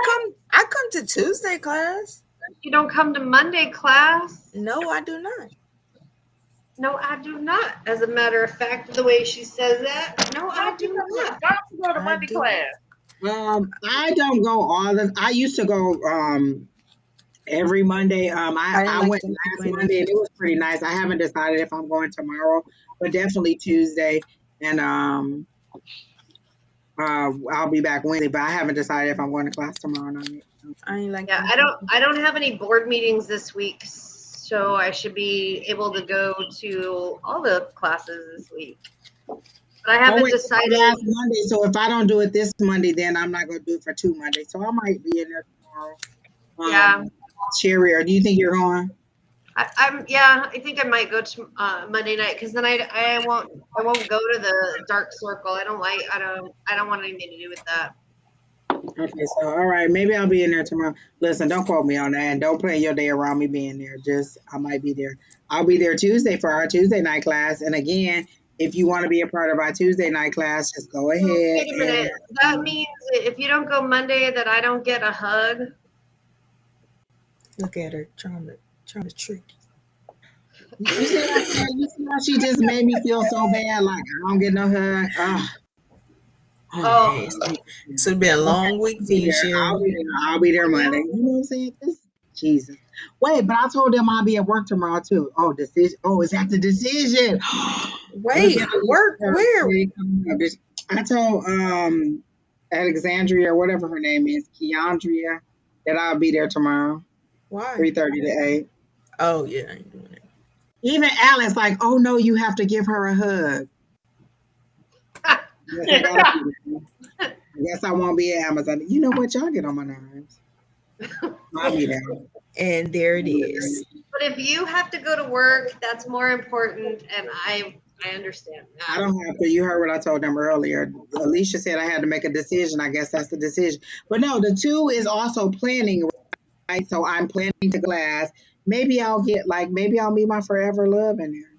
I come to Tuesday class. You don't come to Monday class? No, I do not. No, I do not. As a matter of fact, the way she says that, no, I do not. Don't you go to I Monday do. class? I don't go all the. I used to go every Monday. I didn't I like went them last people in Monday and it was pretty nice. I haven't decided if I'm going tomorrow, but definitely Tuesday. And I'll be back Wednesday, but I haven't decided if I'm going to class tomorrow night. I ain't like Yeah, them I don't have any board meetings this week, so I should be able to go to all the classes this week. But I Oh haven't wait, it's decided. last Monday. So if I don't do it this Monday, then I'm not going to do it for 2 Mondays. So I might be in there tomorrow. Yeah, Sherry, or do you think you're going? I think I might go to Monday night because then I won't go to the dark circle. I don't want anything to do with that. Okay, so all right, maybe I'll be in there tomorrow. Listen, don't quote me on that, and don't plan your day around me being there. Just I might be there. I'll be there Tuesday for our Tuesday night class. And again, if you want to be a part of our Tuesday night class, just go ahead. Wait a minute. That means if you don't go Monday, that I don't get a hug. Look at her trying to trick you. You see how she just made me feel so bad? Like I don't get no hug. Oh. Hey, it's been a long week for you, Sheri. I'll be there Monday. You know what I'm saying? Jesus. Wait, but I told them I'll be at work tomorrow too. Oh, decision. Oh, is that the decision? Wait, work where? I told Alexandria, whatever her name is, Keandria, that I'll be there tomorrow, Why? 3:30 to 8. Oh yeah, I ain't doing it. Even Alice, like, oh no, you have to give her a hug. I guess I won't be at Amazon. You know what? Y'all get on my nerves. I'll be there. And there it is. But if you have to go to work, that's more important, and I understand that. I don't have to. You heard what I told them earlier. Alycia said I had to make a decision. I guess that's the decision. But no, the 2 is also planning, right? So I'm planning to class. Maybe I'll meet my forever love in there.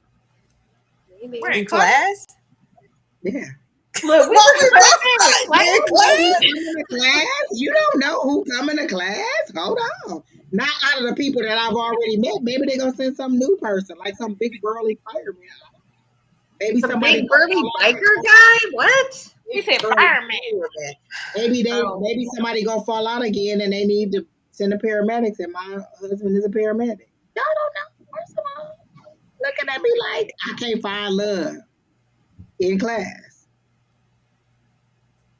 Maybe. Where, In class? Yeah. Look, we just In class? Coming to class? You don't know who coming to class? Hold on. Not out of the people that I've already met. Maybe they're gonna send some new person, like some big burly fireman. Maybe Some somebody big burly biker guy? What? You said fireman. Maybe somebody gonna fall out again and they need to send the paramedics, and my husband is a paramedic. Y'all don't know. First of all, looking at me like I can't find love in class.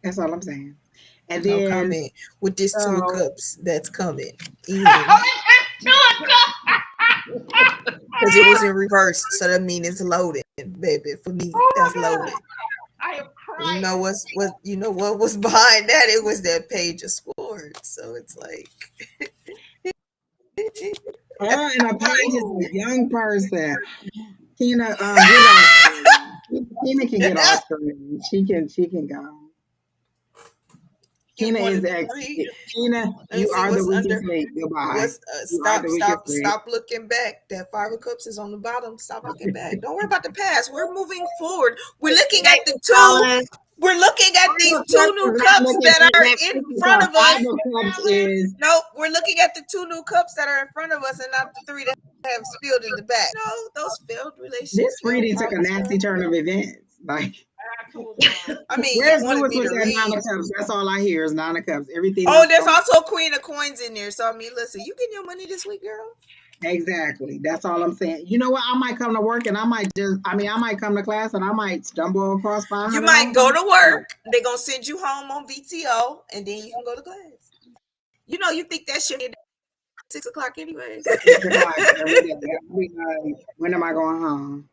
That's all I'm saying. And No then comment with this 2 of cups that's coming. Because it was in reverse, so that means it's loaded, baby. For me, that's loaded. I am crying. You know what was behind that? It was that page of sports. So it's like and a page is a young person. Keena, get off. Keena can get off screen. She can go. Keena is Keena. You are the weakest link. Goodbye. Stop looking back. That 5 of cups is on the bottom. Stop looking back. Don't worry about the past. We're moving forward. We're looking at the 2. We're looking at these 2 new cups that are in front of us. No, we're looking at the 2 new cups that are in front of us, and not the 3 that have spilled in the back. No, those failed relationships. This reading took a nasty turn of events. Like, I mean, where's you wanted Lewis me with to that read. 9 of cups? That's all I hear is 9 of cups. Everything. Oh, there's also Queen of Coins in there. So I mean, listen, you getting your money this week, girl? Exactly. That's all I'm saying. You know what? I might come to work and I might come to class and I might stumble across 500. You might go to work. They're going to send you home on VTO and then you can go to class. You know, you think that shit at 6 o'clock anyways. 6 o'clock every day. When am I going home?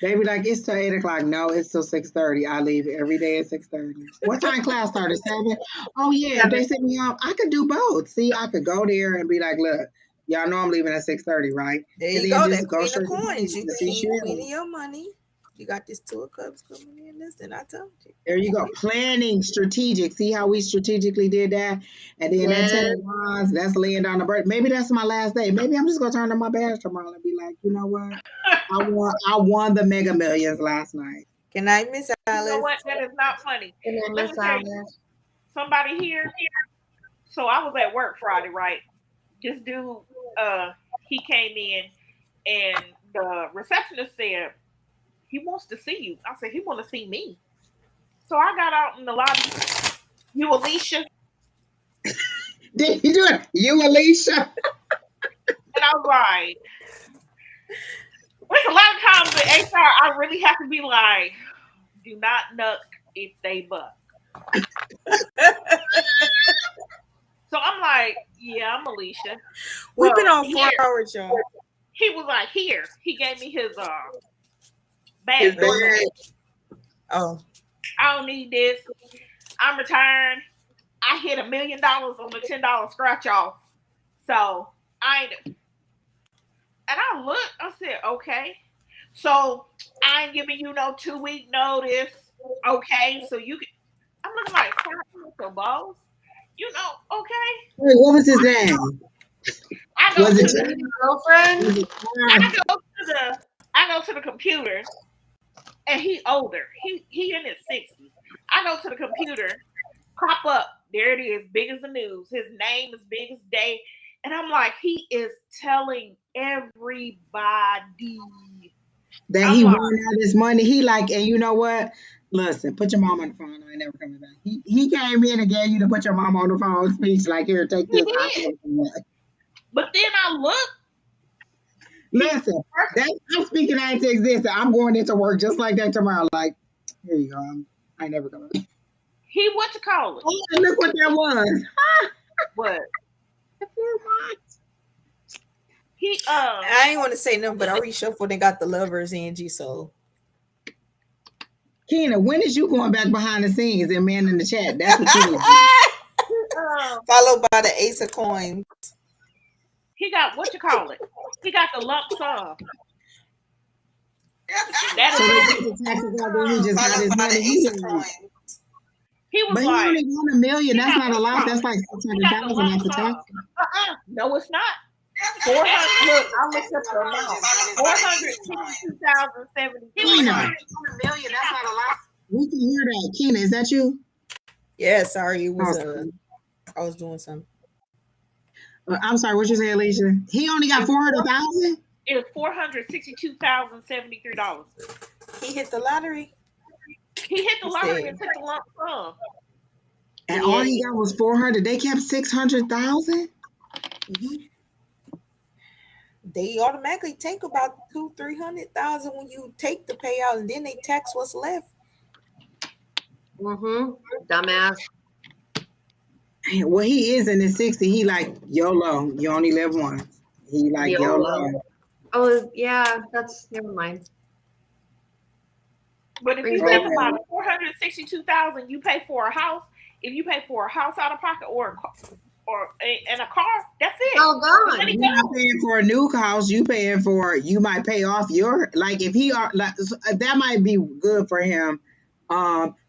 They be like, it's till 8 o'clock. No, it's till 6:30. I leave every day at 6:30. What time class started? 7? Oh yeah, if they send me off, I could do both. See, I could go there and be like, look, y'all know I'm leaving at 6:30, right? There you go. That Queen of Coins. You queen of your money. You got this 2 of cups coming in. Listen, I told you. There you go. Planning, strategic. See how we strategically did that? And then that 10 of wands, that's laying down the bird. Maybe that's my last day. Maybe I'm just gonna turn on my badge tomorrow and be like, you know what? I won the Mega Millions last night. Can I, Miss Alice? You know what? That is not funny. Can I, Miss Alice? somebody here. So I was at work Friday, right? This dude, he came in and the receptionist said he wants to see you. I said he want to see me. So I got out in the lobby. You, Alycia, Did you do it? You, Alycia? and I was like, there's a lot of times with HR, I really have to be like, do not nuck if they buck. So I'm like, yeah, I'm Alycia. We've been on here, 4 hours, y'all. he was like, here. He gave me his His badge. bag. Oh, I don't need this. I'm retiring. I hit $1 million on the $10 scratch off. So I ain't. And I looked, I said, okay. So I ain't giving you no 2-week notice. Okay. So you can, I'm looking like, so boss. You know, okay. Wait, what was his name? I go Was to it the, Girlfriend? was it I go to the computer, and he older. He in his 60s. I go to the computer, pop up. There it is, big as the news. His name is big as day. And I'm like, he is telling everybody. that I'm he like, won all this money? He like, and you know what? Listen, put your mom on the phone. I ain't never coming back. He came in and gave you to put your mom on the phone speech. Like, here, take he this. I did. never come back. But then I look. Listen, I'm speaking that into existence. I'm going into work just like that tomorrow. Like, here you go. I ain't never coming back. He what you call it? Oh, and look what that was. What? He I ain't want to say nothing, but I reshuffled and got the lovers, Angie. So Keena, when is you going back behind the scenes and man in the chat? That's what you need. followed by the ace of coins. he got what you call it? He got the lump sum. That So is they what get the taxes out there. He just got his Followed by the money. ace of coins. he was But he like. only won $1 million. He That's got not a what you lot. call That's it? like He got the 600,000 lump after sum. tax. No, it's not. 400. Look, I looked up the amount. 462,070. Keena, $1 million. That's not a lot. We can hear that. Keena, is that you? Yeah, sorry, it was Okay. I was doing something. I'm sorry. What you say, Alicia? He only got 400,000. It was $462,073. He hit the lottery. He hit the He lottery said, and took the lump sum. And all he got was 400. They kept 600,000. they automatically take about 200,000-300,000 when you take the payout, and then they tax what's left. Dumbass. Well, he is in his 60s. He like YOLO. You only live once. He like YOLO. Oh, yeah, that's never mind. But if you Brings think back- about it, 462,000 you pay for a house. If you pay for a house out of pocket or in a car, that's it. All gone. Money You're not goes. paying for a new house. You paying for. You might pay off your like if he are like that might be good for him.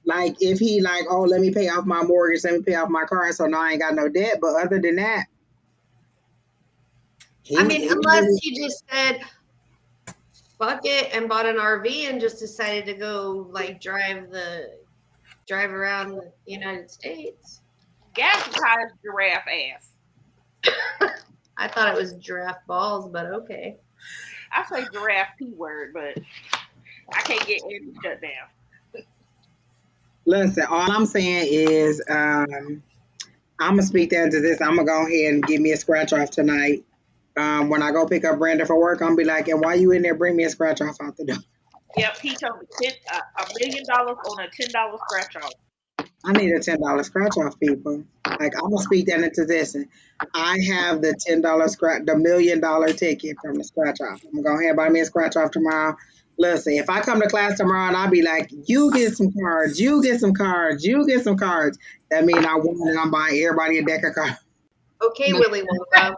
Like if he like, oh, let me pay off my mortgage, let me pay off my car, so now I ain't got no debt. But other than that, I mean, unless he just said, fuck it, and bought an RV and just decided to go like drive around the United States. Gas is high as giraffe ass. I thought it was giraffe balls, but okay. I say giraffe P word, but I can't get Andy shut down. listen, all I'm saying is, I'm gonna speak that into this. I'm gonna go ahead and give me a scratch off tonight. When I go pick up Brandon for work, I'm gonna be like, and why you in there? Bring me a scratch off out the door. Yep, he told me $1 million on a $10 scratch off. I need a $10 scratch off, people. Like I'm gonna speak that into this. I have the $10 scratch, the $1 million ticket from the scratch off. I'm gonna go ahead and buy me a scratch off tomorrow. Listen, if I come to class tomorrow and I'll be like, you get some cards, you get some cards, you get some cards, that means I won and I'm buying everybody a deck of cards. Okay, Willy Wonka.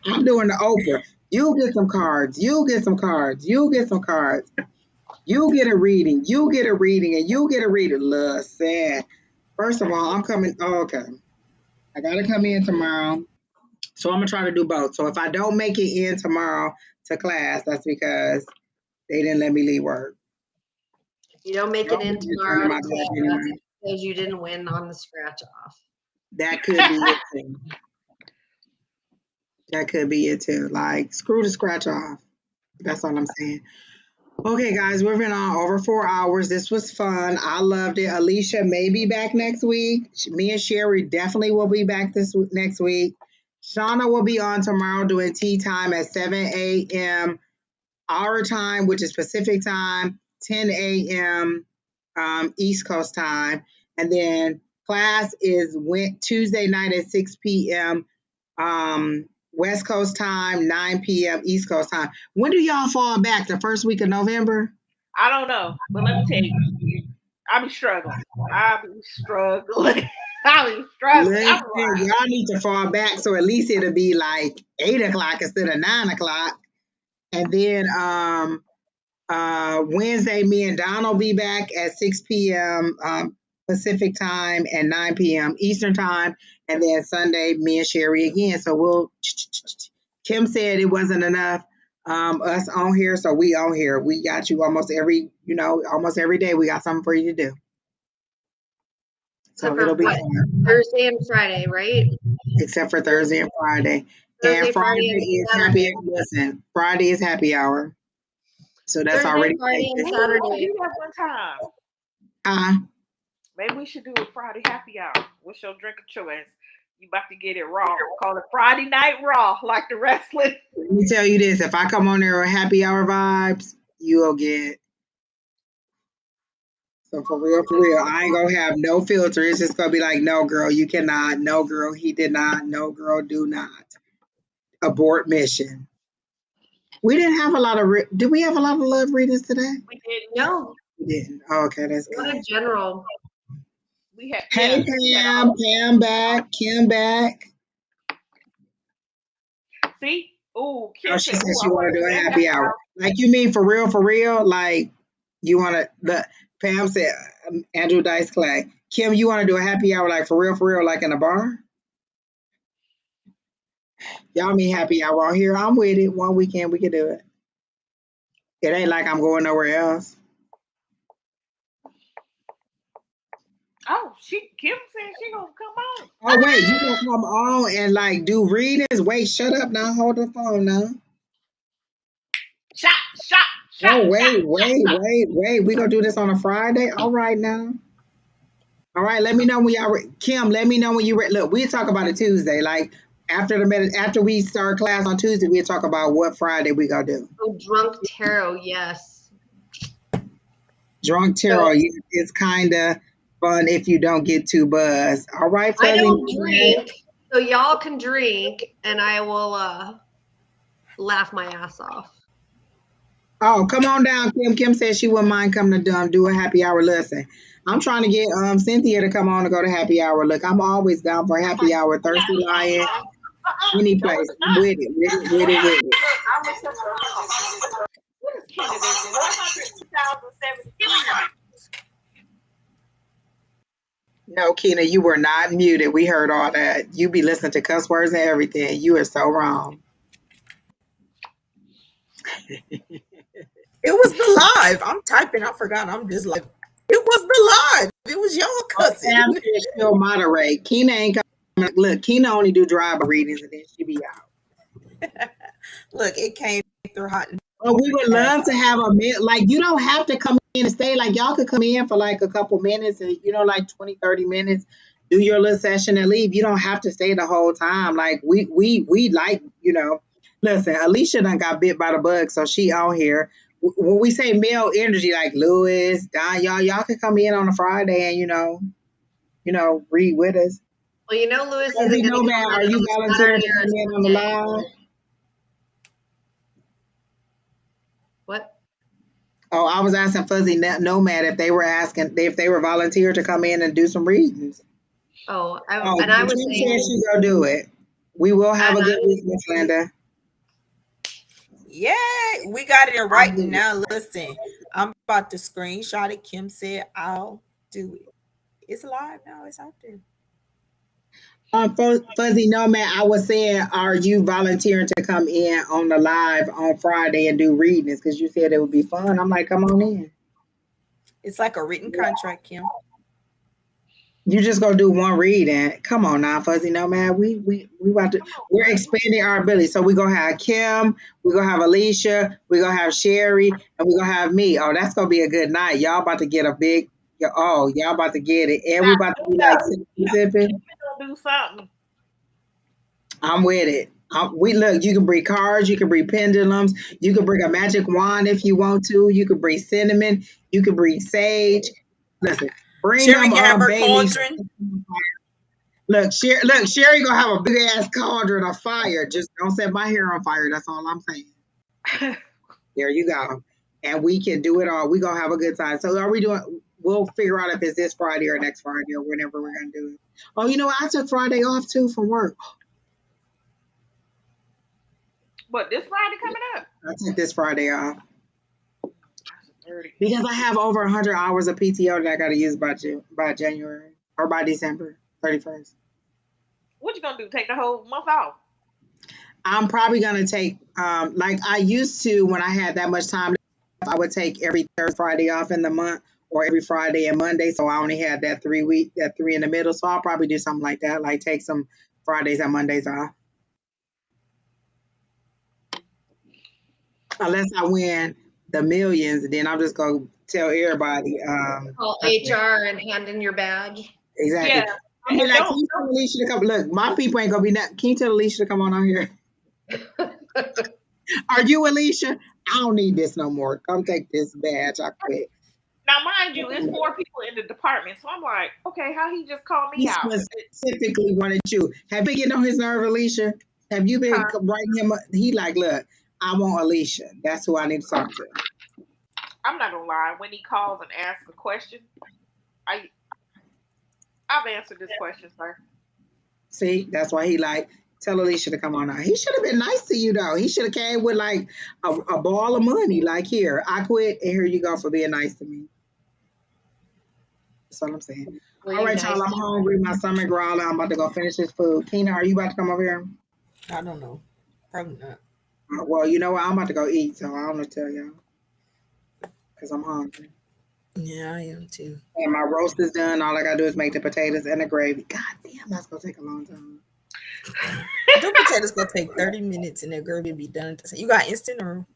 I'm doing the Oprah. You get some cards, you get some cards, you get some cards. You get a reading, you get a reading, and you get a reading. Listen, first of all, I'm coming. Oh, okay. I got to come in tomorrow. So I'm going to try to do both. So if I don't make it in tomorrow to class, that's because they didn't let me leave work. If you don't make it in tomorrow, My bad anyway. because you didn't win on the scratch off. That could be it too. That could be it too. Like, screw the scratch off. That's all I'm saying. Okay, guys, we've been on over 4 hours. This was fun. I loved it. Alycia may be back next week. Me and Sheri definitely will be back next week. Shauna will be on tomorrow doing tea time at 7 a.m. our time, which is Pacific time, 10 a.m. East Coast time. And then class went Tuesday night at 6 p.m. West Coast time, 9 p.m. East Coast time. When do y'all fall back? The first week of November? I don't know, but let me tell you, I be struggling. I be struggling. I be struggling. Listen, y'all need to fall back so at least it'll be like 8 o'clock instead of 9 o'clock. And then Wednesday, me and Don will be back at 6 p.m. Pacific time and 9 p.m. Eastern time. And then Sunday, me and Sheri again. So Kim said it wasn't enough us on here, so we on here. We got you almost every day. We got something for you to do. So it'll be fun. Thursday and Friday, right? Except for Thursday and Friday. Thursday, And Friday Friday, is and happy. Saturday. Listen, Friday is happy hour. So that's Thursday, already Friday, and taken. Saturday. Do that one time. Uh, Maybe we should do a Friday happy hour. What's your drink of choice? You about to get it raw. Call it Friday Night Raw, like the wrestling. let me tell you this: if I come on there with happy hour vibes, you will get. So for real, I ain't gonna have no filter. It's just gonna be like, no, girl, you cannot. No, girl, he did not. No, girl, do not. Abort mission. We didn't have a lot of. Did we have a lot of love readings today? We did. No, We didn't. Oh, okay, that's not good. a general. We had. Hey, Yeah, Pam back. Kim back. See? Ooh, Kim Oh, she said, said ooh, she I want want to do to a do that happy hour. Like, you mean for real? Like, you want to, Pam said, Andrew Dice Clay. Kim, you want to do a happy hour, like, for real, like in a bar? Y'all mean happy hour out here? I'm with it. One weekend, we can do it. It ain't like I'm going nowhere else. Oh, Kim said she gonna come on. Oh, wait, you gonna come on and, like, do readings? Wait, shut up now. Hold the phone now. Shot. Oh, wait. We gonna do this on a Friday? All right now. All right, let me know when y'all. Kim, let me know when you. Look, we'll talk about it Tuesday. Like after we start class on Tuesday, we'll talk about what Friday we gonna do. Oh, drunk tarot, yes. Drunk tarot is kind of fun if you don't get too buzzed. All right, I Fuzzy. don't drink, so y'all can drink, and I will laugh my ass off. Oh, come on down, Kim. Kim said she wouldn't mind coming to do a happy hour. Listen, I'm trying to get Cynthia to come on to go to happy hour. Look, I'm always down for happy hour. Thirsty Lion, any place. With it. What is candidate? 102,073. No, Keena, you were not muted. We heard all that. You be listening to cuss words and everything. You are so wrong. It was the live. I'm typing. I forgot. I'm just like, it was the live. It was y'all cussing. Sam said she'll moderate. Keena ain't coming. Look, Keena only do drive readings and then she be out. Look, it came through hot and Well, we would love to have like, you don't have to come in and stay. Like, y'all could come in for like a couple minutes and, like 20, 30 minutes, do your little session and leave. You don't have to stay the whole time. Like, we like, listen, Alycia done got bit by the bug, so she on here. When we say male energy, like Lewis, Don, y'all can come in on a Friday and, read with us. Well, Lewis Fuzzy isn't going to Nomad, come are you on volunteering Saturday to or come in on the Sunday. live? What? Oh, I was asking Fuzzy Nomad if they were volunteered to come in and do some readings. Oh, I Kim was said saying, she go do it. We will have a And good I- week, Miss Linda. yeah, we got it in writing now. Listen, I'm about to screenshot it. Kim said I'll do it. It's live now. It's out there. Fuzzy Nomad, I was saying, are you volunteering to come in on the live on Friday and do readings? Because you said it would be fun. I'm like, come on in. It's like a written contract, Kim. You just gonna do one reading. Come on now, Fuzzy Nomad. We about to Come on, we're buddy. expanding our ability. So we're gonna have Kim, we're gonna have Alycia, we're gonna have Sheri, and we're gonna have me. Oh, that's gonna be a good night. Y'all about to get a big y'all about to get it. And we Now, about to be like sipping. we'll do something. I'm with it. We look. You can bring cards. You can bring pendulums. You can bring a magic wand if you want to. You can bring cinnamon. You can bring sage. Listen, bring Sherry them can have her bay leaves. cauldron. Look, Sherry gonna have a big ass cauldron of fire. Just don't set my hair on fire. That's all I'm saying. There you go. And we can do it all. We gonna have a good time. So are we doing? We'll figure out if it's this Friday or next Friday or whenever we're gonna do it. Oh, you know what? I took Friday off too from work. But this Friday coming up. I took this Friday off That's the 30. because I have over 100 hours of PTO that I got to use by January or by December 31st. What you gonna do? Take the whole month off? I'm probably gonna take like I used to when I had that much time. I would take every third Friday off in the month or every Friday and Monday. So I only had that 3 week, that three in the middle. So I'll probably do something like that, like take some Fridays and Mondays off. Unless I win the millions, then I'm just gonna tell everybody. Call I quit. HR and hand in your badge. Exactly. Yeah. I'm be And like, can you tell Alicia to come? Look, my people ain't gonna be that. Can you tell Alicia to come on out here? Are you Alicia? I don't need this no more. Come take this badge. I quit. now, mind you, it's 4 people in the department, so I'm like, okay, how he just called He me out? specifically wanted you. Have you been getting on his nerve, Alicia? Have you been Huh? writing him? He like, look, I want Alicia. That's who I need to talk to. I'm not gonna lie. When he calls and asks a question, I I've answered this question, sir. See, that's why he like tell Alicia to come on out. He should have been nice to you though. He should have came with like a ball of money. Like here, I quit, and here you go for being nice to me. That's what I'm saying. Were All you right, nice? y'all. I'm hungry. My stomach growling. I'm about to go finish this food. Keena, are you about to come over here? I don't know. Probably not. Well, you know what? I'm about to go eat, so I don't know to tell y'all because I'm hungry. Yeah, I am too. And my roast is done. All I gotta do is make the potatoes and the gravy. God damn, that's gonna take a long time. Them potatoes gonna take 30 minutes and that gravy be done. You got instant or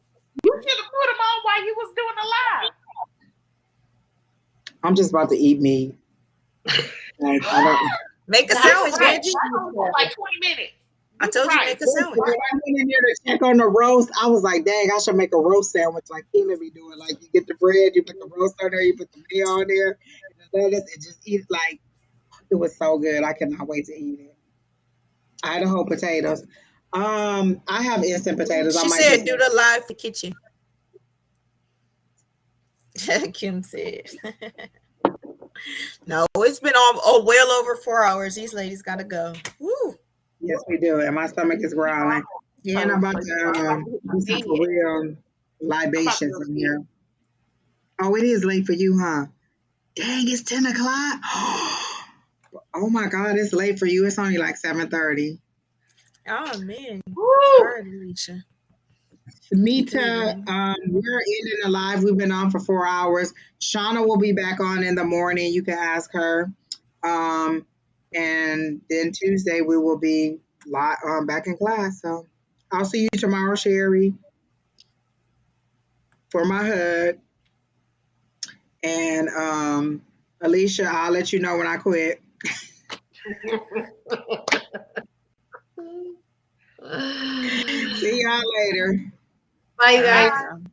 You should have put him on while you was doing the live. I'm just about to eat meat. Like I don't. make a That's sandwich, right. Angie. That only took like 20 minutes. I told you make a sandwich. When I went in there to check on the roast, I was like, dang, I should make a roast sandwich like Keena be doing. Like you get the bread, you put the roast on there, you put the mayo on there, and the lettuce, and just eat it like it was so good. I cannot wait to eat it. Idaho potatoes. I have instant potatoes. I She might said just do the live for kitchen. Kim said. No, it's been well over 4 hours. These ladies gotta go. Woo. yes, we do. And my stomach is growling. Yeah, and I'm about to do some for real libations in here. Oh, it is late for you, huh? Dang, it's 10 o'clock. Oh my God, it's late for you. It's only like 7:30. Oh man. Woo! All right, Alycia. Mita, we're ending the live. We've been on for 4 hours. Shauna will be back on in the morning. You can ask her. And then Tuesday we will be back in class. So I'll see you tomorrow, Sheri, for my hug. And Alycia, I'll let you know when I quit. See y'all later. Bye, you All guys. right.